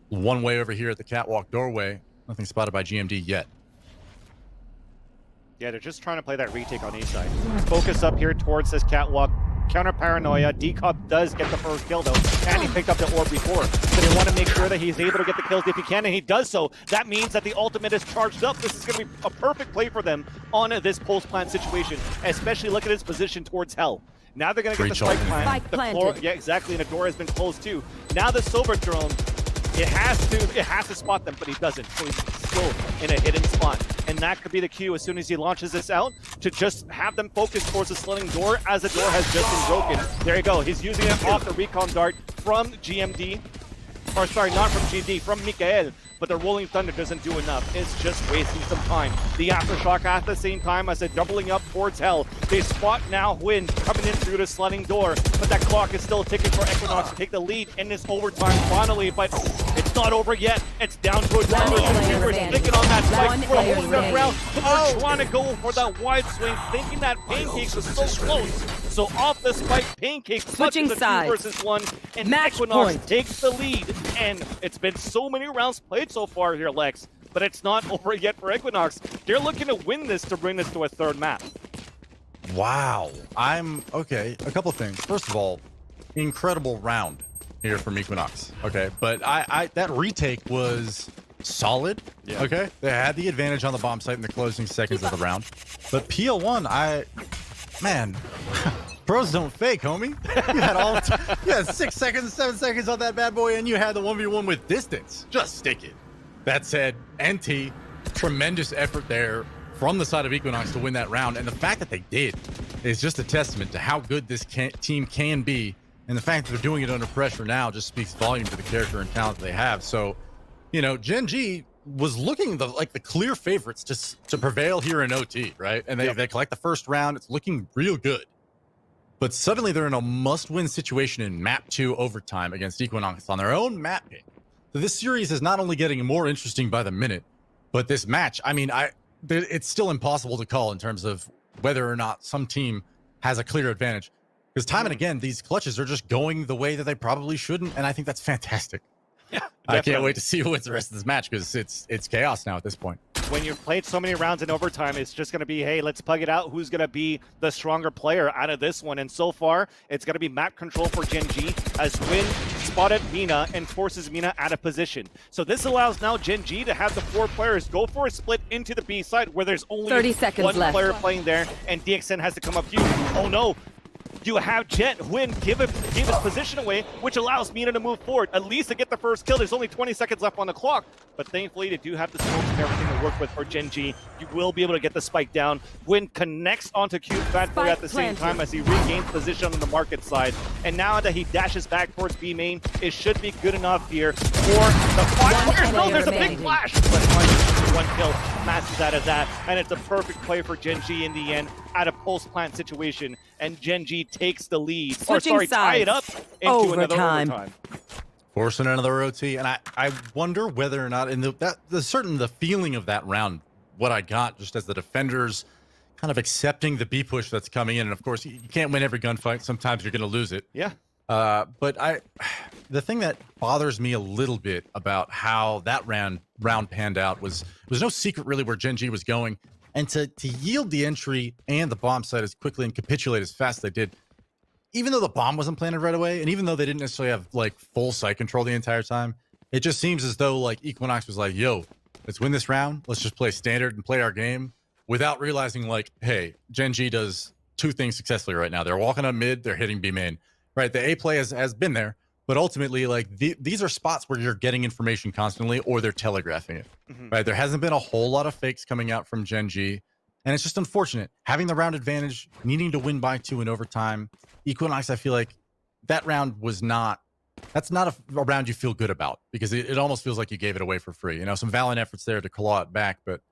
One way over here at the Catwalk doorway. Nothing spotted by GMD yet. Yeah, they're just trying to play that retake on A side. Focus up here towards this Catwalk. Counter paranoia. D-Cup does get the first kill though, and he picked up the orb before. So they want to make sure that he's able to get the kills if he can, and he does so. That means that the ultimate is charged up. This is going to be a perfect play for them on this post-plant situation, especially look at his position towards Hell. Now they're going to get the spike plant. Spike The planted. floor, yeah, exactly, and the door has been closed too. Now the Silver Drone, it has to spot them, but he doesn't. So he's still in a hidden spot. And that could be the cue as soon as he launches this out to just have them focus towards the sliding door as the door has just been broken. There you go. He's using it off the recon dart from GMD. Or sorry, not from GMD, from Mikael. But the Rolling Thunder doesn't do enough. It's just wasting some time. The Aftershock at the same time as they're doubling up towards Hell. They spot now Win coming in through the sliding door. But that clock is still ticking for Equinox to take the lead in this overtime finally. But it's not over yet. It's down to a number. We're sticking on that spike for a whole another round. But we're trying to go for that wide swing, thinking that Pancakes was so close. So off the spike, Pancakes Switching clutches a 2 sides. versus 1. And Match Equinox point. takes the lead. And it's been so many rounds played so far here, Lex, but it's not over yet for Equinox. They're looking to win this to bring this to a 3rd map. Wow. Okay, a couple things. First of all, incredible round here from Equinox. Okay, but that retake was solid. Yeah. Okay, they had the advantage on the bomb site in the closing seconds of the round. But PL1, man, pros don't fake, homie. You had 6 seconds, 7 seconds on that bad boy, and you had the 1v1 with distance. Just stick it. That said, NT, tremendous effort there from the side of Equinox to win that round, and the fact that they did is just a testament to how good this team can be, and the fact that they're doing it under pressure now just speaks volume to the character and talent they have. So, you know, Gen G was looking like the clear favorites to prevail here in OT, right? And they collect the first round. It's looking real good. But suddenly they're in a must-win situation in Map 2 overtime against Equinox on their own map pick. So this series is not only getting more interesting by the minute, but this match, I mean, it's still impossible to call in terms of whether or not some team has a clear advantage. Because time and again, these clutches are just going the way that they probably shouldn't, and I think that's fantastic. Yeah, I can't wait to see who wins the rest of this match because it's chaos now at this point. When you've played so many rounds in overtime, it's just going to be, hey, let's pug it out. Who's going to be the stronger player out of this one? And so far, it's going to be map control for Gen G as Win spotted Mina and forces Mina out of position. So this allows now Gen G to have the 4 players go for a split into the B side where there's only 30 seconds one left. player playing there, and DXN has to come up huge. Oh no! You have Jet Win give his position away, which allows Mina to move forward, at least to get the first kill. There's only 20 seconds left on the clock, but thankfully they do have the smokes and everything to work with for Gen G. You will be able to get the spike down. Win connects onto Cube Fat Boy at the same time as he regains position on the market side. And now that he dashes back towards B main, it should be good enough here for the 5 players. No, there's a big flash, but one kill masses out of that, and it's a perfect play for Gen G in the end at a post-plant situation, and Gen G takes the lead. Switching Tie it up sides. into another Overtime. overtime. Forcing another OT, and I wonder whether or not in the feeling of that round, what I got just as the defenders kind of accepting the B push that's coming in. And of course, you can't win every gunfight. Sometimes you're going to lose it. Yeah. But the thing that bothers me a little bit about how that round panned out was no secret really where Gen G was going, and to yield the entry and the bomb site as quickly and capitulate as fast as they did, even though the bomb wasn't planted right away, and even though they didn't necessarily have like full site control the entire time, it just seems as though like Equinox was like, yo, let's win this round. Let's just play standard and play our game, without realizing like, hey, Gen G does two things successfully right now. They're walking up mid, they're hitting B main. Right, the A play has been there, but ultimately, like these are spots where you're getting information constantly, or they're telegraphing it. Right, there hasn't been a whole lot of fakes coming out from Gen G, and it's just unfortunate having the round advantage, needing to win by 2 in overtime. Equinox, I feel like that round was not. That's not a round you feel good about, because it almost feels like you gave it away for free. You know, some valiant efforts there to claw it back, but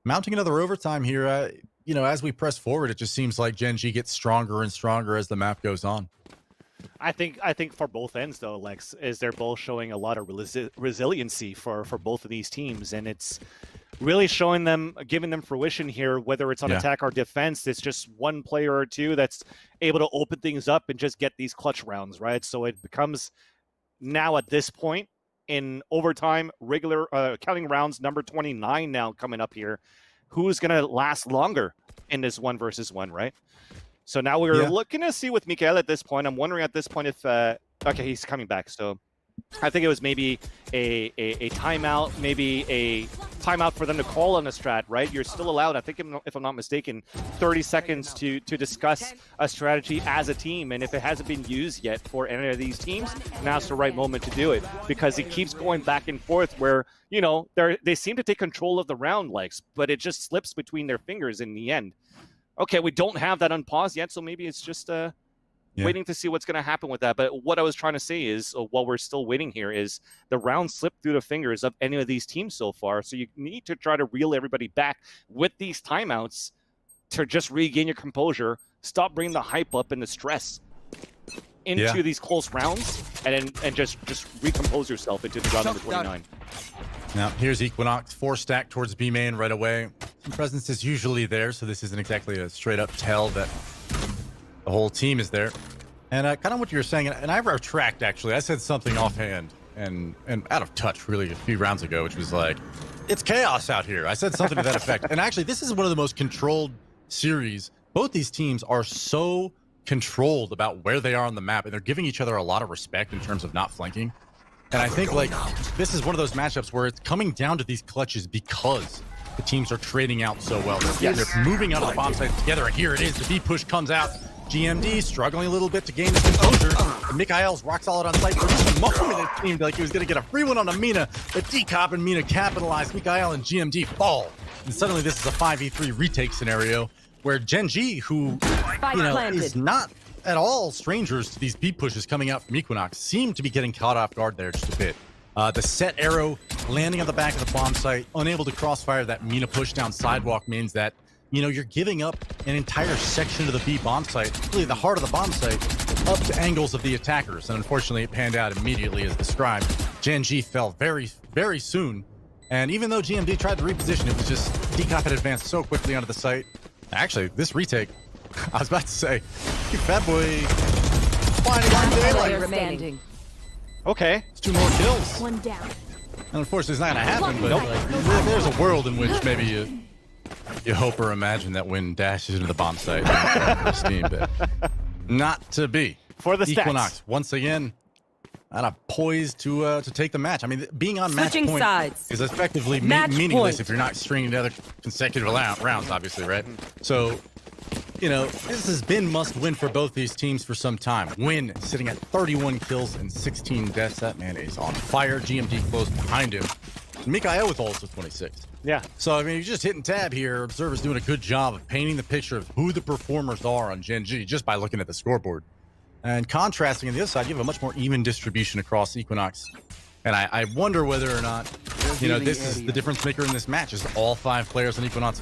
mounting another overtime here. You know, as we press forward, it just seems like Gen G gets stronger and stronger as the map goes on. I think for both ends though, Lex, is they're both showing a lot of resiliency for both of these teams, and it's really showing them, giving them fruition here, whether it's on attack or defense. It's just one player or two that's able to open things up and just get these clutch rounds, right? So it becomes now at this point in overtime, regular counting rounds number 29 now coming up here. Who's going to last longer in this 1 versus 1, right? So now we're looking to see with Mikael at this point. I'm wondering at this point if okay, he's coming back. So I think it was maybe a timeout, maybe a timeout for them to call on a strat, right? You're still allowed, I think, if I'm not mistaken, 30 seconds to discuss a strategy as a team. And if it hasn't been used yet for any of these teams, now's the right moment to do it, because it keeps going back and forth where, you know, they seem to take control of the round, Lex, but it just slips between their fingers in the end. Okay, we don't have that unpaused yet, so maybe it's just waiting to see what's going to happen with that. But what I was trying to say is, while we're still waiting here, is the round slipped through the fingers of any of these teams so far. So you need to try to reel everybody back with these timeouts to just regain your composure, stop bringing the hype up and the stress into these close rounds, and just recompose yourself into the round number 29. Now, here's Equinox, 4-stack towards B main right away. Some presence is usually there, so this isn't exactly a straight-up tell that the whole team is there. And kind of what you were saying, and I retract, actually. I said something offhand and out of touch, really, a few rounds ago, which was like, it's chaos out here. I said something to that effect. And actually, this is one of the most controlled series. Both these teams are so controlled about where they are on the map, and they're giving each other a lot of respect in terms of not flanking. And I think, like, this is one of those matchups where it's coming down to these clutches because the teams are trading out so well. They're moving out of the bomb site together, and here it is. The B push comes out. GMD struggling a little bit to gain the composure. And Mikael's rock solid on site for just a moment. It seemed like he was going to get a free one on a Mina, but Decop and Mina capitalized. Mikael and GMD fall. And suddenly this is a 5v3 retake scenario where Gen G, who, you know, is not at all strangers to these B pushes coming out from Equinox, seem to be getting caught off guard there just a bit. The set arrow landing on the back of the bomb site, unable to crossfire that Mina push down sidewalk, means that, you know, you're giving up an entire section of the B bomb site, really the heart of the bomb site, up to angles of the attackers. And unfortunately, it panned out immediately as described. Gen G fell very, very soon. And even though GMD tried to reposition, it was just Decop had advanced so quickly onto the site. Actually, this retake, I was about to say, Fat Boy finding one daylight. Remaining. Okay. It's 2 more kills. One down. And unfortunately, it's not going to happen, but like, there's a world in which maybe you hope or imagine that Win dashes into the bomb site for Steam, but not to be. For the stats. Equinox, once again, poised to take the match. I mean, being on match Switching point sides. is effectively Match meaningless point. if you're not stringing together consecutive rounds, obviously, right? So, you know, this has been must-win for both these teams for some time. Win sitting at 31 kills and 16 deaths. That man is on fire. GMD close behind him. Mikael with also 26. Yeah. So, I mean, you're just hitting tab here. Observer's doing a good job of painting the picture of who the performers are on Gen G just by looking at the scoreboard. And contrasting on the other side, you have a much more even distribution across Equinox. And I wonder whether or not, you know, this is the difference maker in this match, is all 5 players on Equinox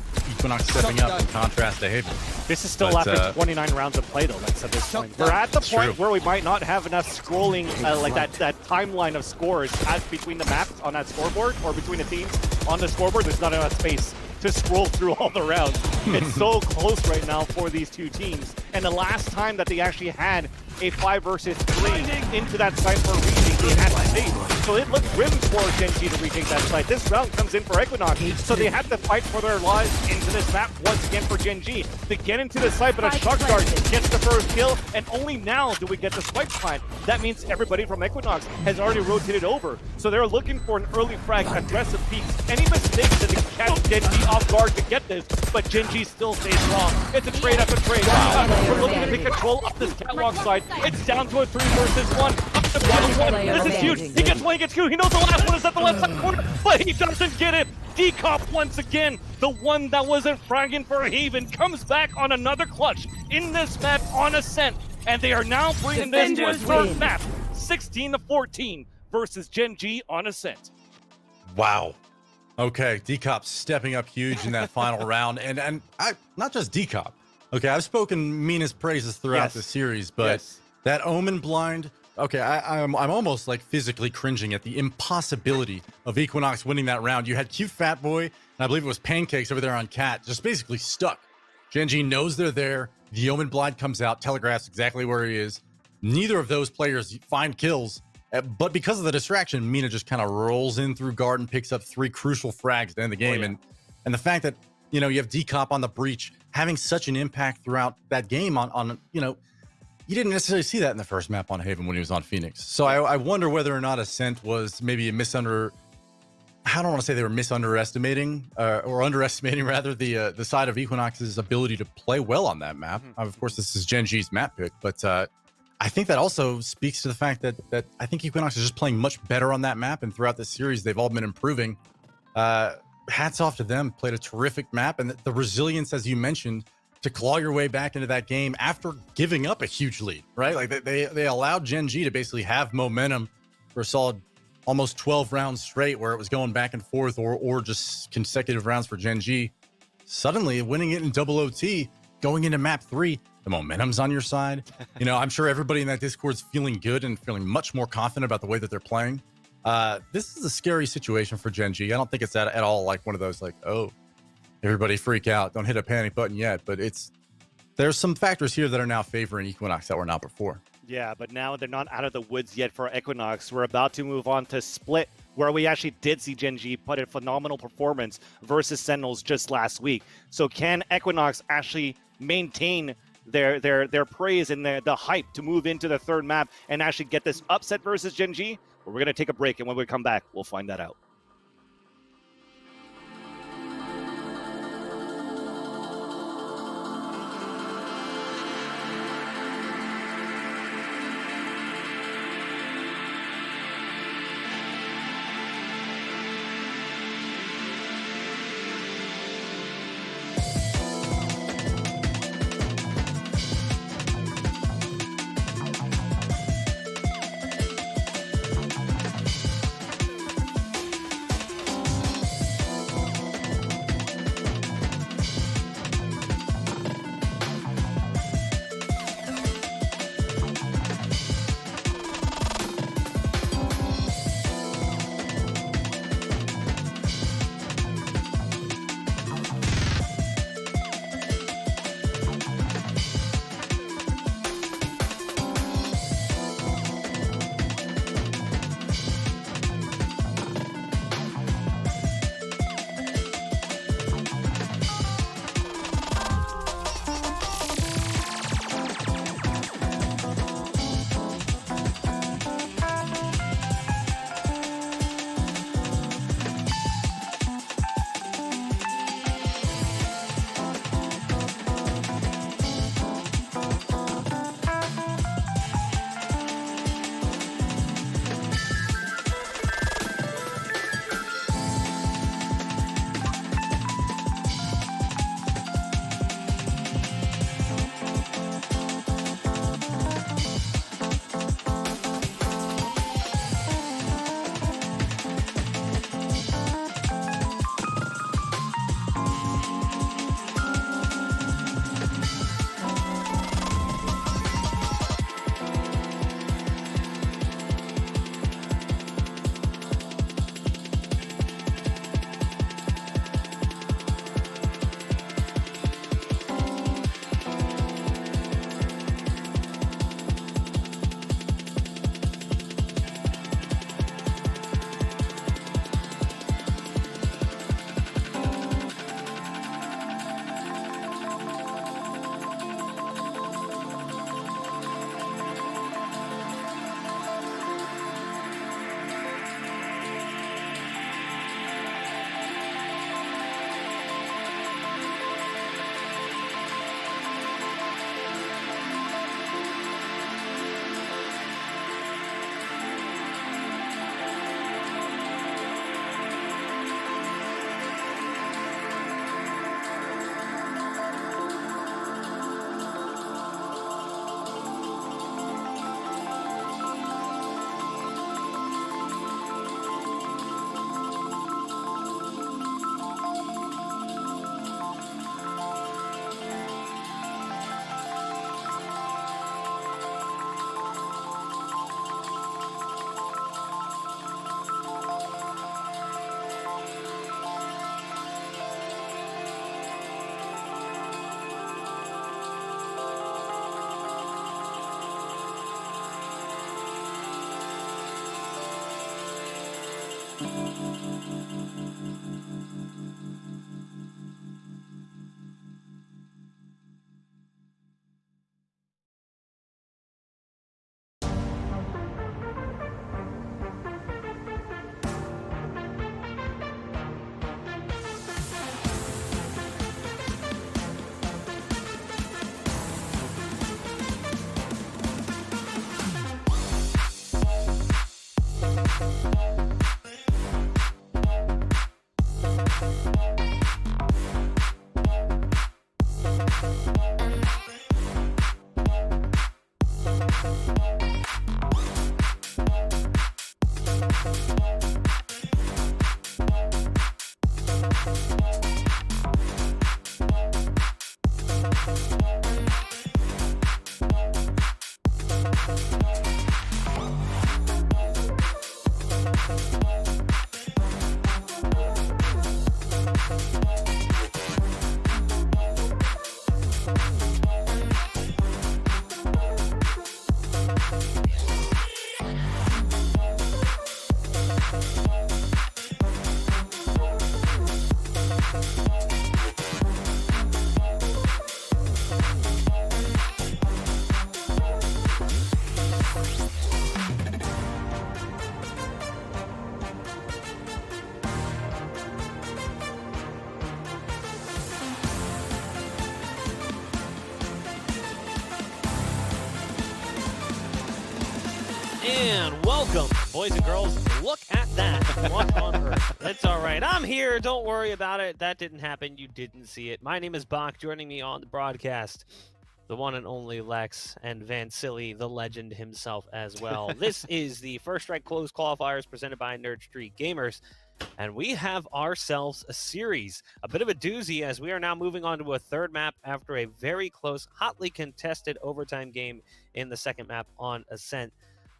stepping up in contrast to Haven. This is still after 29 rounds of play, though. That's at this point. We're at the point where we might not have enough scrolling, like that timeline of scores between the maps on that scoreboard, or between the teams on the scoreboard. There's not enough space to scroll through all the rounds. It's so close right now for these two teams. And the last time that they actually had a 5 versus 3 into that site for retake, they had to save. So it looked grim for Gen G to retake that site. This round comes in for Equinox, so they have to fight for their lives into this map once again for Gen G. They get into the site, but a Shock Dart gets the first kill, and only now do we get the swipe plan. That means everybody from Equinox has already rotated over. So they're looking for an early frag, aggressive peeks. Any mistakes that they can catch Gen G off guard to get this, but Gen G still stays strong. It's a trade after trade. We're looking to take control of this catwalk side. It's down to a 3 versus 1. Up to one. This is huge. He gets 1, he gets 2. He knows the last one is at the left side corner, but he doesn't get it. Decop once again, the one that wasn't fragging for Haven, comes back on another clutch in this map on Ascent, and they are now bringing this to a third map, 16-14 versus Gen G on Ascent. Wow. Okay, Decop stepping up huge in that final round, and I not just Decop. Okay, I've spoken meanest praises throughout the series, but that Omen blind. Okay, I'm almost like physically cringing at the impossibility of Equinox winning that round. You had Cute Fat Boy, and I believe it was Pancakes over there on Cat, just basically stuck. Gen G knows they're there. The Omen blind comes out, telegraphs exactly where he is. Neither of those players find kills, but because of the distraction, Mina just kind of rolls in through Garden, picks up 3 crucial frags at the end of the game, and the fact that you have Decop on the breach having such an impact throughout that game on you didn't necessarily see that in the first map on Haven when he was on Phoenix. So I wonder whether or not Ascent was maybe I don't want to say they were misunderestimating or underestimating rather the side of Equinox's ability to play well on that map. Of course, this is Gen G's map pick, but I think that also speaks to the fact that I think Equinox is just playing much better on that map, and throughout the series they've all been improving. Hats off to them. Played a terrific map, and the resilience, as you mentioned, to claw your way back into that game after giving up a huge lead, right? Like they allowed Gen G to basically have momentum for a solid almost 12 rounds straight, where it was going back and forth or just consecutive rounds for Gen G. Suddenly winning it in double OT, going into map 3, the momentum's on your side. I'm sure everybody in that Discord's feeling good and feeling much more confident about the way that they're playing. This is a scary situation for Gen G. I don't think it's at all like one of those like, oh, everybody freak out, don't hit a panic button yet. But there's some factors here that are now favoring Equinox that were not before. Yeah, but now they're not out of the woods yet for Equinox. We're about to move on to Split, where we actually did see Gen G put a phenomenal performance versus Sentinels just last week. So can Equinox actually maintain their praise and the hype to move into the third map and actually get this upset versus Gen G? We're going to take a break, and when we come back, we'll find that out. And welcome, boys and girls. Look at that. What on earth? It's all right. I'm here. Don't worry about it. That didn't happen. You didn't see it. My name is Bach. Joining me on the broadcast, the one and only Lex, and Van Silly, the legend himself as well. This is the First Strike Closed Qualifiers presented by Nerd Street Gamers. And we have ourselves a series, a bit of a doozy, as we are now moving on to a third map after a very close, hotly contested overtime game in the second map on Ascent.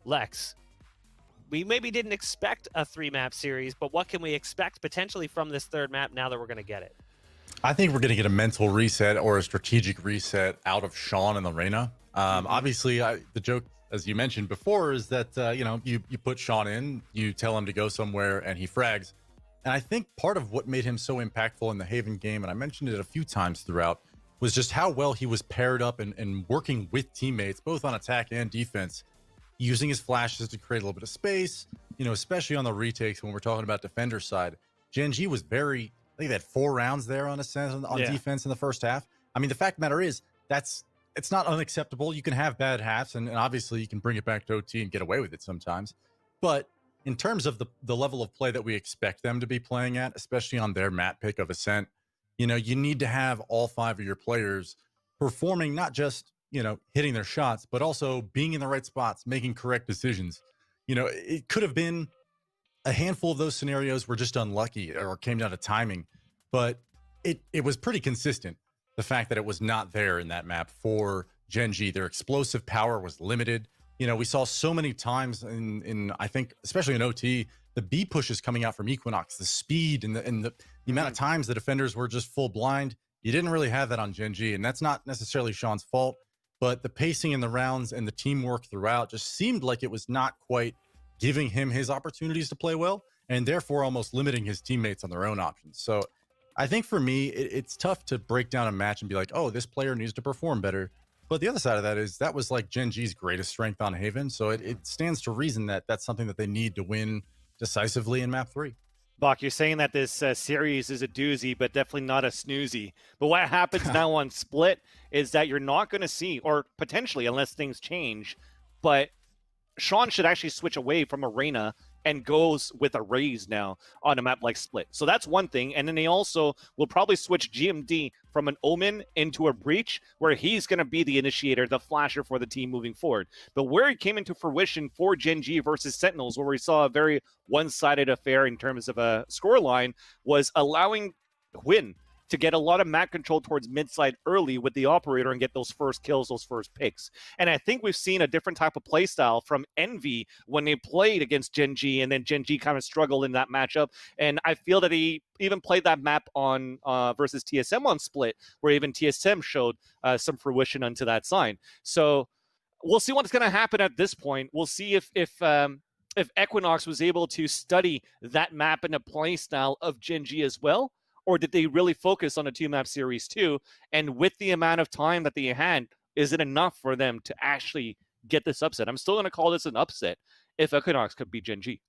Lex, we maybe didn't expect a 3-map series, but what can we expect potentially from this third map now that we're going to get it? I think we're going to get a mental reset or a strategic reset out of Sean and Lorena. Obviously, the joke, as you mentioned before, is that you put Sean in, you tell him to go somewhere, and he frags. And I think part of what made him so impactful in the Haven game, and I mentioned it a few times throughout, was just how well he was paired up and working with teammates, both on attack and defense, using his flashes to create a little bit of space, especially on the retakes when we're talking about defender side. Gen G was I think they had 4 rounds there on Ascent on defense in the first half. I mean, the fact of the matter is, it's not unacceptable. You can have bad halves, and obviously you can bring it back to OT and get away with it sometimes. But in terms of the level of play that we expect them to be playing at, especially on their map pick of Ascent, you need to have all 5 of your players performing, not just hitting their shots, but also being in the right spots, making correct decisions. It could have been a handful of those scenarios were just unlucky or came down to timing, but it was pretty consistent. The fact that it was not there in that map for Gen G, their explosive power was limited. We saw so many times in I think, especially in OT, the B pushes coming out from Equinox, the speed and the amount of times the defenders were just full blind. You didn't really have that on Gen G, and that's not necessarily Sean's fault. But the pacing in the rounds and the teamwork throughout just seemed like it was not quite giving him his opportunities to play well, and therefore almost limiting his teammates on their own options. So I think for me, it's tough to break down a match and be like, oh, this player needs to perform better. But the other side of that is that was like Gen G's greatest strength on Haven. So it stands to reason that that's something that they need to win decisively in map 3. Bach, you're saying that this series is a doozy, but definitely not a snoozy. But what happens now on Split is that you're not going to see, or potentially, unless things change, but Sean should actually switch away from Arena and goes with a Raze now on a map like Split. So that's one thing. And then they also will probably switch GMD from an Omen into a Breach, where he's going to be the initiator, the flasher for the team moving forward. But where it came into fruition for Gen G versus Sentinels, where we saw a very one-sided affair in terms of a scoreline, was allowing Win to get a lot of map control towards mid-side early with the operator and get those first kills, those first picks. And I think we've seen a different type of play style from Envy when they played against Gen G, and then Gen G kind of struggled in that matchup. And I feel that he even played that map on versus TSM on Split, where even TSM showed some fruition onto that sign. So we'll see what's going to happen at this point. We'll see if if Equinox was able to study that map and the play style of Gen G as well, or did they really focus on a 2-map series too? And with the amount of time that they had, is it enough for them to actually get this upset? I'm still going to call this an upset if Equinox could beat Gen G.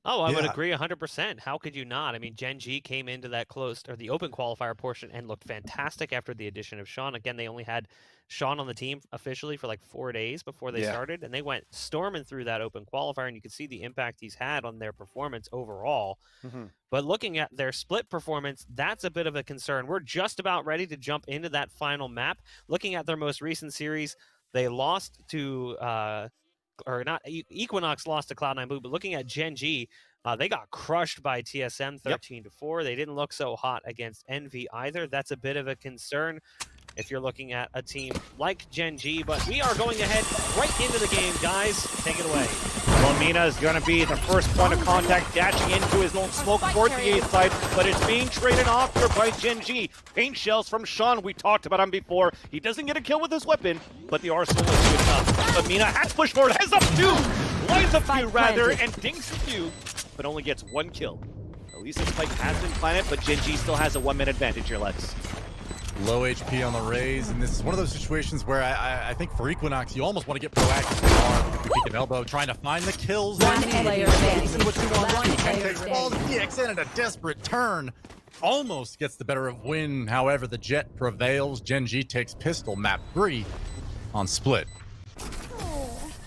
Oh, I would Yeah. agree 100%. How could you not? I mean, Gen G came into that closed or the open qualifier portion and looked fantastic after the addition of Sean. Again, they only had Sean on the team officially for like 4 days before they started, and they went storming through that open qualifier, and you could see the impact he's had on their performance overall. But looking at their split performance, that's a bit of a concern. We're just about ready to jump into that final map. Looking at their most recent series, they lost to or not, Equinox lost to Cloud9 Blue, but looking at Gen G, they got crushed by TSM 13-4. They didn't look so hot against Envy either. That's a bit of a concern if you're looking at a team like Gen G, but we are going ahead right into the game, guys. Take it away. Well, Mina is going to be the first point of contact, dashing into his own smoke towards the A side, but it's being traded off here by Gen G. Paint shells from Sean. We talked about him before. He doesn't get a kill with his weapon, but the arsenal is good enough. But Mina has pushed forward, has up two, lines up few rather, and dinks a few, but only gets 1 kill. At least the spike has been planted, but Gen G still has a 1-minute advantage here, Lex. Low HP on the Rays, and this is one of those situations where I think for Equinox, you almost want to get proactive. You peek an elbow, trying to find the kills. One player standing. What you want. One player Takes all the standing. DXN in a desperate turn. Almost gets the better of Win. However, the Jet prevails. Gen G takes pistol, map 3 on split.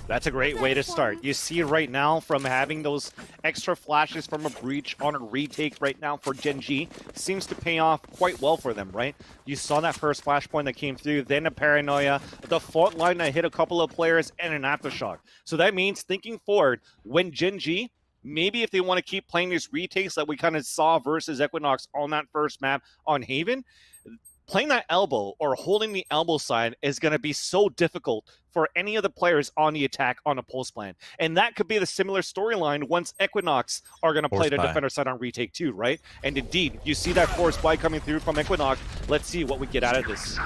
That's a great way to start. You see right now from having those extra flashes from a breach on a retake right now for Gen G seems to pay off quite well for them, right? You saw that first flashpoint that came through, then a paranoia, the fault line that hit a couple of players, and an aftershock. So that means thinking forward, when Gen G, maybe if they want to keep playing these retakes that we kind of saw versus Equinox on that first map on Haven, playing that elbow or holding the elbow side is going to be so difficult for any of the players on the attack on a pulse plan. And that could be the similar storyline once Equinox are going to play the defender side on retake too, right? And indeed, you see that force buy coming through from Equinox. Let's see what we get out of this.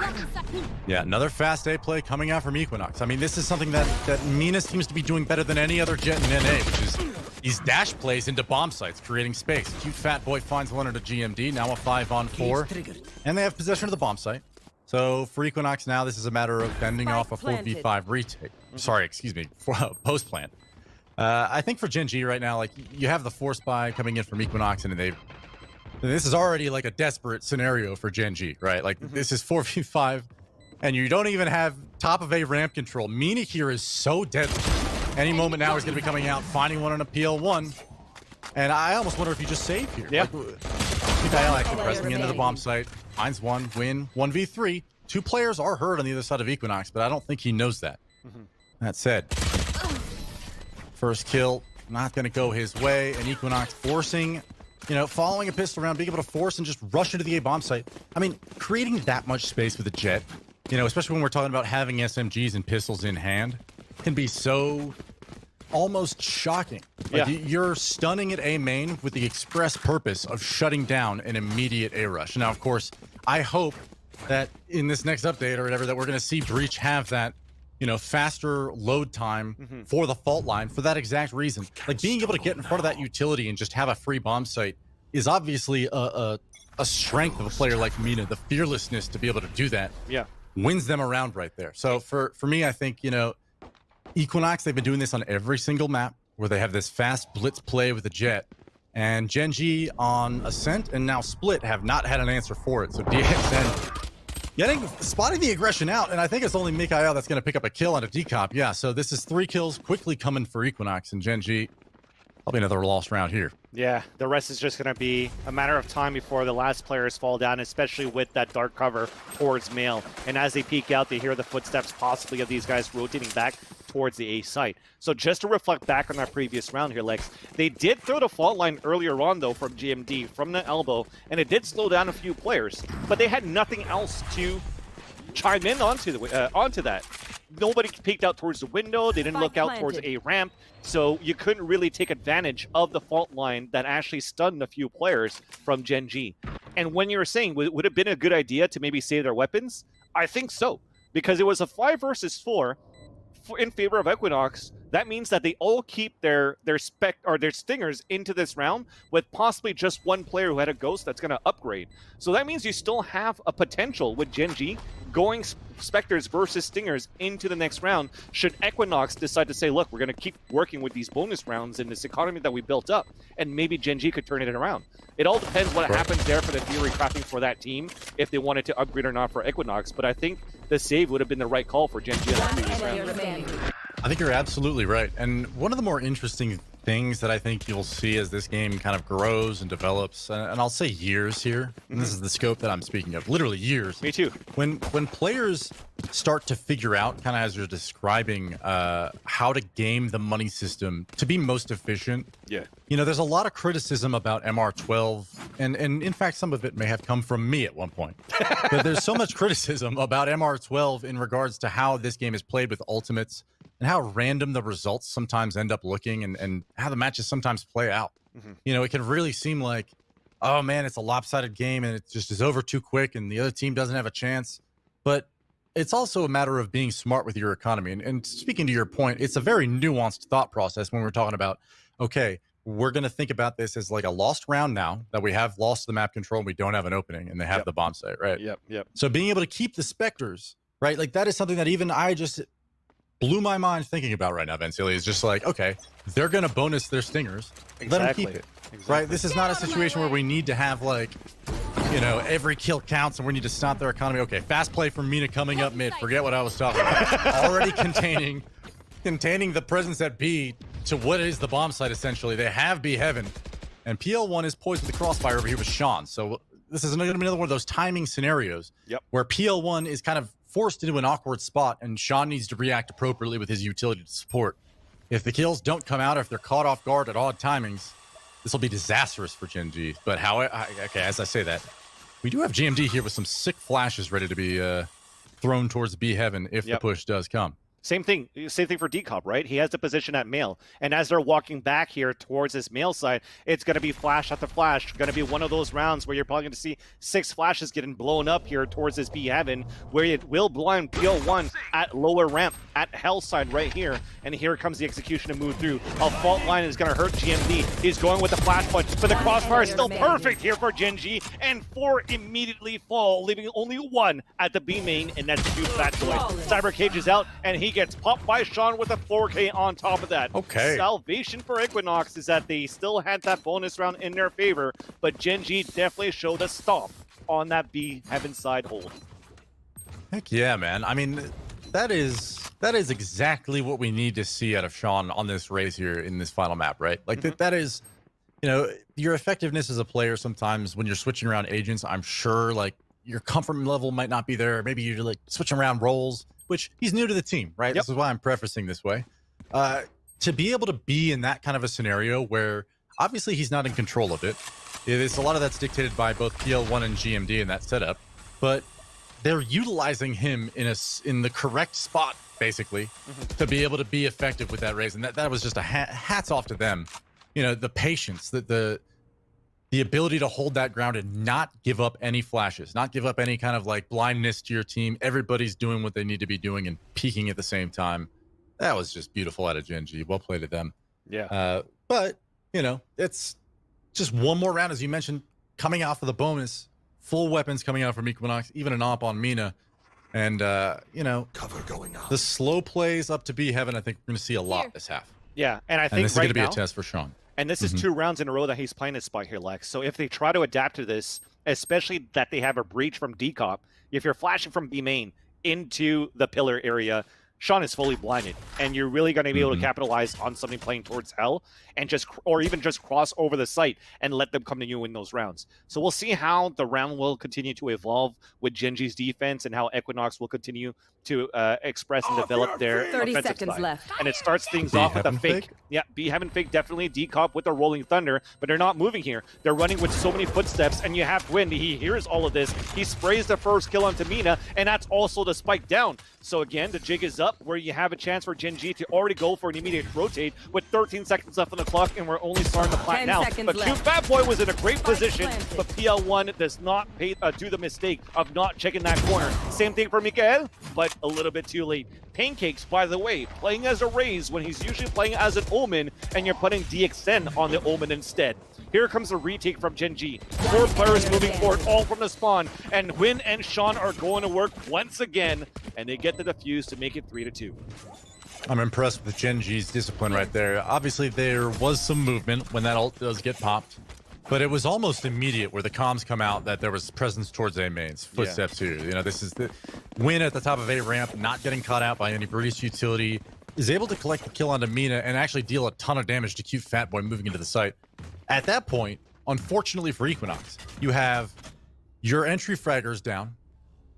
Yeah, another fast A play coming out from Equinox. I mean, this is something that Mina seems to be doing better than any other Jet in NA, which is these dash plays into bomb sites, creating space. Cute fat boy finds one at a GMD, now a 5-on-4. And they have possession of the bomb site. So for Equinox now, this is a matter of fending off a 4v5 retake. Sorry, excuse me, post plant. I think for Gen G right now, like you have the force buy coming in from Equinox, and this is already like a desperate scenario for Gen G, right? Like this is 4v5, and you don't even have top of A ramp control. Mina here is so deadly. Any moment now he's going to be coming out, finding one on a PL1, and I almost wonder if you just save here. Yeah. Mikael actually pressing into the bomb site, finds one, win, 1v3. 2 players are hurt on the other side of Equinox, but I don't think he knows that. That said, first kill, not going to go his way, and Equinox forcing, following a pistol round, being able to force and just rush into the A bomb site. I mean, creating that much space with a Jet, especially when we're talking about having SMGs and pistols in hand, can be so almost shocking. Like you're stunning at A main with the express purpose of shutting down an immediate A rush. Now, of course, I hope that in this next update or whatever that we're going to see Breach have that, faster load time for the fault line for that exact reason. Like being able to get in front of that utility and just have a free bomb site is obviously a strength of a player like Mina. The fearlessness to be able to do that wins them around right there. So for me, I think, Equinox, they've been doing this on every single map where they have this fast blitz play with the Jet. And Gen G on Ascent and now Split have not had an answer for it. So DXN spotting the aggression out, and I think it's only Mikael that's going to pick up a kill on a decop. Yeah, so this is 3 kills quickly coming for Equinox and Gen G. Probably another lost round here. Yeah, the rest is just going to be a matter of time before the last players fall down, especially with that dark cover towards Mail. And as they peek out, they hear the footsteps possibly of these guys rotating back towards the A site. So just to reflect back on that previous round here, Lex, they did throw the fault line earlier on, though, from GMD, from the elbow, and it did slow down a few players, but they had nothing else to chime in onto that. Nobody peeked out towards the window. They didn't look out towards A ramp. So you couldn't really take advantage of the fault line that actually stunned a few players from Gen G. And when you were saying, would it have been a good idea to maybe save their weapons? I think so. Because it was a 5 versus 4 in favor of Equinox. that means that they all keep their stingers into this round with possibly just one player who had a ghost that's going to upgrade. So that means you still have a potential with Gen G going Spectres versus Stingers into the next round should Equinox decide to say, look, we're going to keep working with these bonus rounds in this economy that we built up, and maybe Gen G could turn it around. It all depends what happens there for the theory crafting for that team, if they wanted to upgrade or not for Equinox, but I think the save would have been the right call for Gen G in the previous round. I think you're absolutely right. And one of the more interesting things that I think you'll see as this game kind of grows and develops, and I'll say years here, and this is the scope that I'm speaking of, literally years. Me too. When players start to figure out, kind of as you're describing, how to game the money system to be most efficient. Yeah. You know, there's a lot of criticism about MR12, and in fact, some of it may have come from me at one point. But there's so much criticism about MR12 in regards to how this game is played with ultimates, and how random the results sometimes end up looking, and how the matches sometimes play out. You know, it can really seem like, oh man, it's a lopsided game and it just is over too quick and the other team doesn't have a chance. But it's also a matter of being smart with your economy. And speaking to your point, it's a very nuanced thought process when we're talking about, okay, we're going to think about this as like a lost round now that we have lost the map control and we don't have an opening and they have the bomb site, right? Yep. So being able to keep the Spectres, right? Like that is something that even I just blew my mind thinking about right now, Vencilli, is just like, okay, they're going to bonus their Stingers. Let them keep it, right? This is not a situation where we need to have like, you know, every kill counts and we need to stop their economy. Okay, fast play from Mina coming up mid. Forget what I was talking about. Already containing the presence at B to what is the bomb site, essentially. They have B Heaven. And PL1 is poised with the crossfire over here with Sean. So this is going to be another one of those timing scenarios where PL1 is kind of forced into an awkward spot and Sean needs to react appropriately with his utility to support. If the kills don't come out, or if they're caught off guard at odd timings, this will be disastrous for Gen G. But okay, as I say that, we do have GMD here with some sick flashes ready to be thrown towards B Heaven if the push does come. Same thing for Decop, right? He has the position at male, and as they're walking back here towards this male side, it's going to be flash after flash. Going to be one of those rounds where you're probably going to see 6 flashes getting blown up here towards this B Heaven, where it will blind PL1 at lower ramp at hell side right here, and here comes the execution to move through. A fault line is going to hurt GMD. He's going with the flash punch, but the crossfire is still perfect here for Gen G, and 4 immediately fall, leaving only 1 at the B main, and that's huge that choice. Cyber Cage is out, and he gets popped by Sean with a 4K on top of that. Okay. Salvation for Equinox is that they still had that bonus round in their favor, but Gen G definitely showed a stop on that B Heaven side hold. Heck yeah, man. I mean, that is exactly what we need to see out of Sean on this race here in this final map, right? Like that is, you know, your effectiveness as a player sometimes when you're switching around agents, I'm sure like your comfort level might not be there. Maybe you're like switching around roles, which he's new to the team, right? This is why I'm prefacing this way. To be able to be in that kind of a scenario where obviously he's not in control of it. It's a lot of that's dictated by both PL1 and GMD in that setup, but they're utilizing him in the correct spot, basically, to be able to be effective with that raise. And that was just a hats off to them. You know, the patience, the ability to hold that ground and not give up any flashes, not give up any kind of like blindness to your team. Everybody's doing what they need to be doing and peaking at the same time. That was just beautiful out of Gen G. Well played to them. Yeah. But, you know, it's just one more round, as you mentioned, coming off of the bonus. Full weapons coming out from Equinox, even an op on Mina. And, you know, Cover going up. The slow plays up to B Heaven, I think we're going to see a lot this half. Yeah, and I think and this is right going to be now, a test for Sean. and this is 2 rounds in a row that he's playing this spot here, Lex. So if they try to adapt to this, especially that they have a breach from Decop, if you're flashing from B main into the pillar area, Sean is fully blinded, and you're really going to be able to capitalize on something playing towards hell, and or even just cross over the site and let them come to you in those rounds. So we'll see how the round will continue to evolve with Gen G's defense and how Equinox will continue to express and develop their 30 offensive seconds side. left. And it starts things off with a fake. Yeah, B Heaven fake, definitely. Decop with the Rolling Thunder, but they're not moving here. They're running with so many footsteps, and you have Gwyn. He hears all of this. He sprays the first kill on Tamina, and that's also the spike down. So again, the jig is up, where you have a chance for Gen G to already go for an immediate rotate with 13 seconds left on the clock, and we're only starting to plant 10 now. seconds But left. Cute Fat Boy was in a great Spike position, planted. but PL1 does not do the mistake of not checking that corner. Same thing for Mikael, but a little bit too late. Pancakes, by the way, playing as a Raze when he's usually playing as an Omen, and you're putting DXN on the Omen instead. Here comes a retake from Gen G. 4 players moving forward, all from the spawn, and Win and Sean are going to work once again, and they get the defuse to make it 3-2. I'm impressed with Gen G's discipline right there. Obviously, there was some movement when that ult does get popped, but it was almost immediate where the comms come out that there was presence towards A mains, footsteps here. You know, this is the Win at the top of A ramp, not getting caught out by any British utility, is able to collect the kill onto Mina and actually deal a ton of damage to Cute Fat Boy moving into the site. At that point, unfortunately for Equinox, you have your entry fraggers down,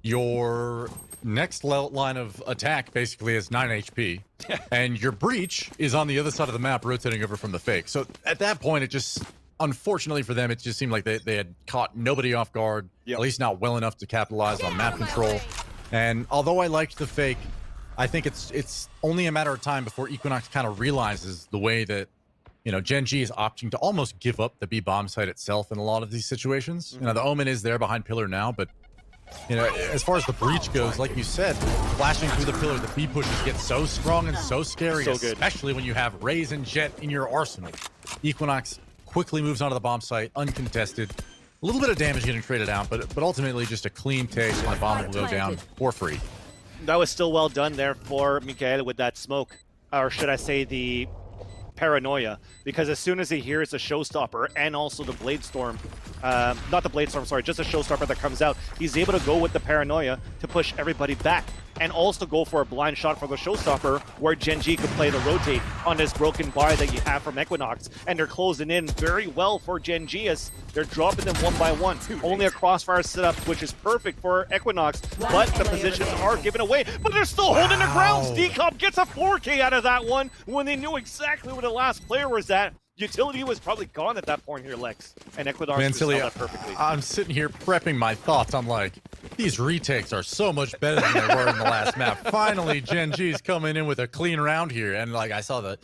your next line of attack basically is 9 HP, and your breach is on the other side of the map rotating over from the fake. So at that point, it just, unfortunately for them, it just seemed like they had caught nobody off guard, at least not well enough to capitalize on map control. And although I liked the fake, I think it's only a matter of time before Equinox kind of realizes the way that, you know, Gen G is opting to almost give up the B bomb site itself in a lot of these situations. You know, the Omen is there behind pillar now, but, you know, as far as the breach goes, like you said, flashing through the pillar, the B pushes get so strong and so scary, especially when you have Raze and Jet in your arsenal. Equinox quickly moves onto the bomb site, uncontested. A little bit of damage getting traded out, but ultimately just a clean take, and the bomb will go down for free. That was still well done there for Mikael with that smoke, or should I say the paranoia, because as soon as he hears the showstopper and also the blade storm, not the blade storm, sorry, just a showstopper that comes out, he's able to go with the paranoia to push everybody back and also go for a blind shot for the showstopper where Gen G could play the rotate on this broken bar that you have from Equinox, and they're closing in very well for Gen G as they're dropping them one by one. Only a crossfire setup, which is perfect for Equinox, but the positions are given away, but they're still holding their grounds. Decomp gets a 4K out of that one when they knew exactly where the last player was at. Utility was probably gone at that point here, Lex, and Equinox held that perfectly. I'm sitting here prepping my thoughts. I'm like, these retakes are so much better than they were in the last map. Finally, Gen G's coming in with a clean round here, and like I saw the,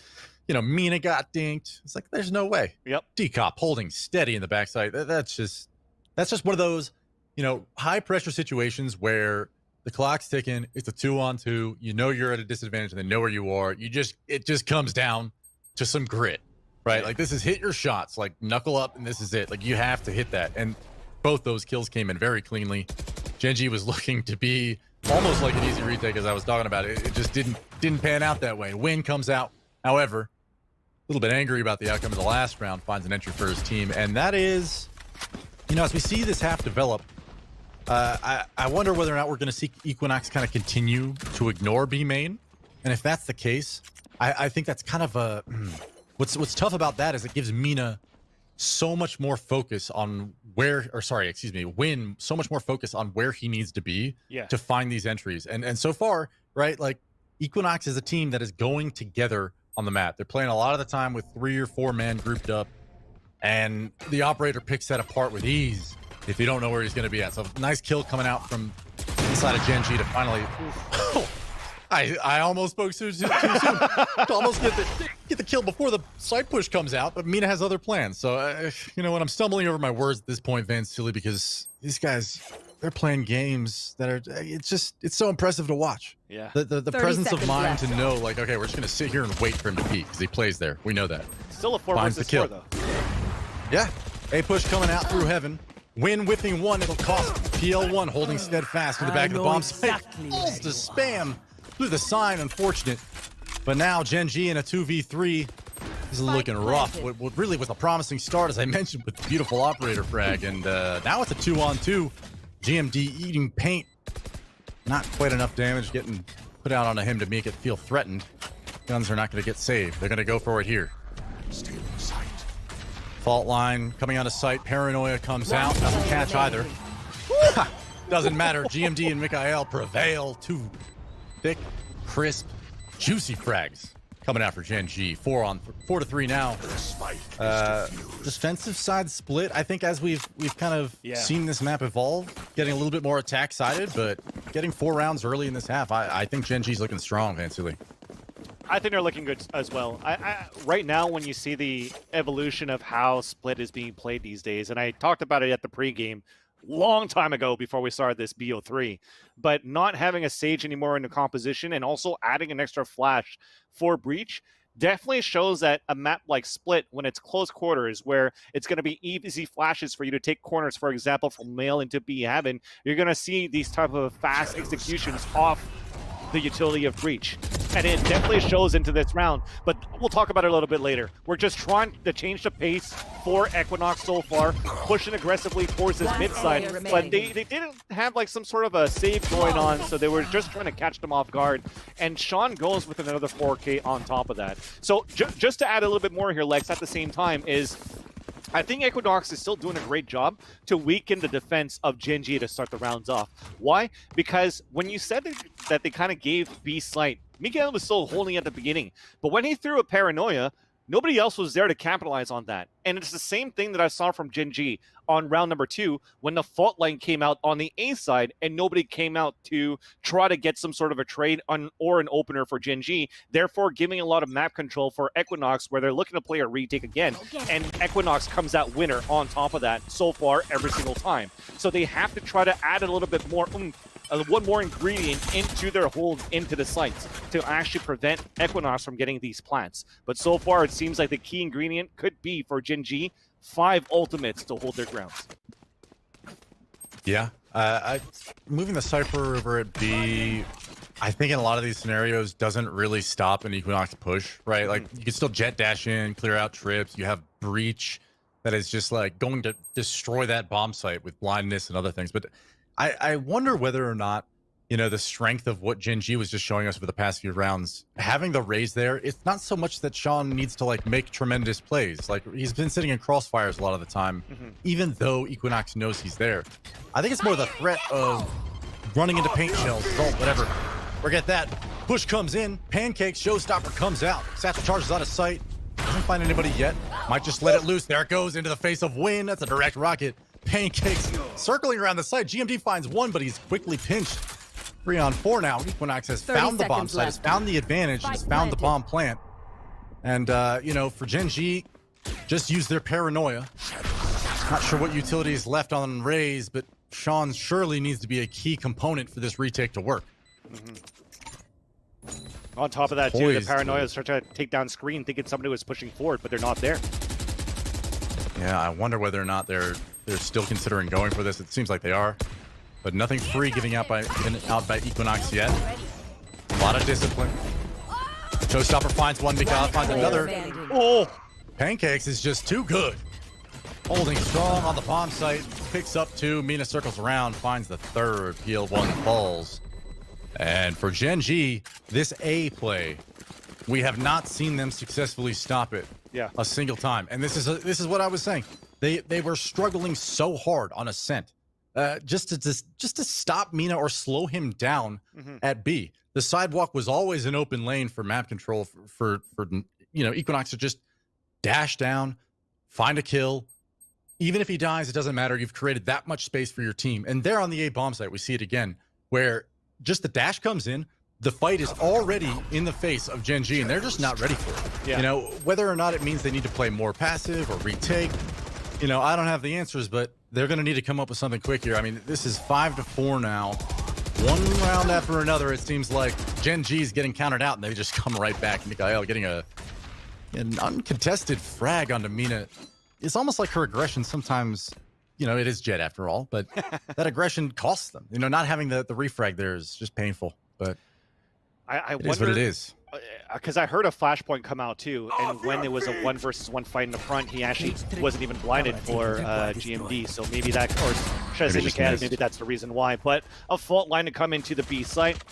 you know, Mina got dinked. It's like, there's no way. Yep. Decop holding steady in the backside. That's just one of those, you know, high pressure situations where the clock's ticking. It's a 2-on-2. You know you're at a disadvantage, and they know where you are. It just comes down to some grit. Right, like this is hit your shots, like knuckle up, and this is it. Like you have to hit that, and both those kills came in very cleanly. Gen G was looking to be almost like an easy retake, as I was talking about. It just didn't pan out that way. Win comes out, however, a little bit angry about the outcome of the last round, finds an entry for his team, and that is, you know, as we see this half develop, I wonder whether or not we're going to see Equinox kind of continue to ignore B main, and if that's the case, I think that's kind of a. What's tough about that is it gives Mina so much more focus on Win so much more focus on where he needs to be to find these entries. And so far, right, like Equinox is a team that is going together on the map. They're playing a lot of the time with 3 or 4 men grouped up, and the operator picks that apart with ease if you don't know where he's going to be at. So nice kill coming out from inside of Gen G to finally. I almost spoke too soon to almost get the kill before the side push comes out, but Mina has other plans. So, you know what? I'm stumbling over my words at this point, Van Silly, because these guys, they're playing games that are, it's so impressive to watch. Yeah.30 The presence of seconds mind left. to know, like, okay, we're just going to sit here and wait for him to peek because he plays there. We know that. Still a 4 Finds versus the kill. 4, though. Yeah. A push coming out through heaven. Win whipping 1. It'll cost PL1 holding steadfast in the back of the bomb site. Falls to spam through the sign, unfortunate. But now Gen G in a 2v3 is looking rough. What really was a promising start, as I mentioned, with beautiful operator frag. And now it's a 2-on-2. GMD eating paint. Not quite enough damage getting put out onto him to make it feel threatened. Guns are not going to get saved. They're going to go for it here. Stay in sight. Fault line coming onto site. Paranoia comes out. Doesn't catch either. Doesn't matter. GMD and Mikael prevail. 2 thick, crisp, juicy frags coming out for Gen G. 4 to 3 now. Defensive side split. I think as we've kind of seen this map evolve, getting a little bit more attack sided, but getting 4 rounds early in this half, I think Gen G's looking strong, Van Silly. I think they're looking good as well. Right now, when you see the evolution of how split is being played these days, and I talked about it at the pregame, long time ago before we started this BO3. But not having a Sage anymore in the composition and also adding an extra flash for Breach definitely shows that a map like Split, when it's close quarters, where it's going to be easy flashes for you to take corners, for example, from Male into B Heaven, you're going to see these type of fast executions off the utility of Breach. And it definitely shows into this round, but we'll talk about it a little bit later. We're just trying to change the pace for Equinox so far, pushing aggressively towards this mid side, but they didn't have like some sort of a save going on, so they were just trying to catch them off guard. And Sean goes with another 4K on top of that. So just to add a little bit more here, Lex, at the same time is, I think Equinox is still doing a great job to weaken the defense of Gen G to start the rounds off. Why? Because when you said that they kind of gave B slight, Miguel was still holding at the beginning. But when he threw a Paranoia, nobody else was there to capitalize on that. And it's the same thing that I saw from Gen G on round number 2 when the fault line came out on the A side and nobody came out to try to get some sort of a trade on or an opener for Gen G, therefore giving a lot of map control for Equinox where they're looking to play a retake again. And Equinox comes out winner on top of that so far every single time. So they have to try to add a little bit more one more ingredient into their hold into the sites to actually prevent Equinox from getting these plants. But so far, it seems like the key ingredient could be for Gen G 5 ultimates to hold their grounds. Yeah, moving the Cypher over at B, I think in a lot of these scenarios doesn't really stop an Equinox push, right? Like you can still jet dash in, clear out trips. You have Breach that is just like going to destroy that bomb site with blindness and other things. But I wonder whether or not, you know, the strength of what Gen G was just showing us for the past few rounds, having the raise there, it's not so much that Sean needs to like make tremendous plays. Like he's been sitting in crossfires a lot of the time, even though Equinox knows he's there. I think it's more the threat of running into paint shells, vault, whatever. Forget that. Push comes in, Pancakes, Showstopper comes out. Satchel charges out of sight. Doesn't find anybody yet. Might just let it loose. There it goes into the face of Win. That's a direct rocket. Pancakes circling around the site. GMD finds one, but he's quickly pinched. 3-on-4 now. Equinox has found the bomb site, has found the advantage, has found the bomb plant. And, you know, for Gen G, just use their paranoia. Not sure what utility is left on Raze, but Sean surely needs to be a key component for this retake to work. On top of that, too, the paranoia start to take down screen, thinking somebody was pushing forward, but they're not there. Yeah, I wonder whether or not they're still considering going for this. It seems like they are, but nothing free given out by Equinox yet. A lot of discipline. Showstopper finds one, Miguel finds another. Oh, Pancakes is just too good. Holding strong on the bomb site, picks up 2. Mina circles around, finds the 3rd. PL1 falls. And for Gen G, this A play, we have not seen them successfully stop it a single time. And this is what I was saying. They were struggling so hard on Ascent, just to stop Mina or slow him down at B. The sidewalk was always an open lane for map control for you know, Equinox to just dash down, find a kill. Even if he dies, it doesn't matter. You've created that much space for your team. And there on the A bomb site, we see it again, where just the dash comes in, the fight is already in the face of Gen G, and they're just not ready for it. You know, whether or not it means they need to play more passive or retake, you know, I don't have the answers, but they're going to need to come up with something quick here. I mean, this is 5-4 now. One round after another, it seems like Gen G's getting countered out, and they just come right back. Mikael getting an uncontested frag onto Mina. It's almost like her aggression sometimes, you know, it is Jet after all, but that aggression costs them. You know, not having the refrag there is just painful, but I it is what it is. Because I heard a flashpoint come out too, and when there was a 1-versus-1 fight in the front, he actually wasn't even blinded for GMD. So maybe that, or should I say, maybe that's the reason why. But a fault line to come into the B site,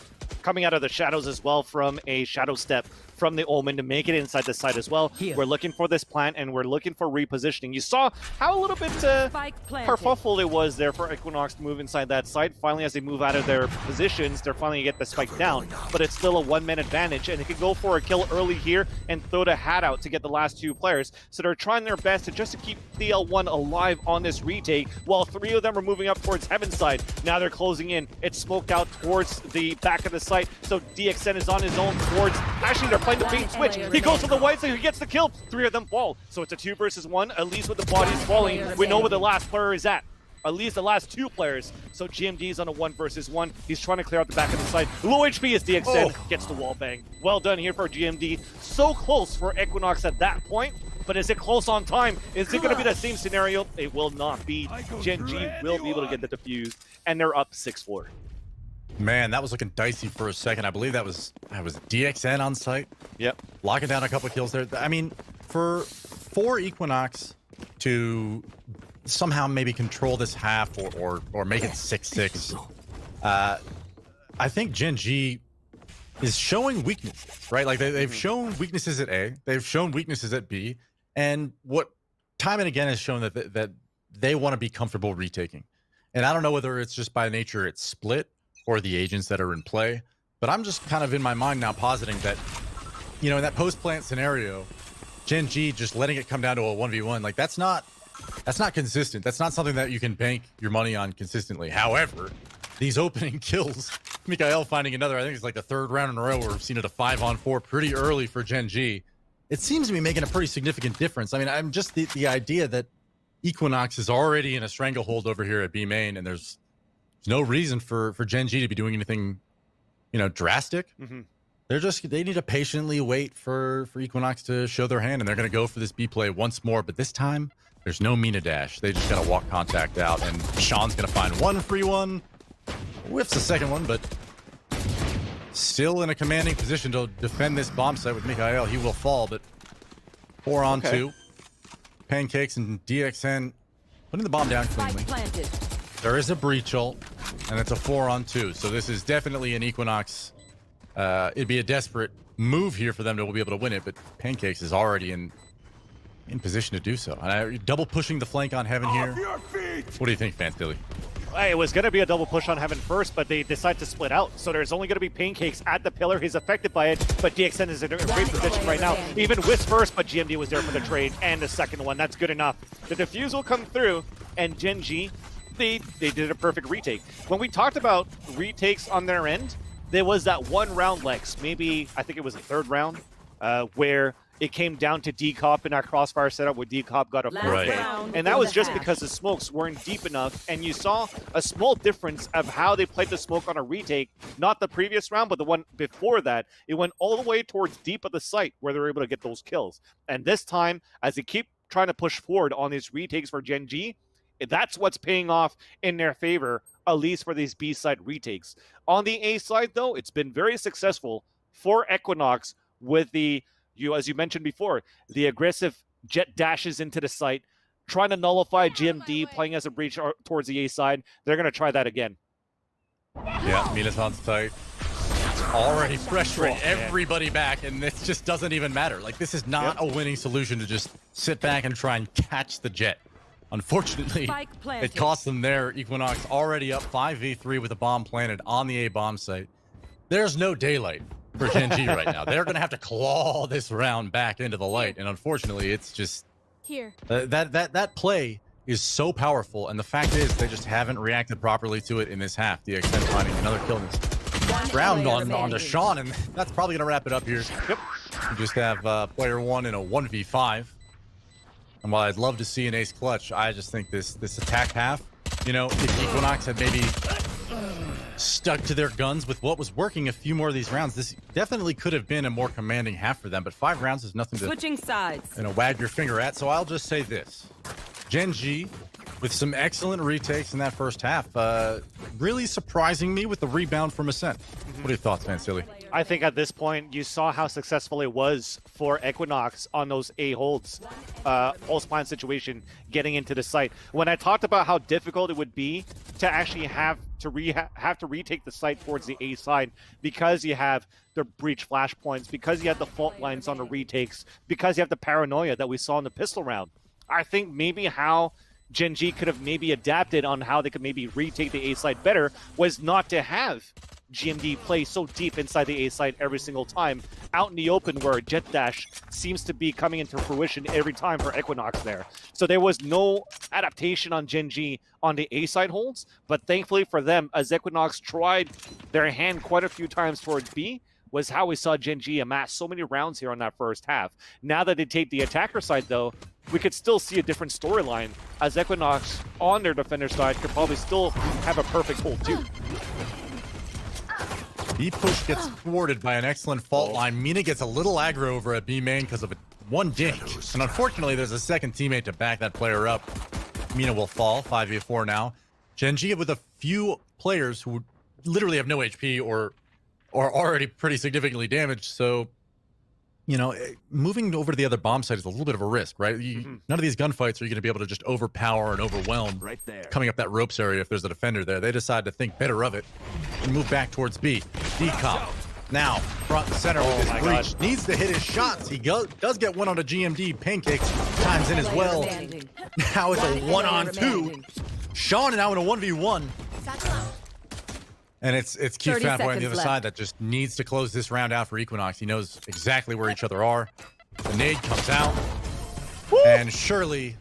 coming out of the shadows as well from a shadow step from the Omen to make it inside the site as well. We're looking for this plant, and we're looking for repositioning. You saw how a little bit kerfuffle it was there for Equinox to move inside that site. Finally, as they move out of their positions, they're finally going to get the spike down, but it's still a one-man advantage, and they could go for a kill early here and throw the hat out to get the last 2 players. So they're trying their best to just to keep DL1 alive on this retake, while 3 of them are moving up towards Heaven's side. Now they're closing in. It's smoked out towards the back of the site, so DXN is on his own towards... Actually, they're playing the bait switch. He goes to the white side, he gets the kill. 3 of them fall. So it's a 2-versus-1, at least with the bodies falling. We know where the last player is at. at least the last 2 players. So GMD is on a 1 versus 1. He's trying to clear out the back of the side. Low HP as DXN gets the wall bang. Well done here for GMD. So close for Equinox at that point. But is it close on time? Is it going to be the same scenario? It will not be. Gen G will be able to get the defuse, and they're up 6-4. Man, that was looking dicey for a second. I believe that was DXN on site. Yep. Locking down a couple of kills there. I mean, for Equinox to somehow maybe control this half or make it 6-6, I think Gen G is showing weaknesses, right? Like they've shown weaknesses at A, they've shown weaknesses at B, and what time and again has shown that they want to be comfortable retaking. And I don't know whether it's just by nature it's split or the agents that are in play, but I'm just kind of in my mind now positing that, you know, in that post-plant scenario, Gen G just letting it come down to a 1v1, like that's not consistent. That's not something that you can bank your money on consistently. However, these opening kills, Mikael finding another, I think it's like the 3rd round in a row where we've seen it a 5-on-4 pretty early for Gen G. It seems to be making a pretty significant difference. I mean, I'm just the idea that Equinox is already in a stranglehold over here at B main, and there's no reason for Gen G to be doing anything, you know, drastic. They need to patiently wait for Equinox to show their hand, and they're going to go for this B play once more. But this time, there's no Mina dash. They just got to walk contact out, and Sean's going to find one free one. Whiffs the second one, but still in a commanding position to defend this bomb site with Mikael. He will fall, but 4-on-2. Pancakes and DXN putting the bomb down cleanly. There is a breach ult, and it's a 4-on-2. So this is definitely an Equinox. It'd be a desperate move here for them to be able to win it, but Pancakes is already in position to do so. And double pushing the flank on Heaven here. What do you think, Fantilly? It was going to be a double push on Heaven first, but they decide to split out. So there's only going to be Pancakes at the pillar. He's affected by it, but DXN is in a great position right now. Even Wisp first, but GMD was there for the trade and the second one. That's good enough. The defuse will come through, and Gen G, they did a perfect retake. When we talked about retakes on their end, there was that 1 round, Lex, maybe, I think it was the 3rd round, where it came down to Decop in our Crossfire setup where Decop got a Right. and that was just because the smokes weren't deep enough, and you saw a small difference of how they played the smoke on a retake, not the previous round, but the one before that. It went all the way towards deep of the site where they were able to get those kills. And this time, as they keep trying to push forward on these retakes for Gen G, that's what's paying off in their favor, at least for these B-side retakes. On the A side, though, it's been very successful for Equinox with as you mentioned before, the aggressive jet dashes into the site, trying to nullify GMD, playing as a breach towards the A side. They're going to try that again. Yeah, Mina's on site. Already pressuring everybody back, and this just doesn't even matter. Like, this is not a winning solution to just sit back and try and catch the jet. Unfortunately, it cost them there. Equinox already up 5v3 with a bomb planted on the A bomb site. There's no daylight for Gen G right now. They're going to have to claw this round back into the light, and unfortunately, it's just that play is so powerful, and the fact is they just haven't reacted properly to it in this half. DXN finding another kill in this round onto Sean, and that's probably going to wrap it up here. Yep. We just have player 1 in a 1v5. And while I'd love to see an ace clutch, I just think this attack half, you know, if Equinox had maybe stuck to their guns with what was working a few more of these rounds, this definitely could have been a more commanding half for them. But 5 rounds is nothing to Switching sides. You know, wag your finger at. So I'll just say this: Gen G, with some excellent retakes in that first half, really surprising me with the rebound from Ascent. What are your thoughts, Fantilly? I think at this point, you saw how successful it was for Equinox on those A holds, pulse plan situation, getting into the site. When I talked about how difficult it would be to actually have to retake the site towards the A side, because you have the breach flashpoints, because you have the fault lines on the retakes, because you have the paranoia that we saw in the pistol round. I think maybe how Gen G could have maybe adapted on how they could maybe retake the A side better was not to have GMD play so deep inside the A side every single time, out in the open where Jet Dash seems to be coming into fruition every time for Equinox there. So there was no adaptation on Gen G on the A side holds, but thankfully for them, as Equinox tried their hand quite a few times towards B, was how we saw Gen G amass so many rounds here on that first half. Now that they take the attacker side, though, we could still see a different storyline, as Equinox on their defender side could probably still have a perfect hold too. B push gets thwarted by an excellent fault line. Mina gets a little aggro over at B main because of one dink. And unfortunately, there's a second teammate to back that player up. Mina will fall, 5v4 now. Gen.G with a few players who literally have no HP or are already pretty significantly damaged. So, you know, moving over to the other bomb site is a little bit of a risk, right? None of these gunfights are you going to be able to just overpower and overwhelm coming up that ropes area if there's a defender there. They decide to think better of it and move back towards B. D-Cop now front and center with his breach. Needs to hit his shots. He does get one on a GMD. Pancakes times in as well. Now it's a 1-on-2. Sean now in a 1v1. And it's Keith 30 Fatboy on the other seconds side that just needs to close this round out for Equinox. He knows exactly where each other are. The nade comes out. And surely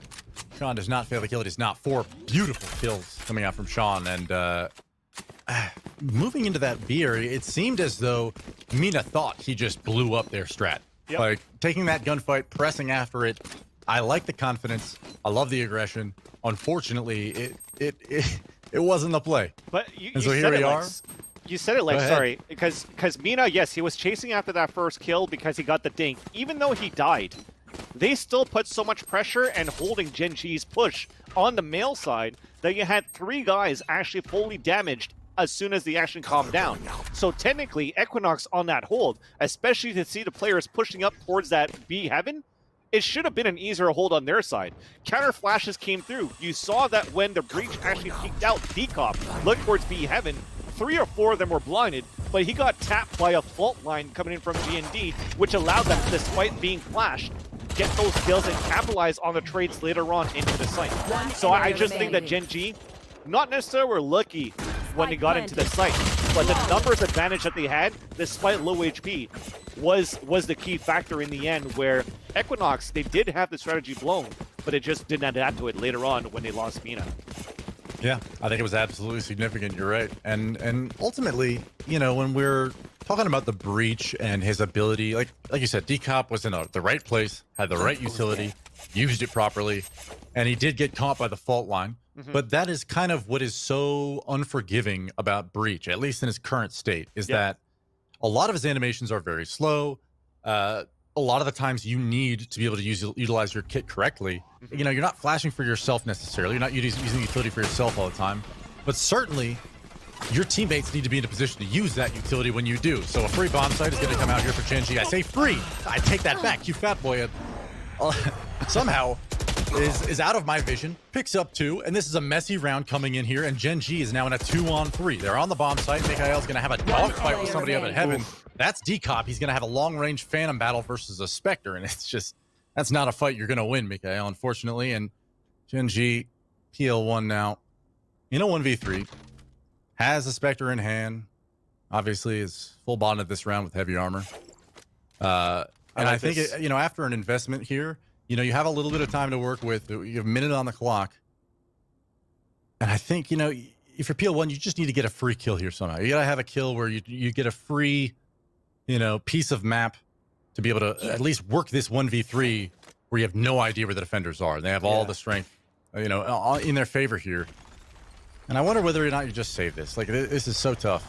Sean does not fail to kill. It is not 4 beautiful kills coming out from Sean. And moving into that B area, it seemed as though Mina thought he just blew up their strat. Yep. Like taking that gunfight, pressing after it. I like the confidence. I love the aggression. Unfortunately, it wasn't the play. But you And so said here we it like, are. you said it like, Go ahead. sorry, because Mina, yes, he was chasing after that first kill because he got the dink. Even though he died, they still put so much pressure and holding Gen.G's push on the male side that you had 3 guys actually fully damaged as soon as the action calmed down. So technically, Equinox on that hold, especially to see the players pushing up towards that B heaven, it should have been an easier hold on their side. Counter flashes came through. You saw that when the breach actually peeked out, D-Cop looked towards B heaven. 3 or 4 of them were blinded, but he got tapped by a fault line coming in from G&D, which allowed them, despite being flashed, get those kills and capitalize on the trades later on into the site. So I just think that Gen.G, not necessarily were lucky when they got into the site, but the numbers advantage that they had, despite low HP, was the key factor in the end, where Equinox, they did have the strategy blown, but it just didn't adapt to it later on when they lost Mina. Yeah, I think it was absolutely significant. You're right. And ultimately, you know, when we're talking about the breach and his ability, like you said, D-Cop was in the right place, had the right utility, used it properly, and he did get caught by the fault line. But that is kind of what is so unforgiving about breach, at least in his current state, is that a lot of his animations are very slow. A lot of the times you need to be able to utilize your kit correctly. You know, you're not flashing for yourself necessarily. You're not using utility for yourself all the time. But certainly, your teammates need to be in a position to use that utility when you do. So a free bomb site is going to come out here for Gen.G. I say free. I take that back. You fat boy somehow is out of my vision, picks up 2, and this is a messy round coming in here, and Gen.G is now in a 2-on-3. They're on the bomb site. Mikhail's going to have a dogfight with somebody up at Heaven. That's D-Cop. He's going to have a long-range Phantom battle versus a Spectre, and it's just, that's not a fight you're going to win, Mikhail, unfortunately. And Gen.G, PL1 now, in a 1v3, has a Spectre in hand, obviously is full bonded this round with heavy armor. And I think, you know, after an investment here, you know, you have a little bit of time to work with. You have a minute on the clock. And I think, you know, if you're PL1, you just need to get a free kill here somehow. You got to have a kill where you get a free, you know, piece of map to be able to at least work this 1v3 where you have no idea where the defenders are. They have all the strength, you know, in their favor here. And I wonder whether or not you just save this. Like, this is so tough.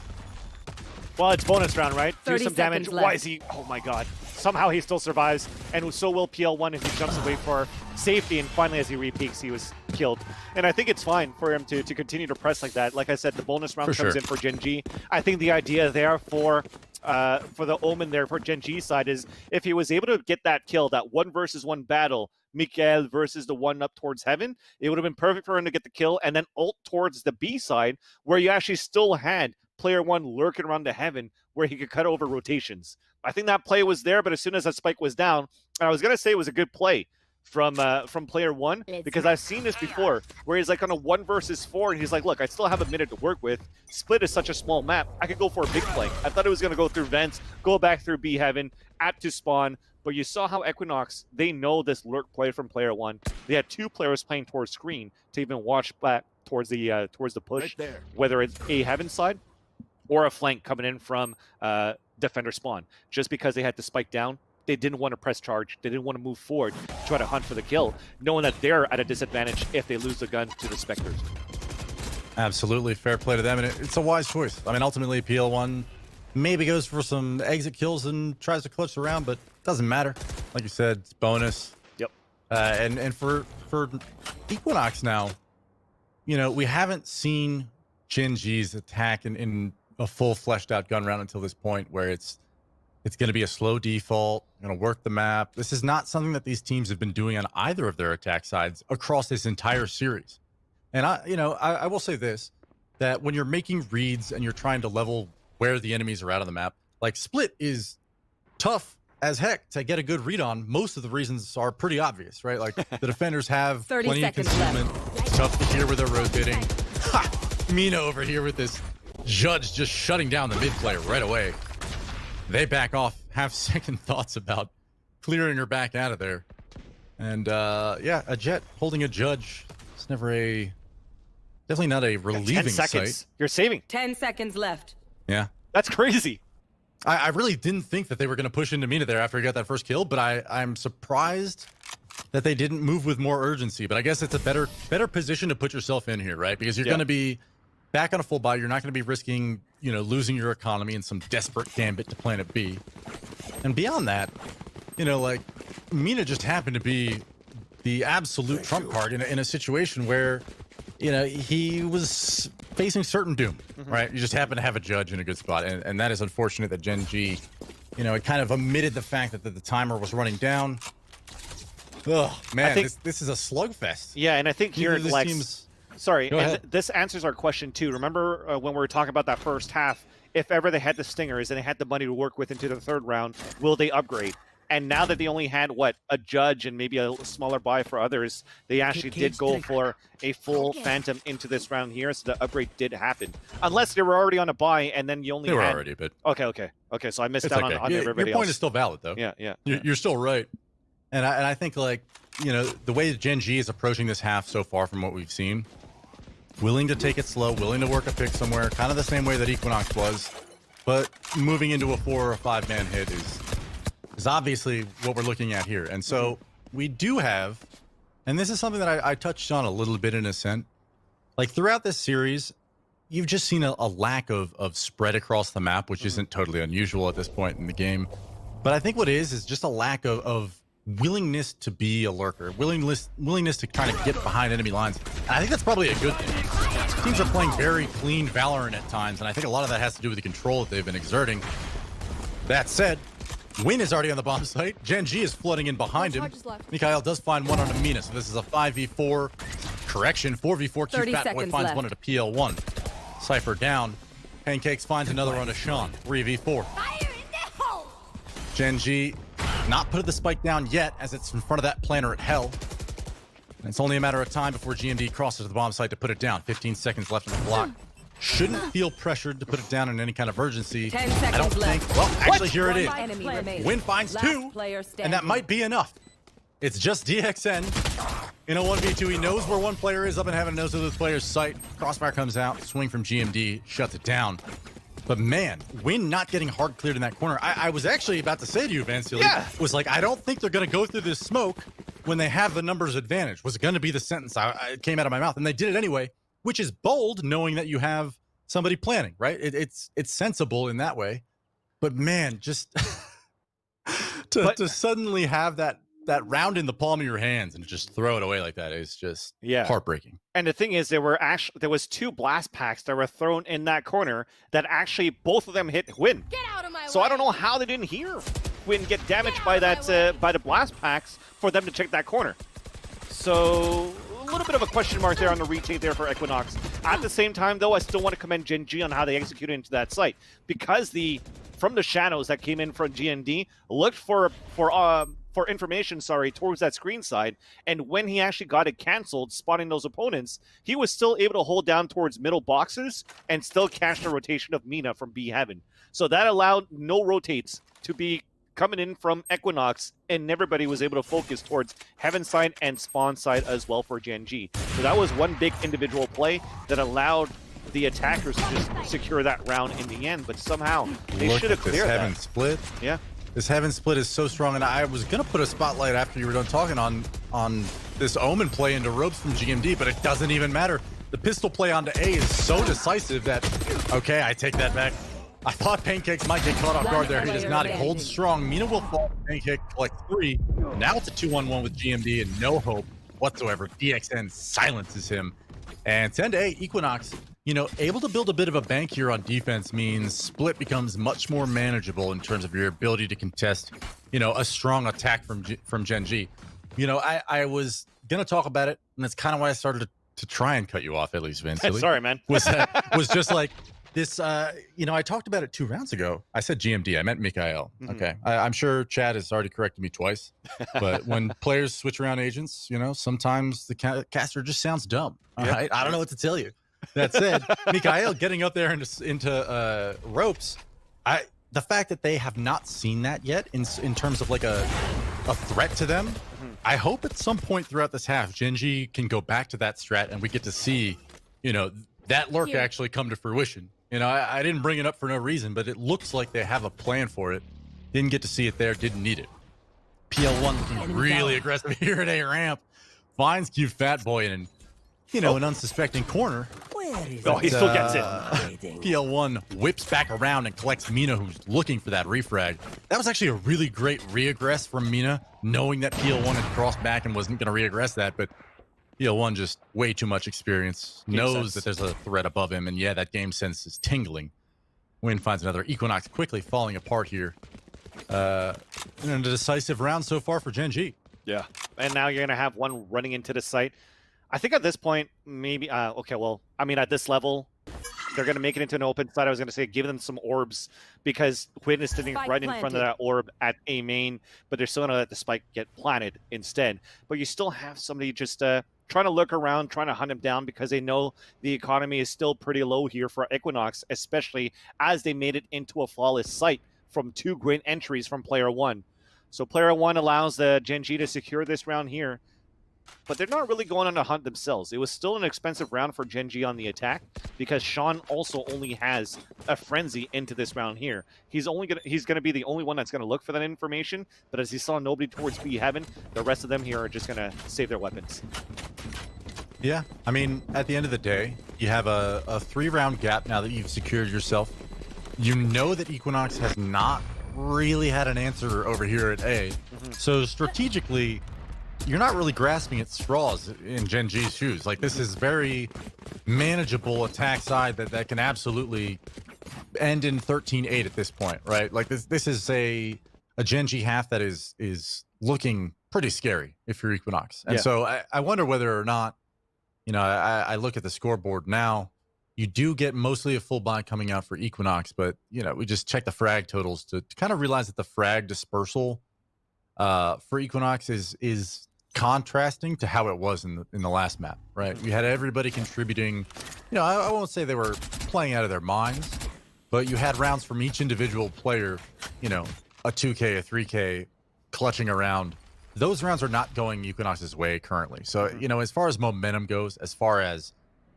Well, it's bonus round, right? Do 30 some damage. seconds Why left. is he? Oh my god. Somehow he still survives, and so will PL1 as he jumps away for safety, and finally as he repeaks, he was killed. And I think it's fine for him to continue to press like that. Like I said, the bonus round comes in for Gen.G. I think the idea there for the Omen there for Gen.G's side is if he was able to get that kill, that 1 versus 1 battle, Mikael versus the one up towards Heaven, it would have been perfect for him to get the kill and then ult towards the B side where you actually still had player 1 lurking around the Heaven where he could cut over rotations. I think that play was there, but as soon as that spike was down, I was going to say it was a good play from player 1 because I've seen this before where he's like on a 1 versus 4 and he's like, look, I still have a minute to work with. Split is such a small map. I could go for a big play. I thought it was going to go through vents, go back through B Heaven, add to spawn, but you saw how Equinox, they know this lurk play from player 1. They had 2 players playing towards screen to even watch back towards the push, whether it's a Heaven side or a flank coming in from defender spawn. Just because they had to spike down, they didn't want to press charge. They didn't want to move forward, try to hunt for the kill, knowing that they're at a disadvantage if they lose the gun to the Spectres. Absolutely, fair play to them, and it's a wise choice. I mean, ultimately, PL1 maybe goes for some exit kills and tries to clutch around, but doesn't matter. Like you said, it's bonus. Yep. And for Equinox now, you know, we haven't seen Gen G's attack in a full fleshed out gun round until this point, where it's going to be a slow default, going to work the map. This is not something that these teams have been doing on either of their attack sides across this entire series. And I will say this, that when you're making reads and you're trying to level where the enemies are out on the map, like Split is tough as heck to get a good read on. Most of the reasons are pretty obvious, right? Like the defenders have 30 plenty of seconds concealment. It's tough to hear where they're rotating. Ha! Mina over here with this Judge just shutting down the mid player right away. They back off, have second thoughts about clearing her back out of there. And yeah, a Jet holding a Judge. It's never definitely not a relieving 10 seconds. sight. You're saving. 10 seconds left. Yeah. That's crazy. I really didn't think that they were going to push into Mina there after he got that first kill, but I'm surprised that they didn't move with more urgency. But I guess it's a better position to put yourself in here, right? Because you're going to be back on a full buy. You're not going to be risking, you know, losing your economy in some desperate gambit to planet B. And beyond that, you know, like Mina just happened to be the absolute trump card in a situation where, you know, he was facing certain doom, right? You just happen to have a Judge in a good spot. And that is unfortunate that Gen G, you know, it kind of omitted the fact that the timer was running down. Oh, man, this is a slugfest. Yeah, and I think here, This Lex, seems- sorry, Go and ahead. this answers our question too. Remember when we were talking about that first half, if ever they had the Stingers and they had the money to work with into the third round, will they upgrade? And now that they only had, a Judge and maybe a smaller buy for others, they actually did go for a full Phantom into this round here, so the upgrade did happen. Unless they were already on a buy and then you only They were had... already, but Okay, so I missed it's out okay. on Your everybody point else. is still valid, though. Yeah. You're still right. And I think, like, you know, the way that Gen G is approaching this half so far from what we've seen, willing to take it slow, willing to work a pick somewhere, kind of the same way that Equinox was, but moving into a 4 or a 5-man hit is obviously what we're looking at here. And so we do have, and this is something that I touched on a little bit in Ascent, like throughout this series, you've just seen a lack of spread across the map, which isn't totally unusual at this point in the game. But I think what is just a lack of willingness to be a lurker, willingness to kind of get behind enemy lines. And I think that's probably a good thing. Teams are playing very clean Valorant at times, and I think a lot of that has to do with the control that they've been exerting. That said, Win is already on the bomb site. Gen G is flooding in behind him. Mikhail does find one on Amina, so this is a 5v4. Correction, 4v4. Cute Fat Boy finds one at a PL1. Cypher down. Pancakes finds another on a Sean. 3v4. Gen G not put the spike down yet, as it's in front of that planter at Hell. And it's only a matter of time before GMD crosses the bomb site to put it down. 15 seconds left on the clock. Shouldn't feel pressured to put it down in any kind of urgency. 10 I don't seconds left. think. Well, actually, here it is. Enemy remaining. Win finds Last 2, player and standing. that might be enough. It's just DXN in a 1v2. He knows where one player is. Up in heaven, knows where those players' sight. Crossfire comes out. Swing from GMD shuts it down. But man, Win not getting hard cleared in that corner. I was actually about to say to you, Vansili, was like, I don't think they're going to go through this smoke when they have the numbers advantage. Was going to be the sentence it came out of my mouth, and they did it anyway, which is bold, knowing that you have somebody planning, right? It's sensible in that way. But man, just to suddenly have that round in the palm of your hands and just throw it away like that is just heartbreaking. And the thing is, there was 2 blast packs that were thrown in that corner that actually both of them hit Win. Get out of my So way. I don't know how they didn't hear Win get damaged by that by the blast packs for them to check that corner. So a little bit of a question mark there on the retake there for Equinox. At the same time, though, I still want to commend Gen G on how they executed into that site, because from the shadows that came in from GND looked for information, towards that screen side, and when he actually got it canceled, spotting those opponents, he was still able to hold down towards middle boxes and still catch the rotation of Mina from B Heaven. So that allowed no rotates to be coming in from Equinox, and everybody was able to focus towards Heaven side and Spawn side as well for Gen G. So that was one big individual play that allowed the attackers to just secure that round in the end, but somehow they should have cleared Heaven that. split. Yeah. This heaven split is so strong, and I was gonna put a spotlight after you were done talking on this Omen play into ropes from GMD, but it doesn't even matter. The pistol play onto A is so decisive that, okay, I take that back. I thought Pancakes might get caught off guard there. He does not. He holds strong. Mina will fall. Pancake collects 3. Now it's a 2-on-1 with GMD and no hope whatsoever. DXN silences him. And 10-8, Equinox, able to build a bit of a bank here on defense means split becomes much more manageable in terms of your ability to contest, a strong attack from Gen G. I was going to talk about it, and that's kind of why I started to try and cut you off, at least, Vince. Sorry, man. was just like this, I talked about it 2 rounds ago. I said GMD, I meant Mikael. Okay. I'm sure Chad has already corrected me twice, but when players switch around agents, sometimes the caster just sounds dumb. All right. I don't know what to tell you. That said, Mikael getting up there into ropes, the fact that they have not seen that yet in terms of like a threat to them, I hope at some point throughout this half, Genji can go back to that strat and we get to see, that lurk actually come to fruition. I didn't bring it up for no reason, but it looks like they have a plan for it. Didn't get to see it there, didn't need it. PL1 looking really aggressive here at A ramp. Finds Cute Fat Boy in an unsuspecting corner. Oh, he still gets it. PL1 whips back around and collects Mina, who's looking for that refrag. That was actually a really great reaggress from Mina, knowing that PL1 had crossed back and wasn't going to reaggress that, but PL1 just way too much experience, knows that there's a threat above him, and yeah, that game sense is tingling. Win finds another. Equinox quickly falling apart here. In a decisive round so far for Gen G. Yeah, and now you're going to have one running into the site. I think at this point, maybe, at this level, they're going to make it into an open site. I was going to say give them some orbs because Quinn is sitting right in front of that orb at A main, but they're still going to let the spike get planted instead. But you still have somebody just trying to look around, trying to hunt him down because they know the economy is still pretty low here for Equinox, especially as they made it into a flawless site from 2 great entries from Player 1. So Player 1 allows the Gen G to secure this round here. But they're not really going on a hunt themselves. It was still an expensive round for Gen G on the attack because Sean also only has a frenzy into this round here. He's gonna be the only one that's gonna look for that information. But as he saw nobody towards B heaven, the rest of them here are just gonna save their weapons. Yeah, I mean, at the end of the day, you have a 3-round gap now that you've secured yourself. You know that Equinox has not really had an answer over here at A. So strategically, you're not really grasping at straws in Gen G's shoes. Like, this is very manageable attack side that can absolutely end in 13-8 at this point, right? Like, this is a Gen G half that is looking pretty scary if you're Equinox. And so I wonder whether or not, I look at the scoreboard now, you do get mostly a full buy coming out for Equinox, but, we just check the frag totals to kind of realize that the frag dispersal for Equinox is contrasting to how it was in the last map, right? You had everybody contributing. I won't say they were playing out of their minds, but you had rounds from each individual player, a 2K, a 3K, clutching around. Those rounds are not going Equinox's way currently. So, as far as momentum goes, as far as,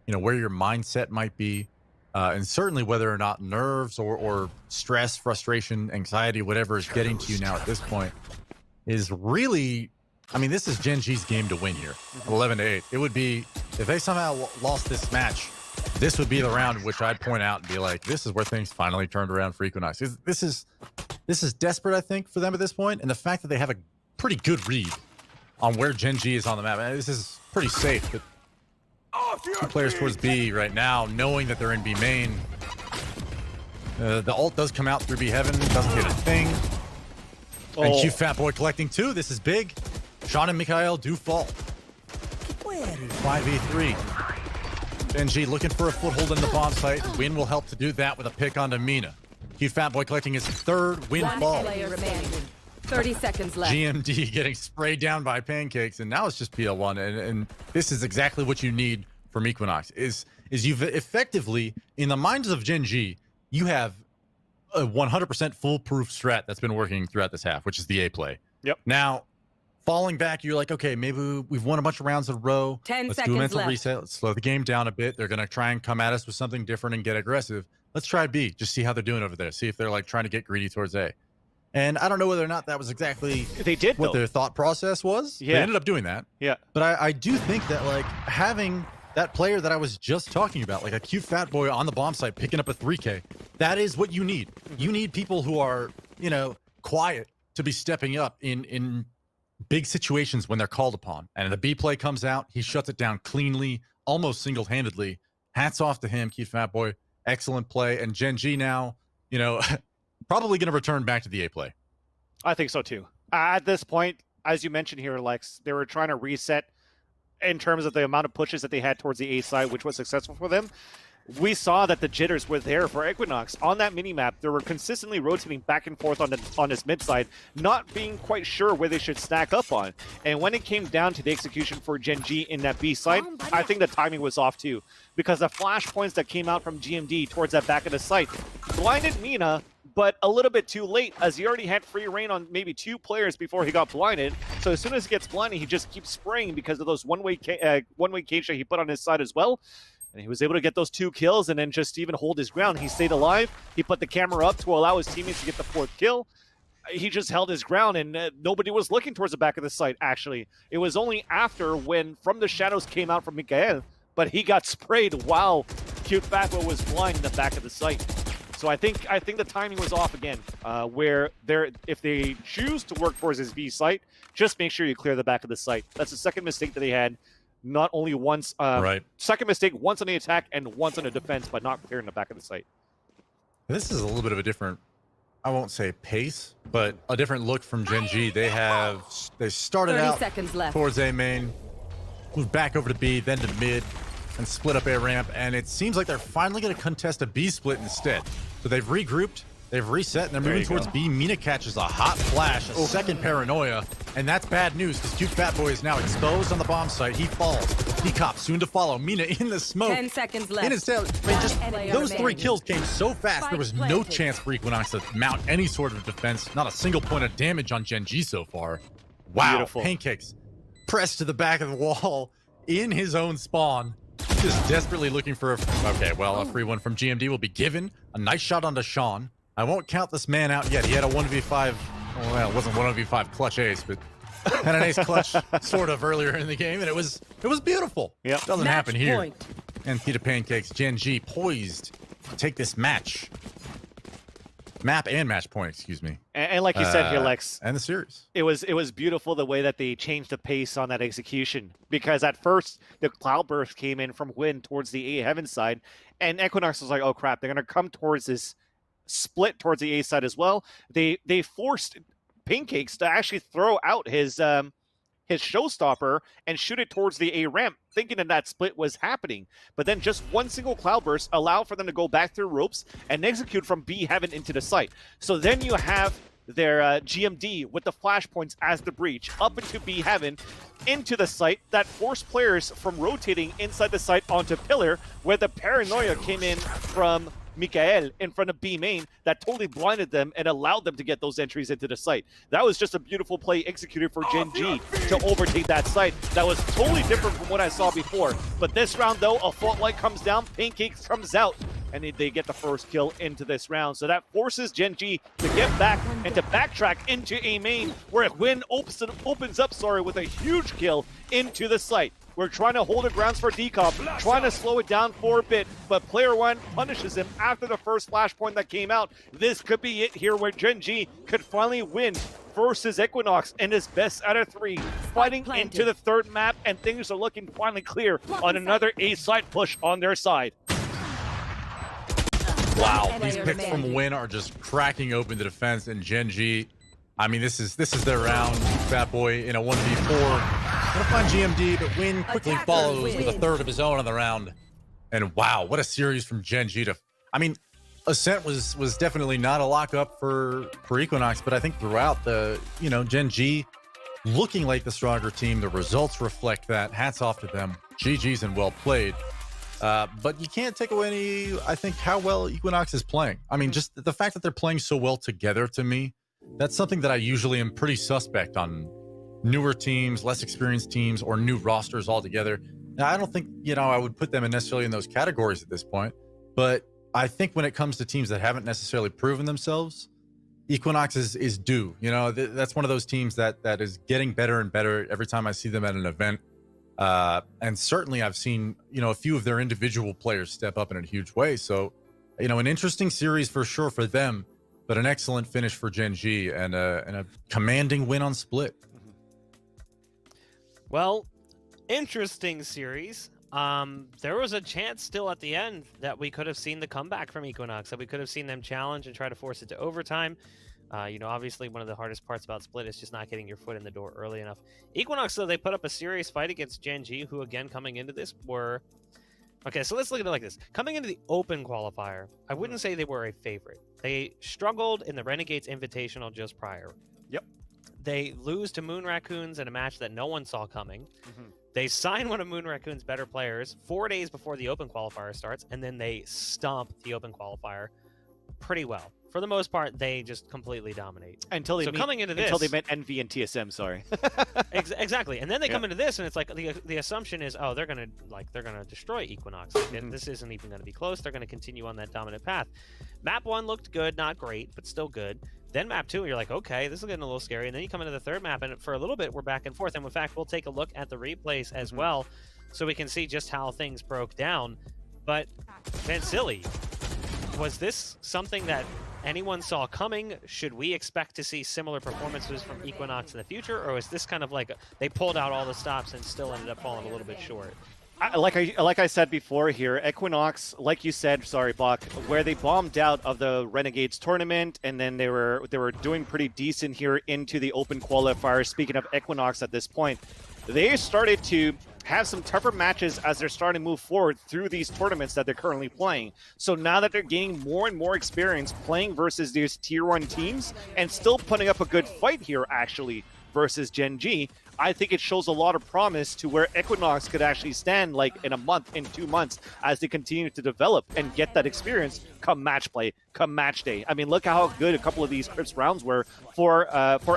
where your mindset might be, and certainly whether or not nerves or stress, frustration, anxiety, whatever is getting to you now at this point, is really, this is Gen G's game to win here, 11-8. It would be, if they somehow lost this match, this would be the round in which I'd point out and be like, this is where things finally turned around for Equinox. This is desperate, I think, for them at this point, and the fact that they have a pretty good read on where Gen G is on the map. This is pretty safe, but 2 players towards B right now, knowing that they're in B main. The ult does come out through B heaven, doesn't hit a thing. And Cute Fat Boy collecting 2. This is big. Sean and Mikael do fall. 5v3. Gen G looking for a foothold in the bomb site. Win will help to do that with a pick onto Mina. Cute Fat Boy collecting his 3rd win fall. 30 seconds left. GMD getting sprayed down by Pancakes, and now it's just PL1. And this is exactly what you need from Equinox. Is you've effectively, in the minds of Gen G, you have a 100% foolproof strat that's been working throughout this half, which is the A play. Yep. Now, falling back, you're like, okay, maybe we've won a bunch of rounds in a row. 10 Let's seconds do a mental left. reset. Let's slow the game down a bit. They're going to try and come at us with something different and get aggressive. Let's try B. Just see how they're doing over there. See if they're like trying to get greedy towards A. And I don't know whether or not that was exactly They did, what though. their thought process was. Yeah. They ended up doing that. Yeah. But I do think that, like, having that player that I was just talking about, like a cute fat boy on the bomb site picking up a 3K, that is what you need. You need people who are, you know, quiet to be stepping up in big situations when they're called upon. And the B play comes out, he shuts it down cleanly, almost single-handedly. Hats off to him, cute fat boy. Excellent play. And Gen G now, you know, probably going to return back to the A play. I think so too. At this point, as you mentioned here, Lex, they were trying to reset in terms of the amount of pushes that they had towards the A side, which was successful for them. We saw that the jitters were there for Equinox. On that minimap, they were consistently rotating back and forth on his mid side, not being quite sure where they should stack up on. And when it came down to the execution for Gen G in that B side, I think the timing was off too. Because the flash points that came out from GMD towards that back of the site blinded Mina, but a little bit too late, as he already had free reign on maybe 2 players before he got blinded. So as soon as he gets blinded, he just keeps spraying because of those one-way cage that he put on his side as well. And he was able to get those 2 kills and then just even hold his ground. He stayed alive. He put the camera up to allow his teammates to get the 4th kill. He just held his ground, and nobody was looking towards the back of the site, actually. It was only after when From the Shadows came out from Mikael, but he got sprayed while Cute Fatwa was blind in the back of the site. So I think the timing was off again, where if they choose to work towards his B site, just make sure you clear the back of the site. That's the second mistake that they had. Not only once, second mistake once on the attack and once on the defense, but not clearing the back of the site. This is a little bit of a different, I won't say pace, but a different look from Gen G. They started 30 out seconds left. towards A main, moved back over to B, then to mid, and split up A ramp. And it seems like they're finally going to contest a B split instead. So they've regrouped, they've reset, and they're moving towards B. Mina catches a hot flash, a second paranoia, and that's bad news because Cute Fat Boy is now exposed on the bomb site. He falls. He cops, soon to follow. Mina in the smoke. 10 seconds left. In his tail. Those 3 remaining. kills came so fast, there was no chance for Equinox to mount any sort of defense. Not a single point of damage on Gen G so far. Wow. Beautiful. Pancakes pressed to the back of the wall in his own spawn. Just desperately looking for a free one from GMD will be given. A nice shot onto Sean. I won't count this man out yet. He had a 1v5, well, it wasn't 1v5 clutch ace, but had an ace clutch sort of earlier in the game, and it was beautiful. Yep. Doesn't happen Match here. point. And Peter Pancakes, Gen G poised to take this match. Map and match point, excuse me. And like you said here, Lex, and the series. it was beautiful the way that they changed the pace on that execution. Because at first, the Cloudburst came in from Wind towards the A Heaven side, and Equinox was like, oh crap, they're going to come towards this split towards the A side as well. They forced Pancakes to actually throw out his showstopper and shoot it towards the A ramp, thinking that split was happening. But then just one single cloudburst allowed for them to go back through ropes and execute from B Heaven into the site. So then you have their GMD with the flashpoints as the breach up into B Heaven into the site that forced players from rotating inside the site onto Pillar, where the paranoia came in from Mikael in front of B main that totally blinded them and allowed them to get those entries into the site. That was just a beautiful play executed for Gen G to overtake that site. That was totally different from what I saw before. But this round, though, a fault light comes down, Pancakes comes out, and they get the first kill into this round. So that forces Gen G to get back and to backtrack into A main, where Win opens up with a huge kill into the site. We're trying to hold the grounds for Decomp, trying to slow it down for a bit, but player 1 punishes him after the first flashpoint that came out. This could be it here where Gen G could finally win versus Equinox in his best out of 3, fighting into the 3rd map, and things are looking finally clear on another A side push on their side. Wow, these picks from Win are just cracking open the defense, and Gen G, I mean, this is their round. Fat Boy in a 1v4. Gonna find GMD, but Win quickly follows with a 3rd of his own on the round. And wow, what a series from Gen G to, I mean, Ascent was definitely not a lockup for Equinox, but I think throughout the, Gen G looking like the stronger team. The results reflect that. Hats off to them. GG's and well played. But you can't take away I think, how well Equinox is playing. I mean, just the fact that they're playing so well together, to me, that's something that I usually am pretty suspect on newer teams, less experienced teams, or new rosters altogether. Now, I don't think, I would put them necessarily in those categories at this point, but I think when it comes to teams that haven't necessarily proven themselves, Equinox is due. You know, that's one of those teams that is getting better and better every time I see them at an event. And certainly I've seen, you know, a few of their individual players step up in a huge way. So, you know, an interesting series for sure for them, but an excellent finish for Gen G and a commanding win on Split. Well, interesting series. There was a chance still at the end that we could have seen the comeback from Equinox, that we could have seen them challenge and try to force it to overtime. You know, obviously one of the hardest parts about Split is just not getting your foot in the door early enough. Equinox, though, they put up a serious fight against Gen G, who again coming into this were... Okay, so let's look at it like this. Coming into the open qualifier, I wouldn't say they were a favorite. They struggled in the Renegades Invitational just prior. Yep. They lose to Moon Raccoons in a match that no one saw coming. They sign one of Moon Raccoon's better players 4 days before the open qualifier starts, and then they stomp the open qualifier pretty well. For the most part, they just completely dominate. Until they met Envy and TSM. Sorry. Exactly, and then they come into this, and it's like the assumption is, oh, they're gonna destroy Equinox. And this isn't even gonna be close. They're gonna continue on that dominant path. Map 1 looked good, not great, but still good. Then map 2, you're like, okay, this is getting a little scary. And then you come into the third map, and for a little bit, we're back and forth. And in fact, we'll take a look at the replays as well, so we can see just how things broke down. But Vansili, was this something that anyone saw coming? Should we expect to see similar performances from Equinox in the future, or is this kind of like they pulled out all the stops and still ended up falling a little bit short? Like I said before here, Equinox, like you said, sorry, Bach, where they bombed out of the Renegades tournament, and then they were doing pretty decent here into the open qualifier. Speaking of Equinox at this point, they started to have some tougher matches as they're starting to move forward through these tournaments that they're currently playing. So now that they're gaining more and more experience playing versus these tier 1 teams and still putting up a good fight here, actually, versus Gen G, I think it shows a lot of promise to where Equinox could actually stand like in a month, in 2 months, as they continue to develop and get that experience come match play, come match day. I mean, look how good a couple of these Crips rounds were for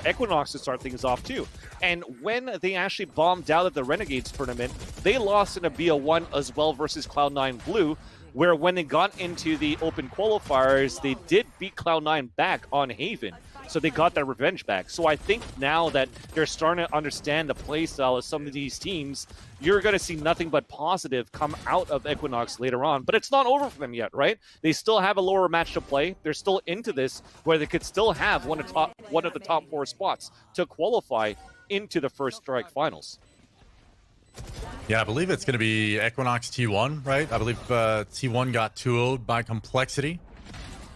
Equinox to start things off too. And when they actually bombed out of the Renegades tournament, they lost in a BO1 as well versus Cloud9 Blue, where when they got into the open qualifiers, they did beat Cloud9 back on Haven. So they got their revenge back. So I think now that they're starting to understand the playstyle of some of these teams, you're going to see nothing but positive come out of Equinox later on. But it's not over for them yet, right? They still have a lower match to play. They're still into this, where they could still have one of the top 4 spots to qualify into the first strike finals. Yeah, I believe it's going to be Equinox T1, right? I believe T1 got 2-0'd by Complexity.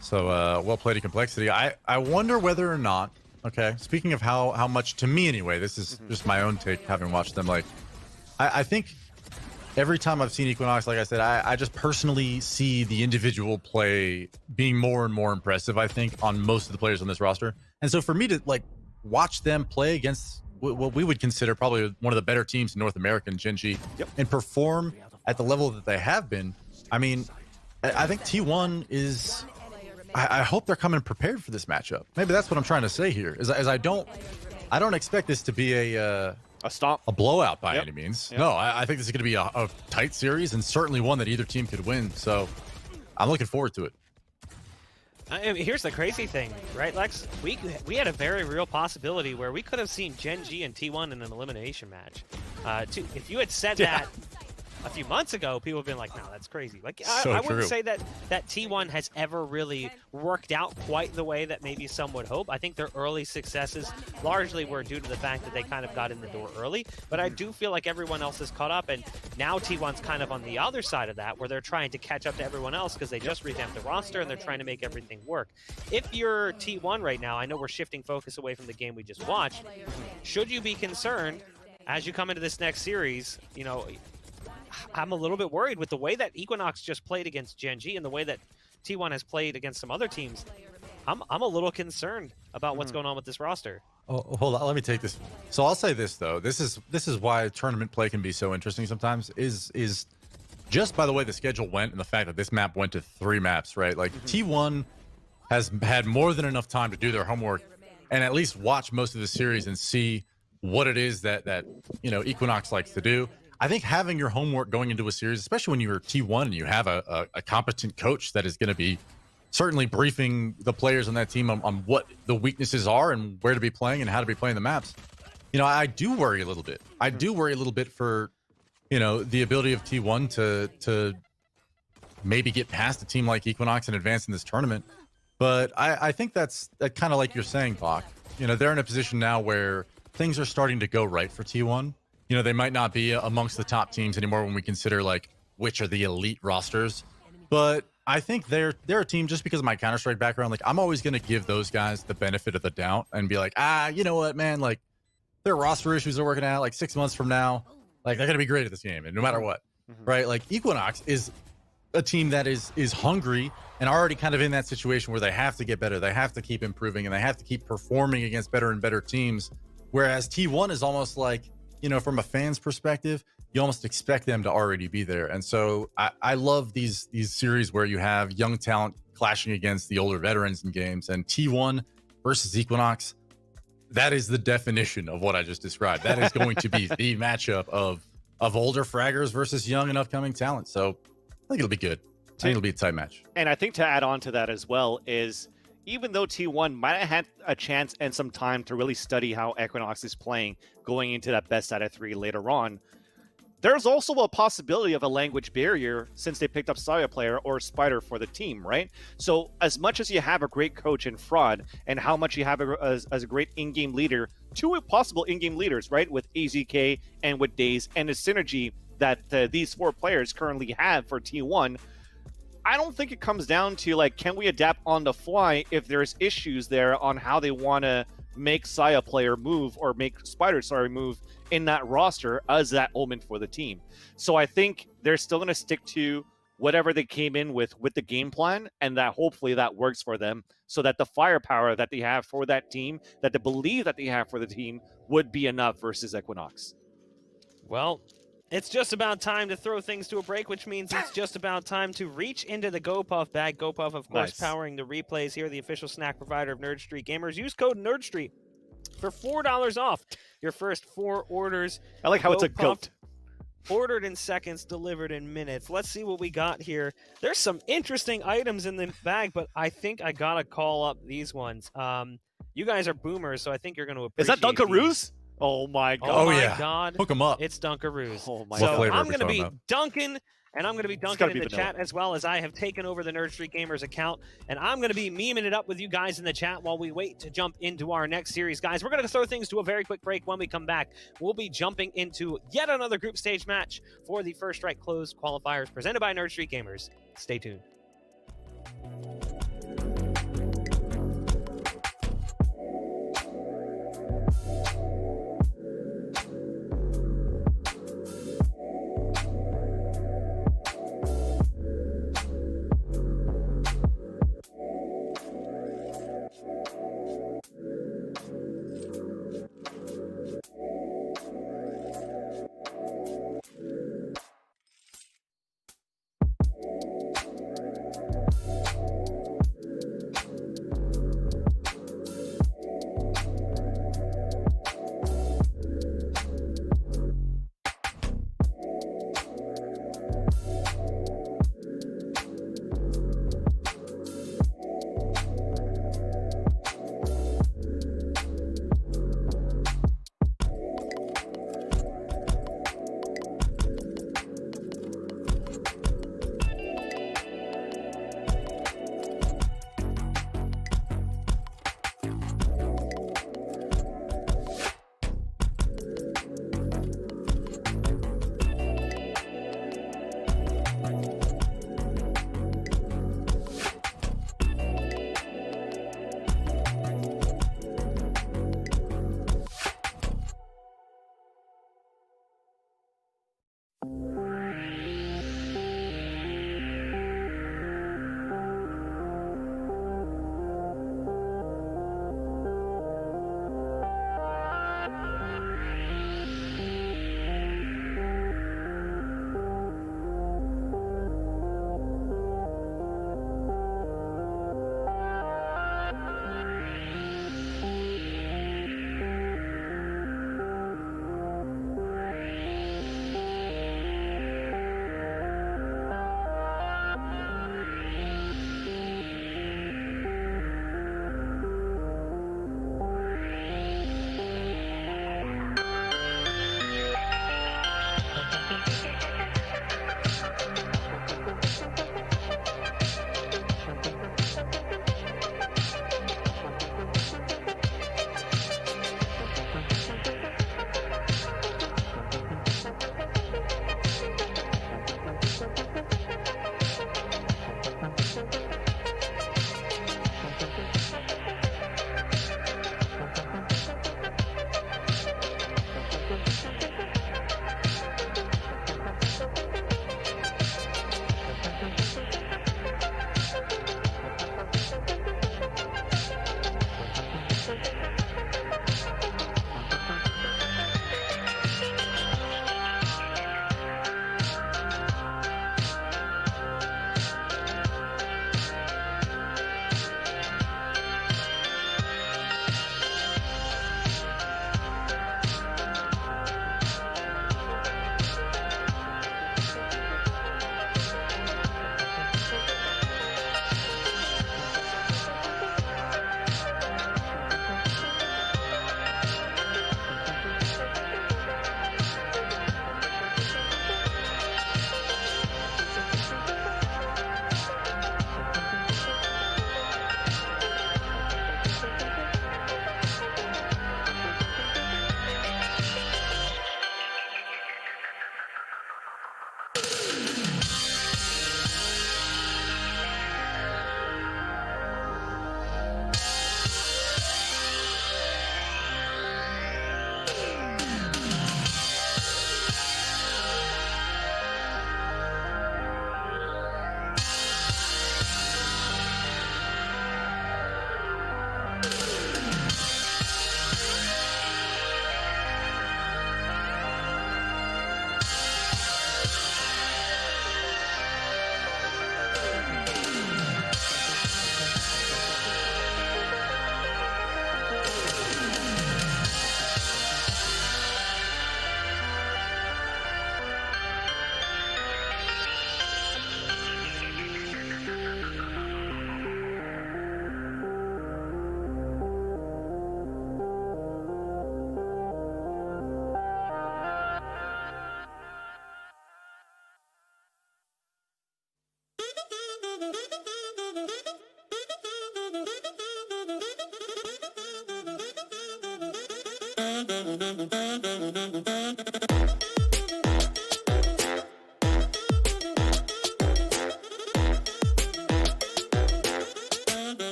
So well played to Complexity. I wonder whether or not, okay, speaking of how much, to me anyway, this is just my own take having watched them, like, I think every time I've seen Equinox, like I said, I just personally see the individual play being more and more impressive, I think, on most of the players on this roster. And so for me to, like, watch them play against what we would consider probably one of the better teams in North America, Gen G, and perform at the level that they have been, I mean, I think T1 is... I hope they're coming prepared for this matchup. Maybe that's what I'm trying to say here. Is I don't expect this to be a blowout by any means. No, I think this is going to be a tight series, and certainly one that either team could win. So I'm looking forward to it. I mean, here's the crazy thing, right, Lex? We had a very real possibility where we could have seen Gen G and T1 in an elimination match. If you had said that a few months ago, people have been like, no, that's crazy. Like, I wouldn't say that T1 has ever really worked out quite the way that maybe some would hope. I think their early successes largely were due to the fact that they kind of got in the door early, but I do feel like everyone else is caught up, and now T1's kind of on the other side of that, where they're trying to catch up to everyone else because they just revamped the roster and they're trying to make everything work. If you're T1 right now, I know we're shifting focus away from the game we just watched. Should you be concerned as you come into this next series? You know, I'm a little bit worried with the way that Equinox just played against Gen G and the way that T1 has played against some other teams. I'm a little concerned about what's going on with this roster. Oh, hold on, let me take this. So I'll say this though. This is why tournament play can be so interesting sometimes. Is just by the way the schedule went and the fact that this map went to 3 maps, right? Like T1 has had more than enough time to do their homework and at least watch most of the series and see what it is that you know Equinox likes to do. I think having your homework going into a series, especially when you're T1 and you have a competent coach that is going to be certainly briefing the players on that team on what the weaknesses are and where to be playing and how to be playing the maps. You know, I do worry a little bit. I do worry a little bit for, you know, the ability of T1 to maybe get past a team like Equinox and advance in this tournament. But I think that's kind of like you're saying, Bach. You know, they're in a position now where things are starting to go right for T1. You know, they might not be amongst the top teams anymore when we consider like which are the elite rosters. But I think they're a team, just because of my Counter-Strike background. Like, I'm always going to give those guys the benefit of the doubt and be like, you know what, man, like their roster issues are working out. Like 6 months from now, like they're going to be great at this game, and no matter what, right? Like Equinox is a team that is hungry and already kind of in that situation where they have to get better, they have to keep improving, and they have to keep performing against better and better teams. Whereas T1 is almost like, you know, from a fan's perspective, you almost expect them to already be there. And so I love these series where you have young talent clashing against the older veterans in games. And T1 versus Equinox, that is the definition of what I just described. That is going to be the matchup of older fraggers versus young and upcoming talent. So I think it'll be good. I think it'll be a tight match. And I think to add on to that as well is, even though T1 might have had a chance and some time to really study how Equinox is playing going into that best out of 3 later on, there's also a possibility of a language barrier since they picked up Saya Player or Spider for the team, right? So as much as you have a great coach in Fraud, and how much you have as a great in-game leader, 2 possible in-game leaders, right? With AZK and with Daze, and the synergy that these 4 players currently have for T1, I don't think it comes down to, like, can we adapt on the fly if there's issues there on how they want to make Saya Player move or make Spider, move in that roster as that omen for the team. So I think they're still going to stick to whatever they came in with the game plan, and that hopefully that works for them, so that the firepower that they have for that team, that they believe that they have for the team, would be enough versus Equinox. Well, it's just about time to throw things to a break, which means it's just about time to reach into the GoPuff bag. GoPuff, of course, powering the replays here, the official snack provider of Nerd Street Gamers. Use code NerdStreet for $4 off your first 4 orders. I like how it's a goat. Ordered in seconds, delivered in minutes. Let's see what we got here. There's some interesting items in the bag, but I think I gotta call up these ones. You guys are boomers, so I think you're going to appreciate. Is that Dunkaroos? Oh my god! Oh my god! Hook them up. It's Dunkaroos. Oh my so god! I'm going to be dunking, and I'm going to be dunking in the vanilla. chat, as well as I have taken over the Nerd Street Gamers account, and I'm going to be memeing it up with you guys in the chat while we wait to jump into our next series. Guys, we're going to throw things to a very quick break. When we come back, we'll be jumping into yet another group stage match for the First Strike Closed qualifiers presented by Nerd Street Gamers. Stay tuned.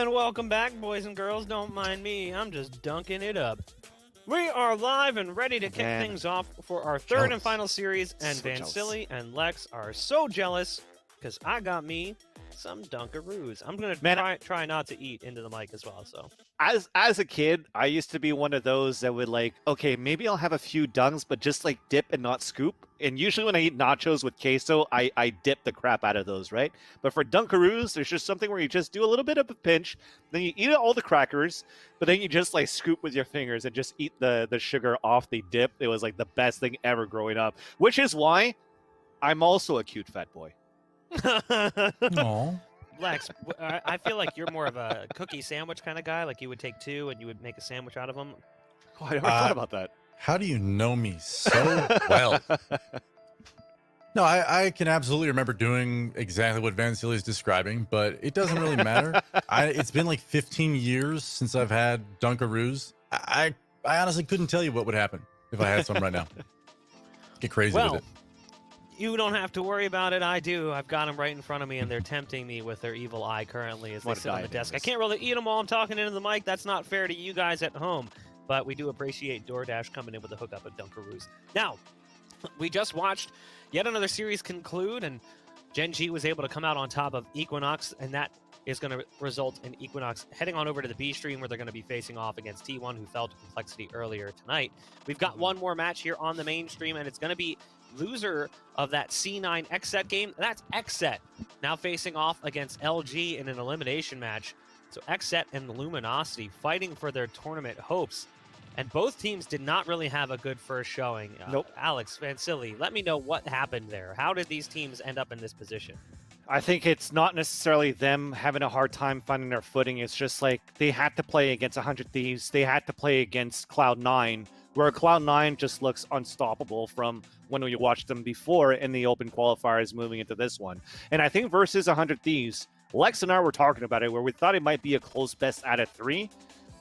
Welcome back, boys and girls. Don't mind me. I'm just dunking it up. We are live and ready to kick things off for our third and final series, and Vansili and Lex are so jealous because I got me some Dunkaroos. I'm gonna try not to eat into the mic as well. So as a kid, I used to be one of those that would like, okay, maybe I'll have a few dunks, but just like dip and not scoop. And usually when I eat nachos with queso, I dip the crap out of those, right? But for Dunkaroos, there's just something where you just do a little bit of a pinch, then you eat all the crackers, but then you just like scoop with your fingers and just eat the sugar off the dip. It was like the best thing ever growing up, which is why I'm also a cute fat boy. Aww. Lex, I feel like you're more of a cookie sandwich kind of guy. Like you would take two and you would make a sandwich out of them. Oh, I never thought about that. How do you know me so well? No, I can absolutely remember doing exactly what Vansili is describing, but it doesn't really matter. It's been like 15 years since I've had Dunkaroos. I honestly couldn't tell you what would happen if I had some right now. Get crazy with it. You don't have to worry about it. I do. I've got them right in front of me, and they're tempting me with their evil eye currently as they sit on the desk. I can't really eat them while I'm talking into the mic. That's not fair to you guys at home. But we do appreciate DoorDash coming in with a hookup of Dunkaroos. Now, we just watched yet another series conclude, and Gen G was able to come out on top of Equinox, and that is going to result in Equinox heading on over to the B stream where they're going to be facing off against T1, who fell to Complexity earlier tonight. We've got one more match here on the main stream, and it's going to be loser of that C9 XSET game. That's XSET now facing off against LG in an elimination match. So XSET and Luminosity fighting for their tournament hopes. And both teams did not really have a good first showing. Nope. Alex, Vansili, let me know what happened there. How did these teams end up in this position? I think it's not necessarily them having a hard time finding their footing. It's just like they had to play against 100 Thieves. They had to play against Cloud9, where Cloud9 just looks unstoppable from when we watched them before in the open qualifiers moving into this one. And I think versus 100 Thieves, Lex and I were talking about it where we thought it might be a close best out of 3.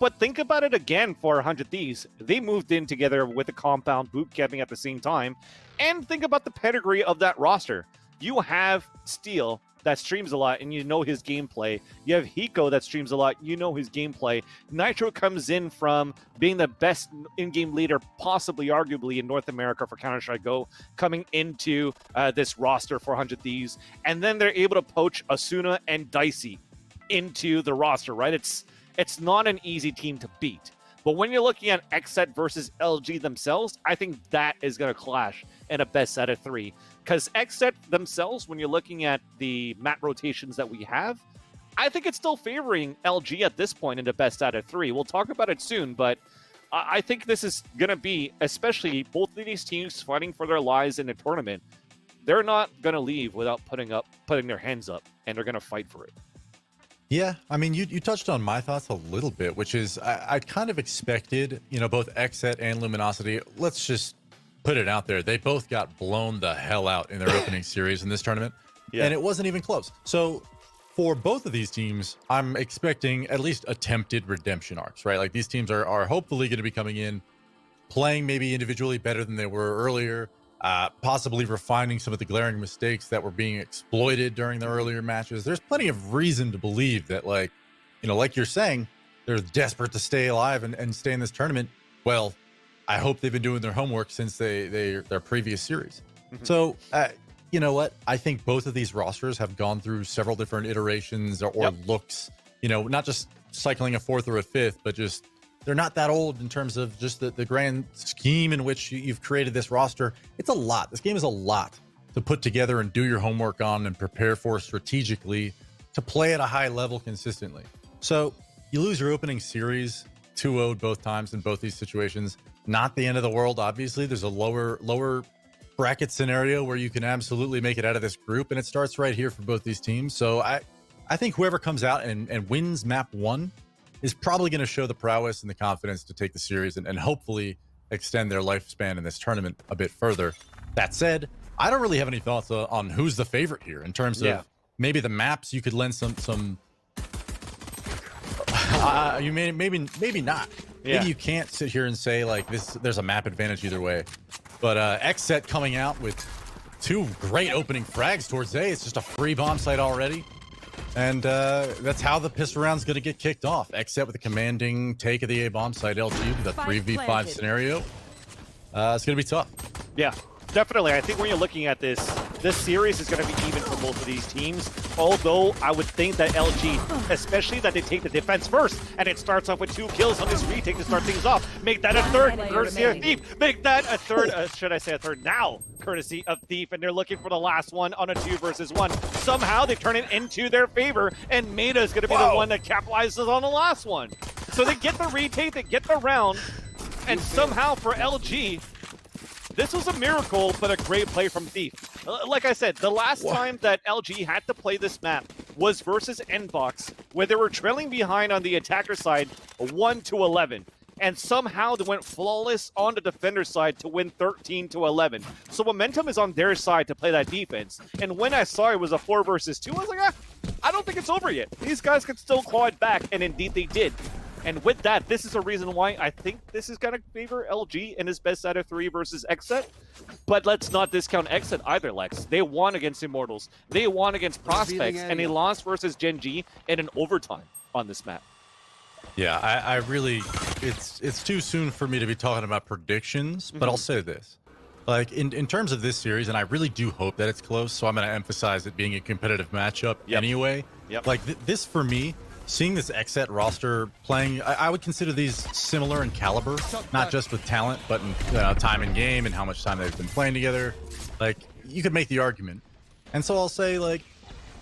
But think about it again for 100 Thieves. They moved in together with the compound boot camping at the same time. And think about the pedigree of that roster. You have Steel, that streams a lot, and you know his gameplay. You have Hiko that streams a lot, you know his gameplay. Nitro comes in from being the best in-game leader, possibly, arguably, in North America for Counter-Strike Go, coming into this roster for 100 Thieves, and then they're able to poach Asuna and Dicey into the roster, right? It's not an easy team to beat. But when you're looking at XSET versus LG themselves, I think that is going to clash in a best out of 3. Because XSET themselves, when you're looking at the map rotations that we have, I think it's still favoring LG at this point in the best out of 3. We'll talk about it soon, but I think this is going to be, especially both of these teams fighting for their lives in the tournament, they're not going to leave without putting their hands up, and they're going to fight for it. Yeah, I mean, you touched on my thoughts a little bit, which is I kind of expected, both XSET and Luminosity. Let's just put it out there. They both got blown the hell out in their opening series in this tournament, and it wasn't even close. So for both of these teams, I'm expecting at least attempted redemption arcs, right? Like these teams are hopefully going to be coming in, playing maybe individually better than they were earlier, possibly refining some of the glaring mistakes that were being exploited during the earlier matches. There's plenty of reason to believe that, like you're saying, they're desperate to stay alive and stay in this tournament. Well, I hope they've been doing their homework since their previous series. So, you know what? I think both of these rosters have gone through several different iterations or looks, not just cycling a 4th or a 5th, but just they're not that old in terms of just the grand scheme in which you've created this roster. It's a lot. This game is a lot to put together and do your homework on and prepare for strategically to play at a high level consistently. So you lose your opening series 2-0 both times in both these situations. Not the end of the world, obviously. There's a lower bracket scenario where you can absolutely make it out of this group, and it starts right here for both these teams. So I think whoever comes out and wins map 1 is probably going to show the prowess and the confidence to take the series and hopefully extend their lifespan in this tournament a bit further. That said, I don't really have any thoughts on who's the favorite here in terms of maybe the maps. You could lend some you maybe not. Maybe you can't sit here and say like there's a map advantage either way. But XSET coming out with 2 great opening frags towards A. It's just a free bomb site already. And that's how the pistol round's going to get kicked off. XSET with a commanding take of the A bomb site. LG with a 3v5 scenario. It's going to be tough. Yeah, definitely. I think when you're looking at this series is going to be even for both of these teams. Although I would think that LG, especially that they take the defense first, and it starts off with 2 kills on this retake to start things off. Make that a third, courtesy of Thief. Make that a third, should I say a third now, courtesy of Thief. And they're looking for the last one on a 2 versus 1. Somehow they turn it into their favor, and Meta is going to be the one that capitalizes on the last one. So they get the retake, they get the round, and somehow for LG, this was a miracle, but a great play from Thief. Like I said, the last time that LG had to play this map was versus Nbox, where they were trailing behind on the attacker side 1-11. And somehow they went flawless on the defender side to win 13-11. So momentum is on their side to play that defense. And when I saw it was a 4 versus 2, I was like, I don't think it's over yet. These guys can still claw it back, and indeed they did. And with that, this is a reason why I think this is going to favor LG in his best out of 3 versus XSET. But let's not discount XSET either, Lex. They won against Immortals. They won against Prospects, and they lost versus Gen G in an overtime on this map. Yeah, I really, it's too soon for me to be talking about predictions, but I'll say this. Like, in terms of this series, and I really do hope that it's close, so I'm going to emphasize it being a competitive matchup anyway. Like, this, for me, seeing this XSET roster playing, I would consider these similar in caliber, not just with talent, but in time in game and how much time they've been playing together. Like, you could make the argument. And so I'll say, like,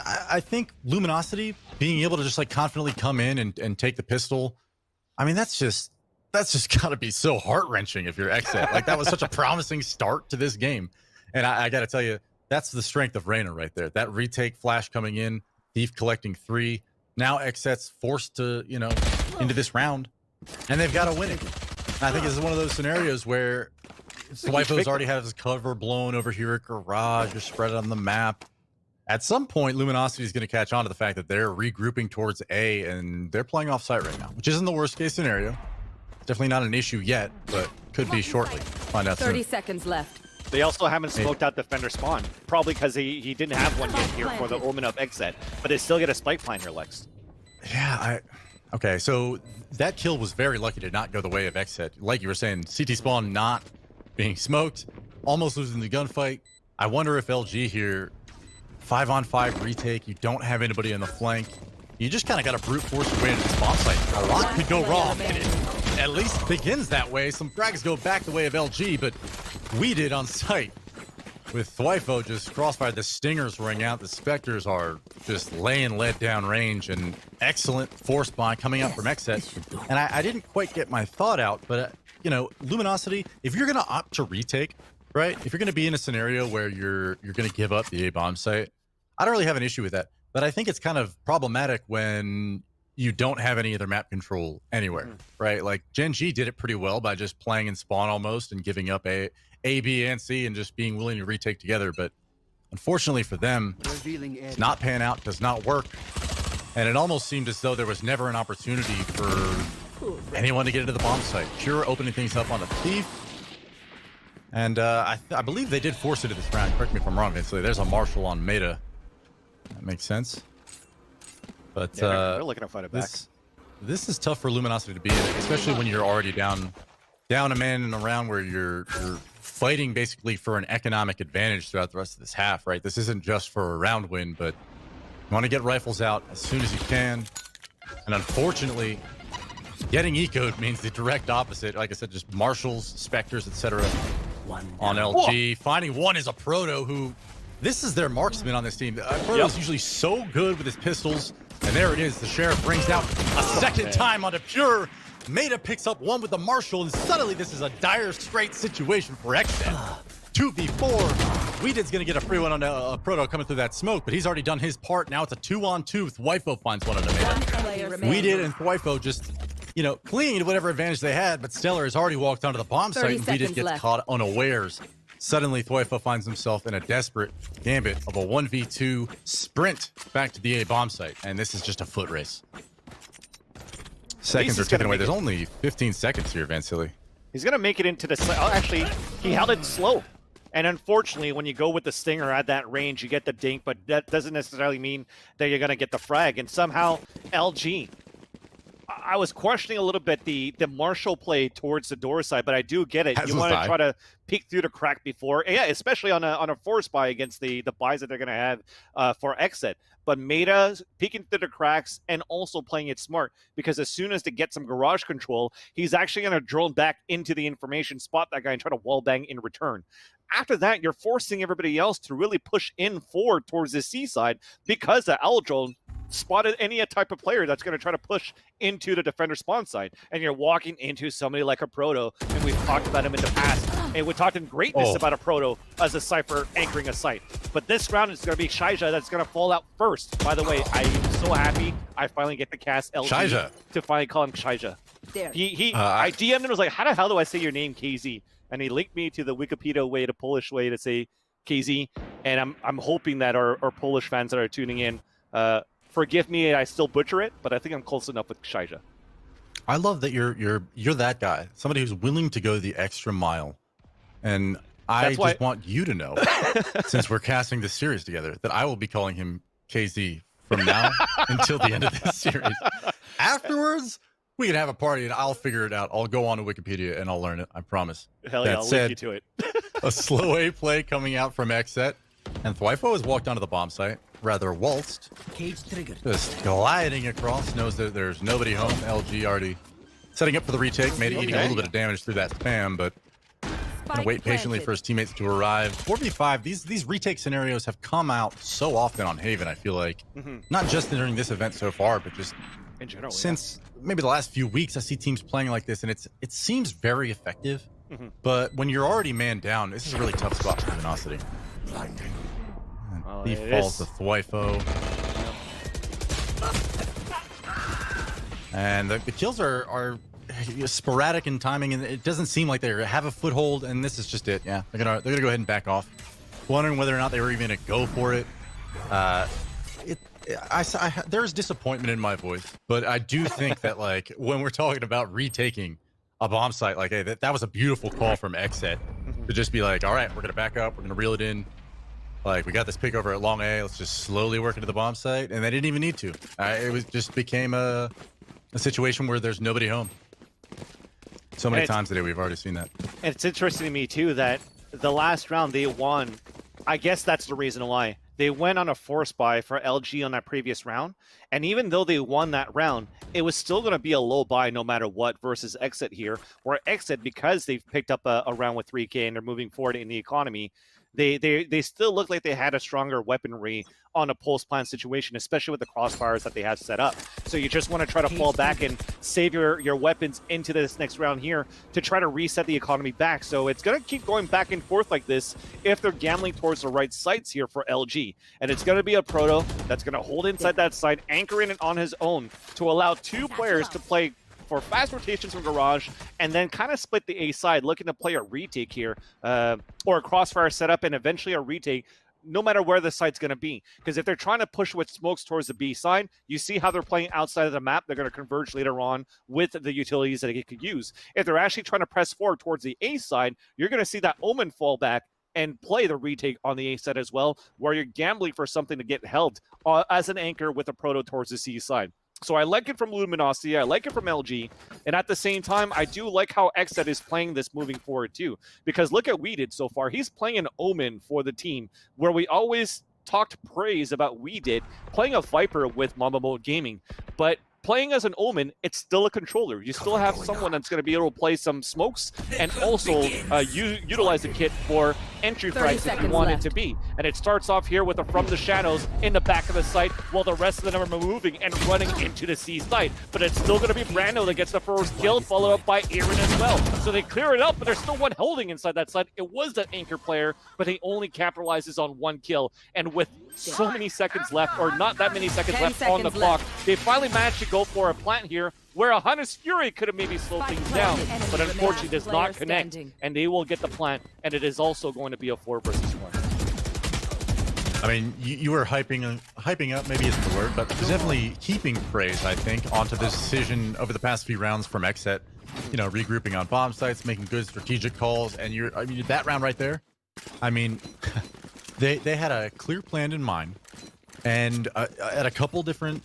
I think Luminosity being able to just, like, confidently come in and take the pistol, I mean, that's just got to be so heart-wrenching if you're XSET. Like, that was such a promising start to this game. And I got to tell you, that's the strength of Reyna right there. That retake flash coming in, Thief collecting 3. Now XSET's forced to, into this round, and they've got to win it. And I think this is one of those scenarios where Swipo's already has his cover blown over here at Garage, just spread it on the map. At some point, Luminosity is going to catch on to the fact that they're regrouping towards A, and they're playing off site right now, which isn't the worst case scenario. Definitely not an issue yet, but could be shortly. Find out soon. 30 seconds left. They also haven't smoked out Defender spawn, probably because he didn't have one yet here for the Omen of XSET, but they still get a spike plan here, Lex. Yeah, okay, so that kill was very lucky to not go the way of XSET. Like you were saying, CT spawn not being smoked, almost losing the gunfight. I wonder if LG here, 5-on-5 retake, you don't have anybody on the flank. You just kind of got to brute force your way into the spawn site. A lot could go wrong, and it at least begins that way. Some frags go back the way of LG, but we did on site. With Thwifo just crossfire, the Stingers ring out. The Spectres are just laying lead down range, and excellent force buy coming out from XSET. And I didn't quite get my thought out, but you know, Luminosity, if you're gonna opt to retake, right? If you're gonna be in a scenario where you're gonna give up the A bomb site, I don't really have an issue with that. But I think it's kind of problematic when you don't have any other map control anywhere, right? Like Gen G did it pretty well by just playing in spawn almost and giving up A, B, and C and just being willing to retake together. But unfortunately for them, it's not pan out, does not work. And it almost seemed as though there was never an opportunity for anyone to get into the bomb site. Pure opening things up on the Thief. And I believe they did force it in this round. Correct me if I'm wrong, Vince. There's a Marshal on Meta. That makes sense. But yeah, they're looking to fight it back. This is tough for Luminosity to be in, especially when you're already down a man in a round where you're fighting basically for an economic advantage throughout the rest of this half, right? This isn't just for a round win, but you want to get rifles out as soon as you can. And unfortunately, getting ecoed means the direct opposite. Like I said, just Marshals, Spectres, etc. on LG. Whoa. Finding one is a Proto who, this is their marksman on this team. Proto's usually so good with his pistols. And there it is. The Sheriff brings out a second time onto Pure. Meta picks up one with the Marshal, and suddenly this is a dire straight situation for XSET. 2v4. Weeded's going to get a free one on a Proto coming through that smoke, but he's already done his part. Now it's a 2-on-2. Thwifo finds one on the Meta. Weeded and Thwifo just, you know, clinging to whatever advantage they had, but Stellar has already walked onto the bomb site, and Weeded gets caught unawares. Suddenly, Thwifo finds himself in a desperate gambit of a 1v2 sprint back to the A bomb site, and this is just a foot race. Seconds are taken away. There's only 15 seconds here, Vansili. He's going to make it into the... Oh, actually, he held it slow. And unfortunately, when you go with the Stinger at that range, you get the dink, but that doesn't necessarily mean that you're going to get the frag. And somehow, LG... I was questioning a little bit the Marshal play towards the door side, but I do get it. You want to try to peek through the crack before, yeah, especially on a force buy against the buys that they're going to have for XSET. But Meta peeking through the cracks and also playing it smart, because as soon as they get some garage control, he's actually going to drone back into the information, spot that guy, and try to wall bang in return. After that, you're forcing everybody else to really push in forward towards the C side, because the owl drone spotted any type of player that's going to try to push into the defender spawn side, and you're walking into somebody like a Proto, and we've talked about him in the past, and we talked in greatness about a Proto as a Cypher anchoring a site. But this round is going to be Shaija that's going to fall out first. By the way, I am so happy I finally get to cast LG Shaija. To finally call him Shaija. There. I DM'd him and was like, how the hell do I say your name, KZ? And he linked me to the Wikipedia way, the Polish way to say KZ, and I'm hoping that our Polish fans that are tuning in, forgive me, I still butcher it, but I think I'm close enough with Shaija. I love that you're that guy, somebody who's willing to go the extra mile, and I just want you to know, since we're casting this series together, that I will be calling him KZ from now until the end of this series. Afterwards, we can have a party, and I'll figure it out. I'll go on to Wikipedia and I'll learn it. I promise. Hell yeah, I'll link you to it. A slow A play coming out from XSET, and Thwifo has walked onto the bomb site, rather waltzed, Cage triggered. just gliding across, knows that there's nobody home. LG already setting up for the retake, made it eating a little bit of damage through that spam, but gonna wait patiently for his teammates to arrive. 4v5, these retake scenarios have come out so often on Haven, I feel like. Not just during this event so far, but just in general, since maybe the last few weeks, I see teams playing like this, and it seems very effective. But when you're already man down, this is a really tough spot for Luminosity. He falls to Thwifo. And the kills are sporadic in timing, and it doesn't seem like they have a foothold, and this is just it. Yeah, they're gonna go ahead and back off. Wondering whether or not they were even gonna go for it. There's disappointment in my voice, but I do think that, like, when we're talking about retaking a bomb site, like, hey, that was a beautiful call from XSET. to just be like, all right, we're gonna back up, we're gonna reel it in. Like, we got this pick over at long A, let's just slowly work into the bomb site, and they didn't even need to. It was just became a situation where there's nobody home. So many times today we've already seen that. And it's interesting to me too that the last round they won. I guess that's the reason why. They went on a force buy for LG on that previous round, and even though they won that round, it was still going to be a low buy no matter what versus XSET here, where XSET, because they've picked up a round with 3K and they're moving forward in the economy, they still look like they had a stronger weaponry on a post-plan situation, especially with the crossfires that they have set up. So you just want to try to fall back and save your weapons into this next round here to try to reset the economy back. So it's going to keep going back and forth like this if they're gambling towards the right sites here for LG. And it's going to be a Proto that's going to hold inside that site, anchoring it on his own to allow two players to play for fast rotations from Garage, and then kind of split the A side, looking to play a retake here, or a crossfire setup, and eventually a retake, no matter where the site's going to be. Because if they're trying to push with smokes towards the B side, you see how they're playing outside of the map. They're going to converge later on with the utilities that they could use. If they're actually trying to press forward towards the A side, you're going to see that Omen fall back and play the retake on the A side as well, where you're gambling for something to get held as an anchor with a Proto towards the C side. So I like it from Luminosity, I like it from LG, and at the same time, I do like how XSET is playing this moving forward too. Because look at Weeded so far. He's playing an Omen for the team, where we always talked praise about Weeded playing a Viper with Mamba Mode Gaming. But playing as an Omen, it's still a controller. You still have someone that's going to be able to play some smokes and also utilize the kit for entry frags if you want it to be. And it starts off here with a From the Shadows in the back of the site while the rest of them are moving and running into the C site. But it's still going to be Brando that gets the first kill, followed up by Aaron as well. So they clear it up, but there's still one holding inside that site. It was that anchor player, but he only capitalizes on one kill. And with so many seconds left, or not that many seconds left on the clock, they finally managed to go for a plant here where a Hunter's Fury could have maybe slowed things down, but unfortunately does not connect, and they will get the plant, and it is also going to be a 4 versus 1. I mean, you were hyping up, maybe isn't the word, but definitely heaping praise, I think, onto this decision over the past few rounds from XSET, you know, regrouping on bomb sites, making good strategic calls, and I mean, that round right there, I mean, they had a clear plan in mind, and at a couple different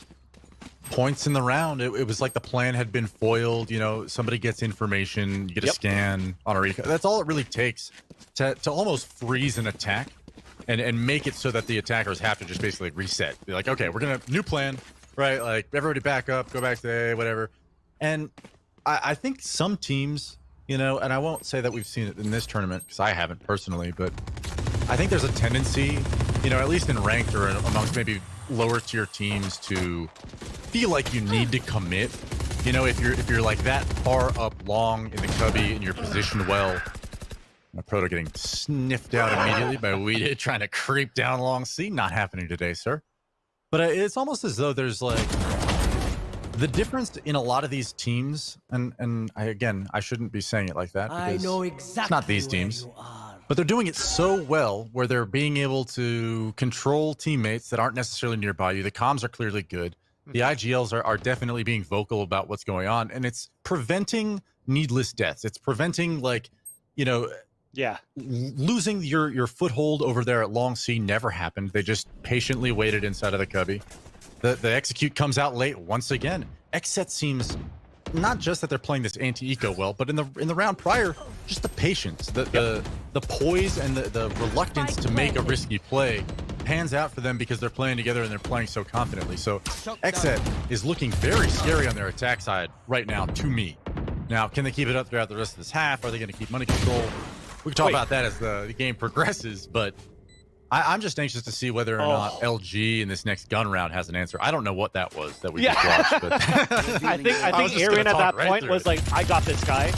points in the round, it was like the plan had been foiled. You know, somebody gets information, you get a scan on a recon. That's all it really takes to almost freeze an attack and make it so that the attackers have to just basically reset. Be like, okay, we're gonna new plan, right? Like, everybody back up, go back to A, whatever. And I think some teams, you know, and I won't say that we've seen it in this tournament because I haven't personally, but I think there's a tendency, you know, at least in ranked or amongst maybe lower tier teams, to feel like you need to commit. You know, if you're like that far up long in the cubby and you're positioned well. Proto getting sniffed out immediately by Weeded trying to creep down long C. Not happening today, sir. But it's almost as though there's like the difference in a lot of these teams, and I shouldn't be saying it like that because I know exactly it's not these teams. But they're doing it so well where they're being able to control teammates that aren't necessarily nearby you. The comms are clearly good. The IGLs are definitely being vocal about what's going on. And it's preventing needless deaths. It's preventing, like, you know, losing your foothold over there at long C never happened. They just patiently waited inside of the cubby. The execute comes out late once again. XSET seems not just that they're playing this anti-eco well, but in the round prior, just the patience, the poise, and the reluctance to make a risky play pans out for them because they're playing together and they're playing so confidently. So XSET is looking very scary on their attack side right now to me. Now, can they keep it up throughout the rest of this half? Are they going to keep money control? We can talk about that as the game progresses, but I'm just anxious to see whether or not LG in this next gun round has an answer. I don't know what that was that we just watched, but I think Aaron at that point was like, I got this guy.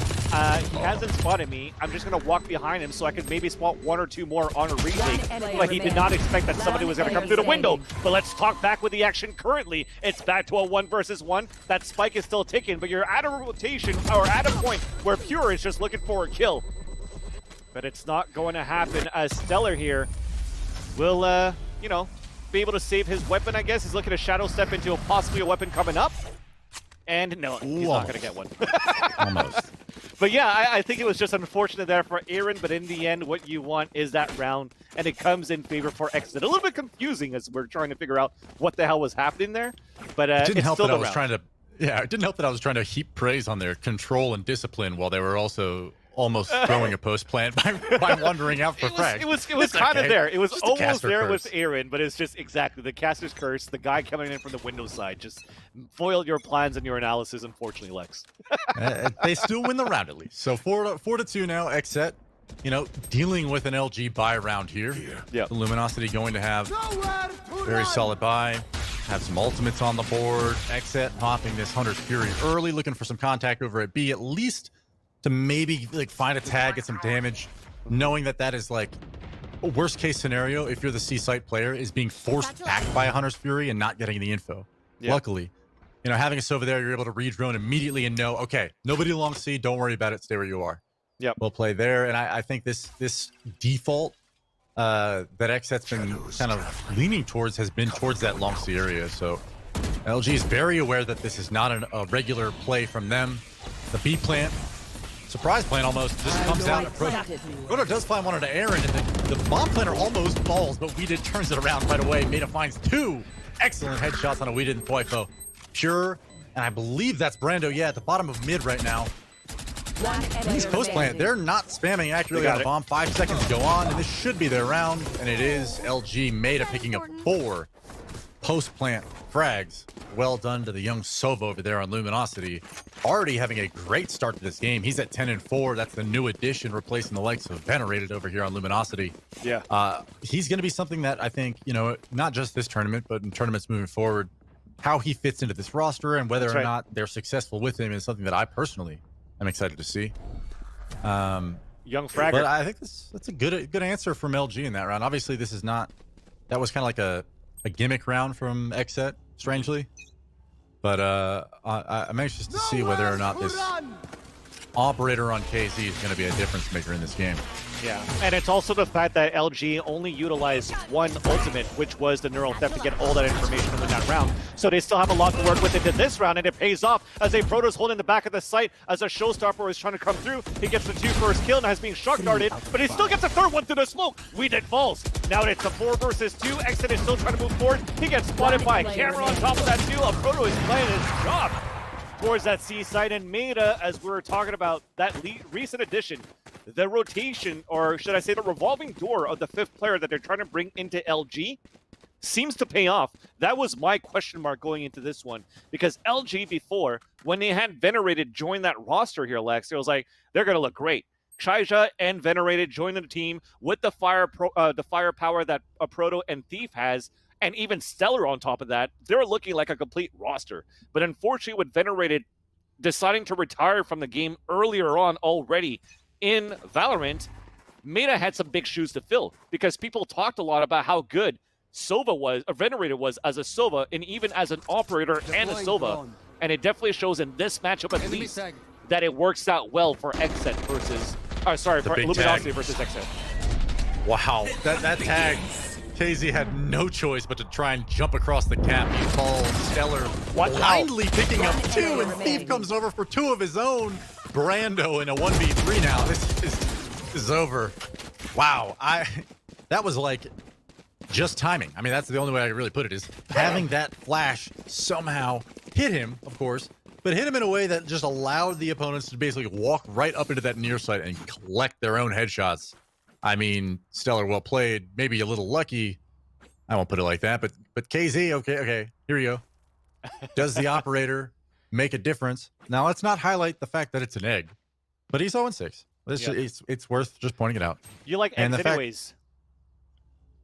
He hasn't spotted me. I'm just going to walk behind him so I can maybe spot 1 or 2 more on a retake. But he did not expect that somebody was going to come through the window. But let's talk back with the action currently. It's back to a 1 versus 1. That spike is still ticking, but you're at a rotation or at a point where Pure is just looking for a kill. But it's not going to happen as Stellar here will, you know, be able to save his weapon, I guess. He's looking to shadow step into possibly a weapon coming up. And no, he's not going to get one. Almost. But yeah, I think it was just unfortunate there for Aaron, but in the end, what you want is that round, and it comes in favor for XSET. A little bit confusing as we're trying to figure out what the hell was happening there, but It didn't it's help still that I the was round. trying to. Yeah, it didn't help that I was trying to heap praise on their control and discipline while they were also almost throwing a post plant by wandering out for frag. It was It's kind of okay. there. It was Just a almost caster there curse. with Aaron, but it's just exactly the caster's curse. The guy coming in from the window side just foiled your plans and your analysis, unfortunately, Lex. They still win the round at least. So 4-2 now. XSET, dealing with an LG buy round here. Yeah. The Luminosity going to have very solid buy. Have some ultimates on the board. XSET hopping this Hunter's Fury early, looking for some contact over at B, at least to maybe like find a tag, get some damage, knowing that is like a worst case scenario if you're the C site player is being forced back by a Hunter's Fury and not getting the info. Yeah. Luckily, having us over there, you're able to redrone immediately and know, okay, nobody along C, don't worry about it, stay where you are. Yep. We'll play there, and I think this default that XSET's been kind of leaning towards has been towards that long C area. So LG is very aware that this is not a regular play from them. The B plant, surprise plant almost, just comes out. Proto does find one into Aaron, and the bomb planter almost falls, but Weeded turns it around right away. Meta finds 2 excellent headshots on a Weeded and Poifo. Pure, and I believe that's Brando, at the bottom of mid right now. These post plant, they're not spamming accurately on a bomb. 5 seconds go on, and this should be their round. And it is LG Meta picking up 4 post plant frags. Well done to the young Sova over there on Luminosity. Already having a great start to this game. He's at 10-4. That's the new addition, replacing the likes of Venerated over here on Luminosity. Yeah. He's going to be something that I think, not just this tournament, but in tournaments moving forward, how he fits into this roster and whether or not they're successful with him is something that I personally I'm excited to see. Young fragger. But I think that's a good answer from LG in that round. Obviously, this is not. That was kind of like a gimmick round from XSET, strangely. But I'm anxious to see whether or not this operator on KZ is going to be a difference maker in this game. Yeah, and it's also the fact that LG only utilized one ultimate, which was the neural theft, to get all that information in that round. So they still have a lot to work with into this round, and it pays off as a Protoss holding the back of the site as a Showstopper is trying to come through. He gets the 2 first kill and has been shock darted, but he still gets a 3rd one through the smoke. Weeded falls. Now it's a 4 versus 2. XSET is still trying to move forward. He gets spotted by a camera on top of that too. A Proto is playing his job towards that C side, and Meta, as we were talking about that recent addition, the rotation, or should I say the revolving door of the 5th player that they're trying to bring into LG seems to pay off. That was my question mark going into this one, because LG before, when they had Venerated join that roster here, Lex, it was like, they're going to look great. Shaija and Venerated joining the team with the firepower that a Proto and Thief has, and even Stellar on top of that. They're looking like a complete roster. But unfortunately, with Venerated deciding to retire from the game earlier on already in Valorant, Meta had some big shoes to fill, because people talked a lot about how good Sova was, or Venerated was as a Sova, and even as an operator and a Sova. And it definitely shows in this matchup at least that it works out well for XSET versus, for Luminosity versus XSET. Wow, that tag, KZ had no choice but to try and jump across the cap. He falls. Stellar blindly picking up 2, and Thief comes over for 2 of his own. Brando in a 1v3 now. This is over. Wow, that was like just timing. I mean, that's the only way I can really put it, is having that flash somehow hit him, of course, but hit him in a way that just allowed the opponents to basically walk right up into that near site and collect their own headshots. I mean, Stellar, well played, maybe a little lucky. I won't put it like that, but KZ, okay, here you go. Does the operator make a difference? Now, let's not highlight the fact that it's an egg, but he's 0-6. It's worth just pointing it out. You like eggs anyways.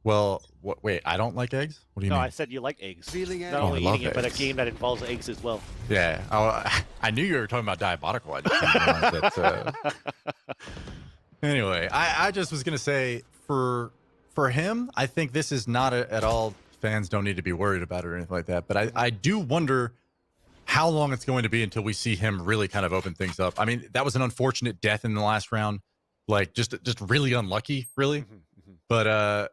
Well, wait, I don't like eggs? What do you mean? No, I said you like eggs. Not I only love eating it, but a eggs. game that involves eggs as well. Yeah, I knew you were talking about Diabolical. I just didn't realize that, Anyway, I just was going to say, for him, I think this is not at all, fans don't need to be worried about it or anything like that, but I do wonder how long it's going to be until we see him really kind of open things up. I mean, that was an unfortunate death in the last round, like just really unlucky, really. But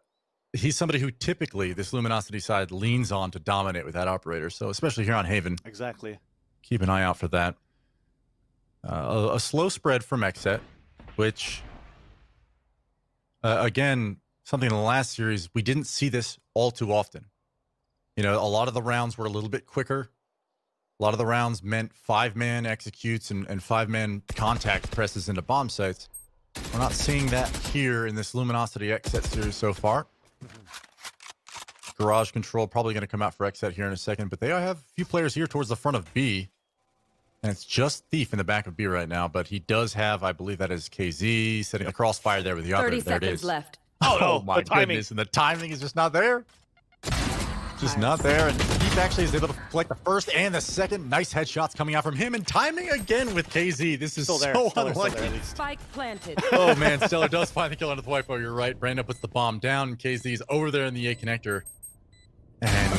he's somebody who typically this Luminosity side leans on to dominate with that operator. So especially here on Haven, Exactly. keep an eye out for that. A slow spread from XSET, which, again, something in the last series, we didn't see this all too often. You know, a lot of the rounds were a little bit quicker. A lot of the rounds meant 5-man executes and 5-man contact presses into bomb sites. We're not seeing that here in this Luminosity XSET series so far. Garage control probably going to come out for XSET here in a second, but they have a few players here towards the front of B. And it's just Thief in the back of B right now, but he does have, I believe that is KZ, setting a crossfire there with the operator. 30 There it seconds is. left. Oh, no, my the timing. goodness. And the timing is just not there. Just not there. And Thief actually is able to collect the first and the second. Nice headshots coming out from him. And timing again with KZ. This is Still there. so Still there, unlucky. at least. Spike planted. Oh, man. Stellar does find the kill onto the white bar. You're right. Brando puts the bomb down. And KZ's over there in the A connector. And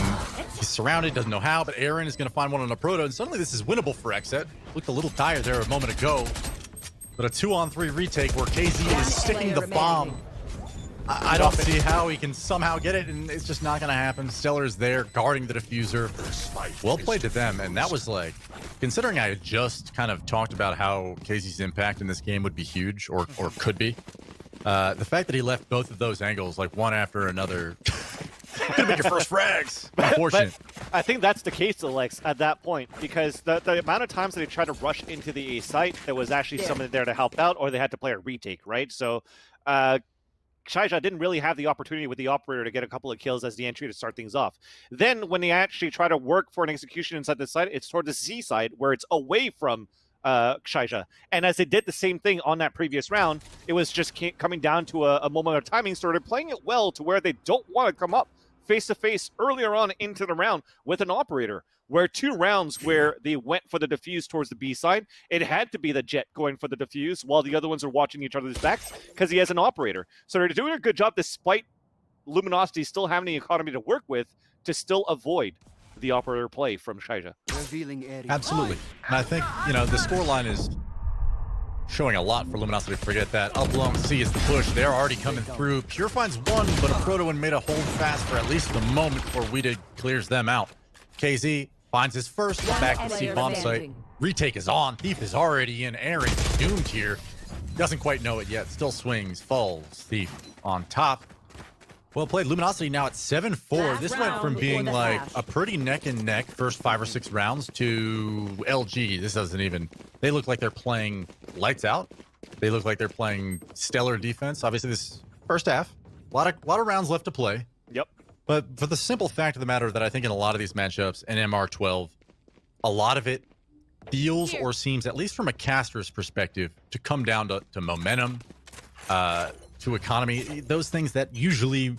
he's surrounded, doesn't know how, but Aaron is going to find one on a proto, and suddenly this is winnable for XSET. Looked a little tired there a moment ago, but a 2-on-3 retake where KZ is sticking the bomb. I don't see how he can somehow get it, and it's just not going to happen. Stellar's there guarding the diffuser. Well played to them, and that was like, considering I had just kind of talked about how KZ's impact in this game would be huge, or could be, the fact that he left both of those angles, like one after another, gonna make your first frags. Unfortunate. But I think that's the case, Alex, at that point, because the amount of times that they tried to rush into the A site, there was actually someone there to help out, or they had to play a retake, right? So Shaija didn't really have the opportunity with the operator to get a couple of kills as the entry to start things off. Then when they actually try to work for an execution inside the site, it's toward the C side where it's away from Shaija. And as they did the same thing on that previous round, it was just coming down to a moment of timing. So they're playing it well to where they don't want to come up face-to-face earlier on into the round with an operator, where 2 rounds where they went for the defuse towards the B side, it had to be the Jet going for the defuse while the other ones are watching each other's backs because he has an operator. So they're doing a good job despite Luminosity still having the economy to work with to still avoid the operator play from Shaija. Absolutely. And I think, you know, the scoreline is showing a lot for Luminosity. Forget that. Up long C is the push. They're already coming through. Pure finds one, but a Proto one made a hold fast for at least the moment before Weeded clears them out. KZ finds his first back to C bomb site. Retake is on. Thief is already in. Aaron's doomed here. Doesn't quite know it yet. Still swings. Falls. Thief on top. Well played. Luminosity now at 7-4. This went from being like a pretty neck and neck first 5 or 6 rounds to LG. This doesn't even, they look like they're playing lights out. They look like they're playing stellar defense. Obviously this first half, a lot of rounds left to play. Yep. But for the simple fact of the matter that I think in a lot of these matchups in MR12, a lot of it feels or seems, at least from a caster's perspective, to come down to momentum, to economy. Those things that usually,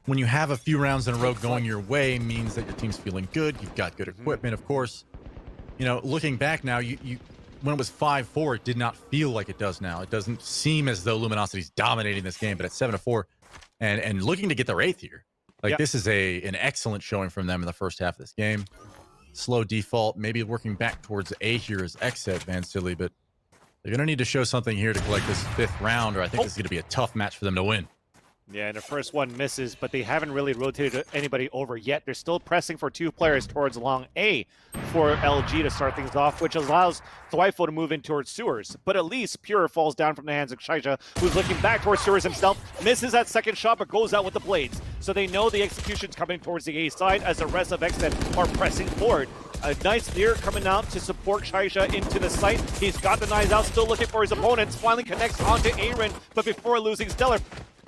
when you have a few rounds in a row going your way, means that your team's feeling good. You've got good equipment, of course. You know, looking back now, you when it was 5-4, it did not feel like it does now. It doesn't seem as though Luminosity's dominating this game, but at 7-4 and looking to get their 8th here. Like, this is an excellent showing from them in the first half of this game. Slow default, maybe working back towards A here is XSET, Van Silly, but they're going to need to show something here to collect this 5th round, or I think this is going to be a tough match for them to win. Yeah, and the first one misses, but they haven't really rotated anybody over yet. They're still pressing for 2 players towards long A for LG to start things off, which allows Thwifo to move in towards Sewers. But at least Pure falls down from the hands of Shaija, who's looking back towards Sewers himself, misses that second shot, but goes out with the blades. So they know the execution's coming towards the A side as the rest of XSET are pressing forward. A nice leer coming out to support Shaija into the site. He's got the knives out, still looking for his opponents. Finally connects onto Aaron, but before losing Stellar,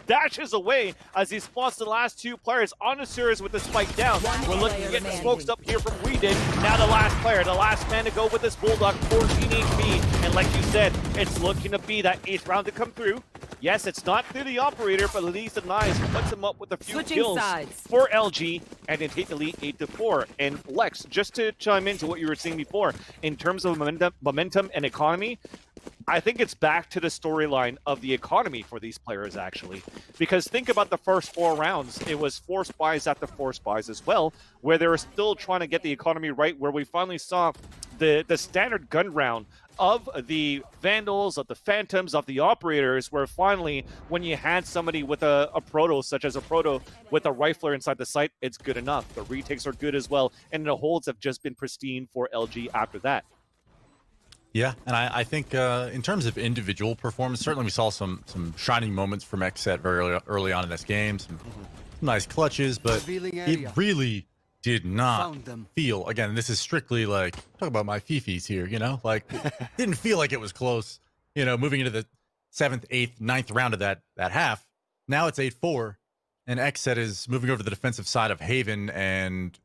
dashes away as he spots the last 2 players on the series with the spike down. We're looking at getting smokes up here from Weeded. Now the last player, the last man to go with this Bulldog, 14 HP. And like you said, it's looking to be that 8th round to come through. Yes, it's not through the operator, but at least the knives puts him up with a few kills for LG, and they take the lead 8-4. And Lex, just to chime into what you were saying before, in terms of momentum and economy, I think it's back to the storyline of the economy for these players, actually. Because think about the first 4 rounds. It was 4 spies after 4 spies as well, where they were still trying to get the economy right, where we finally saw the standard gun round of the Vandals, of the Phantoms, of the Operators, where finally, when you had somebody with a Proto, such as a Proto with a Rifler inside the site, it's good enough. The retakes are good as well, and the holds have just been pristine for LG after that. Yeah, and I think in terms of individual performance, certainly we saw some shining moments from XSET very early on in this game. Some nice clutches, but it really did not feel. Again, this is strictly like talk about my fifis here. You know, like didn't feel like it was close. You know, moving into the 7th, 8th, 9th round of that half. Now it's 8-4, and XSET is moving over to the defensive side of Haven, and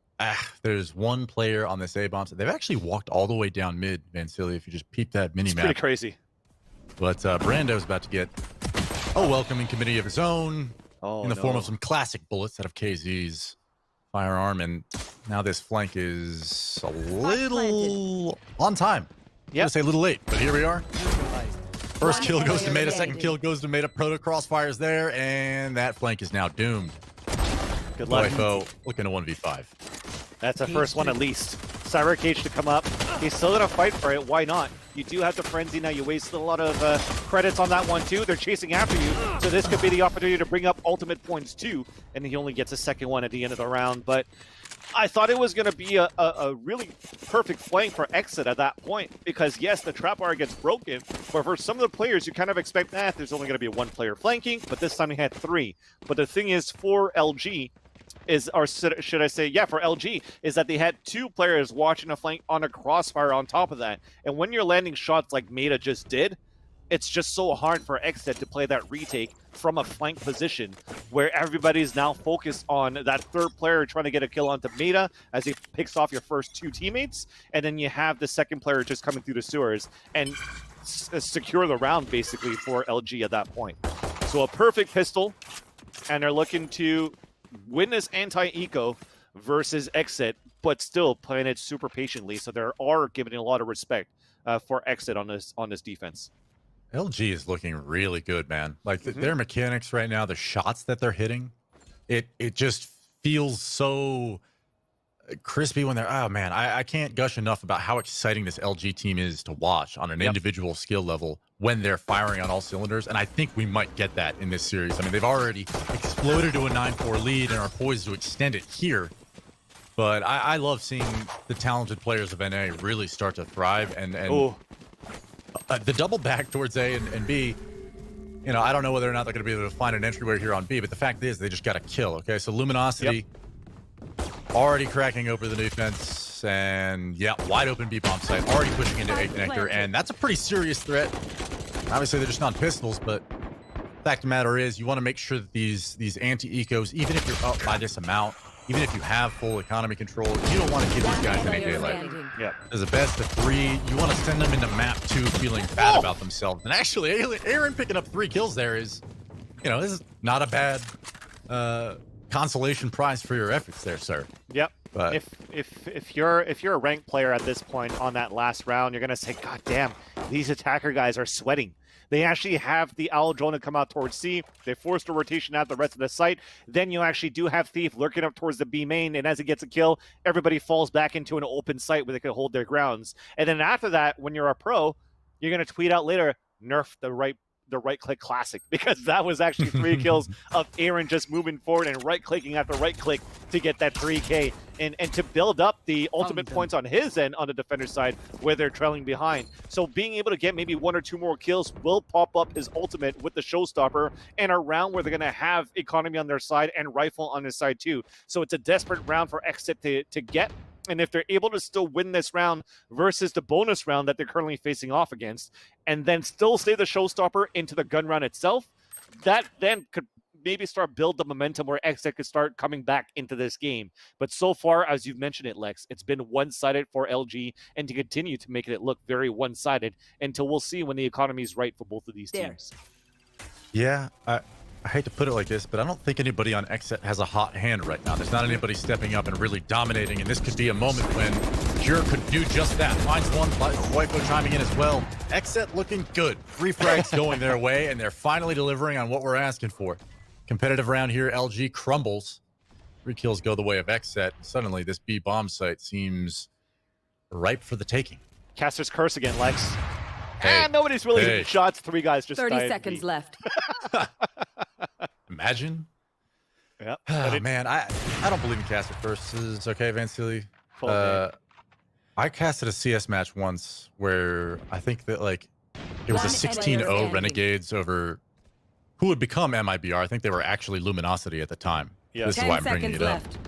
there's one player on this A-bomb. They've actually walked all the way down mid, Vansili, if you just peep that mini map. It's pretty crazy. But Brando's about to get a welcoming committee of his own in the form of some classic bullets out of KZ's firearm, and now this flank is a little on time. Yeah, say a little late, but here we are. First kill goes to Meta, second kill goes to Meta. Proto Crossfire's there, and that flank is now doomed. Good luck. Wifo looking to 1v5. That's the first one at least. Cyber Cage to come up. He's still gonna fight for it. Why not? You do have the frenzy now. You wasted a lot of credits on that one too. They're chasing after you, so this could be the opportunity to bring up ultimate points too. And he only gets a second one at the end of the round. But I thought it was going to be a really perfect flank for XSET at that point, because yes, the trap bar gets broken, but for some of the players, you kind of expect that there's only going to be one player flanking, but this time he had 3. But the thing is, for LG, or should I say, yeah, for LG, is that they had 2 players watching a flank on a crossfire on top of that. And when you're landing shots like Meta just did, it's just so hard for XSET to play that retake from a flank position where everybody's now focused on that third player trying to get a kill onto Meta as he picks off your first 2 teammates, and then you have the second player just coming through the sewers and secure the round basically for LG at that point. So a perfect pistol, and they're looking to win this anti-eco versus XSET, but still playing it super patiently. So they are giving a lot of respect for XSET on this defense. LG is looking really good, man. Like their mechanics right now, the shots that they're hitting, it just feels so crispy when they're, oh man, I can't gush enough about how exciting this LG team is to watch on an individual skill level when they're firing on all cylinders. And I think we might get that in this series. I mean, they've already exploded to a 9-4 lead and are poised to extend it here. But I love seeing the talented players of NA really start to thrive, and the double back towards A and B, you know, I don't know whether or not they're going to be able to find an entryway here on B, but the fact is they just got to kill, okay? So Luminosity already cracking open the defense, and yeah, wide open B bomb site, already pushing into A connector, and that's a pretty serious threat. Obviously, they're just not pistols, but fact of the matter is you want to make sure that these anti-ecos, even if you're up by this amount, even if you have full economy control, you don't want to give these guys any daylight. Yeah. As a best of 3, you want to send them into map 2 feeling bad about themselves. And actually, Aaron picking up 3 kills there is, you know, this is not a bad consolation prize for your efforts there, sir. Yep. But if you're a ranked player at this point on that last round, you're gonna say, God damn, these attacker guys are sweating. They actually have the Owl drone to come out towards C. They forced a rotation out the rest of the site. Then you actually do have Thief lurking up towards the B main, and as he gets a kill, everybody falls back into an open site where they can hold their grounds. And then after that, when you're a pro, you're going to tweet out later, nerf the right-click classic, because that was actually 3 kills of Aaron just moving forward and right-clicking after right-click to get that 3K and to build up the ultimate points on his end on the defender side where they're trailing behind. So being able to get maybe 1 or 2 more kills will pop up his ultimate with the showstopper and a round where they're going to have economy on their side and rifle on their side too. So it's a desperate round for XSET to get. And if they're able to still win this round versus the bonus round that they're currently facing off against, and then still stay the showstopper into the gun round itself, that then could maybe start build the momentum where XSET could start coming back into this game. But so far, as you've mentioned it, Lex, it's been one-sided for LG, and to continue to make it look very one-sided until we'll see when the economy is right for both of these teams. yeah, I hate to put it like this, but I don't think anybody on XSET has a hot hand right now. There's not anybody stepping up and really dominating, and this could be a moment when Cure could do just that. Finds one, Waifu chiming in as well. XSET looking good. 3 frags going their way, and they're finally delivering on what we're asking for. Competitive round here, LG crumbles. 3 kills go the way of XSET. Suddenly, this B bomb site seems ripe for the taking. Caster's curse again, Lex. Nobody's really hitting shots. 3 guys just 30 seconds left. Imagine. Yep. Oh, man, I don't believe in caster curses. Okay, Vansili. I casted a CS match once where I think that like it was a One enemy 16-0 standing. Renegades over who would become MIBR. I think they were actually Luminosity at the time. Yeah. This is 10 why I'm bringing seconds it up. left.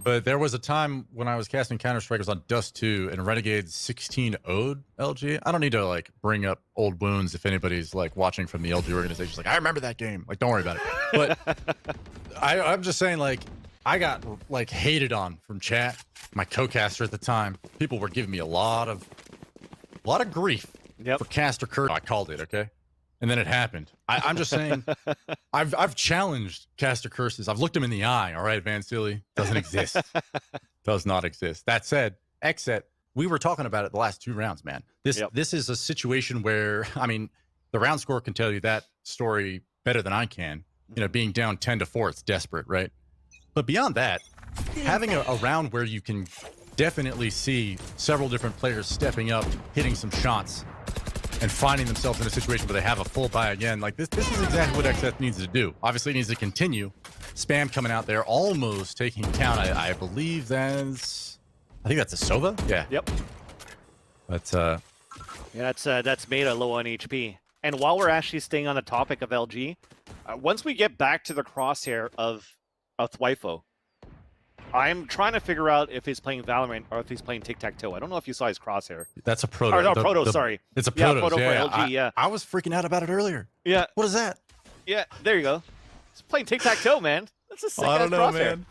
But there was a time when I was casting Counter-Strike, it was on Dust 2, and Renegades 16-0'd LG. I don't need to like bring up old wounds if anybody's like watching from the LG organization. Like, I remember that game. Like, don't worry about it. But I'm just saying, like, I got like hated on from chat. My co-caster at the time, people were giving me a lot of grief for caster curse. I called it, okay? And then it happened. I'm just saying, I've challenged caster curses. I've looked them in the eye. All right, Van Silly doesn't exist. Does not exist. That said, XSET, we were talking about it the last 2 rounds, man. This is a situation where, I mean, the round score can tell you that story better than I can. You know, being down 10-4, it's desperate, right? But beyond that, having a round where you can definitely see several different players stepping up, hitting some shots, and finding themselves in a situation where they have a full buy again. Like this is exactly what XSET needs to do. Obviously, it needs to continue. Spam coming out there, almost taking count. I believe I think that's a Sova. Yeah. Yep. But Yeah, that's Meta low on HP. And while we're actually staying on the topic of LG, once we get back to the crosshair of Thwifo, I'm trying to figure out if he's playing Valorant or if he's playing tic-tac-toe. I don't know if you saw his crosshair. that's a proto. Or no, Proto, sorry. It's a Yeah, proto. Proto for LG, yeah. I was freaking out about it earlier. Yeah, What is that? yeah, there you go. He's playing tic-tac-toe, man. That's a sick I don't know, crosshair. man.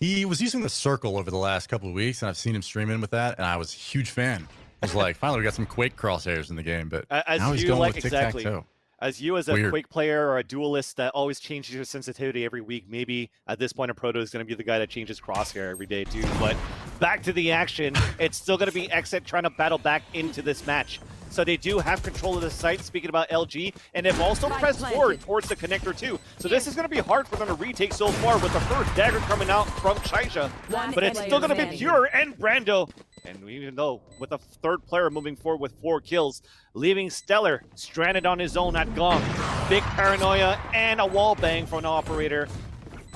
He was using the circle over the last couple of weeks, and I've seen him streaming with that, and I was a huge fan. I was like, finally, we got some Quake crosshairs in the game, but As now he's you going like with exactly. tic-tac-toe. As you, as a Weird. Quake player or a duelist that always changes your sensitivity every week, maybe at this point, a Proto is going to be the guy that changes crosshair every day too. But back to the action, it's still going to be XSET trying to battle back into this match. So they do have control of the site, speaking about LG, and they've also Spike pressed planted. forward towards the connector too. So this is going to be hard for them to retake so far with the first dagger coming out from Shaija. One But it's player still going to be standing. Pure and Brando. And even though with a third player moving forward with 4 kills, leaving Stellar stranded on his own at Gong. Big paranoia and a wall bang for an operator.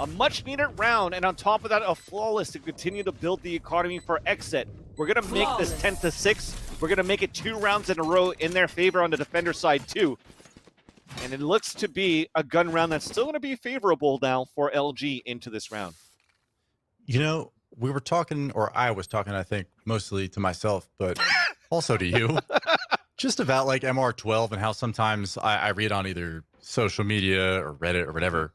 A much needed round, and on top of that, a flawless to continue to build the economy for XSET. We're going to make this 10-6. We're going to make it 2 rounds in a row in their favor on the defender side too. And it looks to be a gun round that's still going to be favorable now for LG into this round. You know, we were talking, or I was talking, I think, mostly to myself, but also to you, just about like MR12 and how sometimes I read on either social media or Reddit or whatever,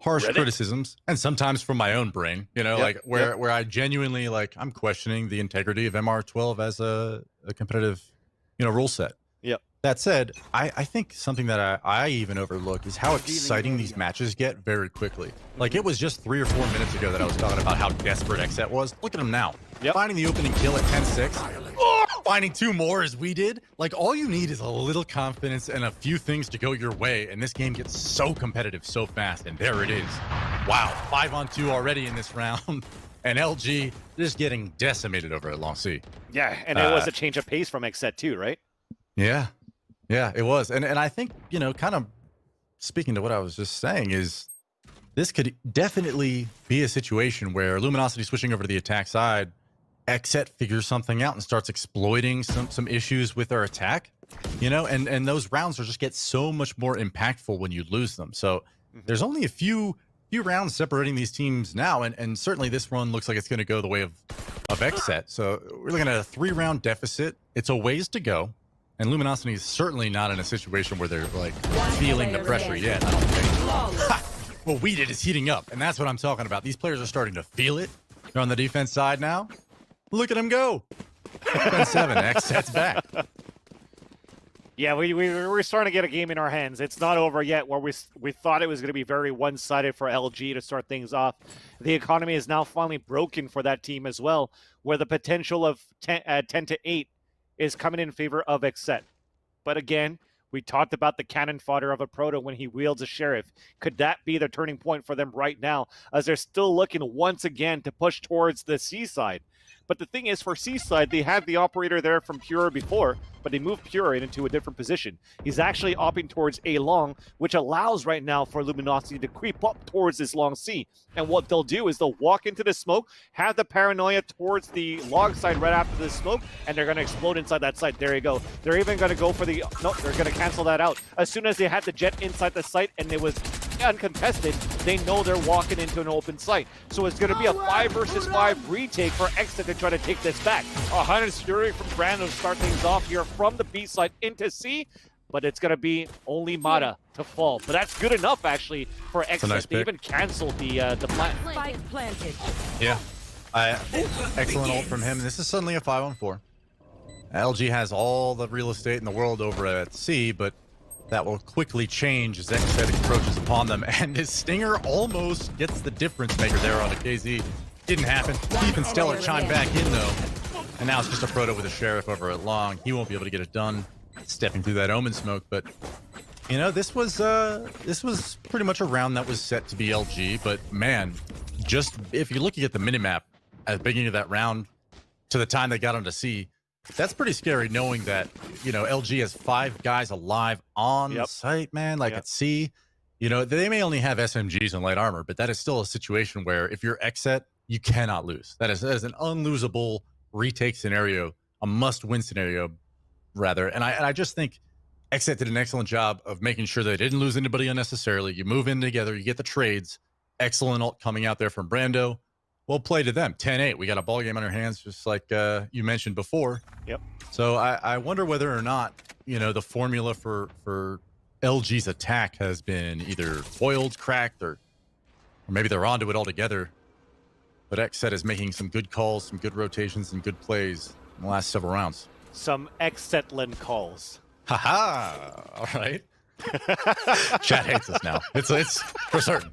harsh Reddit? criticisms, and sometimes from my own brain, you know, Yep, like where I genuinely like, I'm questioning the integrity of MR12 as a competitive, you know, rule set. Yep. That said, I think something that I even overlook is how exciting these matches get very quickly. Like, it was just 3 or 4 minutes ago that I was talking about how desperate XSET was. Look at him now. Yep. Finding the opening kill at 10-6. Finding 2 more as we did. Like, all you need is a little confidence and a few things to go your way, and this game gets so competitive so fast, and there it is. Wow, 5-on-2 already in this round. And LG just getting decimated over at Long C. Yeah, and it was a change of pace from XSET too, right? Yeah. Yeah, it was. And I think, you know, kind of speaking to what I was just saying is this could definitely be a situation where Luminosity switching over to the attack side, XSET figures something out and starts exploiting some issues with their attack, you know, and those rounds will just get so much more impactful when you lose them. So there's only a few rounds separating these teams now, and certainly this one looks like it's going to go the way of XSET. So we're looking at a 3-round deficit. It's a ways to go. And Luminosity is certainly not in a situation where they're like feeling the pressure yet. I don't think. What we did is heating up, and that's what I'm talking about. These players are starting to feel it. They're on the defense side now. Look at them go. 7, XSET's back. Yeah, we're starting to get a game in our hands. It's not over yet where we thought it was going to be very one-sided for LG to start things off. The economy is now finally broken for that team as well, where the potential of 10-8 is coming in favor of XSET. But again, we talked about the cannon fodder of a Proto when he wields a Sheriff. Could that be the turning point for them right now, as they're still looking once again to push towards the C side? But the thing is, for Seaside, they had the operator there from Pure before, but they moved Pure into a different position. He's actually opting towards A long, which allows right now for Luminosity to creep up towards this long C. And what they'll do is they'll walk into the smoke, have the paranoia towards the long side right after the smoke, and they're going to explode inside that site. There you go. They're even going to go for the... No, they're going to cancel that out. As soon as they had the jet inside the site and it was uncontested, they know they're walking into an open site. So it's going to be a 5 versus 5 retake for XSET to try to take this back. A Hunter's Fury from Brando to start things off here from the B side into C, but it's going to be only Mata to fall. But that's good enough, actually, for XSET. Nice they pick. even canceled the plan. Spike planted. Yeah. Excellent ult from him. This is suddenly a 5-on-4. LG has all the real estate in the world over at C, but that will quickly change as XSET encroaches upon them. And his Stinger almost gets the difference maker there on a KZ. Didn't happen. Ethan Stellar chimed back in, though. And now it's just a proto with a Sheriff over at long. He won't be able to get it done stepping through that Omen smoke. But, you know, this was pretty much a round that was set to be LG. But, man, just if you're looking at the minimap at the beginning of that round to the time they got onto C, that's pretty scary knowing that, you know, LG has 5 guys alive on the site, man, like at C. You know, they may only have SMGs and light armor, but that is still a situation where if you're XSET, you cannot lose. That is an unlosable retake scenario, a must-win scenario, rather. And I just think XSET did an excellent job of making sure they didn't lose anybody unnecessarily. You move in together, you get the trades. Excellent ult coming out there from Brando. Well play to them. 10-8. We got a ball game on our hands, just like you mentioned before. Yep. So I wonder whether or not, you know, the formula for LG's attack has been either foiled, cracked, or maybe they're onto it altogether. But XSET is making some good calls, some good rotations, and good plays in the last several rounds. Some XSETland calls. Haha! All right. Chat hates us now. It's for certain.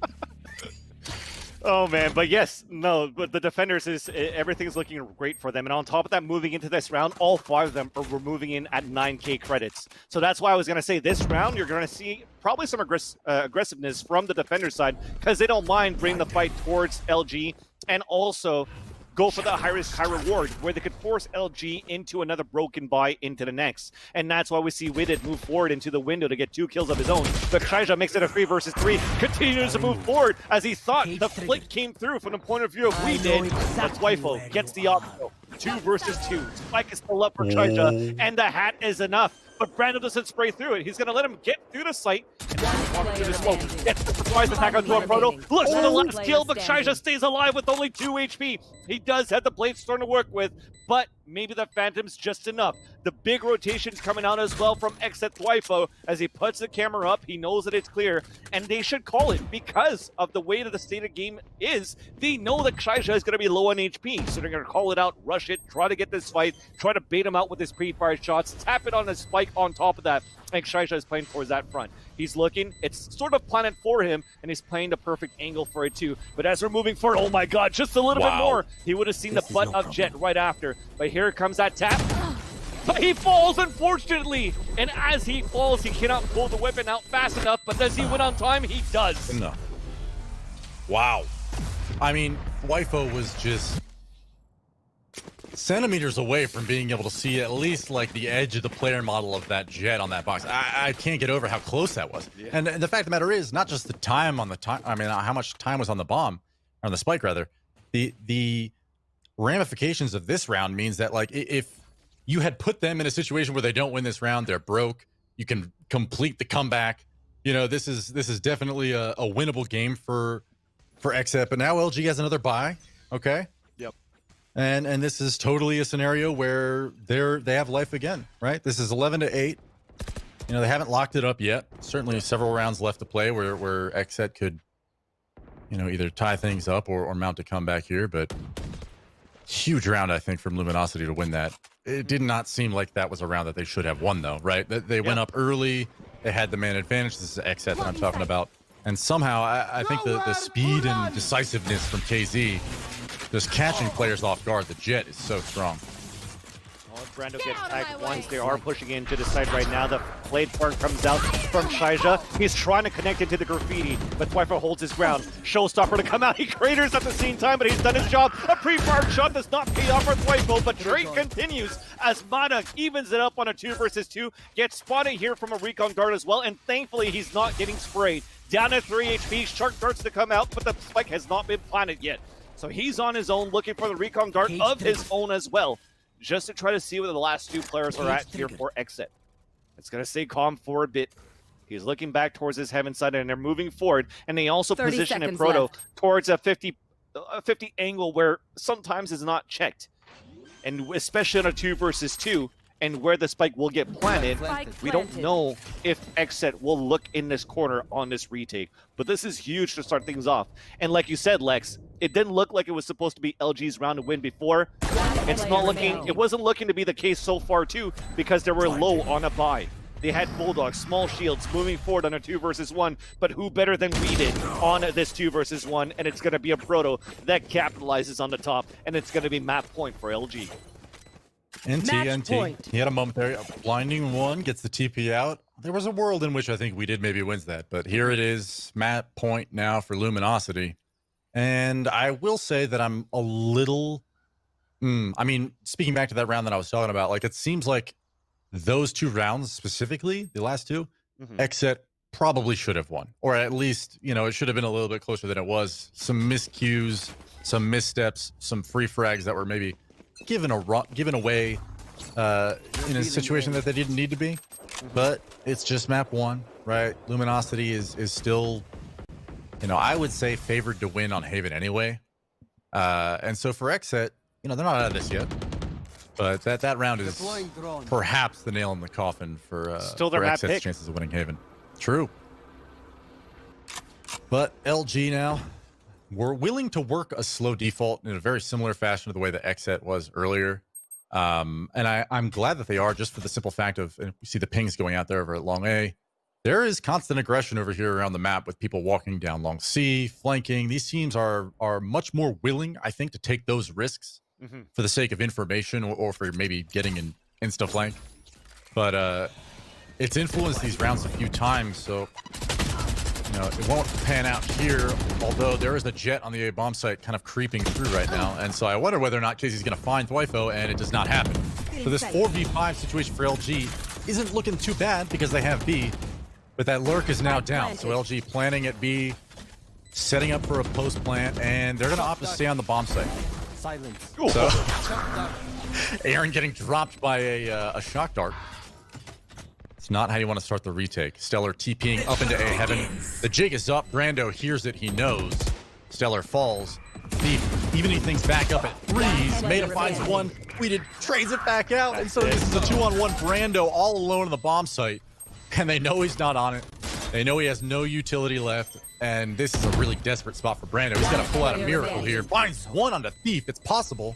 Oh man, but yes, no, but the defenders everything's looking great for them, and on top of that, moving into this round, all 5 of them were moving in at 9k credits. So that's why I was gonna say this round you're gonna see probably some aggressiveness from the defender side because they don't mind bringing the fight towards LG and also go for the high risk, high reward, where they could force LG into another broken buy into the next. And that's why we see Widit move forward into the window to get 2 kills of his own. But Shaija makes it a 3 versus 3, continues to move forward as he thought the flick came through from the point of view of we did. But Twifo gets the option. 2 versus 2. Spike is still up for Shaija, and the hat is enough. But Brando doesn't spray through it. He's going to let him get through the site. And walk through the smoke. Gets the surprise attack onto a Proto. Looks for the last kill, but Shaija stays alive with only 2 HP. He does have the blade storm to work with, but maybe the Phantom's just enough. The big rotation's coming out as well from XSET Twifo as he puts the camera up. He knows that it's clear, and they should call it because of the way that the state of game is. They know that Shaija is going to be low on HP, so they're going to call it out, rush it, try to get this fight, try to bait him out with his pre-fire shots, tap it on his spike on top of that. I think Shaija is playing towards that front. He's looking, it's sort of planted for him, and he's playing the perfect angle for it too. But as we're moving forward, oh my god, just a little bit more, he would have seen the butt of Jet right after. But here comes that tap. But he falls, unfortunately. And as he falls, he cannot pull the weapon out fast enough. But does he win on time? He does. No. Wow. I mean, Wifo was just centimeters away from being able to see at least like the edge of the player model of that Jet on that box. I can't get over how close that was. Yeah. And the fact of the matter is, not just the time on the time. I mean, how much time was on the bomb, or on the spike rather. The ramifications of this round means that like if you had put them in a situation where they don't win this round, they're broke. You can complete the comeback. You know, this is definitely a winnable game for XSET. But now LG has another bye. Okay. Yep. And this is totally a scenario where they have life again, right? This is 11-8. You know, they haven't locked it up yet. Certainly several rounds left to play where XSET could, you know, either tie things up or mount a comeback here. But huge round, I think, from Luminosity to win that. It did not seem like that was a round that they should have won, though, right? They went up early. They had the man advantage. This is XSET that I'm talking about. And somehow, I think the speed and decisiveness from KZ, just catching players off guard, the Jet is so strong. Brando Get gets out of my tagged way. once. They are pushing into the side right now. The blade part comes out from Shaija. He's trying to connect into the graffiti, but Twyfo holds his ground. Showstopper to come out. He craters at the same time, but he's done his job. A pre-fired shot does not pay off for Twyfo, but trade continues as Mana evens it up on a 2 versus 2. Gets spotted here from a recon guard as well, and thankfully he's not getting sprayed. Down at 3 HP, Shark starts to come out, but the spike has not been planted yet. So he's on his own, looking for the recon guard of his own as well, just to try to see where the last 2 players are at here for XSET. It's going to stay calm for a bit. He's looking back towards his heaven side, and they're moving forward. And they also 30 position a seconds Proto left. towards a 50 angle where sometimes is not checked. And especially on a 2 versus 2, and where the spike will get planted, Spike we don't planted. know if XSET will look in this corner on this retake. But this is huge to start things off. And like you said, Lex, it didn't look like it was supposed to be LG's round to win before. It's player not looking, remaining. it wasn't looking to be the case so far too, because they were low on a buy. They had Bulldogs, small shields, moving forward on a 2 versus 1, but who better than we did on this 2 versus 1, and it's going to be a Proto that capitalizes on the top, and it's going to be map point for LG. NT, Match NT. point. He had a moment there. A blinding one gets the TP out. There was a world in which I think we did maybe wins that, but here it is, map point now for Luminosity. And I will say that I'm a little, I mean, speaking back to that round that I was talking about, like it seems like those 2 rounds specifically, the last 2, XSET probably should have won, or at least, you know, it should have been a little bit closer than it was. Some miscues, some missteps, some free frags that were maybe given away in a situation that they didn't need to be. But it's just map 1, right? Luminosity is still, you know, I would say favored to win on Haven anyway. And so for XSET, you know, they're not out of this yet. But that round is perhaps the nail in the coffin for Still their for map XSET's pick. chances of winning Haven. True. But LG now, we're willing to work a slow default in a very similar fashion to the way that XSET was earlier. And I'm glad that they are, just for the simple fact of, and we see the pings going out there over at Long A. There is constant aggression over here around the map with people walking down Long C, flanking. These teams are much more willing, I think, to take those risks for the sake of information or for maybe getting an insta flank. But it's influenced these rounds a few times, so you know, it won't pan out here, although there is a jet on the A bomb site kind of creeping through right now. And so I wonder whether or not Casey's going to find Twyfo, and it does not happen. So this 4v5 situation for LG isn't looking too bad because they have B, but that lurk is now down. So LG planning at B, setting up for a post plant, and they're going to opt to stay on the bomb site. Silence. So Aaron getting dropped by a shock dart. It's not how you want to start the retake. Stellar TPing up into A heaven. The jig is up. Brando hears it. He knows. Stellar falls. Thief evening things back up at 3s. Meta finds one. Weeded trades it back out. And so this is a 2-on-1 Brando all alone on the bomb site. And they know he's not on it. They know he has no utility left. And this is a really desperate spot for Brando. He's got to pull out a miracle here. Finds one on the Thief. It's possible.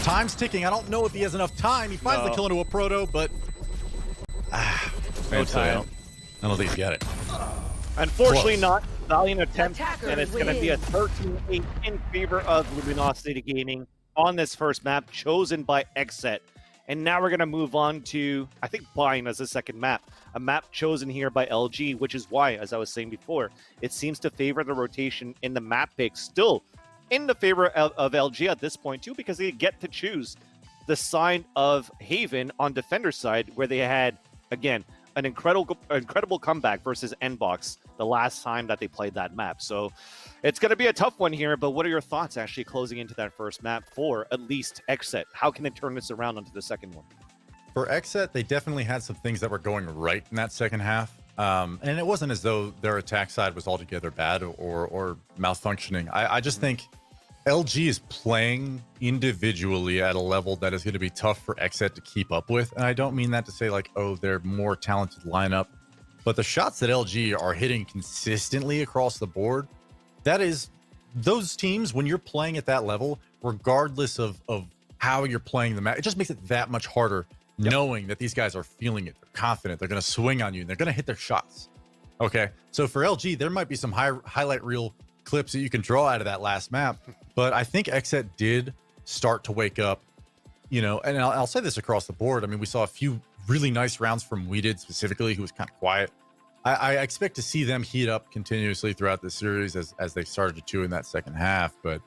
Time's ticking. I don't know if he has enough time. He finds the kill into a Proto, but No I time. don't think he's got it. Unfortunately Close. not. Valiant attempt, Attackers and it's going to be a 13-8 in favor of Luminosity Gaming on this first map, chosen by XSET. And now we're going to move on to, I think, Bind as the second map. A map chosen here by LG, which is why, as I was saying before, it seems to favor the rotation in the map pick, still in the favor of LG at this point, too, because they get to choose the side of Haven on Defender side, where they had, again, an incredible comeback versus Nbox the last time that they played that map. So it's going to be a tough one here, but what are your thoughts actually closing into that first map for at least XSET? How can they turn this around onto the second one? For XSET, they definitely had some things that were going right in that second half. And it wasn't as though their attack side was altogether bad or malfunctioning. I just think LG is playing individually at a level that is going to be tough for XSET to keep up with. And I don't mean that to say like, oh, they're more talented lineup, but the shots that LG are hitting consistently across the board, that is those teams, when you're playing at that level, regardless of how you're playing the match, it just makes it that much harder knowing that these guys are feeling it. They're confident. They're going to swing on you and they're going to hit their shots. Okay. So for LG, there might be some highlight reel clips that you can draw out of that last map, but I think XSET did start to wake up you know, and I'll say this across the board. I mean, we saw a few really nice rounds from Weeded specifically, who was kind of quiet. I expect to see them heat up continuously throughout the series as they started to chew in that second half. But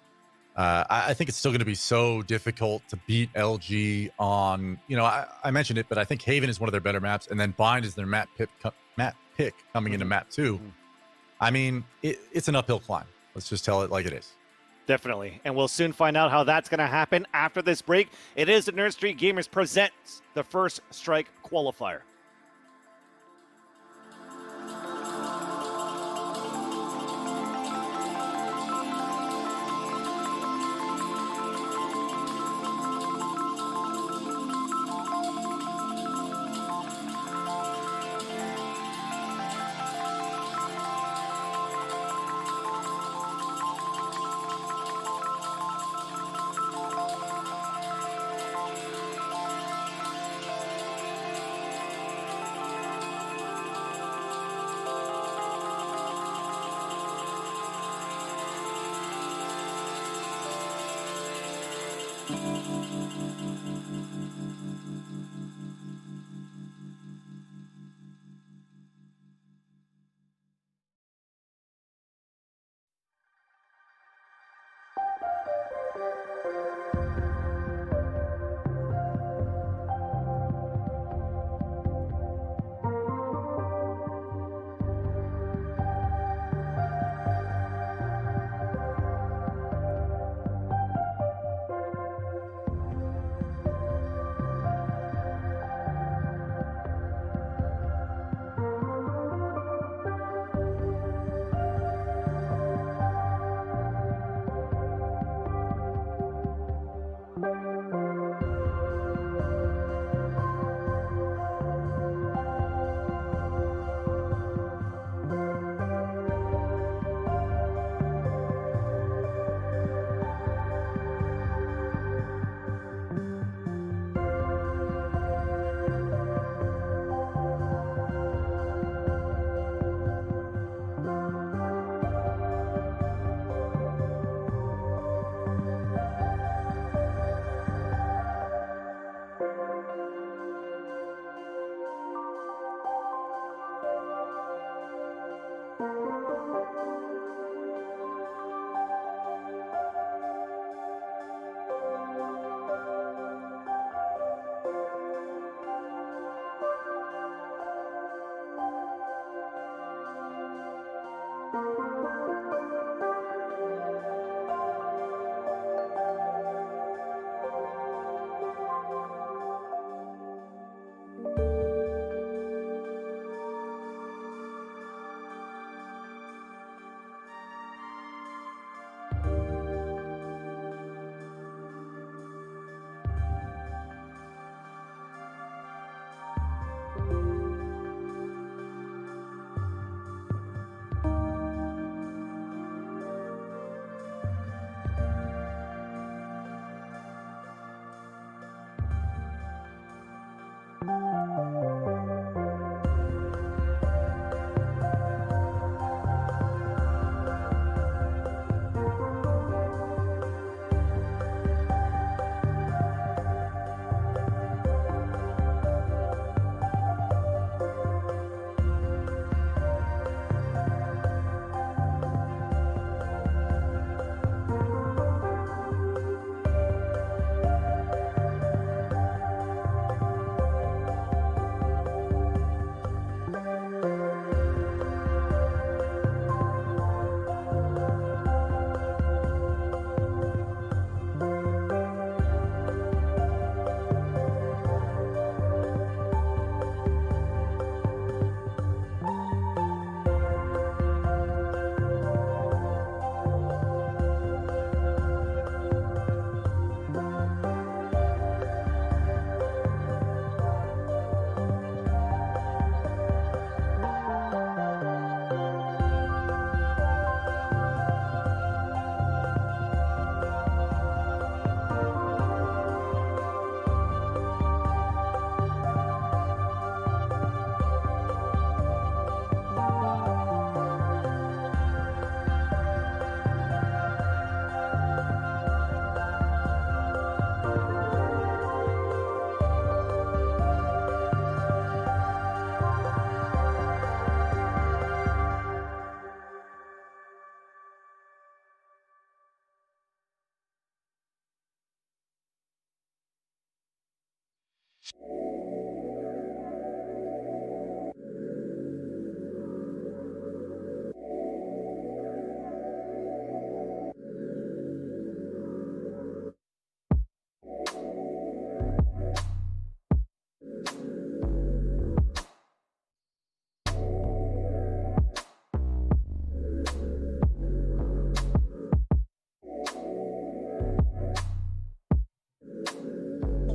I think it's still going to be so difficult to beat LG on, you know, I mentioned it, but I think Haven is one of their better maps, and then Bind is their map pick coming into map 2. I mean, it's an uphill climb. Let's just tell it like it is. Definitely. And we'll soon find out how that's going to happen after this break. It is the Nerd Street Gamers presents the First Strike Qualifier.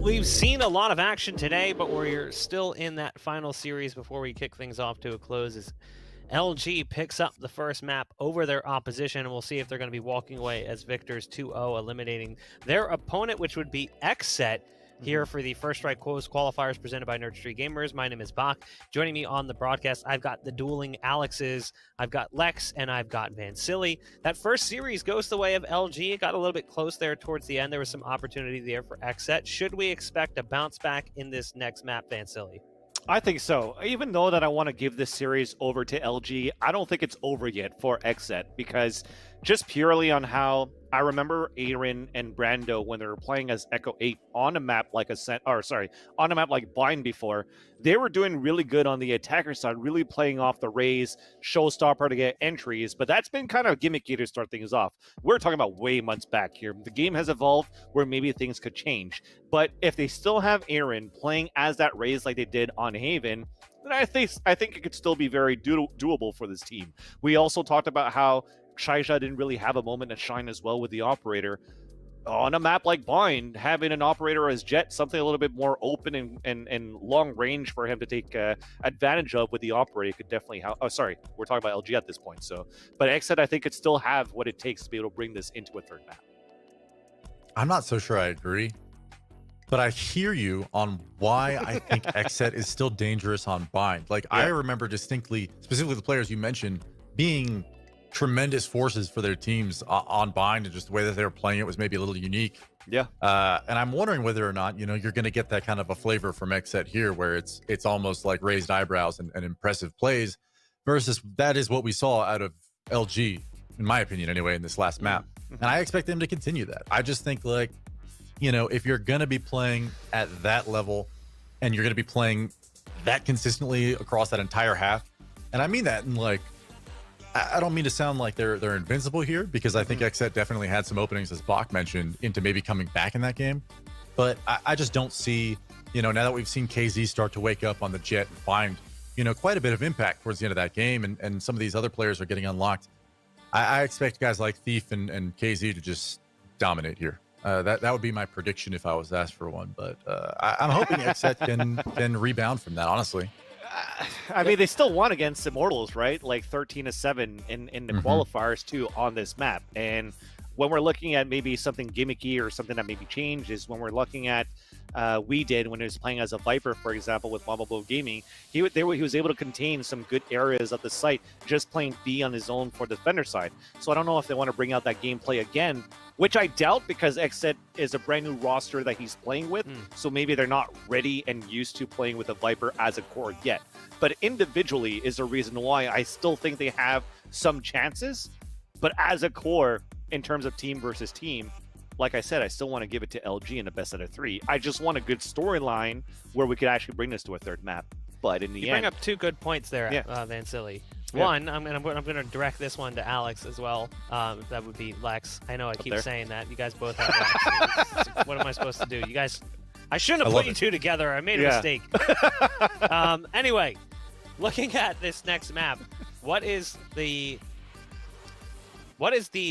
We've seen a lot of action today, but we're still in that final series before we kick things off to a close. As LG picks up the first map over their opposition, and we'll see if they're going to be walking away as victors 2-0, eliminating their opponent, which would be XSET, here for the First Strike qualifiers presented by Nerd Street Gamers. My name is Bach. Joining me on the broadcast, I've got the dueling Alexes, I've got Lex, and I've got Vansili. That first series goes the way of LG. It got a little bit close there towards the end. There was some opportunity there for XSET. Should we expect a bounce back in this next map, Vansili? I think so. Even though that I want to give this series over to LG, I don't think it's over yet for XSET, because just purely on how I remember Aaron and Brando when they were playing as Echo 8 on a map like on a map like Bind before, they were doing really good on the attacker side, really playing off the Raze, showstopper to get entries, but that's been kind of gimmicky to start things off. We're talking about way months back here. The game has evolved where maybe things could change, but if they still have Aaron playing as that Raze like they did on Haven, then I think it could still be very doable for this team. We also talked about how Shaija didn't really have a moment to shine as well with the operator. On a map like Bind, having an operator as Jet, something a little bit more open and long range for him to take advantage of with the operator could definitely help. Oh, sorry, we're talking about LG at this point. So, but XSET, I think, could still have what it takes to be able to bring this into a third map. I'm not so sure I agree, but I hear you on why I think XSET is still dangerous on Bind. Like, I remember distinctly, specifically the players you mentioned, being tremendous forces for their teams on Bind, and just the way that they were playing it was maybe a little unique. Yeah. And I'm wondering whether or not, you're going to get that kind of a flavor from XSET here, where it's almost like raised eyebrows and impressive plays, versus that is what we saw out of LG, in my opinion anyway, in this last map. And I expect them to continue that. I just think, like, if you're going to be playing at that level and you're going to be playing that consistently across that entire half, and I mean that in, like, I don't mean to sound like they're invincible here, because I think XSET definitely had some openings, as Bach mentioned, into maybe coming back in that game. But I just don't see, now that we've seen KZ start to wake up on the Jet and find, quite a bit of impact towards the end of that game, and some of these other players are getting unlocked. I expect guys like Thief and KZ to just dominate here. That would be my prediction if I was asked for one. But I'm hoping XSET can rebound from that, honestly. I mean, they still won against Immortals, right? Like 13-7 in the qualifiers too on this map. And when we're looking at maybe something gimmicky or something that maybe changed, is when we're looking at we did when he was playing as a Viper, for example, with Mama Blow Gaming. He was able to contain some good areas of the site just playing B on his own for the defender side. So I don't know if they want to bring out that gameplay again, which I doubt, because XSET is a brand new roster that he's playing with. So maybe they're not ready and used to playing with a Viper as a core yet. But individually is a reason why I still think they have some chances. But as a core, in terms of team versus team, like I said, I still want to give it to LG in a best out of 3. I just want a good storyline where we could actually bring this to a third map. But in the end, you bring up 2 good points there, Vansili. One, I'm gonna direct this one to Alex as well. That would be Lex. I know I keep saying that. You guys both have Lex. What am I supposed to do? You guys, I shouldn't have put you two together. I made a mistake. Anyway, looking at this next map, what is the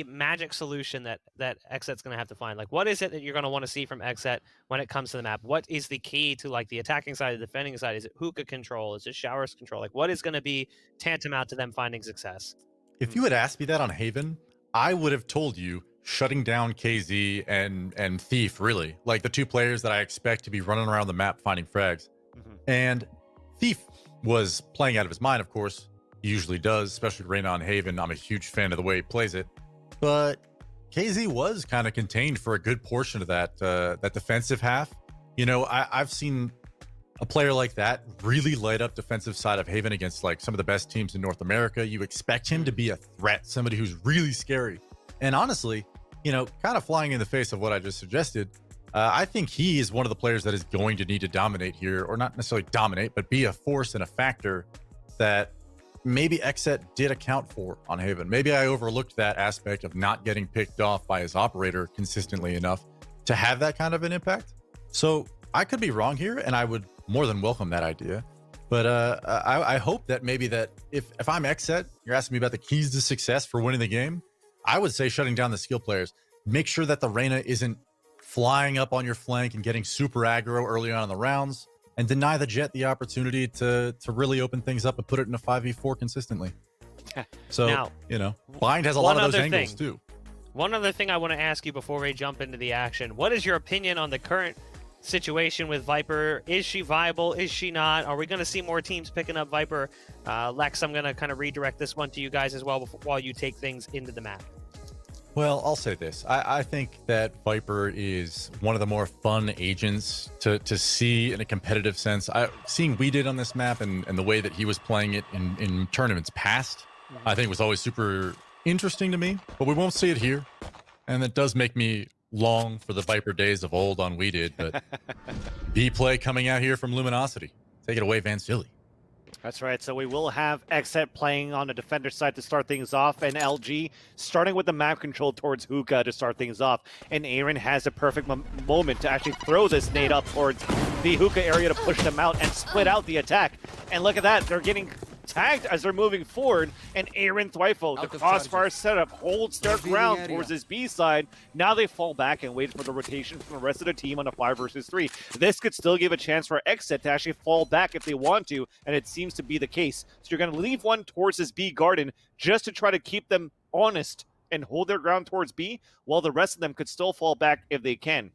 magic solution that XSET's going to have to find? Like, what is it that you're going to want to see from XSET when it comes to the map? What is the key to, like, the attacking side, the defending side? Is it hookah control? Is it showers control? Like, what is going to be tantamount to them finding success? If you had asked me that on Haven, I would have told you shutting down KZ and Thief, really. Like, the 2 players that I expect to be running around the map finding frags. And Thief was playing out of his mind, of course. He usually does, especially Reyna on Haven. I'm a huge fan of the way he plays it. But KZ was kind of contained for a good portion of that defensive half. I've seen a player like that really light up defensive side of Haven against, like, some of the best teams in North America. You expect him to be a threat, somebody who's really scary. And honestly, kind of flying in the face of what I just suggested, I think he is one of the players that is going to need to dominate here, or not necessarily dominate, but be a force and a factor that maybe XSET did account for on Haven. Maybe I overlooked that aspect of not getting picked off by his operator consistently enough to have that kind of an impact. So I could be wrong here, and I would more than welcome that idea. But I hope that maybe that if I'm XSET, you're asking me about the keys to success for winning the game, I would say shutting down the skill players. Make sure that the Reyna isn't flying up on your flank and getting super aggro early on in the rounds, and deny the Jet the opportunity to really open things up and put it in a 5v4 consistently. So, Now, Bind has a lot of those angles too. One other thing I want to ask you before we jump into the action. What is your opinion on the current situation with Viper? Is she viable? Is she not? Are we going to see more teams picking up Viper? Lex, I'm going to kind of redirect this one to you guys as well while you take things into the map. Well, I'll say this. I think that Viper is one of the more fun agents to see in a competitive sense. Seeing we did on this map and the way that he was playing it in tournaments past, I think was always super interesting to me, but we won't see it here. And it does make me long for the Viper days of old on We Did, but B play coming out here from Luminosity. Take it away, Van Silly. That's right. So we will have XSET playing on the defender side to start things off, and LG starting with the map control towards Hookah to start things off. And Aaron has a perfect moment to actually throw this nade up towards the Hookah area to push them out and split out the attack. And look at that. They're getting tagged as they're moving forward, and Aaron Thwyfo, the crossfire setup, holds their ground towards his B side. Now they fall back and wait for the rotation from the rest of the team on a 5 versus 3. This could still give a chance for XSET to actually fall back if they want to, and it seems to be the case. So you're going to leave one towards this B garden just to try to keep them honest and hold their ground towards B, while the rest of them could still fall back if they can.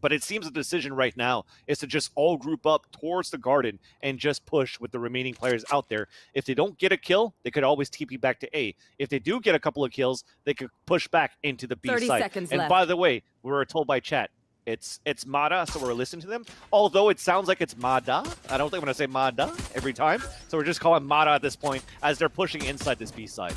But it seems the decision right now is to just all group up towards the garden and just push with the remaining players out there. If they don't get a kill, they could always TP back to A. If they do get a couple of kills, they could push back into the B 30 side. seconds And left. by the way, we were told by chat, it's Mada, so we're listening to them. Although it sounds like it's Mada. I don't think I'm going to say Mada every time. So we're just calling Mada at this point as they're pushing inside this B side.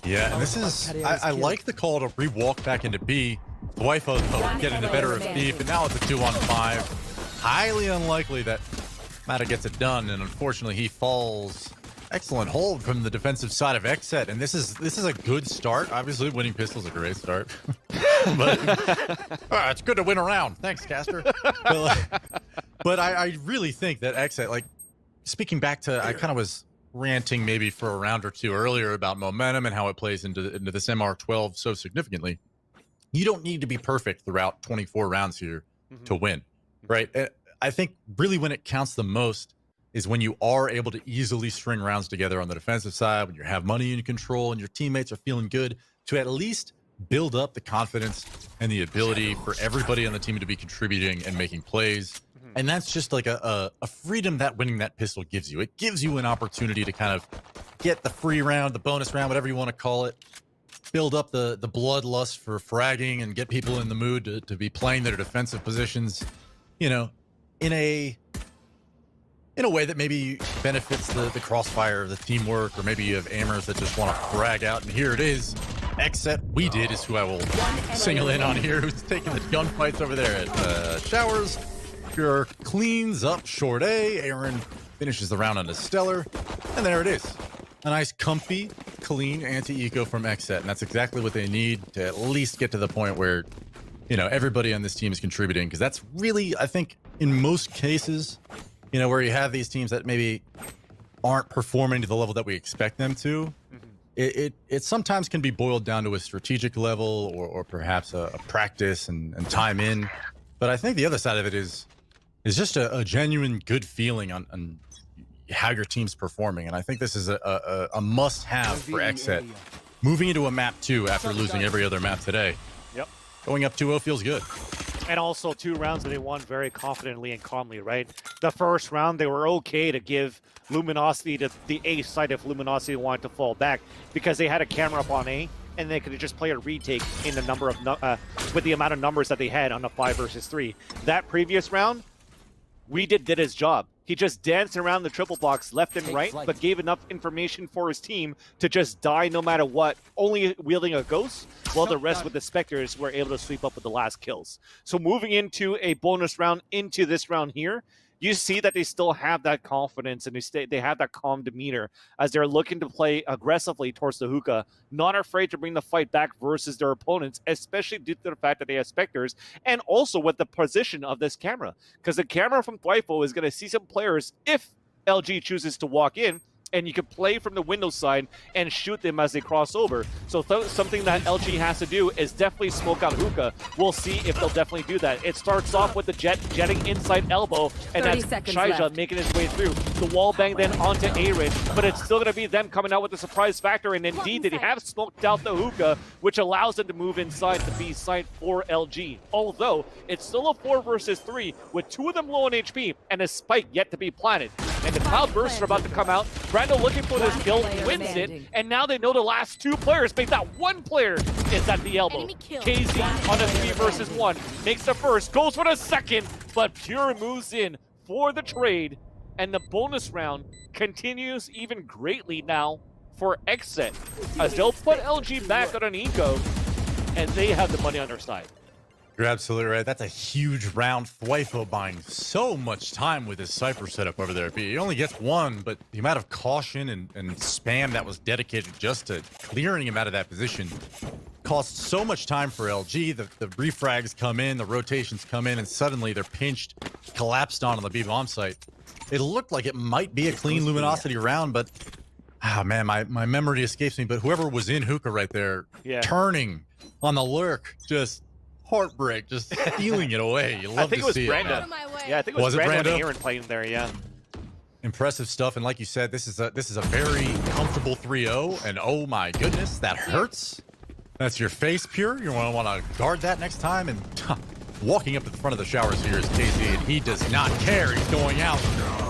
Yeah, and this is, I like the call to re-walk back into B. Thwyfo, though, getting the better of B, but now it's a 2-on-5. Highly unlikely that Mata gets it done, and unfortunately he falls. Excellent hold from the defensive side of XSET, and this is a good start. Obviously, winning pistol's a great start. But it's good to win a round. Thanks, Caster. But I really think that XSET, like, speaking back to, I kind of was ranting maybe for a round or two earlier about momentum and how it plays into this MR12 so significantly. You don't need to be perfect throughout 24 rounds here to win, right? I think really when it counts the most is when you are able to easily string rounds together on the defensive side, when you have money in control and your teammates are feeling good, to at least build up the confidence and the ability for everybody on the team to be contributing and making plays. And that's just like a freedom that winning that pistol gives you. It gives you an opportunity to kind of get the free round, the bonus round, whatever you want to call it, build up the bloodlust for fragging and get people in the mood to be playing their defensive positions, you know, in a way that maybe benefits the crossfire, the teamwork, or maybe you have aimers that just want to frag out. And here it is. XSET We Did is who I will single in on here, who's taking the gunfights over there at Showers. Pure cleans up short A. Aaron finishes the round on a stellar. And there it is. A nice, comfy, clean anti-eco from XSET. And that's exactly what they need to at least get to the point where, you know, everybody on this team is contributing. Because that's really, I think, in most cases, you know, where you have these teams that maybe aren't performing to the level that we expect them to, it sometimes can be boiled down to a strategic level or perhaps a practice and time in. But I think the other side of it is just a genuine good feeling on how your team's performing. And I think this is a must-have for XSET. Moving into a map 2 after losing every other map today. Yep. Going up 2-0 feels good. And also 2 rounds that they won very confidently and calmly, right? The first round, they were okay to give Luminosity to the A side if Luminosity wanted to fall back because they had a camera up on A, and they could just play a retake in the number of with the amount of numbers that they had on a 5 versus 3. That previous round, We did his job. He just danced around the triple box left and right, but gave enough information for his team to just die no matter what, only wielding a ghost, while the rest with the Spectres were able to sweep up with the last kills. So moving into a bonus round, into this round here, you see that they still have that confidence and they have that calm demeanor as they're looking to play aggressively towards the hookah, not afraid to bring the fight back versus their opponents, especially due to the fact that they have Spectres, and also with the position of this camera. Because the camera from Thwifo is going to see some players if LG chooses to walk in, and you can play from the window side and shoot them as they cross over. So something that LG has to do is definitely smoke out hookah. We'll see if they'll definitely do that. It starts off with the jetting inside elbow, and that's Shaija making his way through. The wall bang then onto Aaron, but it's still going to be them coming out with the surprise factor, and indeed they have smoked out the hookah, which allows them to move inside the B side for LG. Although, it's still a 4 versus 3, with 2 of them low on HP, and a spike yet to be planted. And the cloud bursts are about to come out. Brando looking for this kill, wins it, and now they know the last 2 players make that 1 player is at the elbow. KZ on a 3 versus 1, makes the first, goes for the second, but Pure moves in for the trade, and the bonus round continues even greatly now for XSET, as they'll put LG back on an eco, and they have the money on their side. You're absolutely right. That's a huge round. Thwifo buying so much time with his Cypher setup over there. He only gets 1, but the amount of caution and spam that was dedicated just to clearing him out of that position cost so much time for LG. The refrags come in, the rotations come in, and suddenly they're pinched, collapsed on the B-bomb site. It looked like it might be a clean Luminosity round, but man, my memory escapes me. But whoever was in hookah right there, turning on the lurk, just heartbreak, just stealing it away. You love to see it. Yeah, I think it was Brando and Aaron playing there, yeah. Impressive stuff, and like you said, this is a very comfortable 3-0, and oh my goodness, that hurts. That's your face, Pure. You want to guard that next time, and walking up to the front of the showers here is KZ, and he does not care. He's going out.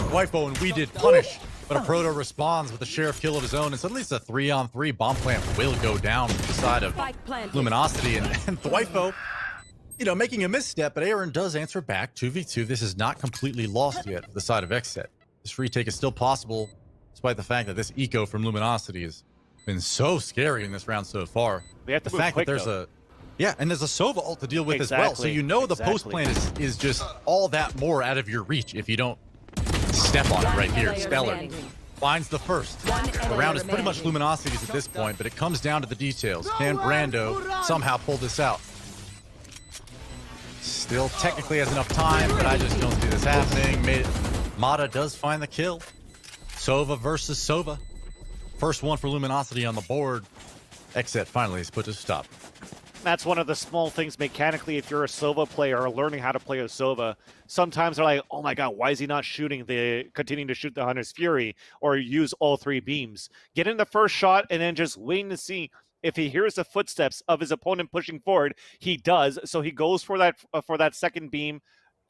Thwifo and We Did punish, but a Proto responds with a sheriff kill of his own, and suddenly it's a 3-on-3. Bomb plant will go down to the side of Luminosity, and Thwifo, you know, making a misstep, but Aaron does answer back 2v2. This is not completely lost yet for the side of XSET. This retake is still possible, despite the fact that this eco from Luminosity has been so scary in this round so far. They have to the move fact quick, that there's though. and there's a Sova ult to deal with as well. So you know the post plant is just all that more out of your reach if you don't step on it right here. Stellar finds the first. The round is pretty much Luminosity's at this point, but it comes down to the details. Can Brando somehow pull this out? Still technically has enough time, but I just don't see this happening. Mata does find the kill. Sova versus Sova. First one for Luminosity on the board. XSET finally is put to stop. That's one of the small things mechanically if you're a Sova player or learning how to play a Sova. Sometimes they're like, oh my god, why is he not continuing to shoot the Hunter's Fury or use all 3 beams? Get in the first shot and then just waiting to see if he hears the footsteps of his opponent pushing forward. He does, so he goes for that second beam.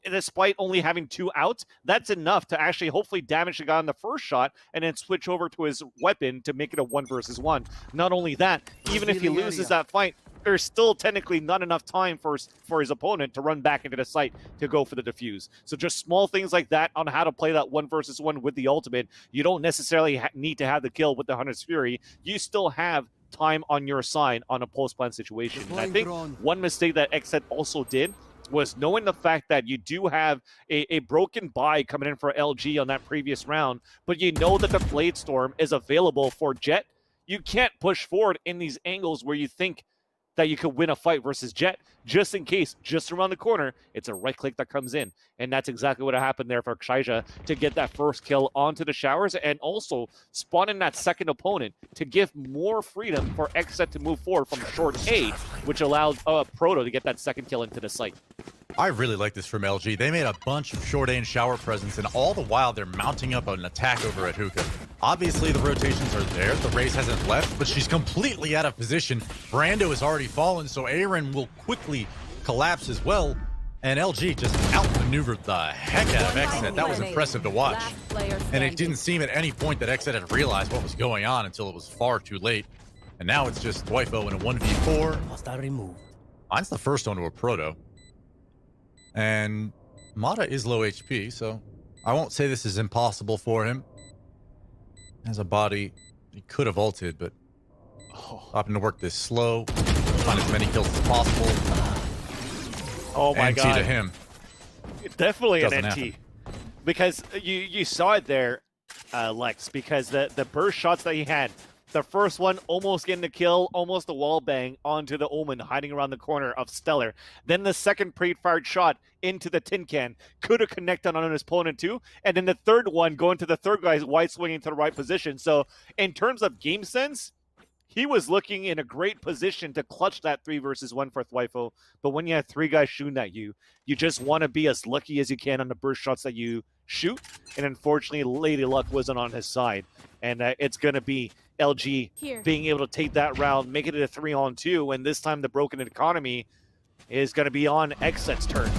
Despite only having 2 out, that's enough to actually hopefully damage the guy on the first shot and then switch over to his weapon to make it a 1 versus 1. Not only that, even if he loses that fight, there's still technically not enough time for his opponent to run back into the site to go for the defuse. So just small things like that on how to play that 1 versus 1 with the ultimate. You don't necessarily need to have the kill with the Hunter's Fury. You still have time on your side on a post-plan situation. And I think one mistake that XSET also did was knowing the fact that you do have a broken buy coming in for LG on that previous round, but you know that the Blade Storm is available for Jet. You can't push forward in these angles where you think that you could win a fight versus Jet, just in case, just around the corner, it's a right click that comes in. And that's exactly what happened there for Shaija to get that first kill onto the showers and also spawn in that second opponent to give more freedom for XSET to move forward from short A, which allowed Proto to get that second kill into the site. I really like this from LG. They made a bunch of short A and shower presence, and all the while they're mounting up an attack over at Hookah. Obviously, the rotations are there. The Raze hasn't left, but she's completely out of position. Brando has already fallen, so Aaron will quickly collapse as well. And LG just outmaneuvered the heck out of XSET. That was impressive to watch. And it didn't seem at any point that XSET had realized what was going on until it was far too late. And now it's just Thwifo in a 1v4. Finds the first one to a Proto. And Mata is low HP, so I won't say this is impossible for him. Has a body, he could have ulted, but opting to work this slow, find as many kills as possible. Oh my NT god. to him. Definitely an Doesn't NT. happen. Because you saw it there, Lex, because the burst shots that he had, the first one almost getting the kill, almost a wall bang onto the Omen hiding around the corner of Stellar. Then the second pre-fired shot into the tin can could have connected on his opponent too. And then the third one going to the third guy's wide swinging to the right position. So in terms of game sense, he was looking in a great position to clutch that 3 versus 1 for Thwifo. But when you have 3 guys shooting at you, you just want to be as lucky as you can on the burst shots that you shoot. And unfortunately, Lady Luck wasn't on his side. And it's going to be LG being able to take that round, make it a 3-on-2. And this time the broken economy is going to be on XSET's turn.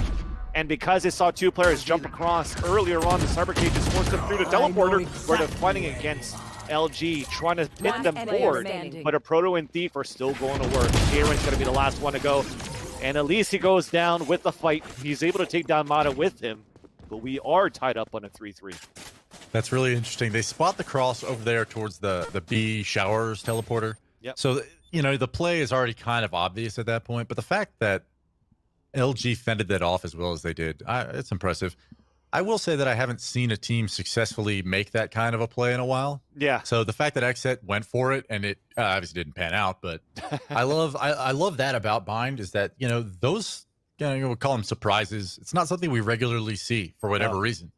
And because they saw 2 players jump across earlier on, the Cyber Cage just forced them through the teleporter where they're fighting against LG, trying to pit them forward. But a Proto and Thief are still going to work. Aaron's going to be the last one to go. And at least he goes down with the fight. He's able to take down Mata with him. But we are tied up on a 3-3. That's really interesting. They spot the cross over there towards the B showers teleporter. Yep. So, you know, the play is already kind of obvious at that point. But the fact that LG fended that off as well as they did, it's impressive. I will say that I haven't seen a team successfully make that kind of a play in a while. Yeah. So the fact that XSET went for it and it obviously didn't pan out, but I love that about Bind is that, you know, those, you know, we'll call them surprises. It's not something we regularly see for whatever reason.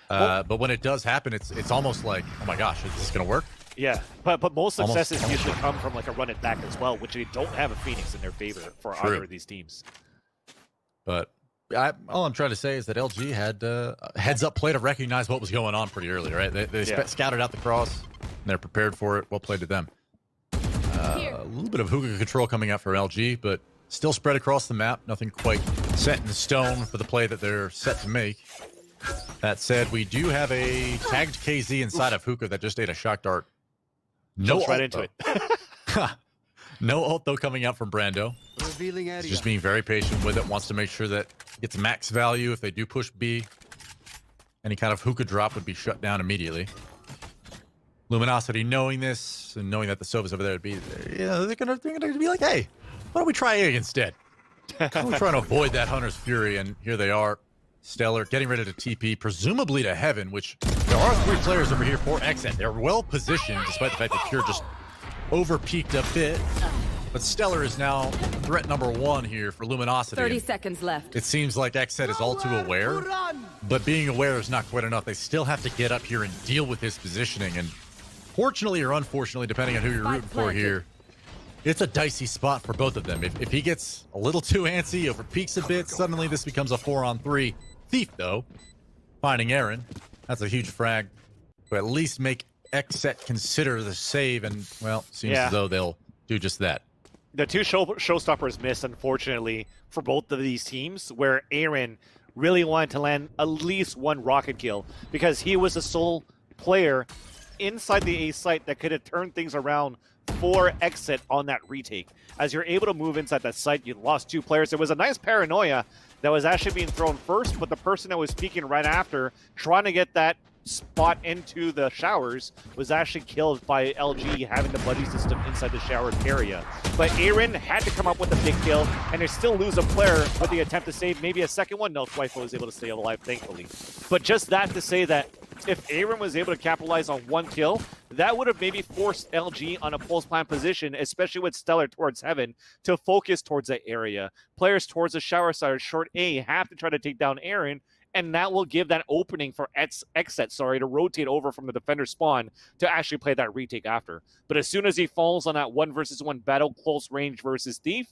But when it does happen, it's almost like, oh my gosh, is this going to work? Yeah, but most successes usually come from like a run it back as well, which they don't have a Phoenix in their favor for either of these teams. But all I'm trying to say is that LG had a heads-up play to recognize what was going on pretty early, right? They scouted out the cross, and they're prepared for it. Well played to them. A little bit of hookah control coming out for LG, but still spread across the map. Nothing quite set in stone for the play that they're set to make. That said, we do have a tagged KZ inside of hookah that just ate a shock dart. No right into it. No ult, though, coming out from Brando. He's just being very patient with it. Wants to make sure that it gets max value. If they do push B, any kind of hookah drop would be shut down immediately. Luminosity knowing this and knowing that the Sova's over there would be, they're gonna be like, hey, why don't we try A instead? We're trying to avoid that Hunter's Fury, and here they are. Stellar getting ready to TP, presumably to Heaven, which there are 3 players over here for XSET. They're well positioned, despite the fact that Pure just over-peaked a bit. But Stellar is now threat number 1 here for Luminosity. 30 seconds left. It seems like XSET is all too aware, but being aware is not quite enough. They still have to get up here and deal with his positioning. And fortunately or unfortunately, depending on who you're rooting for here, it's a dicey spot for both of them. If he gets a little too antsy, over peaks a bit, suddenly this becomes a 4-on-3. Thief, though, finding Aaron. That's a huge frag. But at least make XSET consider the save, and, well, seems as though they'll do just that. The 2 showstoppers missed, unfortunately, for both of these teams, where Aaron really wanted to land at least 1 rocket kill, because he was the sole player inside the A site that could have turned things around for XSET on that retake. As you're able to move inside that site, you lost 2 players. There was a nice paranoia that was actually being thrown first, but the person that was peeking right after, trying to get that spot into the showers, was actually killed by LG having the buddy system inside the shower area. But Aaron had to come up with a big kill, and they still lose a player with the attempt to save maybe a second one. No, Thwifo was able to stay alive, thankfully. But just that to say that if Aaron was able to capitalize on 1 kill, that would have maybe forced LG on a pulse plan position, especially with Stellar towards Heaven, to focus towards that area. Players towards the shower side or short A have to try to take down Aaron, and that will give that opening for XSET, to rotate over from the defender spawn to actually play that retake after. But as soon as he falls on that 1 versus 1 battle, close range versus Thief,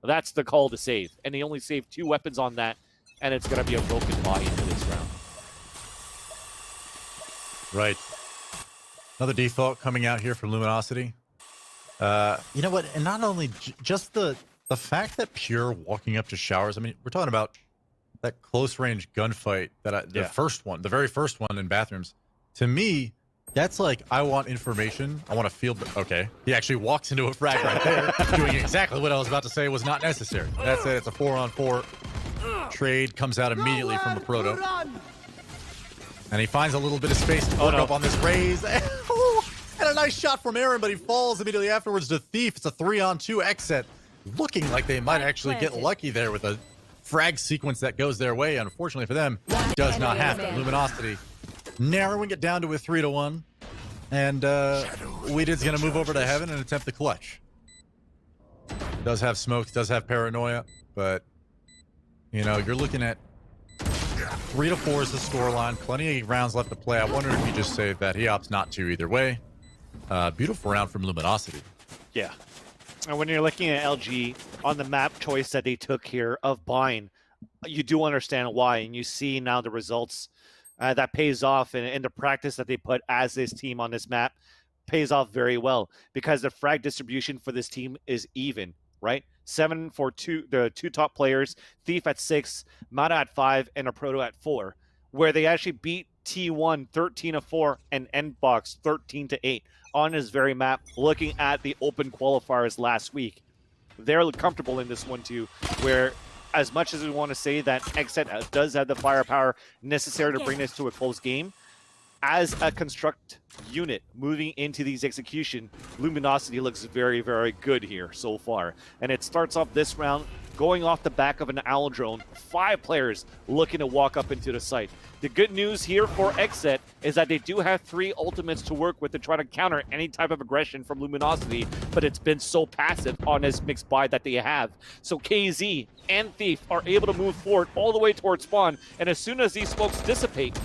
that's the call to save. And he only saved 2 weapons on that, and it's going to be a broken body for this round. Right. Another default coming out here from Luminosity. You know what? And not only just the fact that Pure walking up to showers. I mean, we're talking about that close range gunfight that the very first one in bathrooms. To me, that's like, I want information. I want to feel. Okay, he actually walks into a frag right there, doing exactly what I was about to say was not necessary. That's it. It's a 4-on-4 trade. Comes out immediately from the Proto. And he finds a little bit of space to work up on this raise. And a nice shot from Aaron, but he falls immediately afterwards to Thief. It's a 3-on-2 XSET. Looking like they might actually get lucky there with a frag sequence that goes their way. Unfortunately for them, does not happen. Luminosity narrowing it down to a 3-1. And Weeded's going to move over to Heaven and attempt the clutch. Does have smoke, does have paranoia, but, you know, you're looking at 3 to 4 is the scoreline. Plenty of rounds left to play. I wonder if he just saved that. He opts not to either way. Beautiful round from Luminosity. Yeah. And when you're looking at LG on the map choice that they took here of buying, you do understand why. And you see now the results that pays off, and the practice that they put as this team on this map pays off very well because the frag distribution for this team is even, right? 7 for the 2 top players, Thief at 6, Mata at 5, and a Proto at 4, where they actually beat T1 13-4 and Endbox 13-8 on this very map. Looking at the open qualifiers last week, they're comfortable in this one too, where as much as we want to say that XSET does have the firepower necessary to bring this to a close game, as a construct unit moving into these execution, Luminosity looks very, very good here so far. And it starts off this round going off the back of an owl drone, 5 players looking to walk up into the site. The good news here for XSET is that they do have 3 ultimates to work with to try to counter any type of aggression from Luminosity, but it's been so passive on this mixed buy that they have. So KZ and Thief are able to move forward all the way towards spawn, and as soon as these smokes dissipate,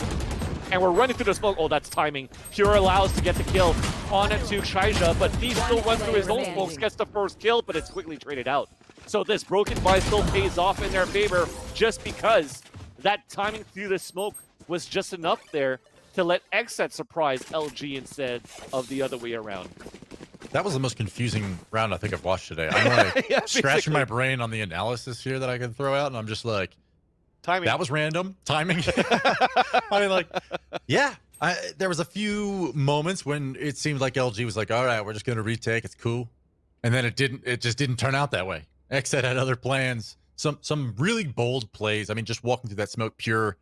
and we're running through the smoke. Oh, that's timing. Pure allows to get the kill on it to Shaija, but Thief still runs through his own smokes, gets the first kill, but it's quickly traded out. So this broken buy still pays off in their favor just because that timing through the smoke was just enough there to let XSET surprise LG instead of the other way around. That was the most confusing round I think I've watched today. I'm like scratching my brain on the analysis here that I can throw out, and I'm just like, timing. That was random. Timing. I mean, like, yeah. There was a few moments when it seemed like LG was like, all right, we're just going to retake. It's cool. And then it just didn't turn out that way. XSET had other plans. Some really bold plays. I mean, just walking through that smoke, Pure,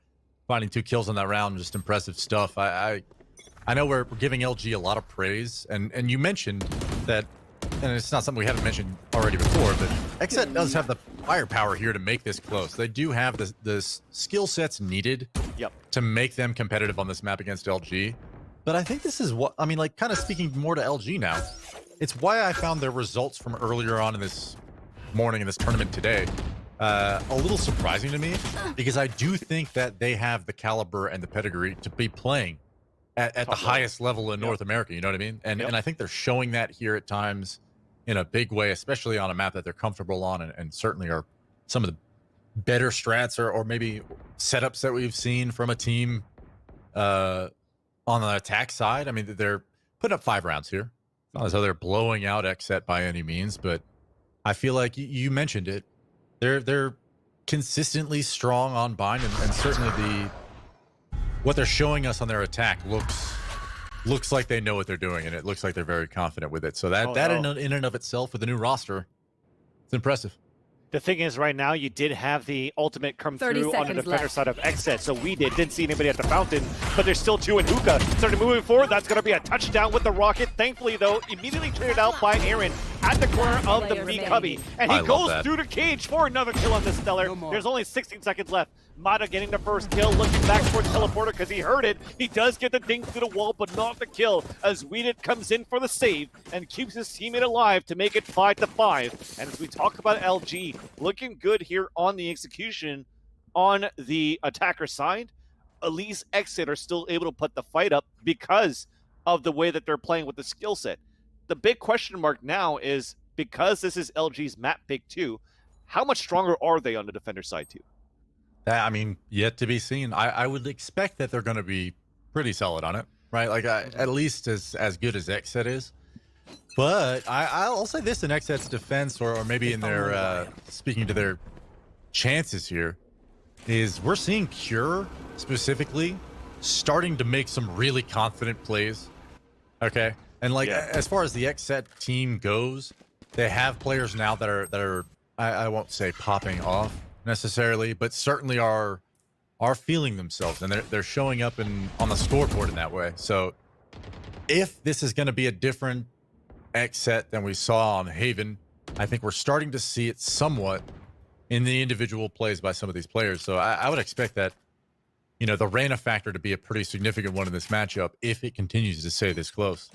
finding 2 kills on that round, just impressive stuff. I know we're giving LG a lot of praise. And you mentioned that, and it's not something we haven't mentioned already before, but XSET does have the firepower here to make this close. They do have the skill sets needed to make them competitive on this map against LG. But I think this is what, I mean, like, kind of speaking more to LG now, it's why I found their results from earlier on in this morning, in this tournament today, a little surprising to me, because I do think that they have the caliber and the pedigree to be playing at the highest level in North America, you know what I mean? And I think they're showing that here at times in a big way, especially on a map that they're comfortable on, and certainly are some of the better strats or maybe setups that we've seen from a team on the attack side. I mean, they're putting up 5 rounds here. Not as though they're blowing out XSET by any means, but I feel like you mentioned it. They're consistently strong on bind, and certainly what they're showing us on their attack looks like they know what they're doing, and it looks like they're very confident with it. So that in and of itself, with the new roster, it's impressive. The thing is, right now, you did have the ultimate come through on the defender side of XSET, so we didn't see anybody at the fountain, but there's still 2 in hookah. Started moving forward, that's going to be a touchdown with the rocket. Thankfully, though, immediately traded out by Aaron at the corner of the B cubby, and he goes through the cage for another kill on the Stellar. There's only 16 seconds left. Mata getting the first kill, looking back towards Teleporter because he heard it. He does get the ding through the wall, but not the kill, as Weeded comes in for the save and keeps his teammate alive to make it 5-5. And as we talk about LG, looking good here on the execution on the attacker side, at least XSET are still able to put the fight up because of the way that they're playing with the skill set. The big question mark now is, because this is LG's map pick too, how much stronger are they on the defender side too? I mean, yet to be seen. I would expect that they're going to be pretty solid on it, right? Like, at least as good as XSET is. But I'll say this in XSET's defense, or maybe in their, speaking to their chances here, is we're seeing Cure, specifically, starting to make some really confident plays. Okay? And, like, as far as the XSET team goes, they have players now that are I won't say popping off necessarily, but certainly are are feeling themselves, and they're showing up on the scoreboard in that way. So if this is going to be a different XSET than we saw on Haven, I think we're starting to see it somewhat in the individual plays by some of these players. So I would expect that, you know, the Reyna factor to be a pretty significant one in this matchup if it continues to stay this close.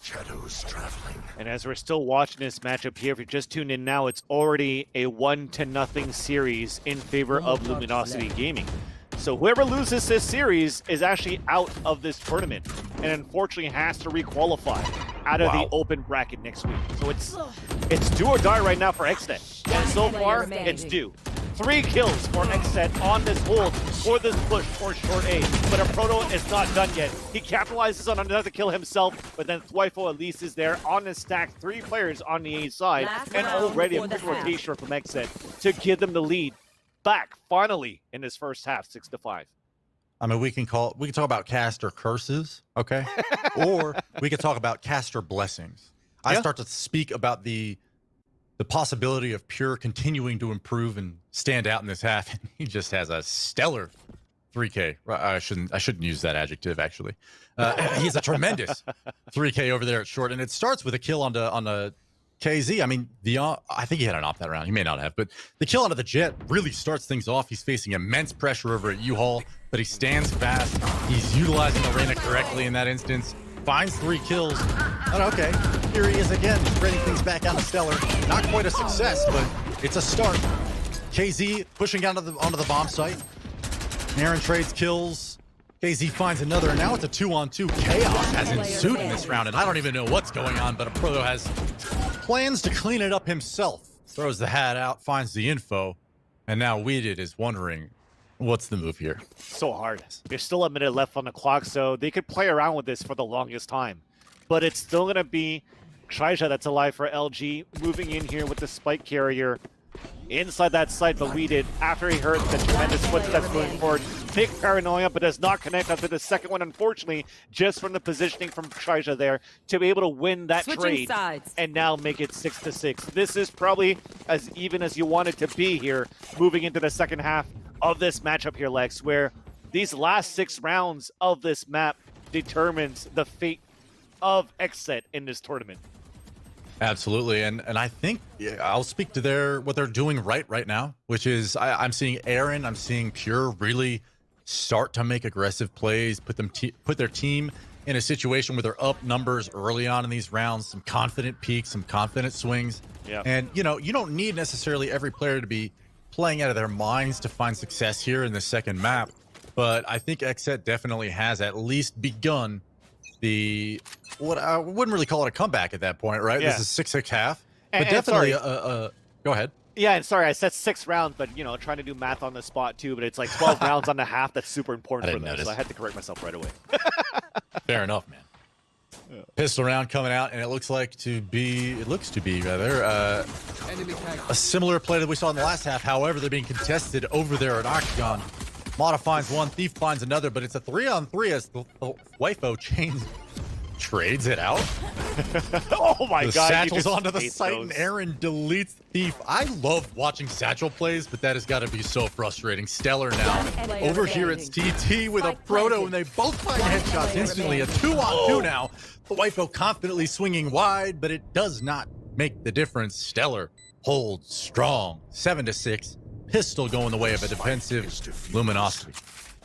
Shadows traveling. And as we're still watching this matchup here, if you're just tuned in now, it's already a 1-0 series in favor of Luminosity Gaming. So whoever loses this series is actually out of this tournament, and unfortunately has to requalify out of the open bracket next week. So it's do or die right now for XSET. And so far, it's do. 3 kills for XSET on this hold for this push for short A. But a Proto is not done yet. He capitalizes on another kill himself, but then Thwifo at least is there on the stack. 3 players on the A side, and already a quick rotation from XSET to give them the lead back finally in this first half, 6-5. I mean, we can talk about caster curses, okay? Or we could talk about caster blessings. I start to speak about the possibility of Pure continuing to improve and stand out in this half, and he just has a stellar 3K. I shouldn't use that adjective, actually. He's a tremendous 3K over there at short, and it starts with a kill on the KZ. I mean, I think he had an op that round. He may not have, but the kill onto the Jet really starts things off. He's facing immense pressure over at U-Haul, but he stands fast. He's utilizing the Reyna correctly in that instance. Finds 3 kills. And okay, here he is again, spreading things back out of Stellar. Not quite a success, but it's a start. KZ pushing down onto the bomb site. Aaron trades kills. KZ finds another, and now it's a 2-on-2. Chaos has ensued in this round, and I don't even know what's going on, but a Proto has plans to clean it up himself. Throws the hat out, finds the info, and now Weeded is wondering, what's the move here? So hard. There's still a minute left on the clock, so they could play around with this for the longest time. But it's still going to be Shaija that's alive for LG, moving in here with the spike carrier inside that site, but Weeded, after he heard the tremendous footsteps moving forward, big paranoia, but does not connect after the second one, unfortunately, just from the positioning from Shaija there, to be able to win that trade and now make it 6-6. This is probably as even as you want it to be here, moving into the second half of this matchup here, Lex, where these last 6 rounds of this map determines the fate of XSET in this tournament. Absolutely, and I think I'll speak to what they're doing right now, which is I'm seeing Aaron, I'm seeing Pure really start to make aggressive plays, put their team in a situation where they're up numbers early on in these rounds, some confident peaks, some confident swings. Yeah. And you know, you don't need necessarily every player to be playing out of their minds to find success here in the second map, but I think XSET definitely has at least begun what I wouldn't really call it a comeback at that point, right? Yeah. This is 6-6 half, but definitely go ahead. Yeah, and sorry, I said 6 rounds, but you know, trying to do math on the spot too, but it's like 12 rounds on the half. That's super important for them, so I had to correct myself right away. Fair enough, man. Yeah. Pistol round coming out, and it looks to be rather a similar play that we saw in the last half. However, they're being contested over there at Octagon. Mata finds one, Thief finds another, but it's a 3-on-3 as the Wifo chains trades it out. Oh my god! Satchel's onto the site, and Aaron deletes Thief. I love watching Satchel plays, but that has got to be so frustrating. Stellar now. Over here, it's TT with a Proto, and they both find headshots instantly. A 2-on-2 now. The Wifo confidently swinging wide, but it does not make the difference. Stellar holds strong. 7-6. Pistol going the way of a defensive Luminosity.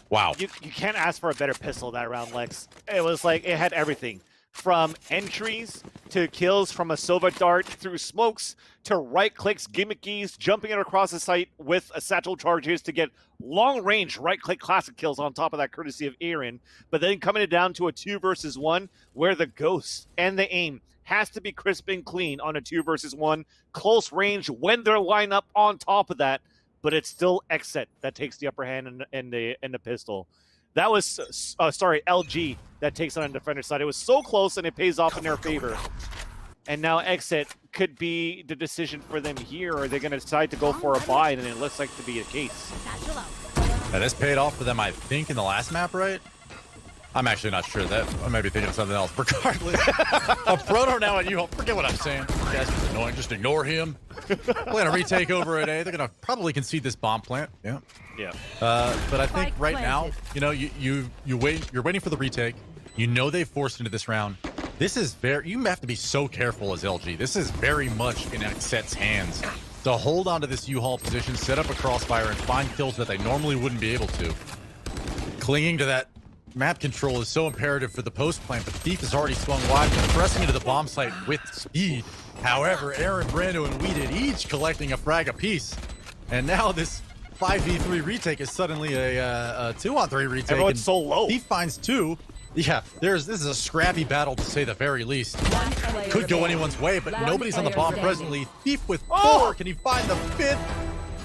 Wow. You can't ask for a better pistol that round, Lex. It was like, it had everything. From entries to kills from a Sova dart, through smokes to right clicks, gimmickies, jumping it across the site with a satchel charges to get long range right click classic kills on top of that, courtesy of Aaron. But then coming it down to a 2 versus 1 where the ghost and the aim has to be crisp and clean on a 2 versus 1. Close range when they're lined up on top of that. But it's still XSET that takes the upper hand in the pistol. That was, LG that takes on the defender side. It was so close, and it pays off in their favor. And now XSET could be the decision for them here. Are they going to decide to go for a buy? And it looks like to be the case. Now, this paid off for them, I think, in the last map, right? I'm actually not sure that. I might be thinking of something else. Regardless, a proto now at U-Haul. Forget what I'm saying. That's just annoying. Just ignore him. Playing a retake over at A. They're gonna probably concede this bomb plant. Yeah. Yeah. But I think right now, you know, you wait. You're waiting for the retake. You know they've forced into this round. This is very. You have to be so careful as LG. This is very much in XSET's hands to hold onto this U-Haul position, set up a crossfire, and find kills that they normally wouldn't be able to. Clinging to that map control is so imperative for the post plant, but Thief has already swung wide and pressing into the bomb site with speed. However, Aaron, Brando, and Weeded each collecting a frag apiece. And now this 5v3 retake is suddenly a 2-on-3 retake. Everyone's so low. Thief finds 2. Yeah, this is a scrappy battle to say the very least. Could go anyone's way, but nobody's on the bomb presently. Thief with 4. Can he find the 5th?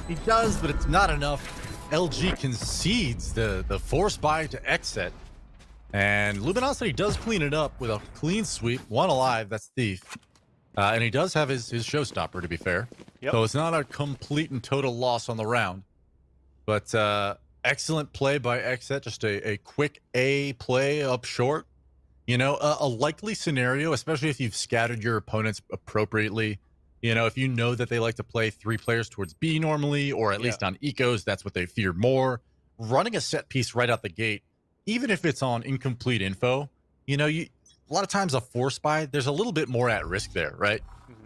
He does, but it's not enough. LG concedes the force buy to XSET. And Luminosity does clean it up with a clean sweep. 1 alive, that's Thief. And he does have his showstopper, to be fair. Yep. So it's not a complete and total loss on the round. But excellent play by XSET. Just a quick A play up short. You know, a likely scenario, especially if you've scattered your opponents appropriately. You know, if you know that they like to play 3 players towards B normally, or at least on ecos, that's what they fear more. Running a set piece right out the gate, even if it's on incomplete info, you know, a lot of times a force buy, there's a little bit more at risk there, right?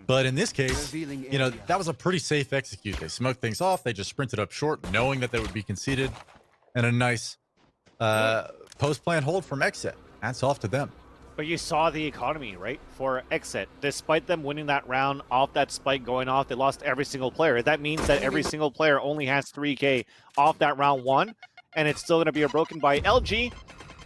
But in this case, you know, that was a pretty safe execute. They smoked things off. They just sprinted up short, knowing that they would be conceded. And a nice post-plan hold from XSET. Hats off to them. But you saw the economy, right? For XSET, despite them winning that round off that spike going off, they lost every single player. That means that every single player only has 3K off that round 1, and it's still going to be a broken by LG.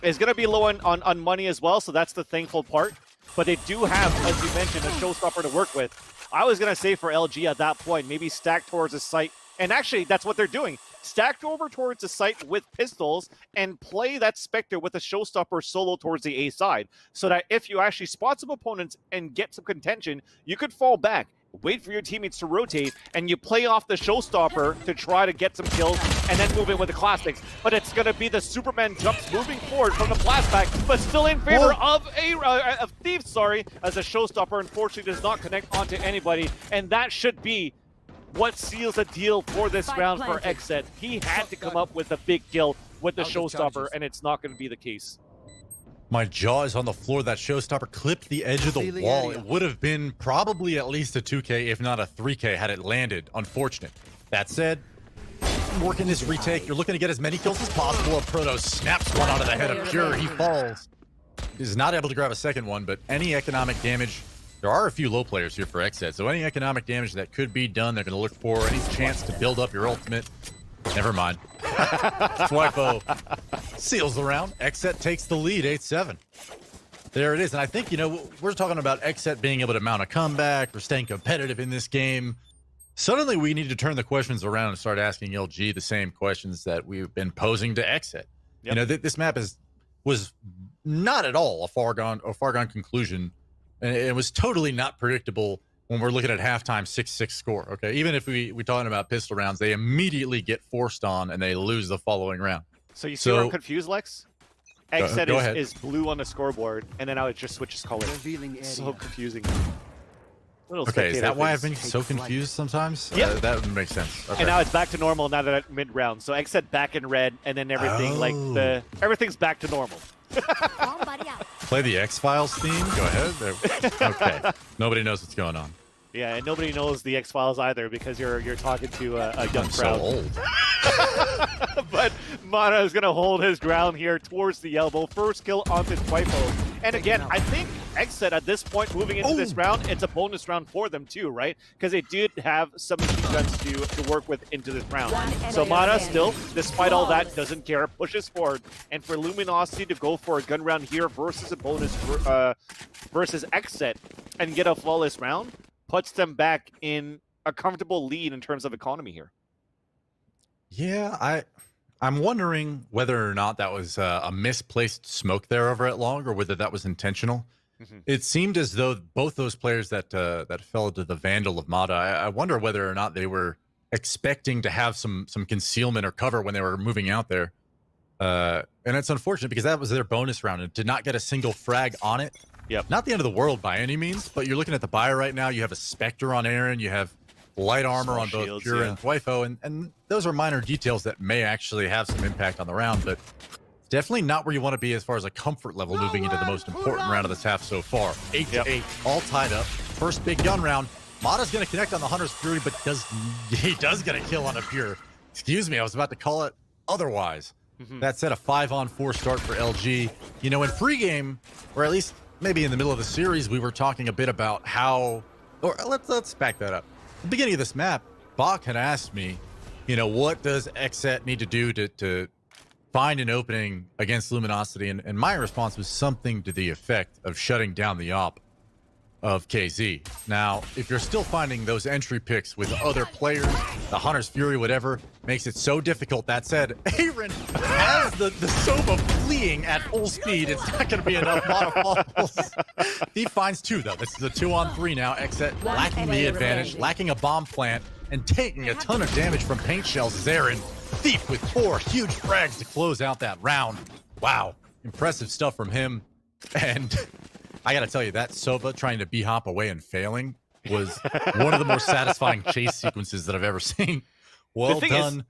Is going to be low on money as well, so that's the thankful part. But they do have, as you mentioned, a showstopper to work with. I was going to say for LG at that point, maybe stack towards the site. And actually, that's what they're doing. Stack over towards the site with pistols and play that Spectre with a showstopper solo towards the A side. So that if you actually spot some opponents and get some contention, you could fall back, wait for your teammates to rotate, and you play off the showstopper to try to get some kills and then move in with the classics. But it's going to be the Superman jumps moving forward from the flashback, but still in favor of Thief, as the showstopper unfortunately does not connect onto anybody. And that should be what seals a deal for this round for XSET. He had to come up with a big kill with the showstopper, and it's not going to be the case. My jaw is on the floor. That showstopper clipped the edge of the wall. It would have been probably at least a 2K, if not a 3K, had it landed. Unfortunate. That said, working this retake, you're looking to get as many kills as possible. A Proto snaps one out of the head of Pure. He falls. He's not able to grab a second one, but any economic damage, there are a few low players here for XSET, so any economic damage that could be done, they're going to look for any chance to build up your ultimate. Never mind. Twifo seals the round. XSET takes the lead, 8-7. There it is. And I think, you know, we're talking about XSET being able to mount a comeback or staying competitive in this game. Suddenly, we need to turn the questions around and start asking LG the same questions that we've been posing to XSET. Yep. You know, this map was not at all a far gone conclusion. And it was totally not predictable when we're looking at halftime 6-6 score. Okay, even if we're talking about pistol rounds, they immediately get forced on and they lose the following round. So you see where I'm confused, Lex? XSET is blue on the scoreboard, and then now it just switches color. So confusing. Okay, is that why I've been so confused sometimes? Yeah, that would make sense. Okay. And now it's back to normal now that at mid-round. So XSET back in red, and then everything everything's back to normal. Play the X-Files theme? Go ahead. Okay. Nobody knows what's going on. Yeah, and nobody knows the X-Files either because you're talking to a young crowd. So old. But Mana is going to hold his ground here towards the elbow. First kill onto Twifo. And again, I think XSET at this point moving into this round, it's a bonus round for them too, right? Because they did have some machine guns to work with into this round. So Mana still, despite all that, doesn't care, pushes forward. And for Luminosity to go for a gun round here versus a bonus versus XSET and get a flawless round, puts them back in a comfortable lead in terms of economy here. Yeah, I'm wondering whether or not that was a misplaced smoke there over at Long, or whether that was intentional. It seemed as though both those players that fell to the Vandal of Mata, I wonder whether or not they were expecting to have some concealment or cover when they were moving out there. And it's unfortunate because that was their bonus round and did not get a single frag on it. Yep. Not the end of the world by any means, but you're looking at the buyer right now. You have a Spectre on Aaron. You have light armor Small on both shields, Pure yeah. and Twyfo, and those are minor details that may actually have some impact on the round, but definitely not where you want to be as far as a comfort level moving into the most important round of this half so far. 8-8, all tied up. First big gun round. Mata's going to connect on the Hunter's Fury, but he does get a kill on a Pure. Excuse me, I was about to call it otherwise. That said, a 5-on-4 start for LG. You know, in pregame, or at least maybe in the middle of the series, we were talking a bit about how, or let's back that up. At the beginning of this map, Bach had asked me, you know, what does XSET need to do to find an opening against Luminosity? And my response was something to the effect of shutting down the op of KZ. Now, if you're still finding those entry picks with other players, the Hunter's Fury, whatever, makes it so difficult. That said, Aaron has the Sova fleeing at full speed. It's not going to be enough falls. He finds 2, though. This is a 2-on-3 now. XSET lacking the advantage, lacking a bomb plant, and taking a ton of damage from paint shells is Aaron. Thief with 4 huge frags to close out that round. Wow. Impressive stuff from him. And I got to tell you, that Sova trying to B-hop away and failing was one of the more satisfying chase sequences that I've ever seen. Well done.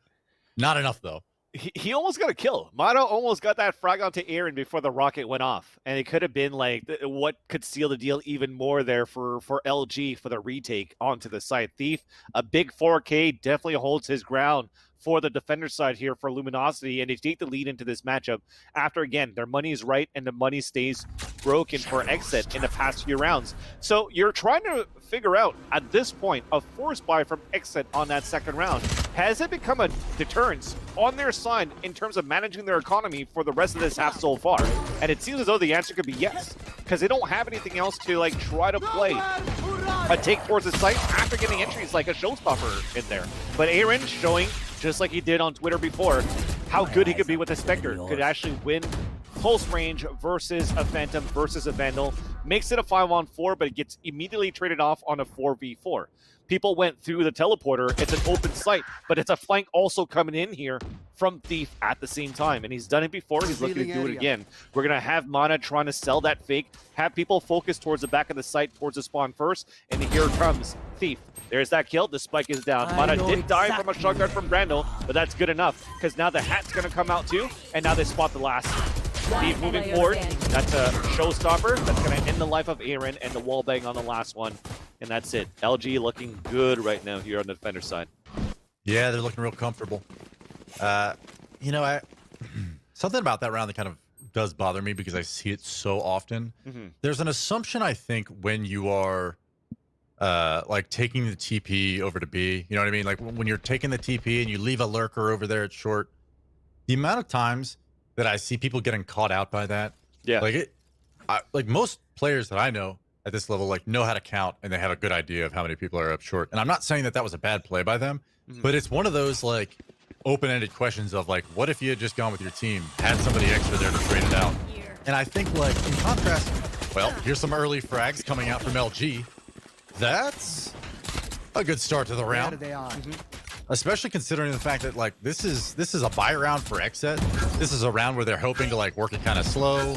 Not enough, though. He almost got a kill. Mata almost got that frag onto Aaron before the rocket went off. And it could have been like what could seal the deal even more there for LG for the retake onto the side. Thief, a big 4K, definitely holds his ground for the defender side here for Luminosity, and they take the lead into this matchup after, again, their money is right and the money stays broken for XSET in the past few rounds. So you're trying to figure out, at this point, a force buy from XSET on that second round. Has it become a deterrence on their side in terms of managing their economy for the rest of this half so far? And it seems as though the answer could be yes, because they don't have anything else to like try to play a take towards the site after getting entries like a showstopper in there. But Aaron showing, just like he did on Twitter before, how good he could be with a Spectre. Could actually win close range versus a Phantom versus a Vandal. Makes it a 5-on-4, but it gets immediately traded off on a 4v4. People went through the teleporter. It's an open site, but it's a flank also coming in here from Thief at the same time. And he's done it before. He's looking to do it again. We're going to have Mana trying to sell that fake, have people focus towards the back of the site, towards the spawn first, and here comes Thief. There's that kill. The spike is down. Mana did die from a shotgun from Brando, but that's good enough because now the hat's going to come out too, and now they spot the last. Thief moving forward. That's a showstopper. That's going to end the life of Aaron and the wall bang on the last one. And that's it. LG looking good right now here on the defender side. Yeah, they're looking real comfortable. You know, something about that round that kind of does bother me because I see it so often. There's an assumption, I think, when you are like taking the TP over to B, you know what I mean? Like when you're taking the TP and you leave a lurker over there at short, the amount of times that I see people getting caught out by that, like most players that I know at this level, like know how to count and they have a good idea of how many people are up short. And I'm not saying that that was a bad play by them, but it's one of those like open-ended questions of like, what if you had just gone with your team, had somebody extra there to trade it out? And I think like in contrast, well, here's some early frags coming out from LG. That's a good start to the round. Especially considering the fact that like this is a buy round for XSET. This is a round where they're hoping to like work it kind of slow.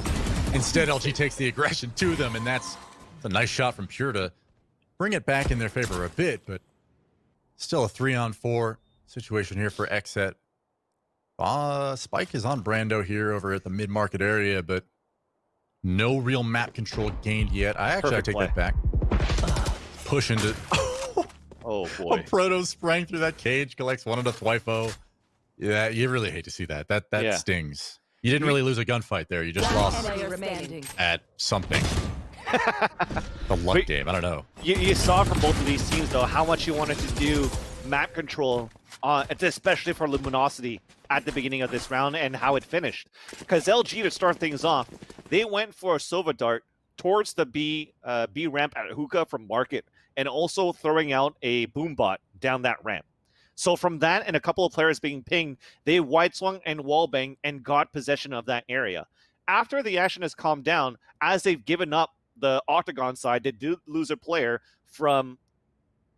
Instead, LG takes the aggression to them, and that's a nice shot from Pure to bring it back in their favor a bit, but still a 3-on-4 situation here for XSET. Spike is on Brando here over at the mid-market area, but no real map control gained yet. I take that back. Push into... Oh, boy. A Proto sprang through that cage, collects one into Twyfo. Yeah, you really hate to see that. That stings. You didn't really lose a gunfight there. You just lost at something. The luck game. I don't know. You saw from both of these teams, though, how much you wanted to do map control, especially for Luminosity at the beginning of this round and how it finished. Because LG, to start things off, they went for a Sova Dart towards the B ramp at Hookah from Market, and also throwing out a boom bot down that ramp. So from that and a couple of players being pinged, they wide swung and wallbang and got possession of that area. After the action has calmed down, as they've given up the Octagon side, they do lose a player from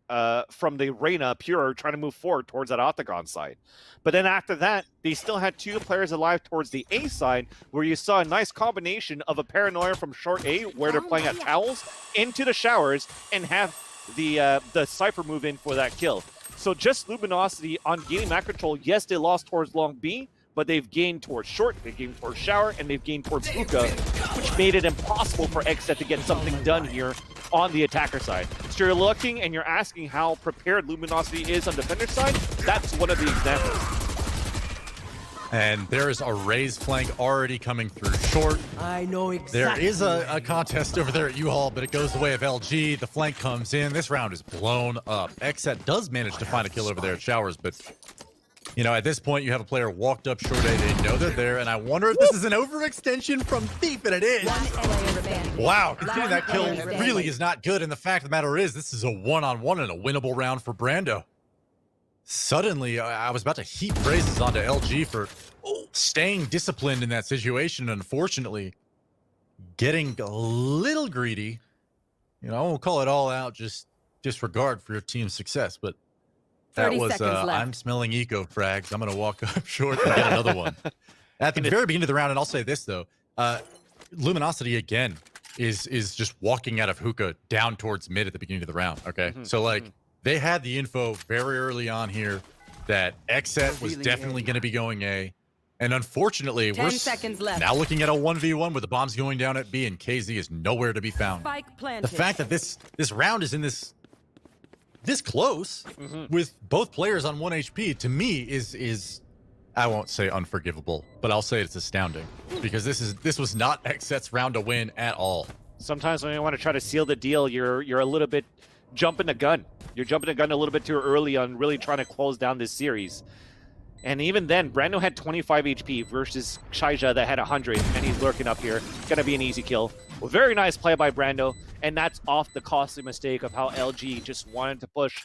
from the Reyna Pure trying to move forward towards that Octagon side. But then after that, they still had 2 players alive towards the A side, where you saw a nice combination of a Paranoia from short A, where they're playing at towels, into the showers, and have the Cypher move in for that kill. So just Luminosity on gaining map control, yes, they lost towards long B, but they've gained towards short, they've gained towards shower, and they've gained towards hookah, which made it impossible for XSET to get something done here on the attacker side. So you're looking and you're asking how prepared Luminosity is on defender side. That's one of the examples. And there is a raised flank already coming through short. I know exactly. There is a contest over there at U-Haul, but it goes the way of LG. The flank comes in. This round is blown up. XSET does manage to find a kill over there at Showers, but you know, at this point, you have a player walked up short A. They know they're there, and I wonder if this is an overextension from Thief, and it is. Wow, considering that kill really is not good, and the fact of the matter is, this is a one-on-one and a winnable round for Brando. Suddenly, I was about to heap praises onto LG for staying disciplined in that situation, and unfortunately, getting a little greedy. You know, I won't call it all out, just disregard for your team's success, but that 30 was, seconds left. I'm smelling eco frags. I'm going to walk up short and get another one. At the very beginning of the round, and I'll say this, though. Luminosity, again, is just walking out of hookah down towards mid at the beginning of the round, okay? So, like, they had the info very early on here that XSET was definitely going to be going A. And unfortunately, 10 we're seconds left. now looking at a 1v1 with the bombs going down at B, and KZ is nowhere to be found. Spike planted. The fact that this round is in this close with both players on 1 HP, to me is I won't say unforgivable, but I'll say it's astounding, because this was not XSET's round to win at all. Sometimes when you want to try to seal the deal, you're a little bit jumping the gun. You're jumping the gun a little bit too early on really trying to close down this series. And even then, Brando had 25 HP versus Shaija that had 100, and he's lurking up here. Gonna be an easy kill. Well, very nice play by Brando, and that's off the costly mistake of how LG just wanted to push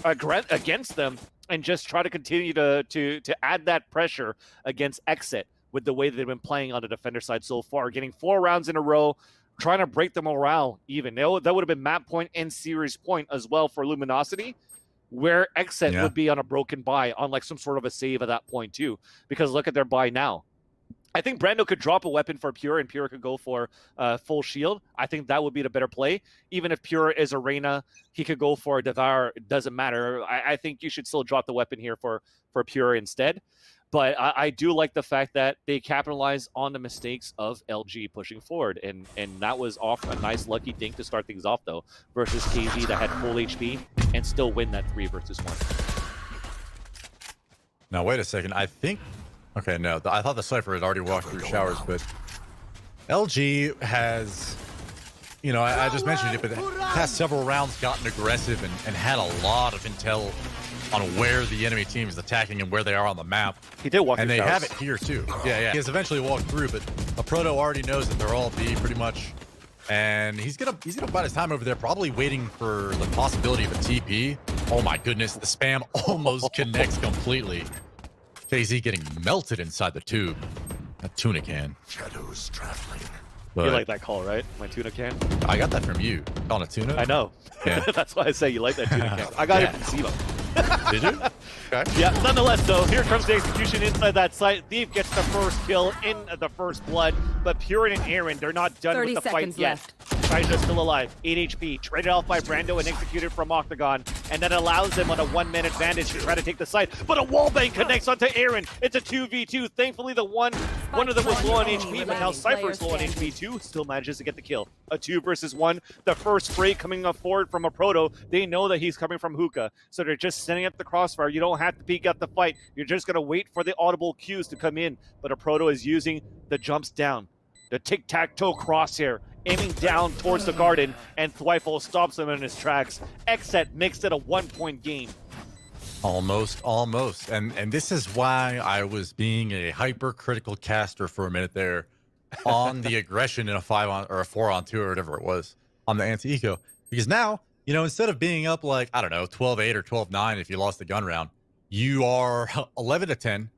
against them and just try to continue to add that pressure against XSET with the way they've been playing on the defender side so far, getting 4 rounds in a row, trying to break the morale even. That would have been map point and series point as well for Luminosity, where XSET would be on a broken buy on like some sort of a save at that point too, because look at their buy now. I think Brando could drop a weapon for Pure, and Pure could go for full shield. I think that would be the better play. Even if Pure is a Reyna, he could go for a Devour. It doesn't matter. I think you should still drop the weapon here for Pure instead. But I do like the fact that they capitalize on the mistakes of LG pushing forward. And that was off a nice lucky thing to start things off, though, versus KZ that had full HP and still win that 3 versus 1. Now, wait a second. I think... Okay, no. I thought the Cypher had already walked through Showers, but LG has... You know, I just mentioned it, but the past several rounds gotten aggressive and had a lot of intel on where the enemy team is attacking and where they are on the map. He did walk through and they Showers. have it here, too. Yeah. He has eventually walked through, but a Proto already knows that they're all B, pretty much. And he's gonna bide his time over there, probably waiting for the possibility of a TP. Oh my goodness, the spam almost connects completely. KZ getting melted inside the tube. A tuna can. Shadows traveling. But You like that call, right? My tuna can? I got that from you. On a tuna? I know. Yeah. That's why I say you like that tuna can. I got it from Siva. Did you? Okay. Yeah, nonetheless, though, here comes the execution inside that site. Thief gets the first kill in the first blood, but Purin and Aaron, they're not done 30 with the fight seconds yet. left. Shaija still alive, 8 HP, traded off by Brando and executed from Octagon, and that allows them on a 1-man advantage to try to take the site. But a wallbang connects onto Aaron. It's a 2v2. Thankfully, one of them was low on HP, but now Cypher's low on HP too. Still manages to get the kill. A 2 versus 1. The first spray coming up forward from a Proto. They know that he's coming from hookah, so they're just setting up the crossfire. You don't have to peek at the fight. You're just going to wait for the audible cues to come in. But a Proto is using the jumps down. The tic-tac-toe crosshair, aiming down towards the garden, and Thwyfel stops him in his tracks. XSET makes it a 1-point game. Almost. And this is why I was being a hypercritical caster for a minute there on the aggression in a 5-on or a 4-on-2 or whatever it was on the anti-eco. Because now, you know, instead of being up like, I don't know, 12-8 or 12-9 if you lost the gun round, you are 11-10.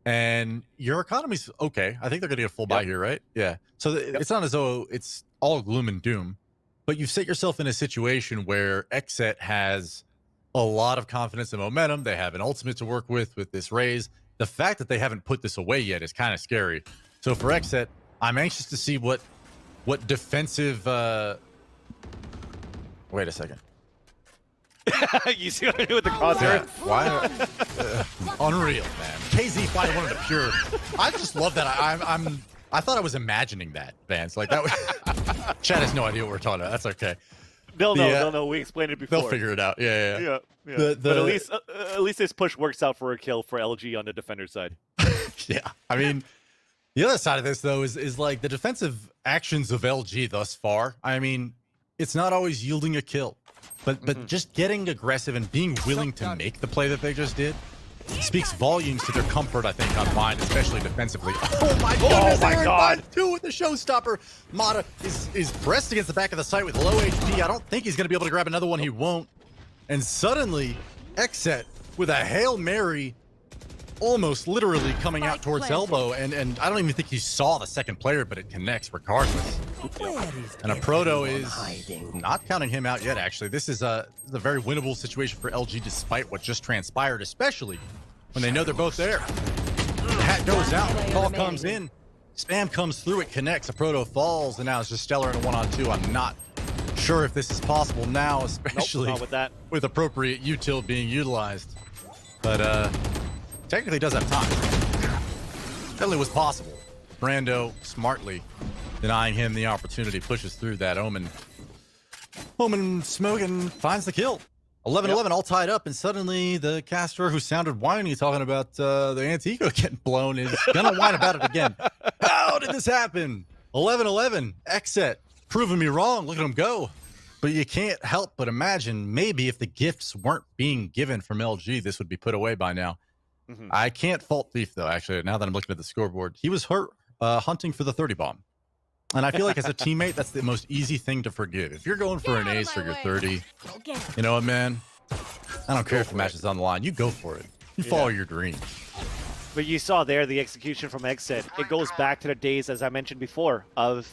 And your economy's okay. I think they're going to get a full buy here, right? Yeah. So it's not as though it's all gloom and doom. but you've set yourself in a situation where XSET has a lot of confidence and momentum. They have an ultimate to work with this raise. The fact that they haven't put this away yet is kind of scary. So for XSET, I'm anxious to see what defensive. Wait a second. You see what I do with the crosshair? Why? Unreal, man. KZ finally wanted a pure. I just love that. I thought I was imagining that, Vance. Like that was. Chad has no idea what we're talking about. That's okay. They'll know. We explained it before. They'll figure it out. Yeah. But at least this push works out for a kill for LG on the defender side. Yeah. I mean, the other side of this though is like the defensive actions of LG thus far. I mean, it's not always yielding a kill, but just getting aggressive and being willing to make the play that they just did speaks volumes to their comfort, I think, on mine, especially defensively. Oh my goodness! Oh my God! 2 with the showstopper. Mata is pressed against the back of the site with low HP. I don't think he's going to be able to grab another one. He won't. And suddenly, XSET with a Hail Mary, almost literally coming out towards elbow, and I don't even think he saw the second player, but it connects regardless. And a Proto is not counting him out yet, actually. This is a very winnable situation for LG despite what just transpired, especially when they know they're both there. The hat goes out, the call comes in, spam comes through, it connects, a Proto falls, and now it's just Stellar in a 1-on-2. I'm not sure if this is possible now, especially not with that. With appropriate util being utilized. But technically does have time. Definitely was possible. Brando smartly denying him the opportunity, pushes through that Omen smoke and finds the kill. 11-11 all tied up, and suddenly the caster who sounded whiny talking about the Antico getting blown is gonna whine about it again. How did this happen? 11-11, XSET proving me wrong. Look at him go. But you can't help but imagine maybe if the gifts weren't being given from LG, this would be put away by now. I can't fault Thief, though, actually, now that I'm looking at the scoreboard. He was hurt hunting for the 30 bomb. And I feel like as a teammate, that's the most easy thing to forgive. If you're going for an ace for your 30, you know what, man? I don't care if the match is on the line. You go for it. You follow your dreams. But you saw there the execution from XSET. It goes back to the days, as I mentioned before, of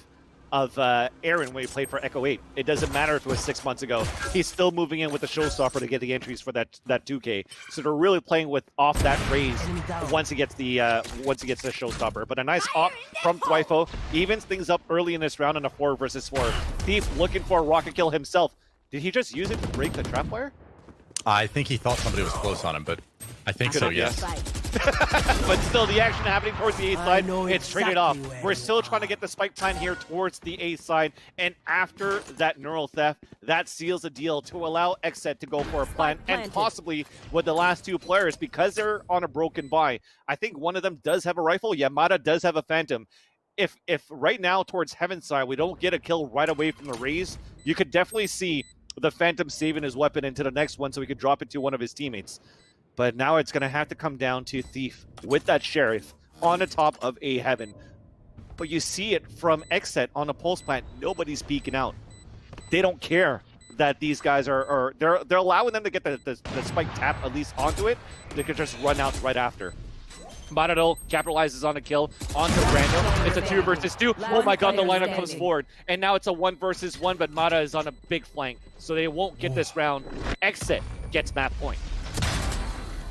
Aaron when he played for Echo 8. It doesn't matter if it was 6 months ago. He's still moving in with the showstopper to get the entries for that 2K. So they're really playing with off that raise once he gets the showstopper. But a nice op from Twifo evens things up early in this round in a 4 versus 4. Thief looking for a rocket kill himself. Did he just use it to break the trapwire? I think he thought somebody was close on him, but I think so, yes. But still, the action happening towards the A side, it's traded off. We're still trying to get the spike plan here towards the A side, and after that neural theft, that seals the deal to allow XSET to go for a plant, and possibly with the last 2 players, because they're on a broken buy. I think one of them does have a rifle. Yamada does have a Phantom. If right now towards Heaven's side, we don't get a kill right away from the raise, you could definitely see the Phantom saving his weapon into the next one so he could drop it to one of his teammates. But now it's going to have to come down to Thief with that Sheriff on the top of A Heaven. But you see it from XSET on the pulse plant. Nobody's peeking out. They don't care that these guys they're allowing them to get the spike tap at least onto it. They could just run out right after. Matadol capitalizes on a kill onto Brando. It's a 2 versus 2. Oh my god, the lineup comes forward. And now it's a 1 versus 1, but Mata is on a big flank. So they won't get this round. XSET gets map point.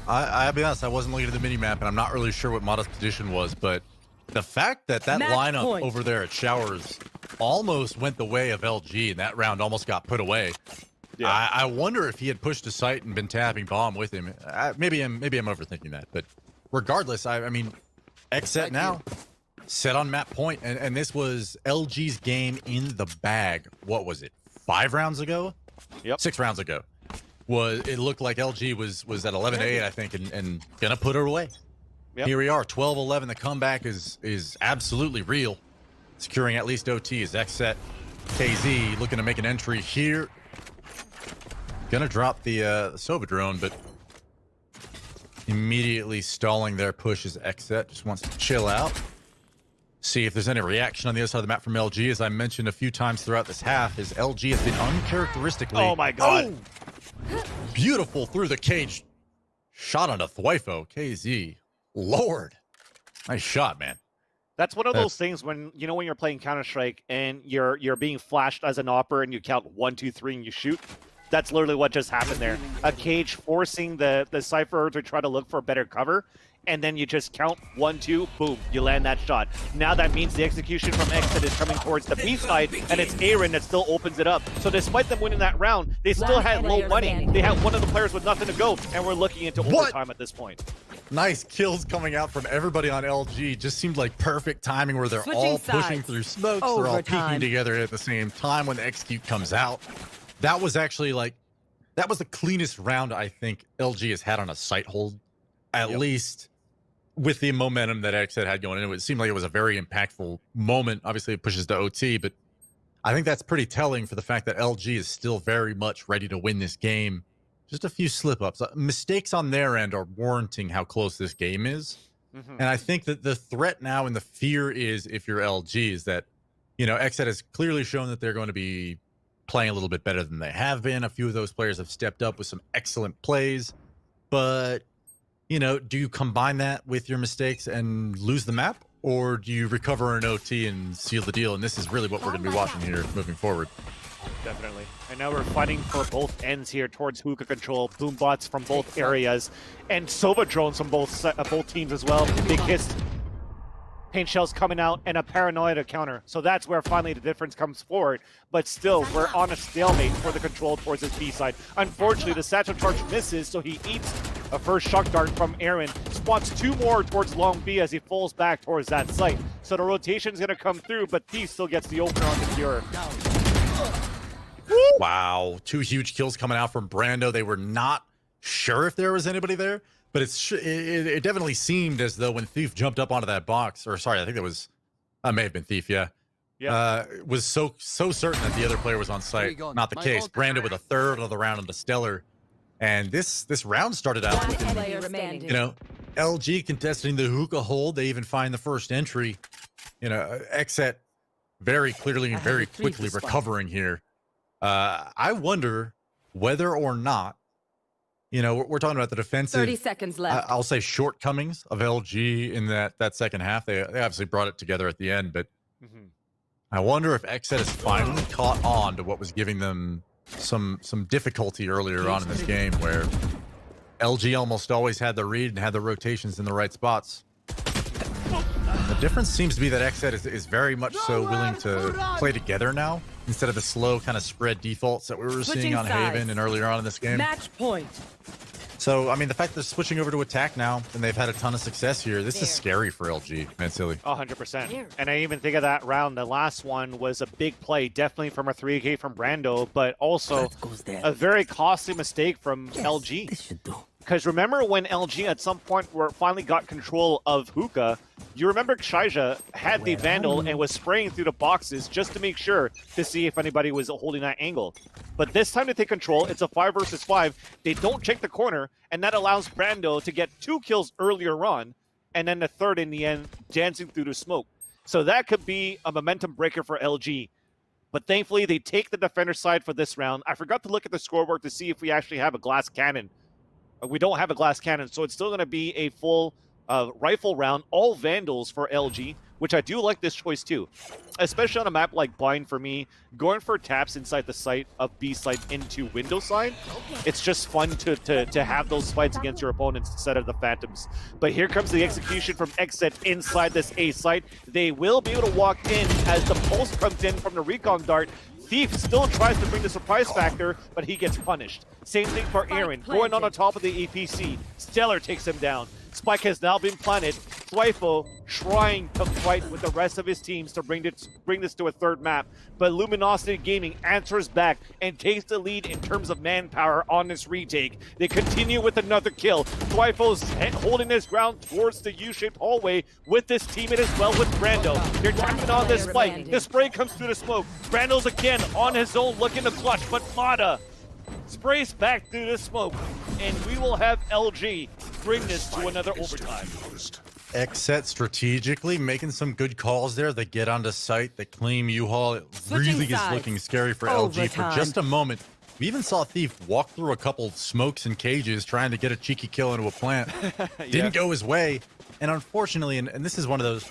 I'll be honest, I wasn't looking at the mini-map, and I'm not really sure what Mata's position was, but the fact that lineup over there at Showers almost went the way of LG, and that round almost got put away. Yeah. I wonder if he had pushed to site and been tapping bomb with him. Maybe I'm overthinking that, but regardless, I mean, XSET now set on map point, and this was LG's game in the bag. What was it? 5 rounds ago? Yep. 6 rounds ago. It looked like LG was at 11-8, I think, and gonna put her away. Yep. Here we are, 12-11. The comeback is absolutely real. Securing at least OT is XSET. KZ looking to make an entry here. Gonna drop the Sova drone, but immediately stalling their push is XSET. Just wants to chill out. See if there's any reaction on the other side of the map from LG. As I mentioned a few times throughout this half, is LG has been uncharacteristically... Oh my god. Beautiful through the cage. Shot onto Thwifo. KZ. Lord. Nice shot, man. That's one of those things when when you're playing Counter-Strike and you're being flashed as an opper and you count 1, 2, 3 and you shoot. That's literally what just happened there. A cage forcing the Cypher to try to look for better cover, and then you just count 1, 2, boom, you land that shot. Now that means the execution from XSET is coming towards the B side, and it's Aaron that still opens it up. So despite them winning that round, they still had low money. They had one of the players with nothing to go, and we're looking into overtime at this point. Nice kills coming out from everybody on LG. Just seemed like perfect timing where they're all pushing through smokes. They're all peeking together at the same time when the execute comes out. That was actually that was the cleanest round I think LG has had on a site hold, at least with the momentum that XSET had going into it. It seemed like it was a very impactful moment. Obviously, it pushes to OT, but I think that's pretty telling for the fact that LG is still very much ready to win this game. Just a few slip-ups. Mistakes on their end are warranting how close this game is. And I think that the threat now and the fear is, if you're LG, is that, XSET has clearly shown that they're going to be playing a little bit better than they have been. A few of those players have stepped up with some excellent plays. But, do you combine that with your mistakes and lose the map? Or do you recover an OT and seal the deal? And this is really what we're going to be watching here moving forward. Definitely. And now we're fighting for both ends here towards hookah control, boom bots from both areas, and Sova drones from both teams as well. Big hits, paint shells coming out, and a paranoia to counter. So that's where finally the difference comes forward. But still, we're on a stalemate for the control towards his B side. Unfortunately, the satchel charge misses, so he eats a first shock dart from Aaron. Spots 2 more towards long B as he falls back towards that site. So the rotation's going to come through, but Thief still gets the opener on the Cure. Wow, 2 huge kills coming out from Brando. They were not sure if there was anybody there, but it definitely seemed as though when Thief jumped up onto that box, or sorry, I think that may have been Thief, was so certain that the other player was on site. Not the case. Brando with a third of the round on the Stellar, and this round started out with LG contesting the hookah hold. They even find the first entry. XSET very clearly and very quickly recovering here. I wonder whether or not, we're talking about the defensive 30 seconds left. I'll say shortcomings of LG in that second half. They obviously brought it together at the end, but I wonder if XSET has finally caught on to what was giving them some difficulty earlier on in this game, where LG almost always had the read and had the rotations in the right spots. The difference seems to be that XSET is very much so willing to play together now, instead of the slow kind of spread defaults that we were seeing on Haven and earlier on in this game. Match point. So, I mean, the fact they're switching over to attack now, and they've had a ton of success here, this is scary for LG, man, silly. 100%. And I even think of that round, the last one was a big play, definitely from a 3K from Brando, but also a very costly mistake from LG. Because remember when LG at some point finally got control of hookah, you remember Shaija had the Vandal and was spraying through the boxes just to make sure to see if anybody was holding that angle. But this time to take control, it's a 5 versus 5. They don't check the corner, and that allows Brando to get 2 kills earlier on, and then the third in the end, dancing through the smoke. So that could be a momentum breaker for LG. But thankfully, they take the defender side for this round. I forgot to look at the scoreboard to see if we actually have a glass cannon. We don't have a glass cannon, so it's still going to be a full rifle round, all Vandals for LG, which I do like this choice too. Especially on a map like Bind for me, going for taps inside the site of B side into window side, it's just fun to have those fights against your opponents instead of the Phantoms. But here comes the execution from XSET inside this A site. They will be able to walk in as the pulse comes in from the recon dart. Thief still tries to bring the surprise factor, but he gets punished. Same thing for Aaron, going on top of the APC. Stellar takes him down. Spike has now been planted. Twyfo trying to fight with the rest of his teams to bring this to a third map. But Luminosity Gaming answers back and takes the lead in terms of manpower on this retake. They continue with another kill. Twyfo's holding his ground towards the U-shaped hallway with this teammate as well with Brando. They're tapping on this fight. The spray comes through the smoke. Brando's again on his own looking to clutch, but Mata sprays back through the smoke, and we will have LG bring this to another overtime. XSET strategically making some good calls there. They get onto site, they claim U-Haul. It really is looking scary for LG for just a moment. We even saw Thief walk through a couple smokes and cages trying to get a cheeky kill into a plant. Didn't go his way. And unfortunately, and this is one of those,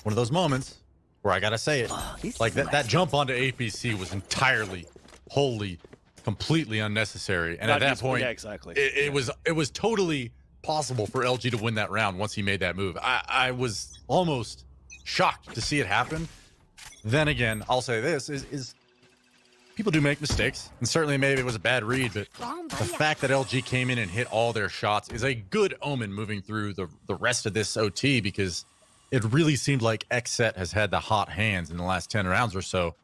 one of those moments where I gotta say it, like that jump onto APC was entirely, wholly, completely unnecessary. And Not at that useful. point, Yeah, exactly. it was totally possible for LG to win that round once he made that move. I was almost shocked to see it happen. Then again, I'll say this is people do make mistakes, and certainly maybe it was a bad read, but the fact that LG came in and hit all their shots is a good omen moving through the rest of this OT, because it really seemed like XSET has had the hot hands in the last 10 rounds or so.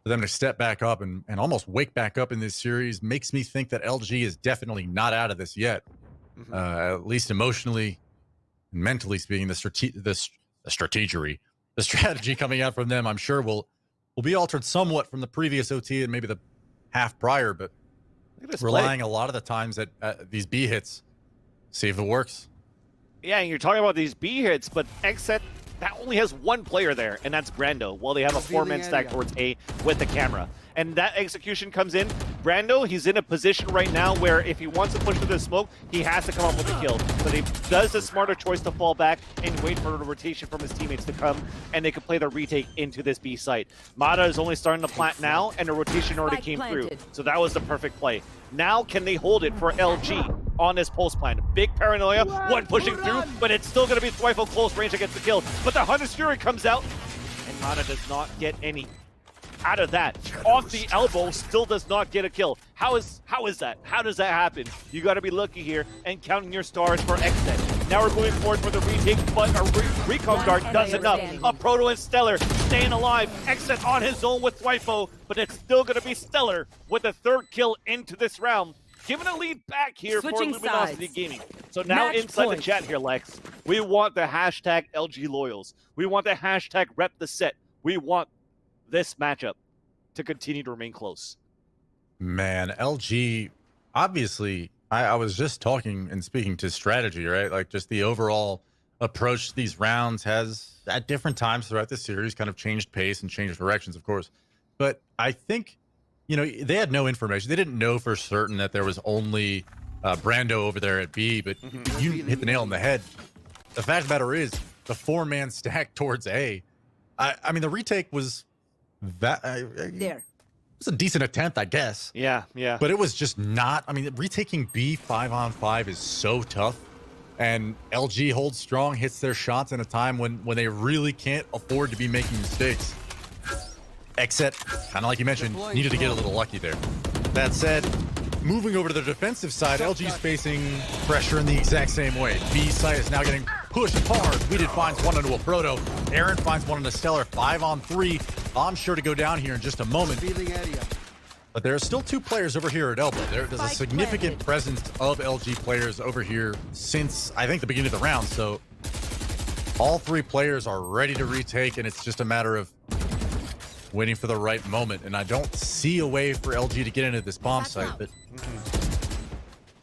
For them to step back up and almost wake back up in this series makes me think that LG is definitely not out of this yet. At least emotionally and mentally speaking, the strategy coming out from them, I'm sure will be altered somewhat from the previous OT and maybe the half prior, but relying a lot of the times at these B hits, see if it works. Yeah, and you're talking about these B hits, but XSET, that only has one player there, and that's Brando, while they have a 4-man stack towards A with the camera. And that execution comes in. Brando, he's in a position right now where if he wants to push through the smoke, he has to come up with a kill. But he does the smarter choice to fall back and wait for the rotation from his teammates to come, and they can play the retake into this B site. Mata is only starting to plant now, and the rotation already came through. So that was the perfect play. Now can they hold it for LG on this pulse plan? Big paranoia, one pushing through, but it's still going to be Thwifo close range against the kill. But the Hunter's Fury comes out, and Mata does not get any out of that. Off the elbow, still does not get a kill. How is that? How does that happen? You got to be lucky here and counting your stars for XSET. Now we're going forward for the retake, but a recon guard does enough. A Proto and Stellar staying alive. XSET on his own with Thwifo, but it's still going to be Stellar with the third kill into this round, giving a lead back here Switching for Luminosity sides. Gaming. So now Match inside point. the chat here, Lex, we want the hashtag LG Loyals. We want the hashtag rep the set. We want this matchup to continue to remain close. Man, LG, obviously, I was just talking and speaking to strategy, right? Like just the overall approach to these rounds has at different times throughout the series kind of changed pace and changed directions, of course. But I think, you know, they had no information. They didn't know for certain that there was only Brando over there at B, but you hit the nail on the head. The fact of the matter is the 4-man stack towards A. I mean, the retake was that There. it was a decent attempt, I guess. Yeah. But it was just not. I mean, retaking B 5-on-5 is so tough, and LG holds strong, hits their shots in a time when they really can't afford to be making mistakes. XSET, kind of like you mentioned, needed to get a little lucky there. That said, moving over to the defensive side, LG's facing pressure in the exact same way. B side is now getting pushed hard. Weeded finds one into a Proto. Aaron finds one into Stellar. 5-on-3. I'm sure to go down here in just a moment. But there are still 2 players over here at Elbow. There's a significant presence of LG players over here since, I think, the beginning of the round. So all 3 players are ready to retake, and it's just a matter of waiting for the right moment. And I don't see a way for LG to get into this bomb site, but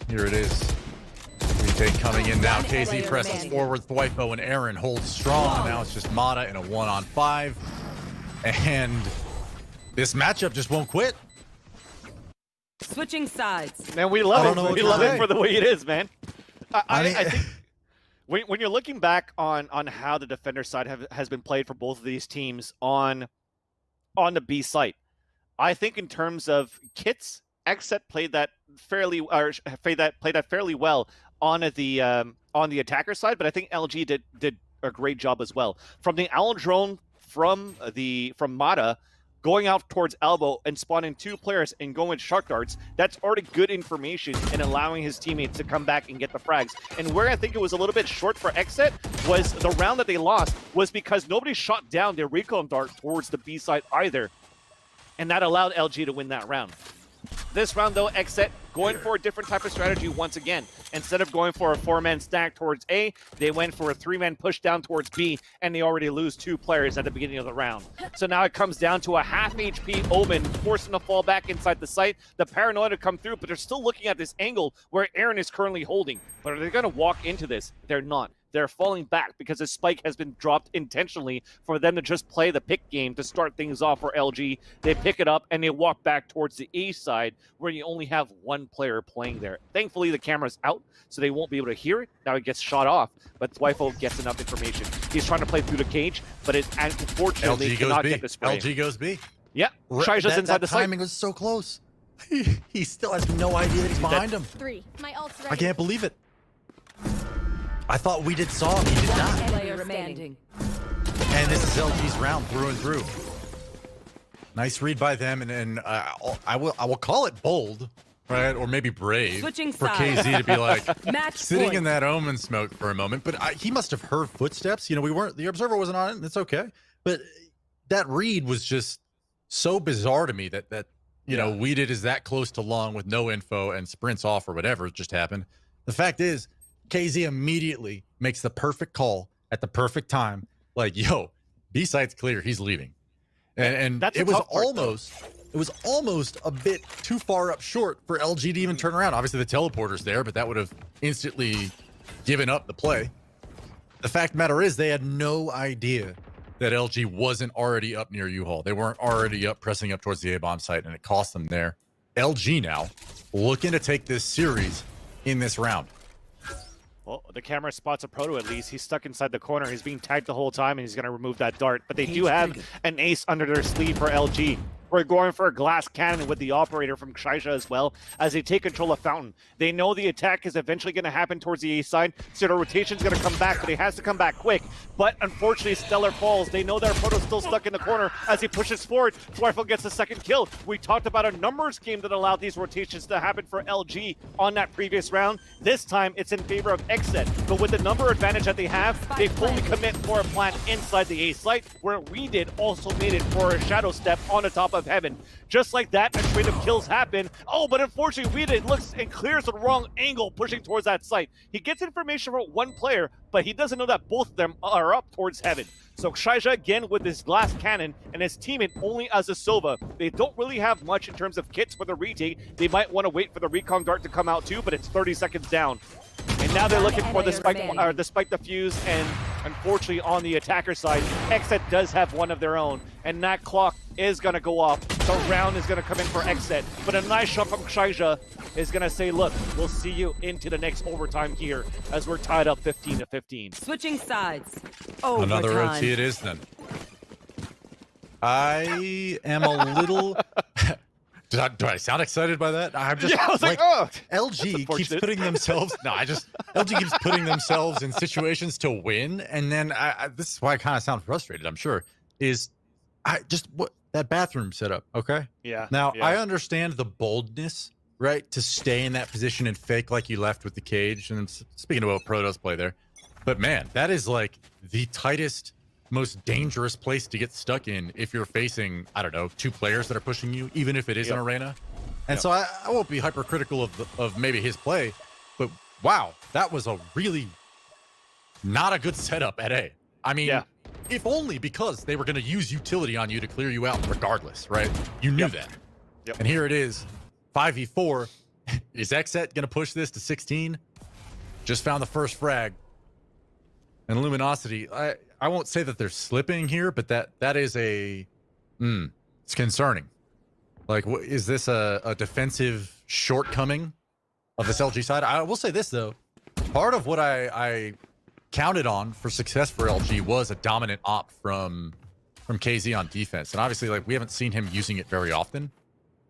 here it is. Retake coming in now. KZ presses forward. Thwifo and Aaron hold strong. Now it's just Mata in a 1-on-5. And this matchup just won't quit. Switching sides. Man, we love know it. what We to love it say. for the way it is, man. I mean- I think when you're looking back on how the defender side has been played for both of these teams on the B site, I think in terms of kits, XSET played that fairly well on the attacker side, but I think LG did a great job as well. From the Owl drone from Mata going out towards elbow and spawning 2 players and going with shark darts, that's already good information in allowing his teammates to come back and get the frags. And where I think it was a little bit short for XSET was the round that they lost was because nobody shot down their recon dart towards the B side either. And that allowed LG to win that round. This round, though, XSET going for a different type of strategy once again. Instead of going for a 4-man stack towards A, they went for a 3-man push down towards B, and they already lose 2 players at the beginning of the round. So now it comes down to a half HP Omen, forcing to fall back inside the site. The paranoia to come through, but they're still looking at this angle where Aaron is currently holding. But are they going to walk into this? They're not. they're falling back because a spike has been dropped intentionally for them to just play the pick game to start things off for LG. They pick it up and they walk back towards the A side where you only have one player playing there. Thankfully, the camera's out, so they won't be able to hear it. Now it gets shot off, but Zwifo gets enough information. He's trying to play through the cage, but it unfortunately LG cannot goes B. get the spray. LG goes B. Yeah, Shaija's inside the site. timing was so close. He still has no idea that he's behind him. 3. My ult's ready. I can't believe it. I thought we saw him. He did not. Player standing. And this is LG's round through and through. Nice read by them, and I will call it bold, right, or maybe brave Switching for sides. KZ to be like Match sitting point. in that omen smoke for a moment. But he must have heard footsteps. You know, the observer wasn't on it. It's okay, but that read was just so bizarre to me that you know, Weeded is that close to long with no info and sprints off or whatever just happened. The fact is, KZ immediately makes the perfect call at the perfect time. Like, yo, B site's clear, he's leaving. And That's it a was tough part, almost a bit too far up short for LG to even turn around. Obviously the teleporter's there, but that would have instantly given up the play. The fact of the matter is they had no idea that LG wasn't already up near U-Haul. They weren't already up pressing up towards the A-bomb site, and it cost them there. LG now looking to take this series in this round. Well, the camera spots a Proto at least. He's stuck inside the corner. He's being tagged the whole time, and he's going to remove that dart. But they do have an ace under their sleeve for LG. We're going for a glass cannon with the operator from Shaija as well as they take control of Fountain. They know the attack is eventually going to happen towards the A side, so the rotation's going to come back, but it has to come back quick. But unfortunately, Stellar falls. They know their Proto's still stuck in the corner as he pushes forward. Zwifo gets the second kill. We talked about a numbers game that allowed these rotations to happen for LG on that previous round. This time, it's in favor of XSET. But with the number advantage that they have, they fully commit for a plant inside the A site, where we did also made it for a shadow step on the top of heaven. Just like that, a trade of kills happen. Oh, but unfortunately, Weeded looks and clears the wrong angle, pushing towards that site. He gets information from one player, but he doesn't know that both of them are up towards heaven. So Shaija again with his glass cannon and his teammate only as a Silva. They don't really have much in terms of kits for the retake. They might want to wait for the recon dart to come out too, but it's 30 seconds down. And now they're looking for the spike defuse, and unfortunately on the attacker side, XSET does have one of their own, and that clock is going to go off. The round is going to come in for XSET, but a nice shot from Shaija is going to say, look, we'll see you into the next overtime here as we're tied up 15-15. Switching sides. Overtime. Another OT it is then. I am a little... Do I sound excited by that? I'm just I was like, oh, LG keeps putting themselves. LG keeps putting themselves in situations to win, and then this is why I kind of sound frustrated. I'm sure is what that bathroom setup. Okay. Yeah. Now I understand the boldness, right, to stay in that position and fake like you left with the cage. And speaking about Protoss play there, but man, that is like the tightest, most dangerous place to get stuck in if you're facing, I don't know, two players that are pushing you, even if it is an arena. And so I won't be hypercritical of maybe his play, but wow, that was a really not a good setup at A. I mean, if only because they were going to use utility on you to clear you out regardless, right? You knew that. And here it is, 5v4. Is XSET going to push this to 16? Just found the first frag. And Luminosity, I won't say that they're slipping here, but that is it's concerning. Like, is this a defensive shortcoming of this LG side? I will say this, though. Part of what I counted on for success for LG was a dominant op from KZ on defense. And obviously, like, we haven't seen him using it very often.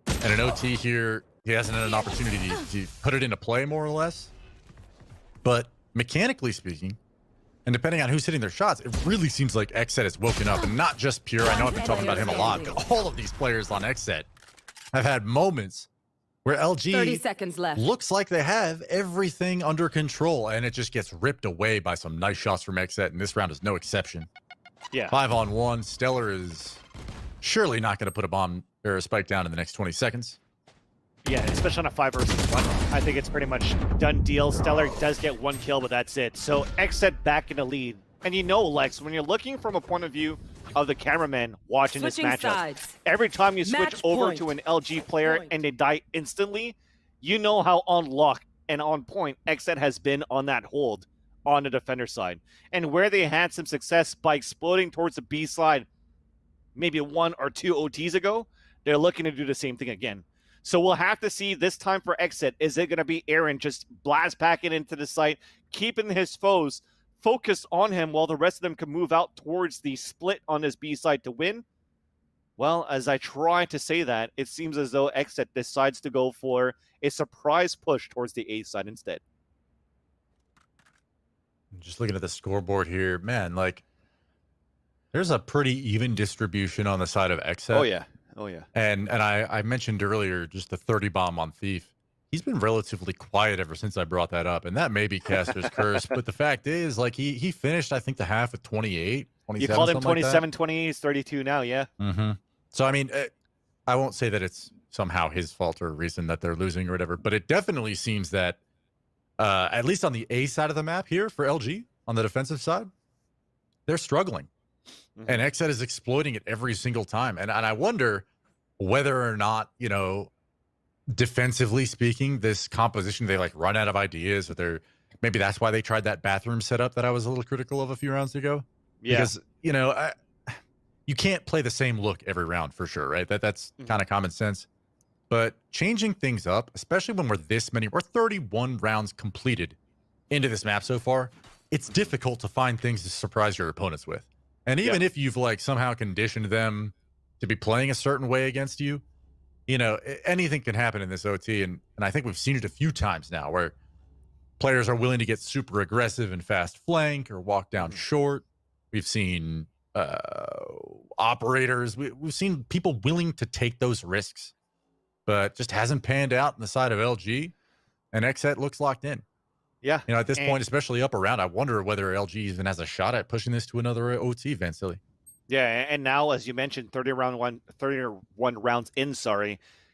And an OT here, he hasn't had an opportunity to put it into play, more or less. But mechanically speaking, and depending on who's hitting their shots, it really seems like XSET has woken up. And not just Pure. I know I've been talking about him a lot. But all of these players on XSET have had moments where LG 30 seconds left. looks like they have everything under control. And it just gets ripped away by some nice shots from XSET. And this round is no exception. 5-on-1. Stellar is surely not going to put a bomb or a spike down in the next 20 seconds. Yeah, especially on a 5 versus 1. I think it's pretty much done deal. Stellar does get one kill, but that's it. So XSET back in the lead. And you know, Lex, when you're looking from a point of view of the cameraman watching Switching this matchup, sides. every time you switch Match over point. to an LG player and they die instantly, you know how on lock and on point XSET has been on that hold on the defender side. And where they had some success by exploding towards the B side maybe 1 or 2 OTs ago, they're looking to do the same thing again. So we'll have to see this time for XSET. Is it going to be Aaron just blast packing into the site, keeping his foes focused on him while the rest of them can move out towards the split on this B side to win? Well, as I try to say that, it seems as though XSET decides to go for a surprise push towards the A side instead. Just looking at the scoreboard here, man, like there's a pretty even distribution on the side of XSET. Oh yeah. Oh yeah. And I mentioned earlier just the 30 bomb on Thief. He's been relatively quiet ever since I brought that up, and that may be Caster's curse. But the fact is, like he finished, I think, the half at 28, 27. You called him something 27, like 28, he's 32 now, yeah. Mm-hmm. So I mean, I won't say that it's somehow his fault or a reason that they're losing or whatever, but it definitely seems that at least on the A side of the map here for LG on the defensive side, they're struggling. And XSET is exploiting it every single time. And I wonder whether or not, you know, defensively speaking, this composition, they like run out of ideas, or maybe that's why they tried that bathroom setup that I was a little critical of a few rounds ago. Yeah. Because, you know, you can't play the same look every round for sure, right? That's kind of common sense. But changing things up, especially when we're 31 rounds completed into this map so far, it's difficult to find things to surprise your opponents with. And even if you've like somehow conditioned them to be playing a certain way against you, you know, anything can happen in this OT. And I think we've seen it a few times now where players are willing to get super aggressive and fast flank or walk down short. We've seen operators. We've seen people willing to take those risks, but just hasn't panned out on the side of LG, and XSET looks locked in. Yeah. You know, at this point, especially up around, I wonder whether LG even has a shot at pushing this to another OT, Van Silly. Yeah, and now, as you mentioned, 31 rounds in,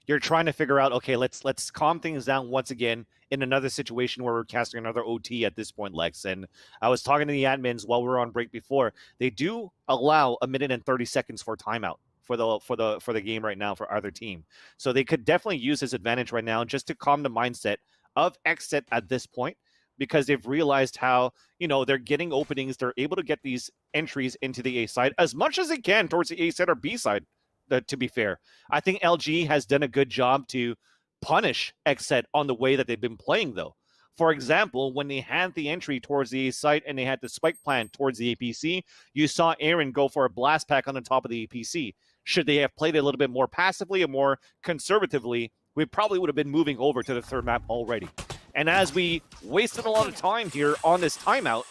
you're trying to figure out, okay, let's calm things down once again in another situation where we're casting another OT at this point, Lex. And I was talking to the admins while we were on break before. They do allow 1 minute and 30 seconds for timeout for the game right now for either team. So they could definitely use this advantage right now just to calm the mindset of XSET at this point, because they've realized how, you know, they're getting openings. They're able to get these entries into the A side as much as they can towards the A side or B side, to be fair. I think LG has done a good job to punish XSET on the way that they've been playing, though. For example, when they had the entry towards the A site and they had the spike plan towards the APC, you saw Aaron go for a blast pack on the top of the APC. Should they have played a little bit more passively and more conservatively, we probably would have been moving over to the third map already. And as we wasted a lot of time here on this timeout,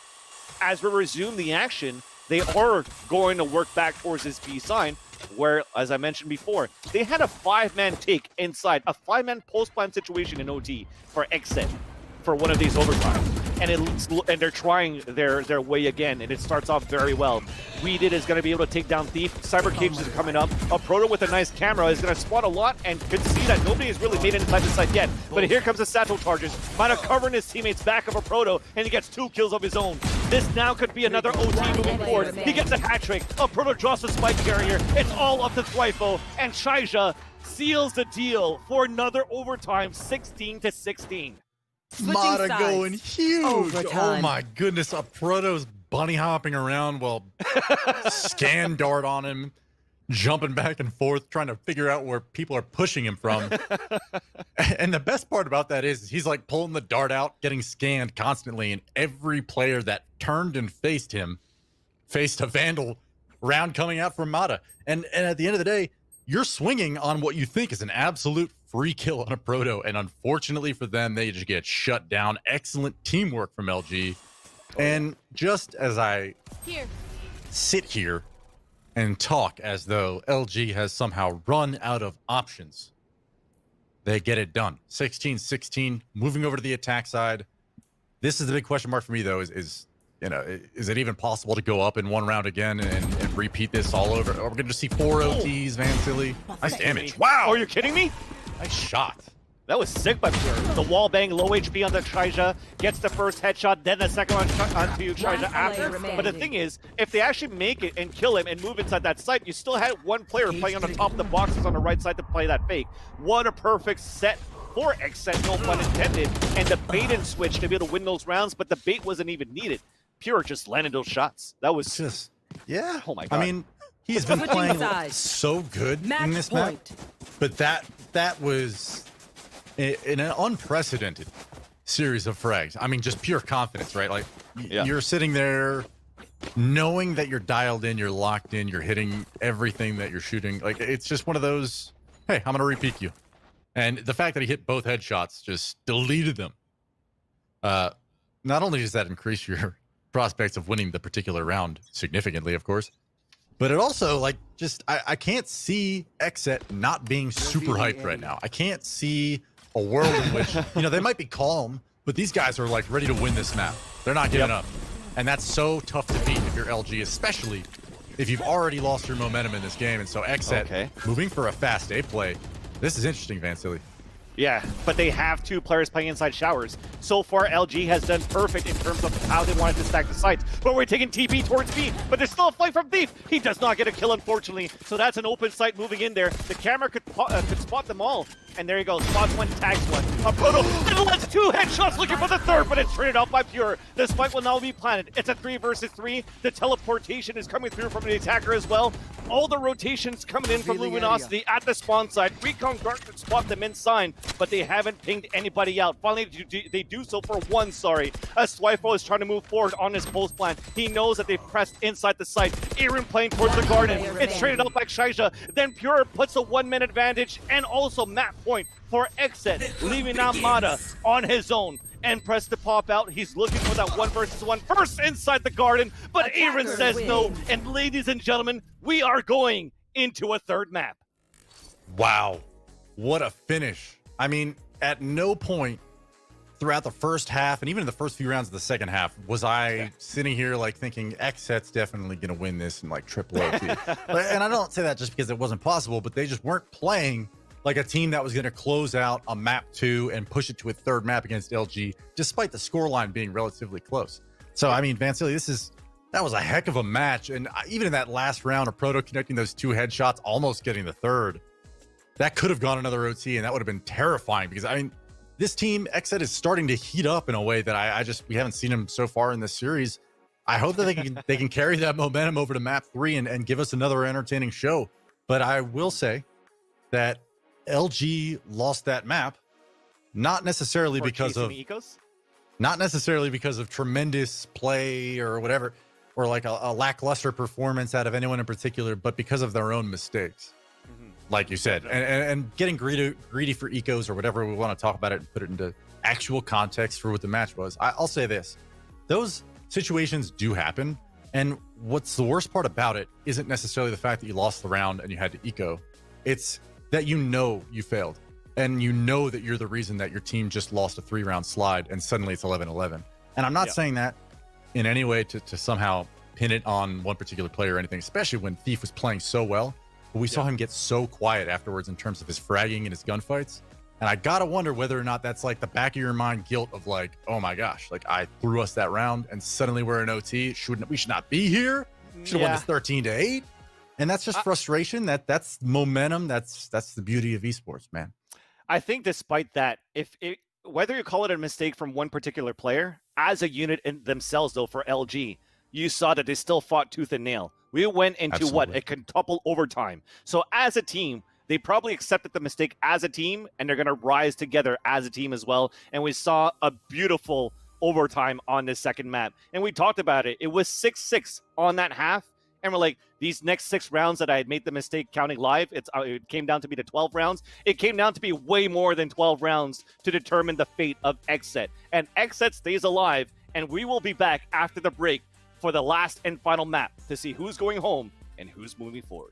as we resume the action, they are going to work back towards this B side, where, as I mentioned before, they had a 5-man take inside, a 5-man post-plan situation in OT for XSET for one of these overtimes. And they're trying their way again, and it starts off very well. Weeded is going to be able to take down Thief. Cyber Cages is coming up. A Proto with a nice camera is going to spot a lot and could see that nobody has really made it inside the site yet. But here comes the Satchel Charges. Might have covered his teammates back of a Proto, and he gets 2 kills of his own. This now could be another OT moving forward. He gets a hat trick. A Proto drops a spike carrier. It's all up to Thwifo, and Shaija seals the deal for another overtime, 16-16. Mata going huge. Overtime. Oh my goodness. A Proto's bunny hopping around while scan dart on him, jumping back and forth, trying to figure out where people are pushing him from. And the best part about that is he's like pulling the dart out, getting scanned constantly, and every player that turned and faced him faced a Vandal round coming out from Mata. And at the end of the day, you're swinging on what you think is an absolute free kill on a Proto, and unfortunately for them, they just get shut down. Excellent teamwork from LG. And just as I sit here and talk as though LG has somehow run out of options, they get it done. 16-16, moving over to the attack side. This is the big question mark for me, though, is you know, is it even possible to go up in one round again and repeat this all over? Are we going to see 4 OTs, Van Silly? Nice damage. Wow. Are you kidding me? Nice shot. That was sick by Pure. The wall bang, low HP on the Shaija, gets the first headshot, then the second one onto Shaija after. But the thing is, if they actually make it and kill him and move inside that site, you still had one player playing on the top of the boxes on the right side to play that fake. What a perfect set for XSET, no pun intended, and the bait and switch to be able to win those rounds, but the bait wasn't even needed. Pure just landed those shots. That was Just, yeah. Oh my God. I mean, he's been Switching playing sides. so good Match in this point. map, but that was in an unprecedented series of frags. I mean, just pure confidence, right? Like, you're sitting there knowing that you're dialed in, you're locked in, you're hitting everything that you're shooting. Like, it's just one of those, hey, I'm going to re-peek you. And the fact that he hit both headshots just deleted them. Not only does that increase your prospects of winning the particular round significantly, of course, but it also, like, just, I can't see XSET not being super hyped right now. I can't see a world in which, you know, they might be calm, but these guys are, like, ready to win this map. They're not giving up. And that's so tough to beat if you're LG, especially if you've already lost your momentum in this game. And so XSET moving for a fast A play. This is interesting, Vansily. Yeah, but they have two players playing inside showers. So far, LG has done perfect in terms of how they wanted to stack the sites. But we're taking TP towards B, but there's still a fight from Thief. He does not get a kill, unfortunately. So that's an open site moving in there. The camera could spot them all. And there you go, spots one, tags one. A Proto, and let's two headshots looking for the third, but it's traded off by Pure. This fight will now be planted. It's a 3 versus 3. The teleportation is coming through from the attacker as well. All the rotations coming in from Luminosity at the spawn side. Recon Guard could spot them inside, but they haven't pinged anybody out. Finally, they do so for one, sorry. As Swifo is trying to move forward on his post plan. He knows that they've pressed inside the site. Aaron playing towards the garden. It's traded off by Shaija. Then Pure puts a 1-man advantage and also map point for XSET, leaving Amada on his own. And press to pop out. He's looking for that 1 versus 1 first inside the garden, but Aaron says no. And ladies and gentlemen, we are going into a third map. Wow. What a finish. I mean, at no point throughout the first half and even in the first few rounds of the second half was I sitting here like thinking XSET's definitely going to win this in like triple OT. And I don't say that just because it wasn't possible, but they just weren't playing like a team that was going to close out a map 2 and push it to a third map against LG, despite the scoreline being relatively close. So, I mean, Vansily, that was a heck of a match. And even in that last round of Proto connecting those 2 headshots, almost getting the third, that could have gone another OT, and that would have been terrifying because, I mean, this team, XSET, is starting to heat up in a way that we haven't seen them so far in this series. I hope that they can carry that momentum over to map 3 and give us another entertaining show. But I will say that LG lost that map, not necessarily because of tremendous play or whatever, or like a lackluster performance out of anyone in particular, but because of their own mistakes, like you said, and getting greedy for ecos or whatever we want to talk about it and put it into actual context for what the match was. I'll say this: those situations do happen, and what's the worst part about it isn't necessarily the fact that you lost the round and you had to eco. It's that you know you failed, and you know that you're the reason that your team just lost a 3-round slide and suddenly it's 11-11. And I'm not saying that in any way to somehow pin it on one particular player or anything, especially when Thief was playing so well. But we saw him get so quiet afterwards in terms of his fragging and his gunfights. And I gotta wonder whether or not that's like the back of your mind guilt of like, oh my gosh, like I threw us that round and suddenly we're in OT. We should not be here. Should have won this 13-8. And that's just frustration. That's momentum. That's the beauty of esports, man. I think despite that, whether you call it a mistake from one particular player, as a unit in themselves, though, for LG, you saw that they still fought tooth and nail. We went into a quintuple overtime. So as a team, they probably accepted the mistake as a team, and they're going to rise together as a team as well. And we saw a beautiful overtime on this second map. And we talked about it. It was 6-6 on that half. And we're like, these next 6 rounds that I had made the mistake counting live, it came down to be the 12 rounds. It came down to be way more than 12 rounds to determine the fate of XSET. And XSET stays alive, and we will be back after the break for the last and final map to see who's going home and who's moving forward.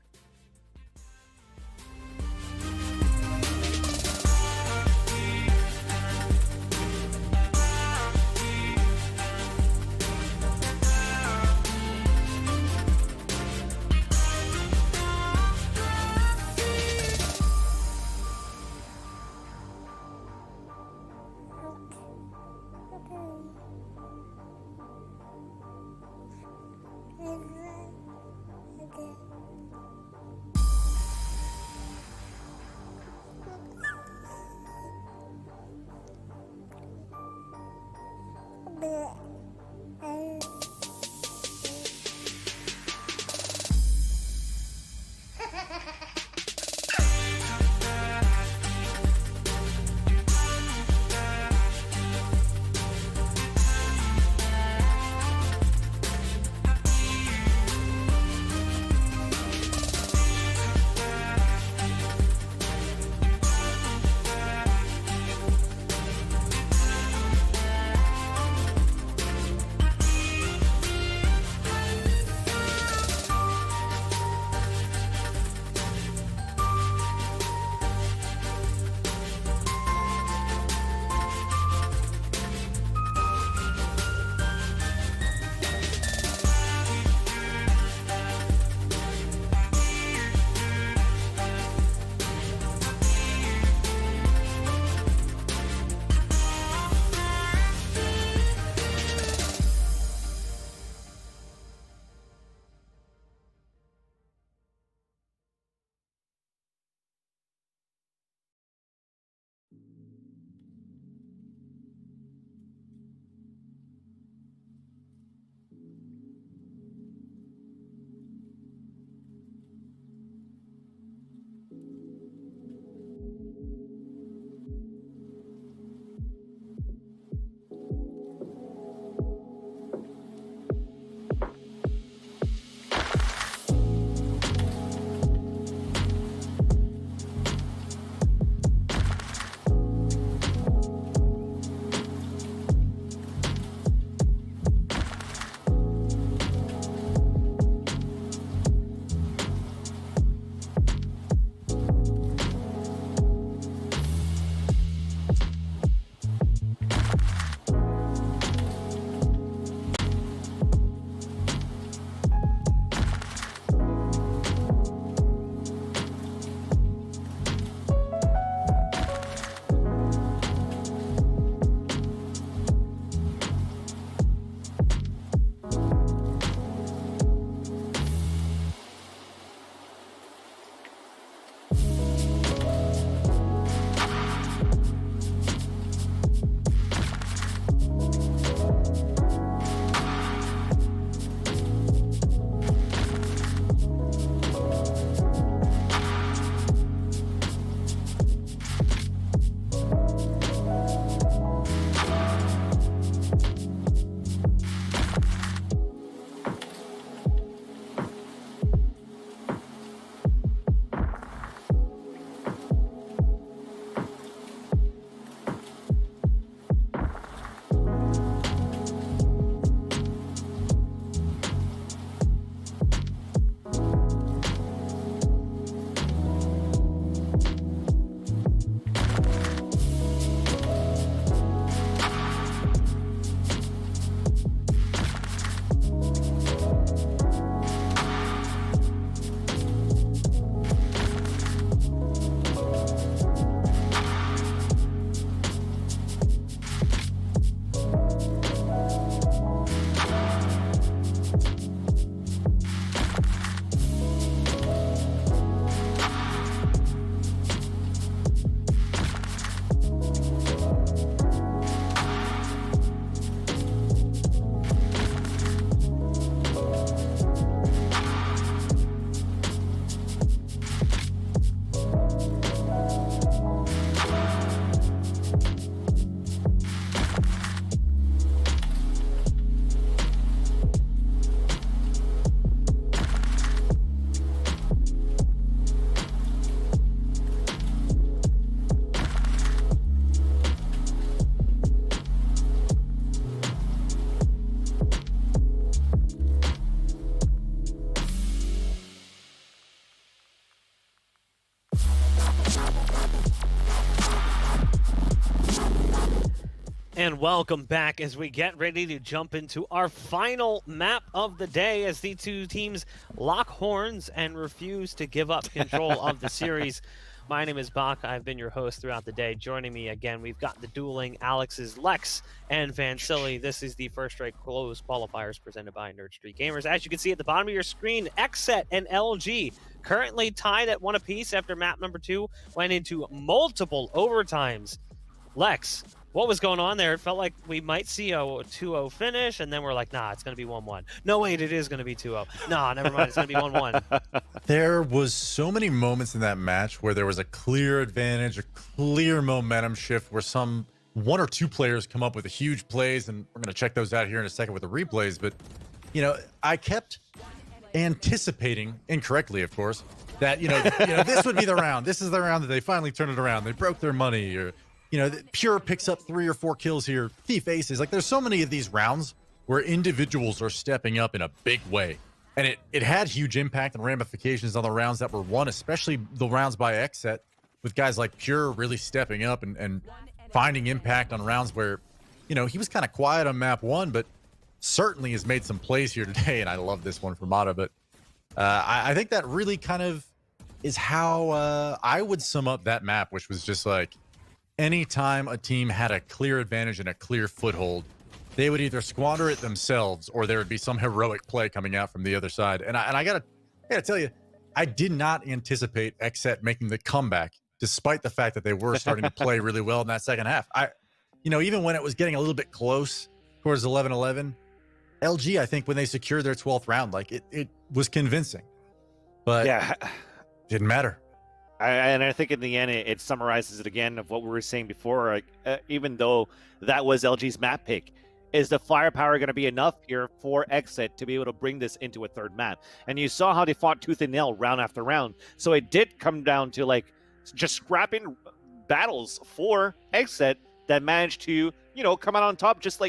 And welcome back as we get ready to jump into our final map of the day as the two teams lock horns and refuse to give up control of the series. My name is Bach. I've been your host throughout the day. Joining me again, we've got the dueling Alex's Lex and Van Silly. This is the First Strike Close qualifiers presented by Nerd Street Gamers. As you can see at the bottom of your screen, XSET and LG currently tied at 1 apiece after map number 2 went into multiple overtimes. Lex, what was going on there? It felt like we might see a 2-0 finish, and then we're like, nah, it's going to be 1-1. No, wait, it is going to be 2-0. Nah, never mind, it's going to be 1-1. There was so many moments in that match where there was a clear advantage, a clear momentum shift where some one or two players come up with huge plays, and we're going to check those out here in a second with the replays. But, you know, I kept anticipating, incorrectly, of course, that, this would be the round. This is the round that they finally turned it around. They broke their money, or Pure picks up 3 or 4 kills here. Thief aces. Like, there's so many of these rounds where individuals are stepping up in a big way. And it had huge impact and ramifications on the rounds that were won, especially the rounds by XSET, with guys like Pure really stepping up and finding impact on rounds where, he was kind of quiet on map 1, but certainly has made some plays here today. And I love this one from Mata. But I think that really kind of is how I would sum up that map, which was just like, anytime a team had a clear advantage and a clear foothold, they would either squander it themselves or there would be some heroic play coming out from the other side. And I gotta tell you, I did not anticipate XSET making the comeback, despite the fact that they were starting to play really well in that second half. Even when it was getting a little bit close towards 11-11, LG, I think when they secured their 12th round, like it was convincing, but yeah, didn't matter. And I think in the end, it summarizes it again of what we were saying before. Even though that was LG's map pick, is the firepower going to be enough here for XSET to be able to bring this into a third map? And you saw how they fought tooth and nail round after round. So it did come down to like just scrapping battles for XSET that managed to, come out on top, just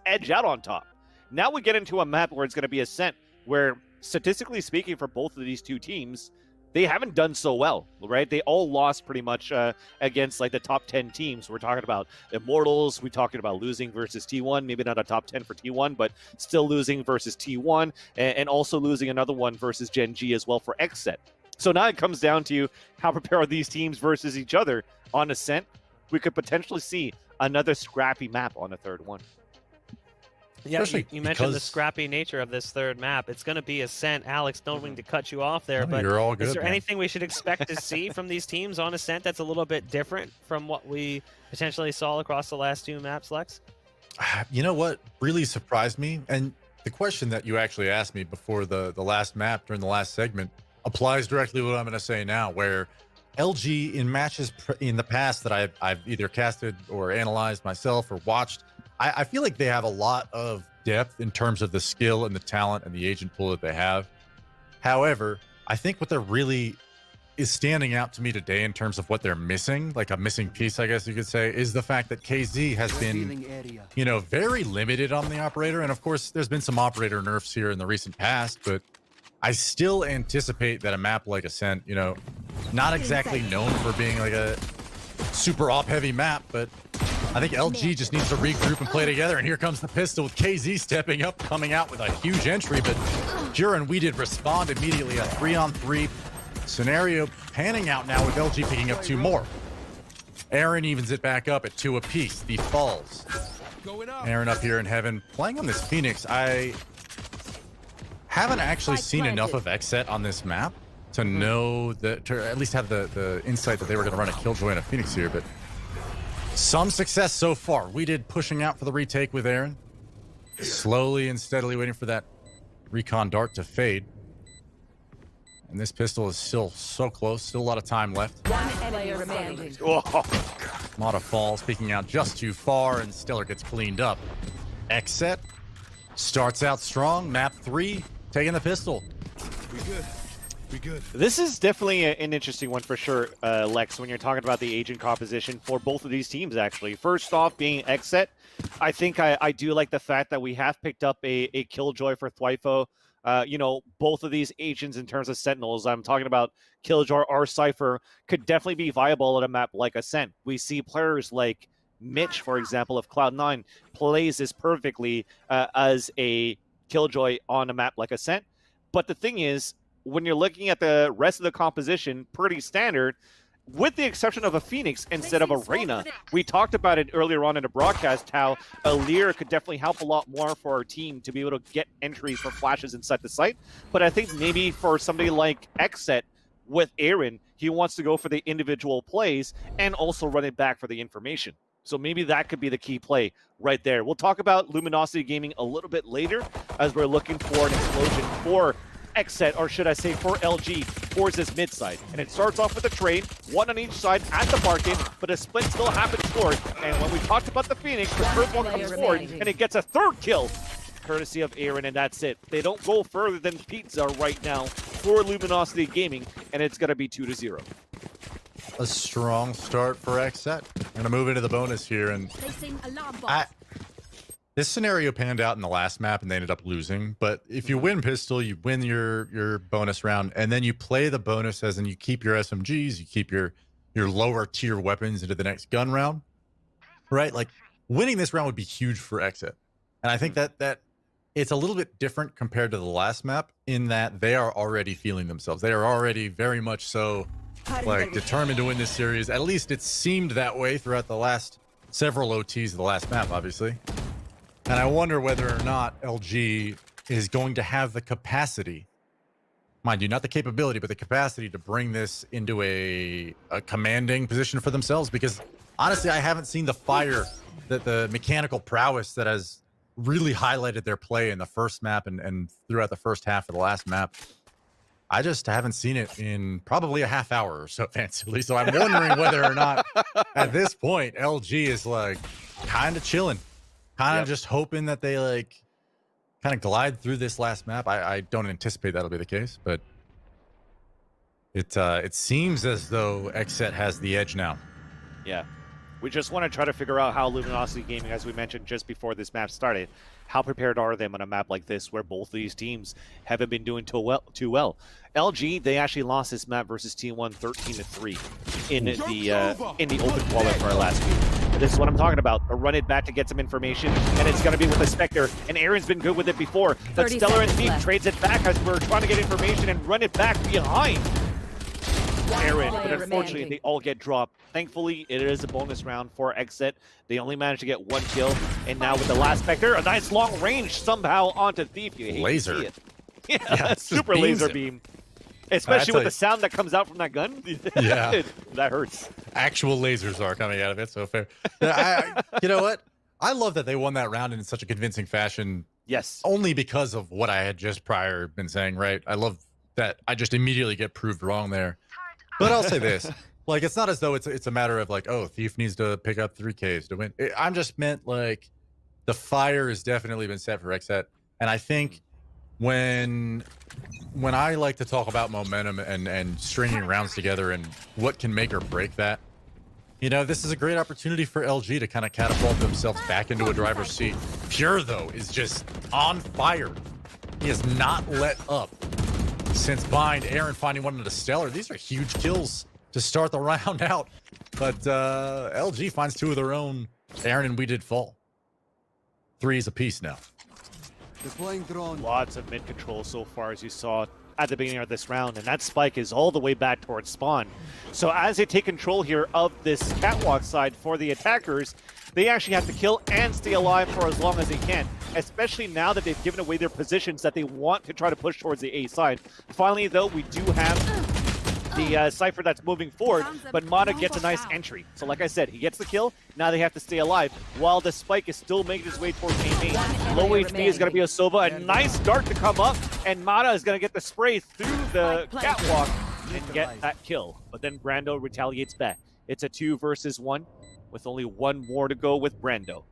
edge out on top. Now we get into a map where it's going to be Ascent, where statistically speaking for both of these two teams, they haven't done so well, right? They all lost pretty much against like the top 10 teams. We're talking about Immortals. We're talking about losing versus T1. Maybe not a top 10 for T1, but still losing versus T1 and also losing another one versus Gen G as well for XSET. So now it comes down to how prepared are these teams versus each other on Ascent. We could potentially see another scrappy map on the third one. Yeah, you mentioned the scrappy nature of this third map. It's going to be Ascent. Alex, don't mean to cut you off there, but you're all good, is there man. anything we should expect to see from these teams on Ascent that's a little bit different from what we potentially saw across the last 2 maps, Lex? You know what really surprised me? And the question that you actually asked me before the last map during the last segment applies directly to what I'm going to say now, where LG in matches in the past that I've either casted or analyzed myself or watched, I feel like they have a lot of depth in terms of the skill and the talent and the agent pool that they have. However, I think what they're really is standing out to me today in terms of what they're missing, like a missing piece, I guess you could say, is the fact that KZ has been, very limited on the operator. And of course, there's been some operator nerfs here in the recent past, but I still anticipate that a map like Ascent, not exactly known for being like a super op-heavy map, but I think LG just needs to regroup and play together. And here comes the pistol with KZ stepping up, coming out with a huge entry. But Pure and We did respond immediately. A 3-on-3 scenario panning out now with LG picking up 2 more. Aaron evens it back up at 2 apiece. The falls. Aaron up here in heaven playing on this Phoenix. I haven't actually seen enough of XSET on this map to know that, to at least have the insight that they were going to run a Killjoy and a Phoenix here, but some success so far. We did pushing out for the retake with Aaron. Slowly and steadily waiting for that recon dart to fade. And this pistol is still so close. Still a lot of time left. One enemy remaining. Mata falls, peeking out just too far, and Stellar gets cleaned up. XSET starts out strong. Map 3, taking the pistol. We good. This is definitely an interesting one for sure, Lex, when you're talking about the agent composition for both of these teams, actually. First off, being XSET, I think I do like the fact that we have picked up a Killjoy for Thwyfo. Both of these agents in terms of Sentinels, I'm talking about Killjoy or Cypher, could definitely be viable at a map like Ascent. We see players like Mitch, for example, of Cloud9, plays this perfectly as a Killjoy on a map like Ascent. But the thing is, when you're looking at the rest of the composition, pretty standard, with the exception of a Phoenix instead of a Reyna. We talked about it earlier on in the broadcast, how a Lear could definitely help a lot more for our team to be able to get entries for flashes inside the site. But I think maybe for somebody like XSET with Aaron, he wants to go for the individual plays and also run it back for the information. So maybe that could be the key play right there. We'll talk about Luminosity Gaming a little bit later as we're looking for an explosion for XSET, or should I say for LG, towards this mid side. And it starts off with a trade, one on each side at the market, but a split still happens forward. And when we talked about the Phoenix, the first one comes forward, and it gets a third kill, courtesy of Aaron, and that's it. They don't go further than pizza right now for Luminosity Gaming, and it's going to be 2-0. A strong start for XSET. I'm going to move into the bonus here, and Placing alarm box. this scenario panned out in the last map and they ended up losing. But if you win pistol, you win your bonus round, and then you play the bonus as in you keep your SMGs, you keep your lower tier weapons into the next gun round, right? Like winning this round would be huge for XSET. And I think that it's a little bit different compared to the last map in that they are already feeling themselves. They are already very much so like determined to win this series. At least it seemed that way throughout the last several OTs of the last map, obviously. And I wonder whether or not LG is going to have the capacity, mind you, not the capability, but the capacity to bring this into a commanding position for themselves. Because honestly, I haven't seen the fire, the mechanical prowess that has really highlighted their play in the first map and throughout the first half of the last map. I just haven't seen it in probably a half hour or so, fancily. So I'm wondering whether or not at this point LG is like kind of chilling. Kind of just hoping that they like kind of glide through this last map. I don't anticipate that'll be the case, but it seems as though XSET has the edge now. Yeah. We just want to try to figure out how Luminosity Gaming, as we mentioned just before this map started, how prepared are they on a map like this where both of these teams haven't been doing too well. LG, they actually lost this map versus T1 13-3 in the open qualifier last week. And this is what I'm talking about. A run it back to get some information, and it's going to be with the Spectre. And Aaron's been good with it before. But Stellar and Thief trades it back as we're trying to get information and run it back behind Aaron, but unfortunately they all get dropped. Thankfully, it is a bonus round for XSET. They only managed to get one kill, and now with the last Spectre, a nice long range somehow onto Thief. You hate laser. to see it. Yeah, super laser beam. Especially with the sound that comes out from that gun. Yeah. That hurts. Actual lasers are coming out of it, so fair. You know what? I love that they won that round in such a convincing fashion. Yes. Only because of what I had just prior been saying, right? I love that I just immediately get proved wrong there. But I'll say this, like, it's not as though it's a matter of like, oh, Thief needs to pick up 3Ks to win. I'm just meant like the fire has definitely been set for XSET. And I think when I like to talk about momentum and stringing rounds together and what can make or break that, you know, this is a great opportunity for LG to kind of catapult themselves back into a driver's seat. Pure, though, is just on fire. He has not let up since Bind. Aaron finding one of the Stellar. These are huge kills to start the round out. But LG finds two of their own. Aaron and we did fall. 3s apiece now. Deploying drone. Lots of mid control so far, as you saw at the beginning of this round, and that spike is all the way back towards spawn. So as they take control here of this catwalk side for the attackers, they actually have to kill and stay alive for as long as they can, especially now that they've given away their positions that they want to try to push towards the A side. Finally, though, we do have the Cypher that's moving forward, but Mata gets a nice entry. So like I said, he gets the kill, now they have to stay alive, while the spike is still making his way towards A main. Low HP is going to be a Sova, a nice start to come up, and Mata is going to get the spray through the catwalk and get that kill. But then Brando retaliates back. It's a 2 versus 1, with only one more to go with Brando.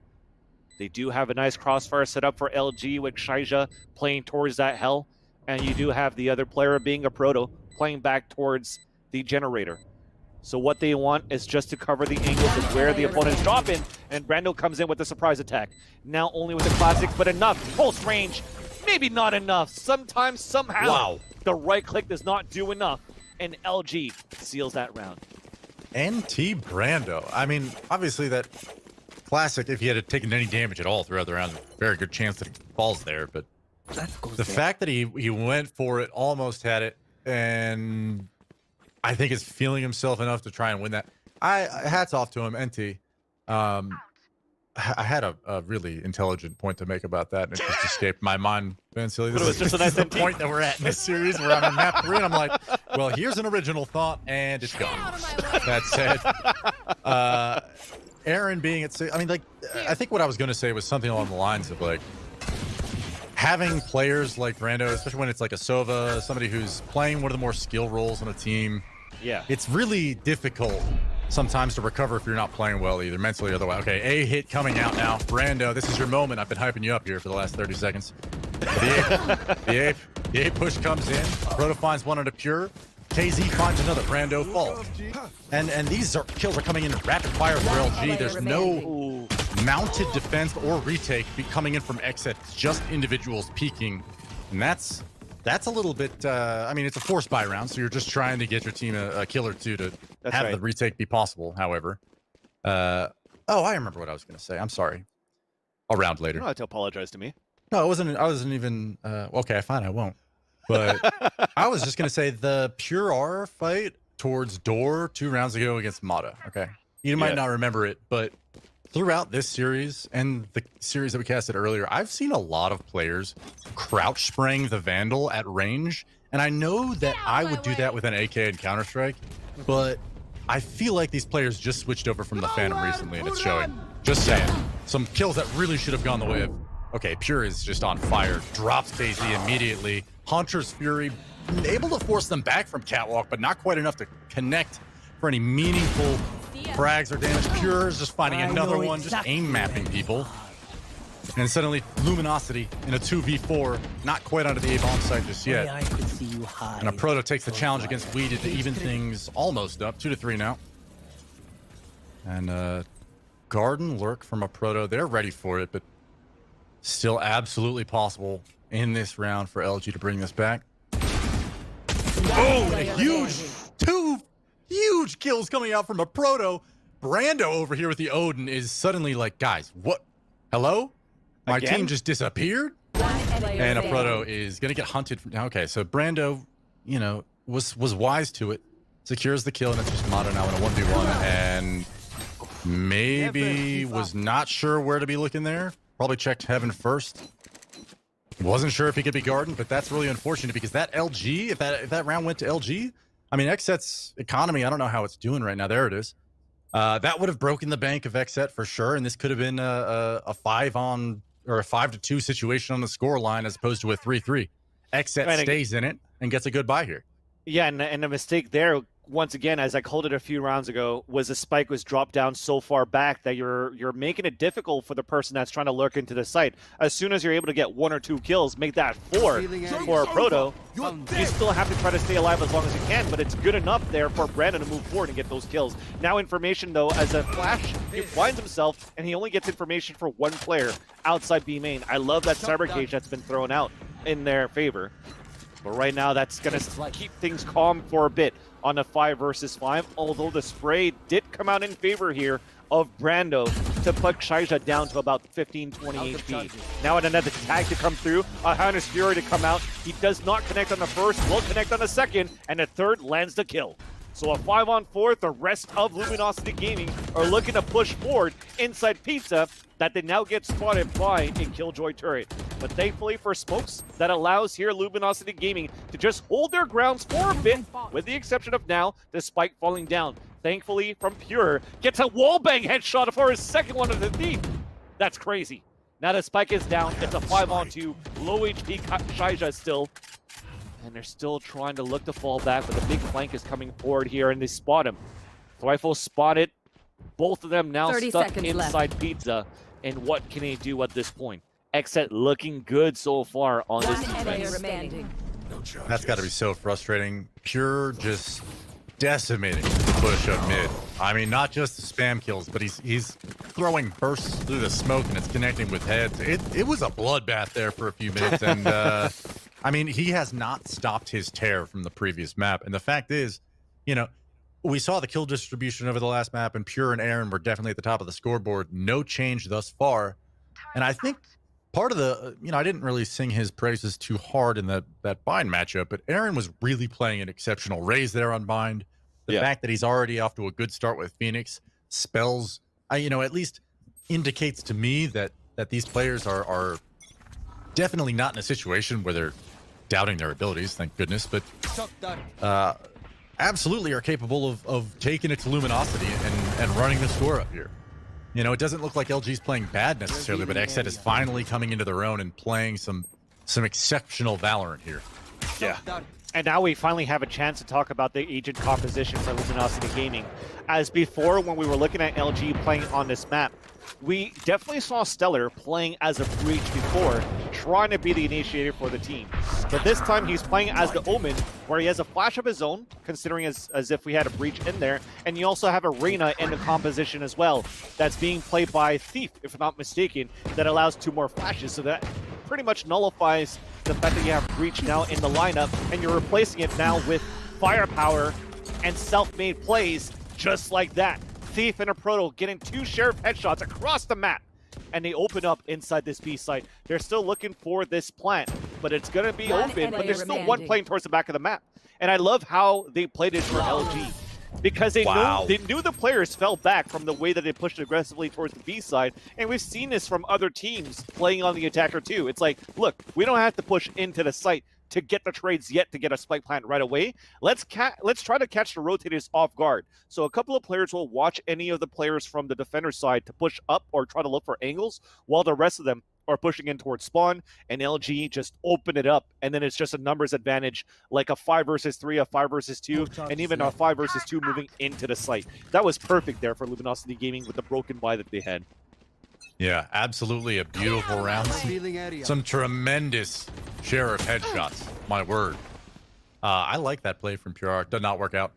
They do have a nice crossfire set up for LG with Shaija playing towards that hell, and you do have the other player being a Proto playing back towards the generator. So what they want is just to cover the angles of where the opponent's dropping, and Brando comes in with a surprise attack. Now only with the classics, but enough. Pulse range, maybe not enough. Sometimes, somehow, the right click does not do enough, and LG seals that round. NT Brando. I mean, obviously that classic. If he had taken any damage at all throughout the round, very good chance that he falls there. But the fact that he went for it, almost had it, and I think is feeling himself enough to try and win that. Hats off to him, NT. I had a really intelligent point to make about that, and it just escaped my mind. Van Silly. But it was just a nice the NT. point that we're at in this series where I'm on map 3, and I'm like, well, here's an original thought, and it's gone. That said, Aaron being at, I mean, like, I think what I was going to say was something along the lines of like having players like Brando, especially when it's like a Sova, somebody who's playing one of the more skill roles on a team. Yeah. It's really difficult sometimes to recover if you're not playing well, either mentally or otherwise. Okay, A hit coming out now. Brando, this is your moment. I've been hyping you up here for the last 30 seconds. The ape push comes in. Proto finds one on a pure. KZ finds another. Brando falls. And these kills are coming in rapid fire for LG. There's no mounted defense or retake coming in from XSET. It's just individuals peeking. And that's a little bit, I mean, it's a forced buy round, so you're just trying to get your team a kill or two to have the retake be possible, however. Oh, I remember what I was going to say. I'm sorry. I'll round later. You don't have to apologize to me. No, I wasn't even, okay, fine, I won't. But I was just going to say the Pure R fight towards Door 2 rounds ago against Mata, okay? You might not remember it, but throughout this series and the series that we casted earlier, I've seen a lot of players crouch spraying the Vandal at range. And I know that I would do that with an AK in Counter-Strike, but I feel like these players just switched over from the Phantom recently, and it's showing. Just saying. Some kills that really should have gone the way of, okay, Pure is just on fire, drops KZ immediately. Hunter's Fury, able to force them back from Catwalk, but not quite enough to connect for any meaningful frags or damage. Pure is just finding another one, just aim mapping people. And suddenly, Luminosity in a 2v4, not quite onto the A-bomb site just yet. And a Proto takes the challenge against Weeded to even things almost up, 2-3 now. And Garden Lurk from a Proto, they're ready for it, but still absolutely possible in this round for LG to bring this back. Oh, and a two huge kills coming out from a Proto. Brando over here with the Odin is suddenly like, guys, what? Hello? My team just disappeared? And a Proto is going to get hunted. Okay, so Brando, you know, was wise to it. Secures the kill, and it's just Mata now in a 1v1. And maybe was not sure where to be looking there. Probably checked Heaven first. Wasn't sure if he could be Garden, but that's really unfortunate because that LG, if that round went to LG, I mean, XSET's economy, I don't know how it's doing right now. There it is. That would have broken the bank of XSET for sure, and this could have been a 5-on or a 5-2 situation on the score line as opposed to a 3-3. XSET stays in it and gets a good buy here. Yeah, and the mistake there, once again, as I called it a few rounds ago, was the spike was dropped down so far back that you're making it difficult for the person that's trying to lurk into the site. As soon as you're able to get 1 or 2 kills, make that 4 for a Proto, you still have to try to stay alive as long as you can, but it's good enough there for Brandon to move forward and get those kills. Now information, though, as a Flash, he finds himself, and he only gets information for 1 player outside B main. I love that Cyber Cage that's been thrown out in their favor. But right now, that's going to keep things calm for a bit on a 5 versus 5, although the spray did come out in favor here of Brando to put Shaija down to about 15-20 HP. Now another tag to come through, a Hunter's Fury to come out. He does not connect on the first, will connect on the second, and the third lands the kill. So a 5-on-4, the rest of Luminosity Gaming are looking to push forward inside Pizza that they now get spotted by a Killjoy turret. But thankfully for Smokes, that allows here Luminosity Gaming to just hold their grounds for a bit, with the exception of now, the spike falling down. Thankfully from Pure, gets a wallbang headshot for his second one of the thief. That's crazy. Now the spike is down, it's a 5-on-2, low HP Shaija still. And they're still trying to look to fall back, but the big flank is coming forward here, and they spot him. Rifle spotted. Both of them now stuck inside Pizza. And what can he do at this point? XSET looking good so far on this defense. That's got to be so frustrating. Pure just decimating the push up mid. I mean, not just the spam kills, but he's throwing bursts through the smoke, and it's connecting with heads. It was a bloodbath there for a few minutes, and I mean, he has not stopped his tear from the previous map. And the fact is, you know, we saw the kill distribution over the last map, and Pure and Aaron were definitely at the top of the scoreboard. No change thus far. And I think part of the, I didn't really sing his praises too hard in that Bind matchup, but Aaron was really playing an exceptional raise there on Bind. The fact that he's already off to a good start with Phoenix spells, at least indicates to me that these players are definitely not in a situation where they're doubting their abilities, thank goodness, but absolutely are capable of taking it to Luminosity and running the score up here. It doesn't look like LG's playing bad necessarily, but XSET is finally coming into their own and playing some exceptional Valorant here. Yeah. And now we finally have a chance to talk about the agent composition for Luminosity Gaming. As before, when we were looking at LG playing on this map, we definitely saw Stellar playing as a Breach before, trying to be the initiator for the team. But this time he's playing as the Omen, where he has a flash of his own, considering as if we had a Breach in there, and you also have a Reyna in the composition as well, that's being played by Thief, if I'm not mistaken, that allows 2 more flashes, so that pretty much nullifies the fact that you have Breach now in the lineup, and you're replacing it now with firepower and self-made plays just like that. Thief and a Proto getting 2 Sheriff headshots across the map, and they open up inside this B site. They're still looking for this plant, but it's going to be open, but there's still one playing towards the back of the map. And I love how they played it for LG, because they knew the players fell back from the way that they pushed aggressively towards the B side, and we've seen this from other teams playing on the attacker too. It's like, look, we don't have to push into the site to get the trades yet to get a spike plant right away. Let's try to catch the rotators off guard. So a couple of players will watch any of the players from the defender side to push up or try to look for angles, while the rest of them are pushing in towards spawn, and LG just open it up, and then it's just a numbers advantage, like a 5 versus 3, a 5 versus 2, and even a 5 versus 2 moving into the site. That was perfect there for Luminosity Gaming with the broken buy that they had. Yeah, absolutely a beautiful round. Some tremendous Sheriff headshots, my word. I like that play from Pure Arc. Did not work out.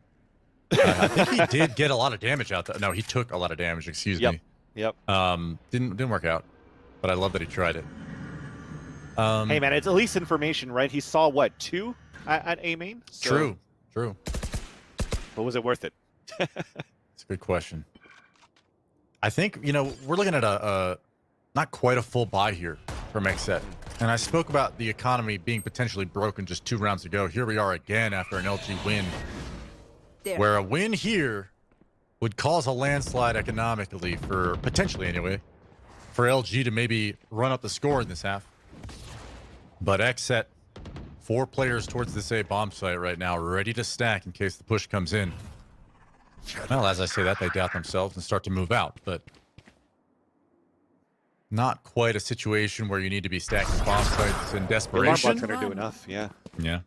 I think he did get a lot of damage out there. No, he took a lot of damage, excuse me. Yep. Didn't work out, but I love that he tried it. Hey, man, it's at least information, right? He saw, what, 2 at A main? So, True. but was it worth it? It's a good question. I think, we're looking at a not quite a full buy here from XSET. And I spoke about the economy being potentially broken just 2 rounds ago. Here we are again after an LG win, where a win here would cause a landslide economically, for potentially anyway, for LG to maybe run up the score in this half. But XSET, 4 players towards this A bomb site right now, ready to stack in case the push comes in. Well, as I say that, they doubt themselves and start to move out, but not quite a situation where you need to be stacking bomb sites in desperation. The alarm bot's gonna do enough, yeah. Yeah.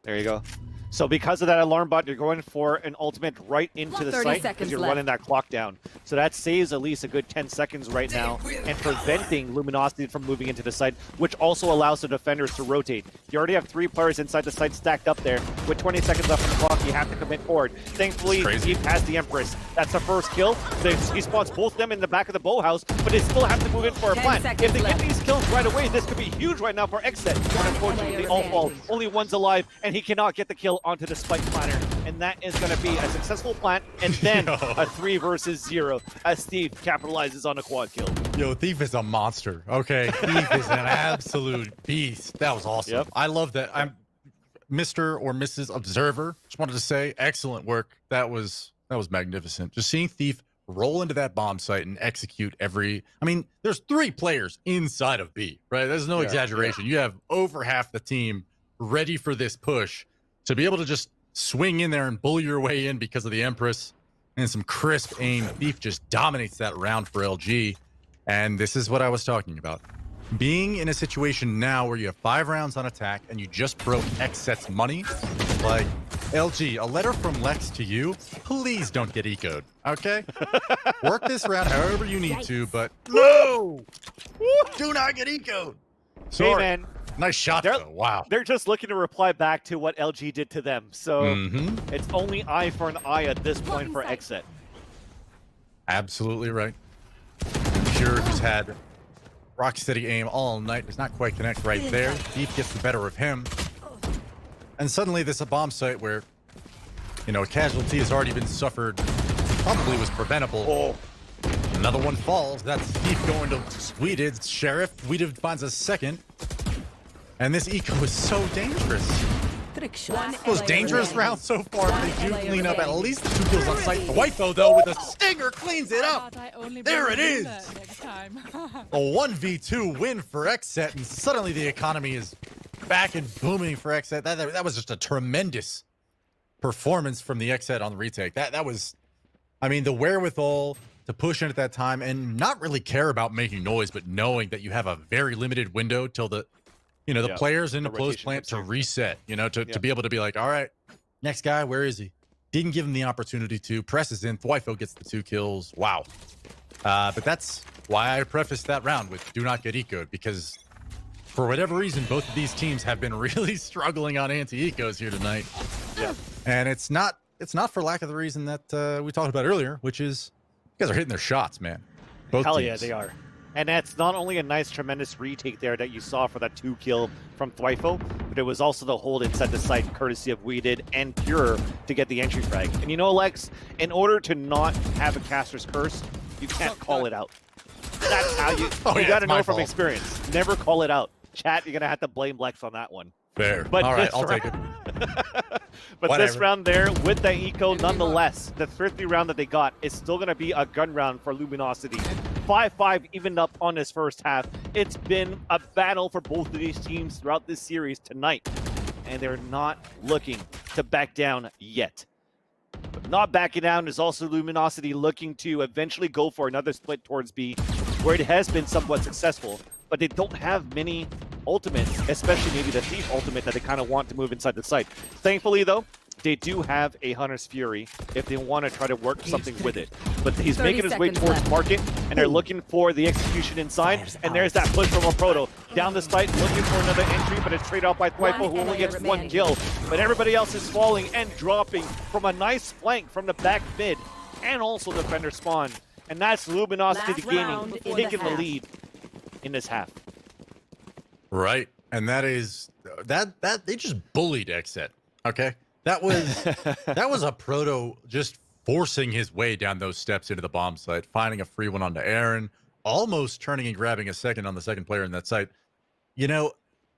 There you go. So because of that alarm bot, you're going for an ultimate right into the 30 site because seconds you're left. running that clock down. So that saves at least a good 10 seconds right now and preventing Luminosity from moving into the site, which also allows the defenders to rotate. You already have 3 players inside the site stacked up there. With 20 seconds left on the clock, you have to commit forward. Thankfully, he has the Empress. That's the first kill. He spawns both of them in the back of the bow house, but they still have to move in for a 10 plant. seconds If they left. get these kills right away, this could be huge right now for XSET. But unfortunately, they all fall. Only one's alive, and he cannot get the kill onto the spike planter. And that is going to be a successful plant, and then a 3 versus 0 as Steve capitalizes on a quad kill. Yo, Thief is a monster. Okay, Thief is an absolute beast. That was awesome. Yep. I love that. I'm Mr. or Mrs. Observer. Just wanted to say, excellent work. That was magnificent. Just seeing Thief roll into that bomb site and execute every. I mean, there's 3 players inside of B, right? There's no exaggeration. You have over half the team ready for this push. To be able to just swing in there and bully your way in because of the Empress and some crisp aim, Thief just dominates that round for LG. And this is what I was talking about. Being in a situation now where you have 5 rounds on attack and you just broke XSET's money, like, LG, a letter from Lex to you, please don't get ecoed, okay? Work this round however you need to, but no! Do not get ecoed! Sorry. Hey, man. Nice shot, though. Wow. They're just looking to reply back to what LG did to them. So it's only eye for an eye at this point for XSET. Absolutely right. Pure just had rock steady aim all night. Does not quite connect right there. Thief gets the better of him. And suddenly this is a bomb site where You know, a casualty has already been suffered. Probably was preventable. Another one falls. That's Thief going to Weeded. Sheriff. Weeded finds a second. And this eco is so dangerous. Trick shot. Most dangerous round so far. They do clean up at least the 2 kills on site. Dwight, though, with a stinger, cleans it up. There it is. A 1v2 win for XSET, and suddenly the economy is back and booming for XSET. That was just a tremendous performance from the XSET on the retake. That was, I mean, the wherewithal to push in at that time and not really care about making noise, but knowing that you have a very limited window till the players in the close plant to reset, to be able to be like, all right, next guy, where is he? Didn't give him the opportunity to. Presses in. Thwyfo gets the 2 kills. Wow. But that's why I prefaced that round with do not get ecoed, because for whatever reason, both of these teams have been really struggling on anti-ecos here tonight. Yeah. And it's not for lack of the reason that we talked about earlier, which is you guys are hitting their shots, man. Both Hell teams. yeah, they are. And that's not only a nice, tremendous retake there that you saw for that 2 kill from Thwyfo, but it was also the hold inside the site, courtesy of Weeded and Pure to get the entry frag. And you know, Lex, in order to not have a caster's curse, you can't call it out. That's how you got to know from experience. Never call it out. Chat, you're going to have to blame Lex on that one. Fair. But all right, I'll take it. But Whatever. this round there, with the eco, nonetheless, the thrifty round that they got is still going to be a gun round for Luminosity. 5-5 evened up on this first half. It's been a battle for both of these teams throughout this series tonight, and they're not looking to back down yet. But not backing down is also Luminosity looking to eventually go for another split towards B, where it has been somewhat successful, but they don't have many ultimates, especially maybe the Thief ultimate that they kind of want to move inside the site. Thankfully, though, they do have a Hunter's Fury if they want to try to work something with it. But he's making his way towards market, and they're looking for the execution inside. And there's that push from a Proto down the site, looking for another entry, but it's traded off by Thwyfo, who only gets 1 kill. But everybody else is falling and dropping from a nice flank from the back mid, and also defender spawn. And that's Luminosity gaining, taking the lead in this half. Right. And that is that they just bullied XSET. Okay. That was a Proto just forcing his way down those steps into the bomb site, finding a free one onto Aaron, almost turning and grabbing a second on the second player in that site. You know,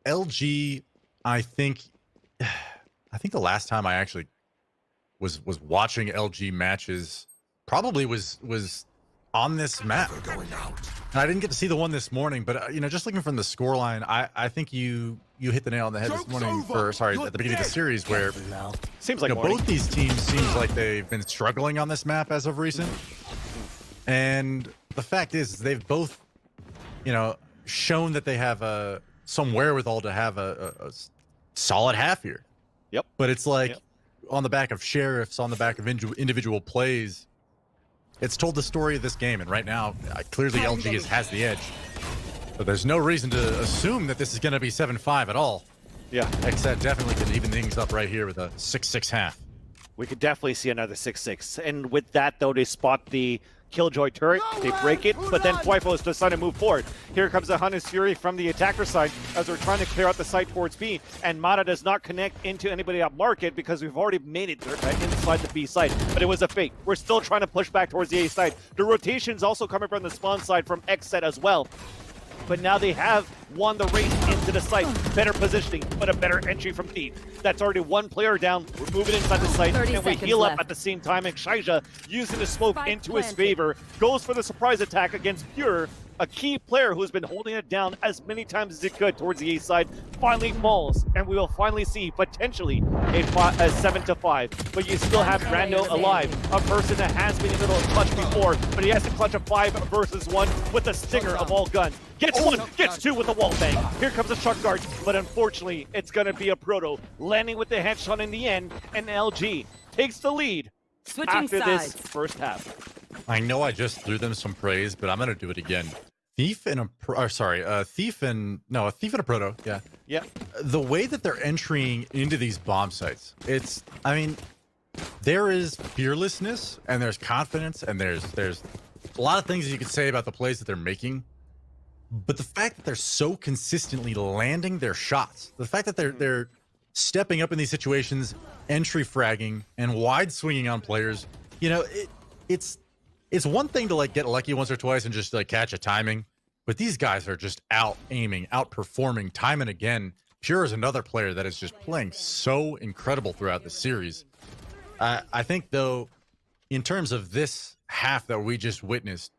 LG, I think the last time I actually was watching LG matches probably was on this map. And I didn't get to see the one this morning, but just looking from the scoreline, I think you hit the nail on the head this morning at the beginning of the series, where seems like both these teams seems like they've been struggling on this map as of recent. And the fact is they've both shown that they have some wherewithal to have a solid half here. Yep. But it's like on the back of sheriffs, on the back of individual plays, it's told the story of this game, and right now, clearly LG has the edge. But there's no reason to assume that this is going to be 7-5 at all. Yeah. XSET definitely could even things up right here with a 6-6 half. We could definitely see another 6-6. And with that, though, they spot the Killjoy turret, they break it, but then Thwyfo is deciding to move forward. Here comes the Hunter's Fury from the attacker side as we're trying to clear out the site towards B, and Mata does not connect into anybody at market because we've already made it inside the B side, but it was a fake. We're still trying to push back towards the A side. The rotation's also coming from the spawn side from XSET as well. But now they have won the race into the site. Better positioning, but a better entry from Thief. That's already 1 player down. We're moving inside the site, and we heal up at the same time. And Shaija, using the smoke into his favor, goes for the surprise attack against Pure. A key player who's been holding it down as many times as he could towards the A side finally falls, and we will finally see potentially a 7-5. But you still have Brando alive, a person that has been able to clutch before, but he has to clutch a 5 versus 1 with the stinger of all guns. Gets 1, gets 2 with the wall bang. Here comes a chuck guard, but unfortunately, it's going to be a Proto landing with the headshot in the end, and LG takes the lead after this first half. I know I just threw them some praise, but I'm going to do it again. Thief and a Thief and a Proto. Yeah. Yeah. The way that they're entering into these bomb sites, there is fearlessness and there's confidence and there's a lot of things you could say about the plays that they're making. But the fact that they're so consistently landing their shots, the fact that they're stepping up in these situations, entry fragging, and wide swinging on players. You know, it's one thing to like get lucky once or twice and just like catch a timing, but these guys are just out aiming, outperforming time and again. Pure is another player that is just playing so incredible throughout the series. I think though, in terms of this half that we just witnessed,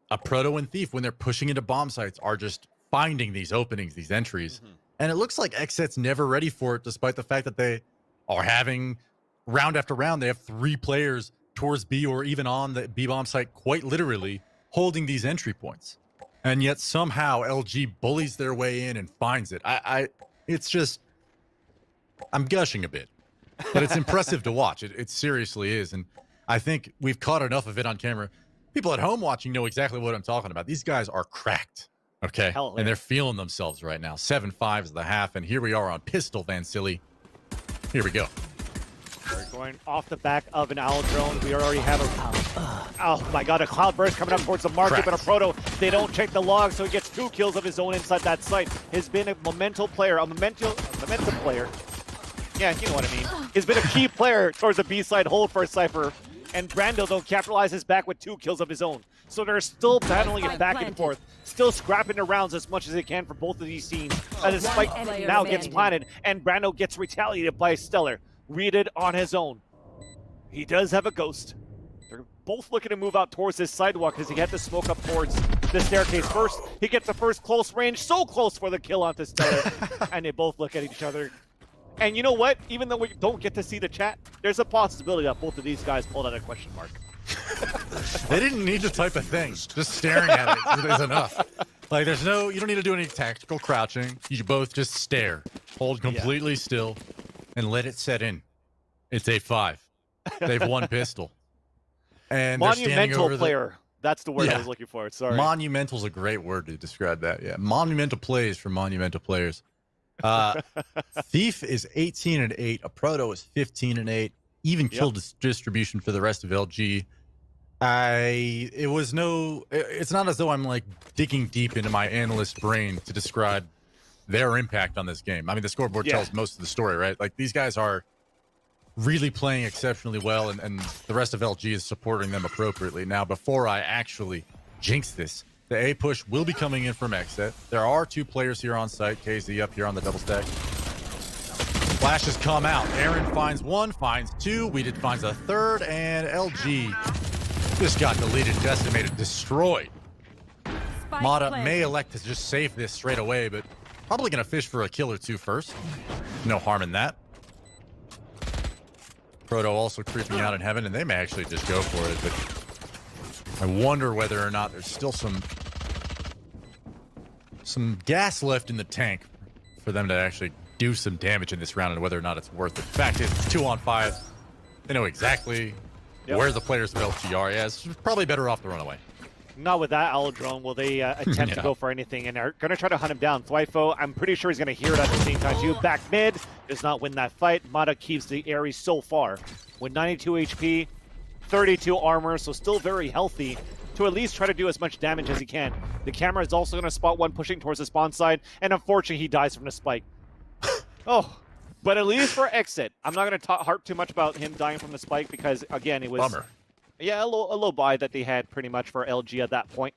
a Proto and Thief, when they're pushing into bomb sites, are just finding these openings, these entries. And it looks like XSET's never ready for it, despite the fact that they are having round after round, they have 3 players towards B or even on the B bomb site, quite literally holding these entry points. And yet somehow LG bullies their way in and finds it. It's just, I'm gushing a bit, but it's impressive to watch. It seriously is. And I think we've caught enough of it on camera. People at home watching know exactly what I'm talking about. These guys are cracked, okay? Hell yeah. And they're feeling themselves right now. 7-5 is the half, and here we are on Pistol Van Silly. Here we go. We're going off the back of an owl drone. We already have a... Oh my god, a cloud burst coming up towards the market, but a Proto, they don't check the log, so he gets 2 kills of his own inside that site. Has been a momentum player, player. Yeah, you know what I mean. He's been a key player towards the B side hold for Cypher. And Brando, though, capitalizes back with 2 kills of his own. So they're still battling it back and forth, still scrapping the rounds as much as they can for both of these teams. As the spike now gets planted, and Brando gets retaliated by Stellar. Read it on his own. He does have a ghost. They're both looking to move out towards this sidewalk as he had to smoke up towards the staircase first. He gets the first close range, so close for the kill onto Stellar. And they both look at each other. And you know what? Even though we don't get to see the chat, there's a possibility that both of these guys pulled out a question mark. They didn't need to type a thing. Just staring at it is enough. Like, you don't need to do any tactical crouching. You both just stare, hold completely still, and let it set in. It's 8-5. They've won Pistol. And monumental player. That's the word I was looking for. Sorry. Monumental's a great word to describe that. Yeah, monumental plays for monumental players. Thief is 18-8. A Proto is 15-8. Even kill distribution for the rest of LG. It's not as though I'm like digging deep into my analyst brain to describe their impact on this game. I mean, the scoreboard tells most of the story, right? Like, these guys are really playing exceptionally well, and the rest of LG is supporting them appropriately. Now, before I actually jinx this, the A push will be coming in from XSET. There are 2 players here on site. KZ up here on the double stack. Flashes come out. Aaron finds 1, finds 2. Weeded finds a 3rd, and LG just got deleted, decimated, destroyed. Mata may elect to just save this straight away, but probably going to fish for a kill or 2 first. No harm in that. Proto also creeping out in heaven, and they may actually just go for it, but I wonder whether or not there's still some gas left in the tank for them to actually do some damage in this round, and whether or not it's worth it. The fact is, it's 2-on-5. They know exactly where the players of LG are. Yeah, it's probably better off to run away. Not with that owl drone will they attempt to go for anything, and are going to try to hunt him down. Thwyfo, I'm pretty sure he's going to hear it at the same time too. Back mid, does not win that fight. Mata keeps the Ares so far with 92 HP, 32 armor, so still very healthy to at least try to do as much damage as he can. The camera is also going to spot one pushing towards the spawn side, and unfortunately he dies from the spike. But at least for XSET, I'm not going to harp too much about him dying from the spike because, again, it was... Bummer. Yeah, a low buy that they had pretty much for LG at that point.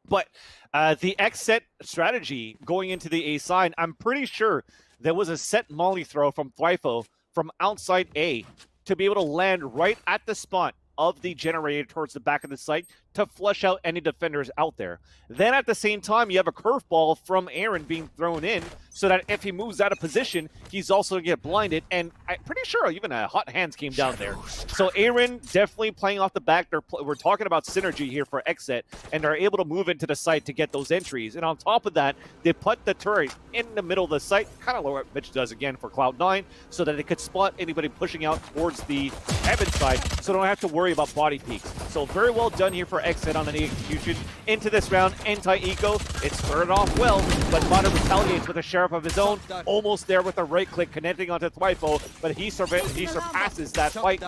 But the XSET strategy going into the A side, I'm pretty sure there was a set molly throw from Thwyfo from outside A to be able to land right at the spot of the generator towards the back of the site to flush out any defenders out there. Then at the same time, you have a curveball from Aaron being thrown in so that if he moves out of position, he's also going to get blinded. And I'm pretty sure even a hot hands came down there. So Aaron definitely playing off the back. We're talking about synergy here for XSET, and they're able to move into the site to get those entries. And on top of that, they put the turret in the middle of the site, kind of what Mitch does again for Cloud9, so that they could spot anybody pushing out towards the heaven side, so they don't have to worry about body peaks. So very well done here for XSET on the execution. Into this round, anti-eco. It started off well, but Mata retaliates with a sheriff of his own. Almost there with a right click connecting onto Thwyfo, but he surpasses that fight.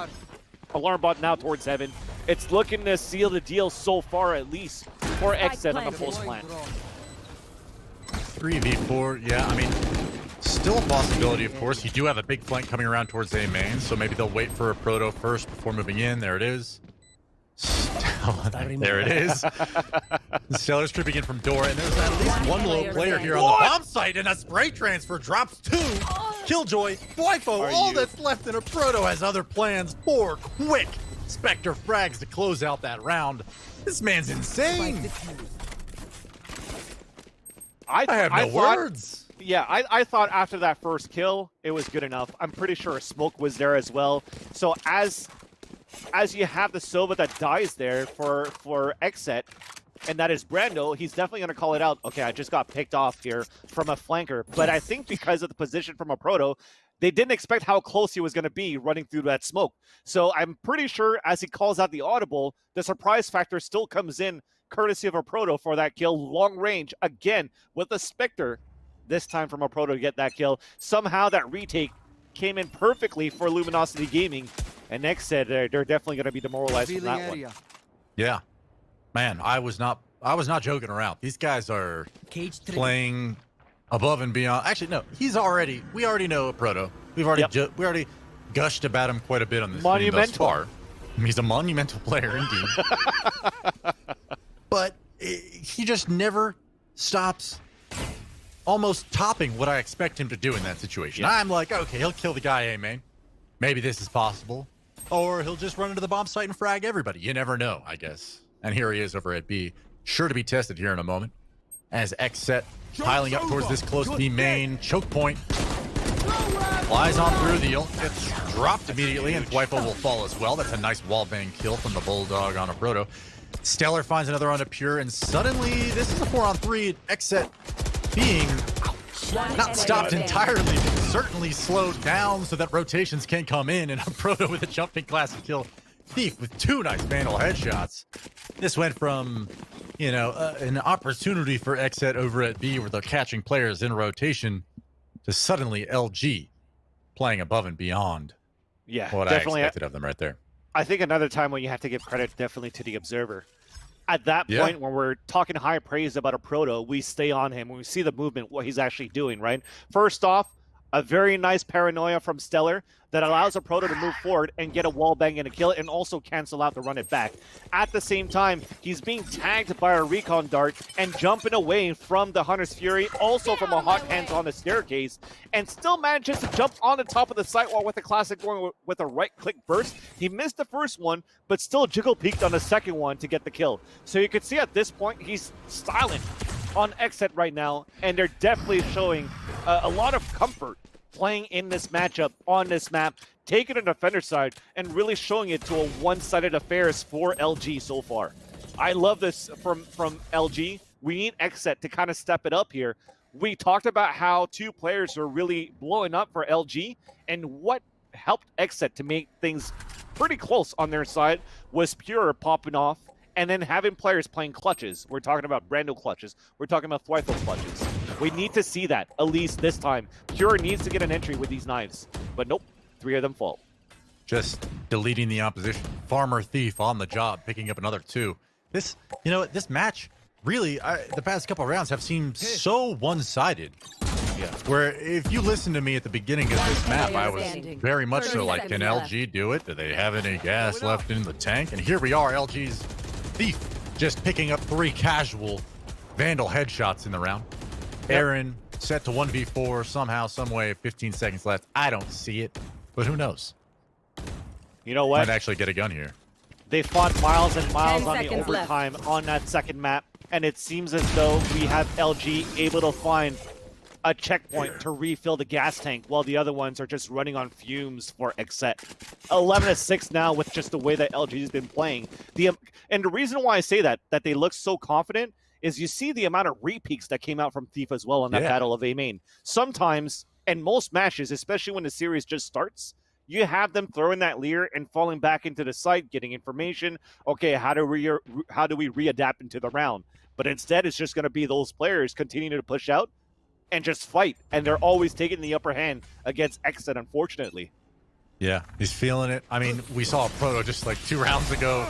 Alarm bot now towards heaven. It's looking to seal the deal so far, at least for XSET on the post plan. 3v4, yeah, I mean, Still a possibility, of course. You do have a big flank coming around towards A main, so maybe they'll wait for a proto first before moving in. There it is. There it is. Stellar's tripping in from door, and there's at least one low player here on the bomb site, and a spray transfer drops 2. Killjoy, Wifo, all that's left in a proto has other plans. 4 quick Spectre frags to close out that round. This man's insane. I have no words. Yeah, I thought after that first kill, it was good enough. I'm pretty sure smoke was there as well. So as you have the Sova that dies there for XSET, and that is Brando, he's definitely going to call it out. Okay, I just got picked off here from a flanker. But I think because of the position from a proto, they didn't expect how close he was going to be running through that smoke. So I'm pretty sure as he calls out the audible, the surprise factor still comes in courtesy of a proto for that kill. Long range, again, with a Spectre, this time from a proto to get that kill. Somehow that retake came in perfectly for Luminosity Gaming. And next said they're definitely going to be demoralized from that one. Yeah. Man, I was not joking around. These guys are playing above and beyond. Actually, no, we already know a proto. We already gushed about him quite a bit on this stream thus far. He's a monumental player indeed. But he just never stops almost topping what I expect him to do in that situation. Yeah. I'm like, okay, he'll kill the guy A main. Maybe this is possible. Or he'll just run into the bomb site and frag everybody. You never know, I guess. And here he is over at B. Sure to be tested here in a moment. As XSET piling up towards this close B main. Choke point. Flies on through. The ult gets dropped immediately, and Wifo will fall as well. That's a nice wallbang kill from the Bulldog on a Proto. Stellar finds another on a Pure, and suddenly this is a 4-on-3. XSET being not stopped entirely, but certainly slowed down so that rotations can come in, and a Proto with a jumping classic kill. Thief with 2 nice Vandal headshots. This went from, an opportunity for XSET over at B where they're catching players in rotation to suddenly LG playing above and beyond what definitely I expected of them right there. I think another time when you have to give credit definitely to the Observer. At that point, when we're talking high praise about a Proto, we stay on him. When we see the movement, what he's actually doing, right? First off, a very nice paranoia from Stellar that allows a Proto to move forward and get a wall bang and a kill, and also cancel out the run it back. At the same time, he's being tagged by a recon dart and jumping away from the Hunter's Fury, also from a hot hands on the staircase, and still manages to jump on the top of the sidewall with a classic going with a right-click burst. He missed the first one, but still jiggle peeked on the second one to get the kill. So you can see at this point, he's silent on XSET right now, and they're definitely showing a lot of comfort playing in this matchup on this map, taking a defender side and really showing it to a one-sided affairs for LG so far. I love this from LG. We need XSET to kind of step it up here. We talked about how 2 players are really blowing up for LG, and what helped XSET to make things pretty close on their side was Pure popping off and then having players playing clutches. We're talking about Brando clutches. We're talking about Thwifo clutches. We need to see that, at least this time. Pure needs to get an entry with these knives. But nope, 3 of them fall. Just deleting the opposition. Farmer Thief on the job, picking up another 2. This match, really, the past couple of rounds have seemed so one-sided. Yeah. Where if you listen to me at the beginning of this map, I was very much so like, can LG do it? Do they have any gas left in the tank? And here we are, LG's Thief just picking up 3 casual Vandal headshots in the round. Aaron set to 1v4 somehow, some way, 15 seconds left. I don't see it, but who knows? You know what? Might actually get a gun here. They fought miles and miles on the overtime on that second map, and it seems as though we have LG able to find a checkpoint to refill the gas tank while the other ones are just running on fumes for XSET. 11-6 now with just the way that LG has been playing. And the reason why I say that they look so confident is you see the amount of repeats that came out from Thief as well in that battle of A main. Sometimes, and most matches, especially when the series just starts, you have them throwing that leer and falling back into the site, getting information. Okay, how do we readapt into the round? But instead, it's just going to be those players continuing to push out and just fight, and they're always taking the upper hand against XSET, unfortunately. Yeah, he's feeling it. I mean, we saw a Proto just like 2 rounds ago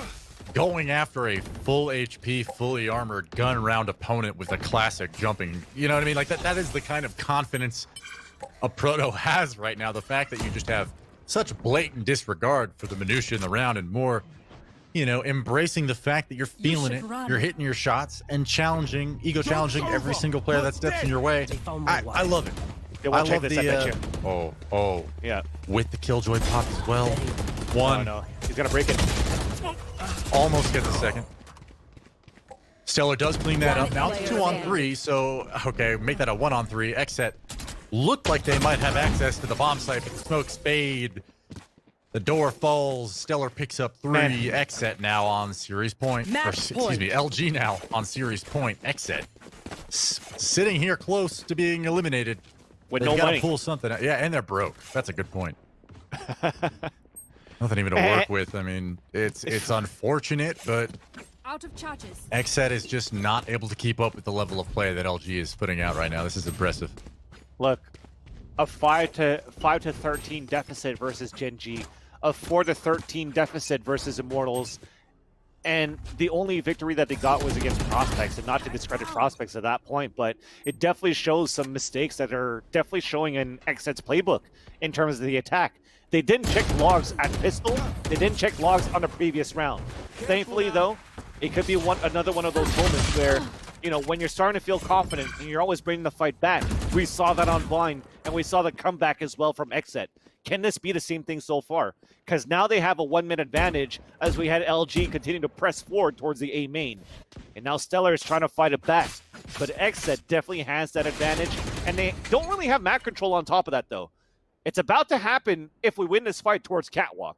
going after a full HP, fully armored gun round opponent with a classic jumping. You know what I mean? Like that is the kind of confidence a proto has right now. The fact that you just have such blatant disregard for the minutia in the round and more, embracing the fact that you're feeling it, you're hitting your shots and challenging every single player that steps in your way. I love it. They I won't check love this, I bet the you. oh Yeah. with the Killjoy pop as well. One. Oh, no. He's going to break it. Almost gets a second. Stellar does clean that up. Now it's 2-on-3, so okay, make that a 1-on-3. XSET looked like they might have access to the bomb site, but the smoke's fade. The door falls. Stellar picks up 3. XSET now on series point. Excuse me, LG now on series point. XSET sitting here close to being eliminated. With They've no got money. to pull something out. Yeah, and they're broke. That's a good point. Nothing even to work with. I mean, it's unfortunate, but Out of charges. XSET is just not able to keep up with the level of play that LG is putting out right now. This is impressive. Look, a 5 to 13 deficit versus Gen G, a 4 to 13 deficit versus Immortals, and the only victory that they got was against Prospects, and not to discredit Prospects at that point, but it definitely shows some mistakes that are definitely showing in XSET's playbook in terms of the attack. They didn't check logs at pistol. They didn't check logs on the previous round. Thankfully, though, it could be another one of those moments where, when you're starting to feel confident and you're always bringing the fight back. We saw that on Vine, and we saw the comeback as well from XSET. Can this be the same thing so far? Because now they have a 1-minute advantage as we had LG continue to press forward towards the A main. And now Stellar is trying to fight it back. But XSET definitely has that advantage, and they don't really have map control on top of that, though. It's about to happen if we win this fight towards Catwalk.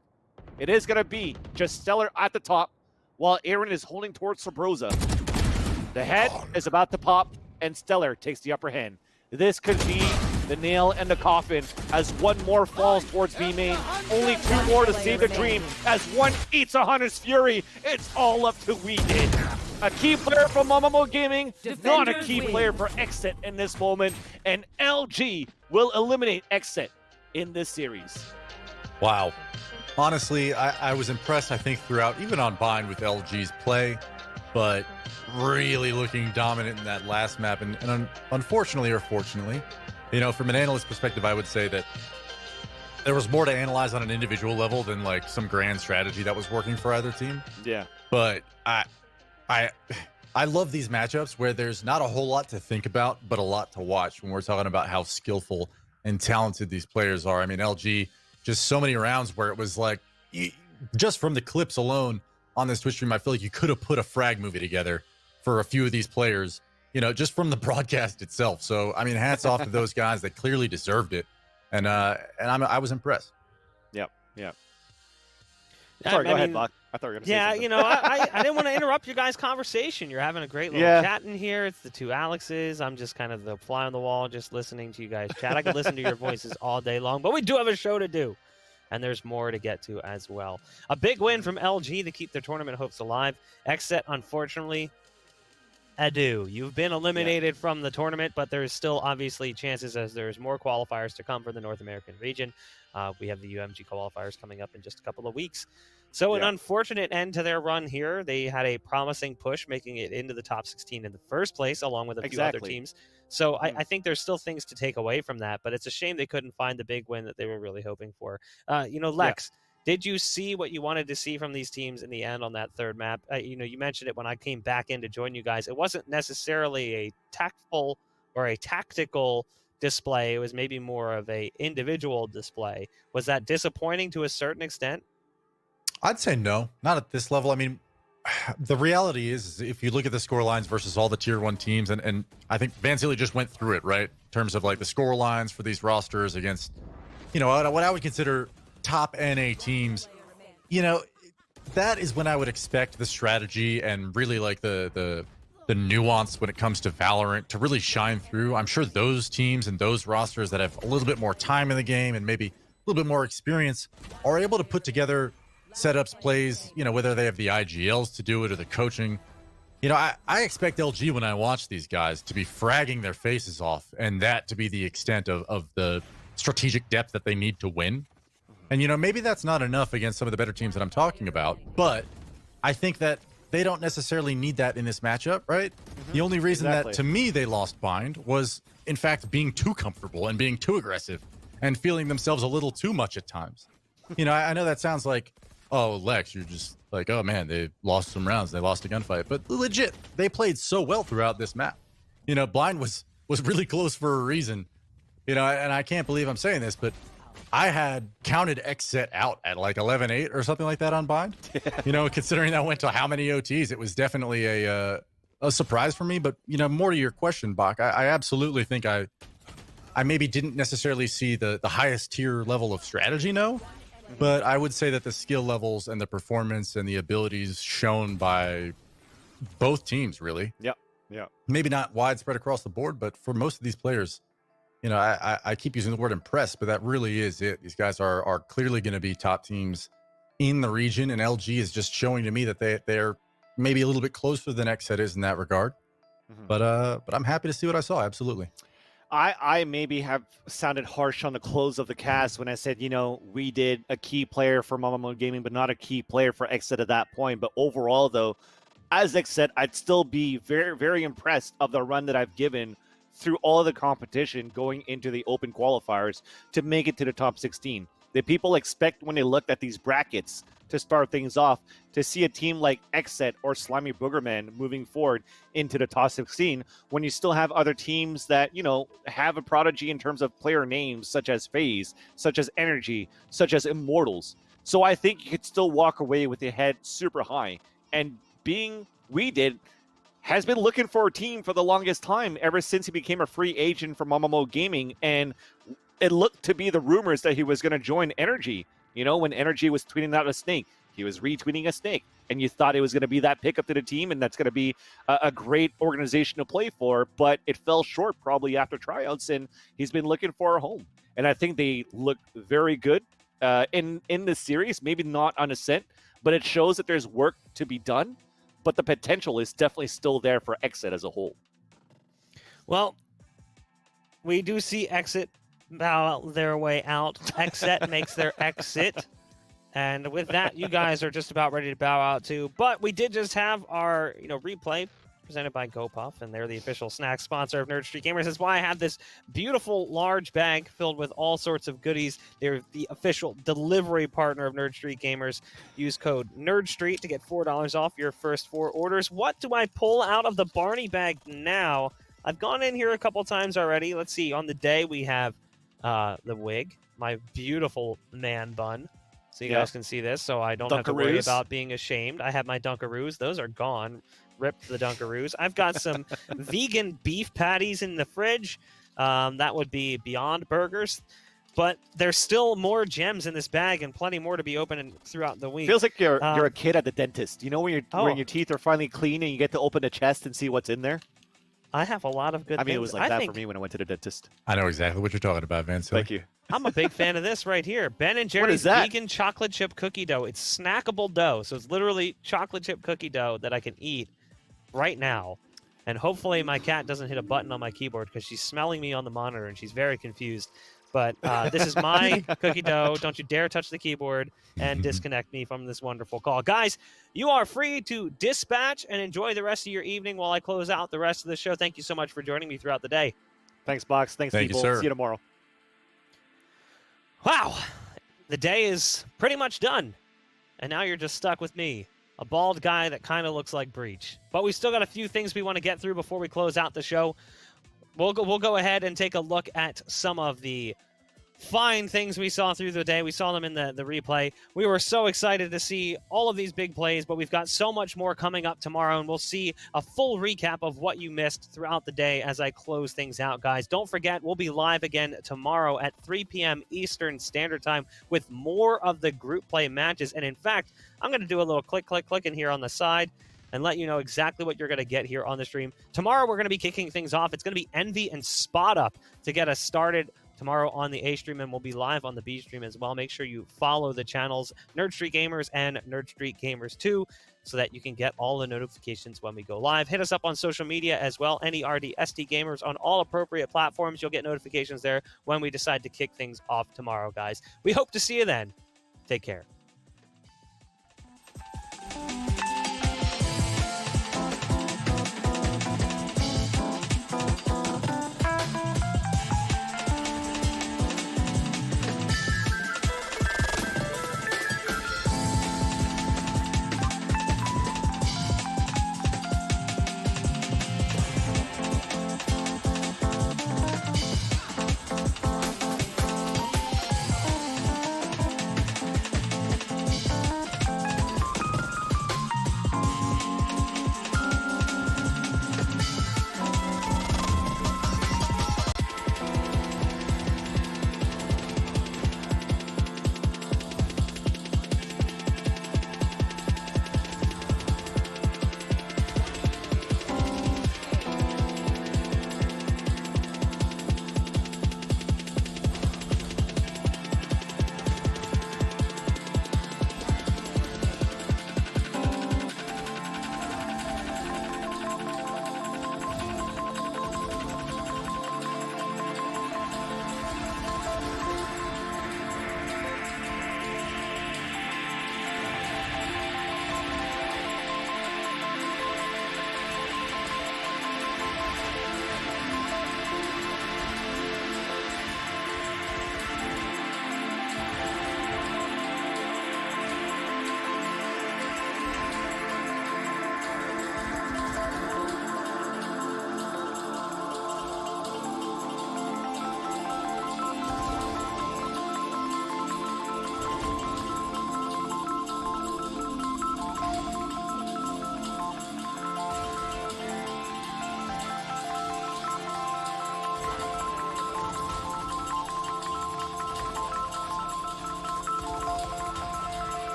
It is going to be just Stellar at the top, while Aaron is holding towards Sabrosa. The head is about to pop, and Stellar takes the upper hand. This could be the nail in the coffin as one more falls towards B main. Only 2 more to save the dream as one eats a Hunter's Fury. It's all up to We Did. A key player from Momomo Gaming, not a key player for XSET in this moment, and LG will eliminate XSET in this series. Wow. Honestly, I was impressed, I think, throughout, even on Bind with LG's play, but really looking dominant in that last map. And unfortunately or fortunately, from an analyst perspective, I would say that there was more to analyze on an individual level than like some grand strategy that was working for either team. Yeah. But I love these matchups where there's not a whole lot to think about, but a lot to watch when we're talking about how skillful and talented these players are. I mean, LG, just so many rounds where it was like, just from the clips alone on this Twitch stream, I feel like you could have put a frag movie together for a few of these players, just from the broadcast itself. So, I mean, hats off to those guys that clearly deserved it. And I was impressed. Yep. Yeah, Sorry, go ahead, Buck. I thought you were going to say something. I didn't want to interrupt your guys' conversation. You're having a great little chat in here. It's the 2 Alexes. I'm just kind of the fly on the wall, just listening to you guys chat. I could listen to your voices all day long, but we do have a show to do, and there's more to get to as well. A big win from LG to keep their tournament hopes alive. XSET, unfortunately, adieu. You've been eliminated from the tournament, but there's still obviously chances as there's more qualifiers to come for the North American region. We have the UMG qualifiers coming up in just a couple of weeks. So an unfortunate end to their run here. They had a promising push, making it into the top 16 in the first place, along with a few other teams. So I think there's still things to take away from that, but it's a shame they couldn't find the big win that they were really hoping for. Lex, did you see what you wanted to see from these teams in the end on that third map? You mentioned it when I came back in to join you guys. It wasn't necessarily a tactful or a tactical display. It was maybe more of a individual display. Was that disappointing to a certain extent? I'd say no, not at this level. I mean, the reality is if you look at the score lines versus all the tier 1 teams, and I think Van Sealy just went through it, right? In terms of like the score lines for these rosters against, what I would consider top NA teams, that is when I would expect the strategy and really like the nuance when it comes to Valorant to really shine through. I'm sure those teams and those rosters that have a little bit more time in the game and maybe a little bit more experience are able to put together setups, plays, whether they have the IGLs to do it or the coaching. I expect LG when I watch these guys to be fragging their faces off, and that to be the extent of the strategic depth that they need to win. And, maybe that's not enough against some of the better teams that I'm talking about, but I think that they don't necessarily need that in this matchup, right? The only reason Exactly. that, to me, they lost Bind was, in fact, being too comfortable and being too aggressive and feeling themselves a little too much at times. You know, I know that sounds like, oh, Lex, you're just like, oh man, they lost some rounds, they lost a gunfight, but legit, they played so well throughout this map. You know, Blind was really close for a reason. You know, and I can't believe I'm saying this, but I had counted XSET out at like 11-8 or something like that on Bind. You know, considering that went to how many OTs, it was definitely a surprise for me. But, you know, more to your question, Bach, I absolutely think I maybe didn't necessarily see the highest tier level of strategy, no. But I would say that the skill levels and the performance and the abilities shown by both teams, really. Yeah. Maybe not widespread across the board, but for most of these players, you know, I keep using the word impressed, but that really is it. These guys are clearly going to be top teams in the region, and LG is just showing to me that they're maybe a little bit closer than XSET is in that regard. But I'm happy to see what I saw. Absolutely. I maybe have sounded harsh on the close of the cast when I said, you know, we did a key player for Mamamo Gaming, but not a key player for XSET at that point. But overall, though, as XSET, I'd still be very, very impressed of the run that I've given through all of the competition going into the open qualifiers to make it to the top 16. The people expect when they looked at these brackets to start things off to see a team like XSET or Slimy Boogerman moving forward into the top 16 when you still have other teams that, you know, have a prodigy in terms of player names such as FaZe, such as Energy, such as Immortals. So I think you could still walk away with your head super high. And being We Did has been looking for a team for the longest time ever since he became a free agent from Mamamo Gaming, and it looked to be the rumors that he was going to join Energy. You know, when Energy was tweeting out a snake, he was retweeting a snake, and you thought it was going to be that pickup to the team, and that's going to be a great organization to play for, but it fell short probably after tryouts, and he's been looking for a home. And I think they look very good in this series, maybe not on Ascent, but it shows that there's work to be done, but the potential is definitely still there for XSET as a whole. Well, we do see XSET bow their way out. XSET makes their exit. And with that, you guys are just about ready to bow out too. But we did just have our, replay presented by GoPuff, and they're the official snack sponsor of Nerd Street Gamers. That's why I have this beautiful large bag filled with all sorts of goodies. They're the official delivery partner of Nerd Street Gamers. Use code NerdStreet to get $4 off your first 4 orders. What do I pull out of the Barney bag now? I've gone in here a couple times already. Let's see. On the day, we have the wig, my beautiful man bun. So you guys can see this, so I don't have to worry about being ashamed. I have my Dunkaroos. Those are gone. Ripped the Dunkaroos. I've got some vegan beef patties in the fridge. That would be Beyond Burgers. But there's still more gems in this bag and plenty more to be opened throughout the week. Feels like you're a kid at the dentist. You know when your teeth are finally clean and you get to open the chest and see what's in there? I have a lot of good things. It was like that for me when I went to the dentist. I know exactly what you're talking about, Vince. Thank you. I'm a big fan of this right here. Ben & Jerry's vegan chocolate chip cookie dough. It's snackable dough. So it's literally chocolate chip cookie dough that I can eat right now. And hopefully my cat doesn't hit a button on my keyboard because she's smelling me on the monitor and she's very confused. But this is my cookie dough. Don't you dare touch the keyboard and disconnect me from this wonderful call. Guys, you are free to dispatch and enjoy the rest of your evening while I close out the rest of the show. Thank you so much for joining me throughout the day. Thanks, Box. Thanks, Thank people. you, sir. See you tomorrow. Wow. The day is pretty much done. And now you're just stuck with me, a bald guy that kind of looks like Breach. But we still got a few things we want to get through before we close out the show. We'll go ahead and take a look at some of the fine things we saw through the day. We saw them in the replay. We were so excited to see all of these big plays, but we've got so much more coming up tomorrow, and we'll see a full recap of what you missed throughout the day as I close things out, guys. Don't forget, we'll be live again tomorrow at 3 p.m. Eastern Standard Time with more of the group play matches. And in fact, I'm going to do a little click in here on the side and let you know exactly what you're going to get here on the stream. Tomorrow, we're going to be kicking things off. It's going to be Envy and Spot Up to get us started tomorrow on the A stream, and we'll be live on the B stream as well. Make sure you follow the channels Nerd Street Gamers and Nerd Street Gamers 2 so that you can get all the notifications when we go live. Hit us up on social media as well, NERDST Gamers on all appropriate platforms. You'll get notifications there when we decide to kick things off tomorrow, guys. We hope to see you then. Take care.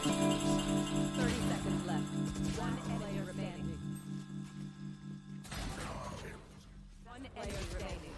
30 seconds left. One enemy remaining. One enemy remaining.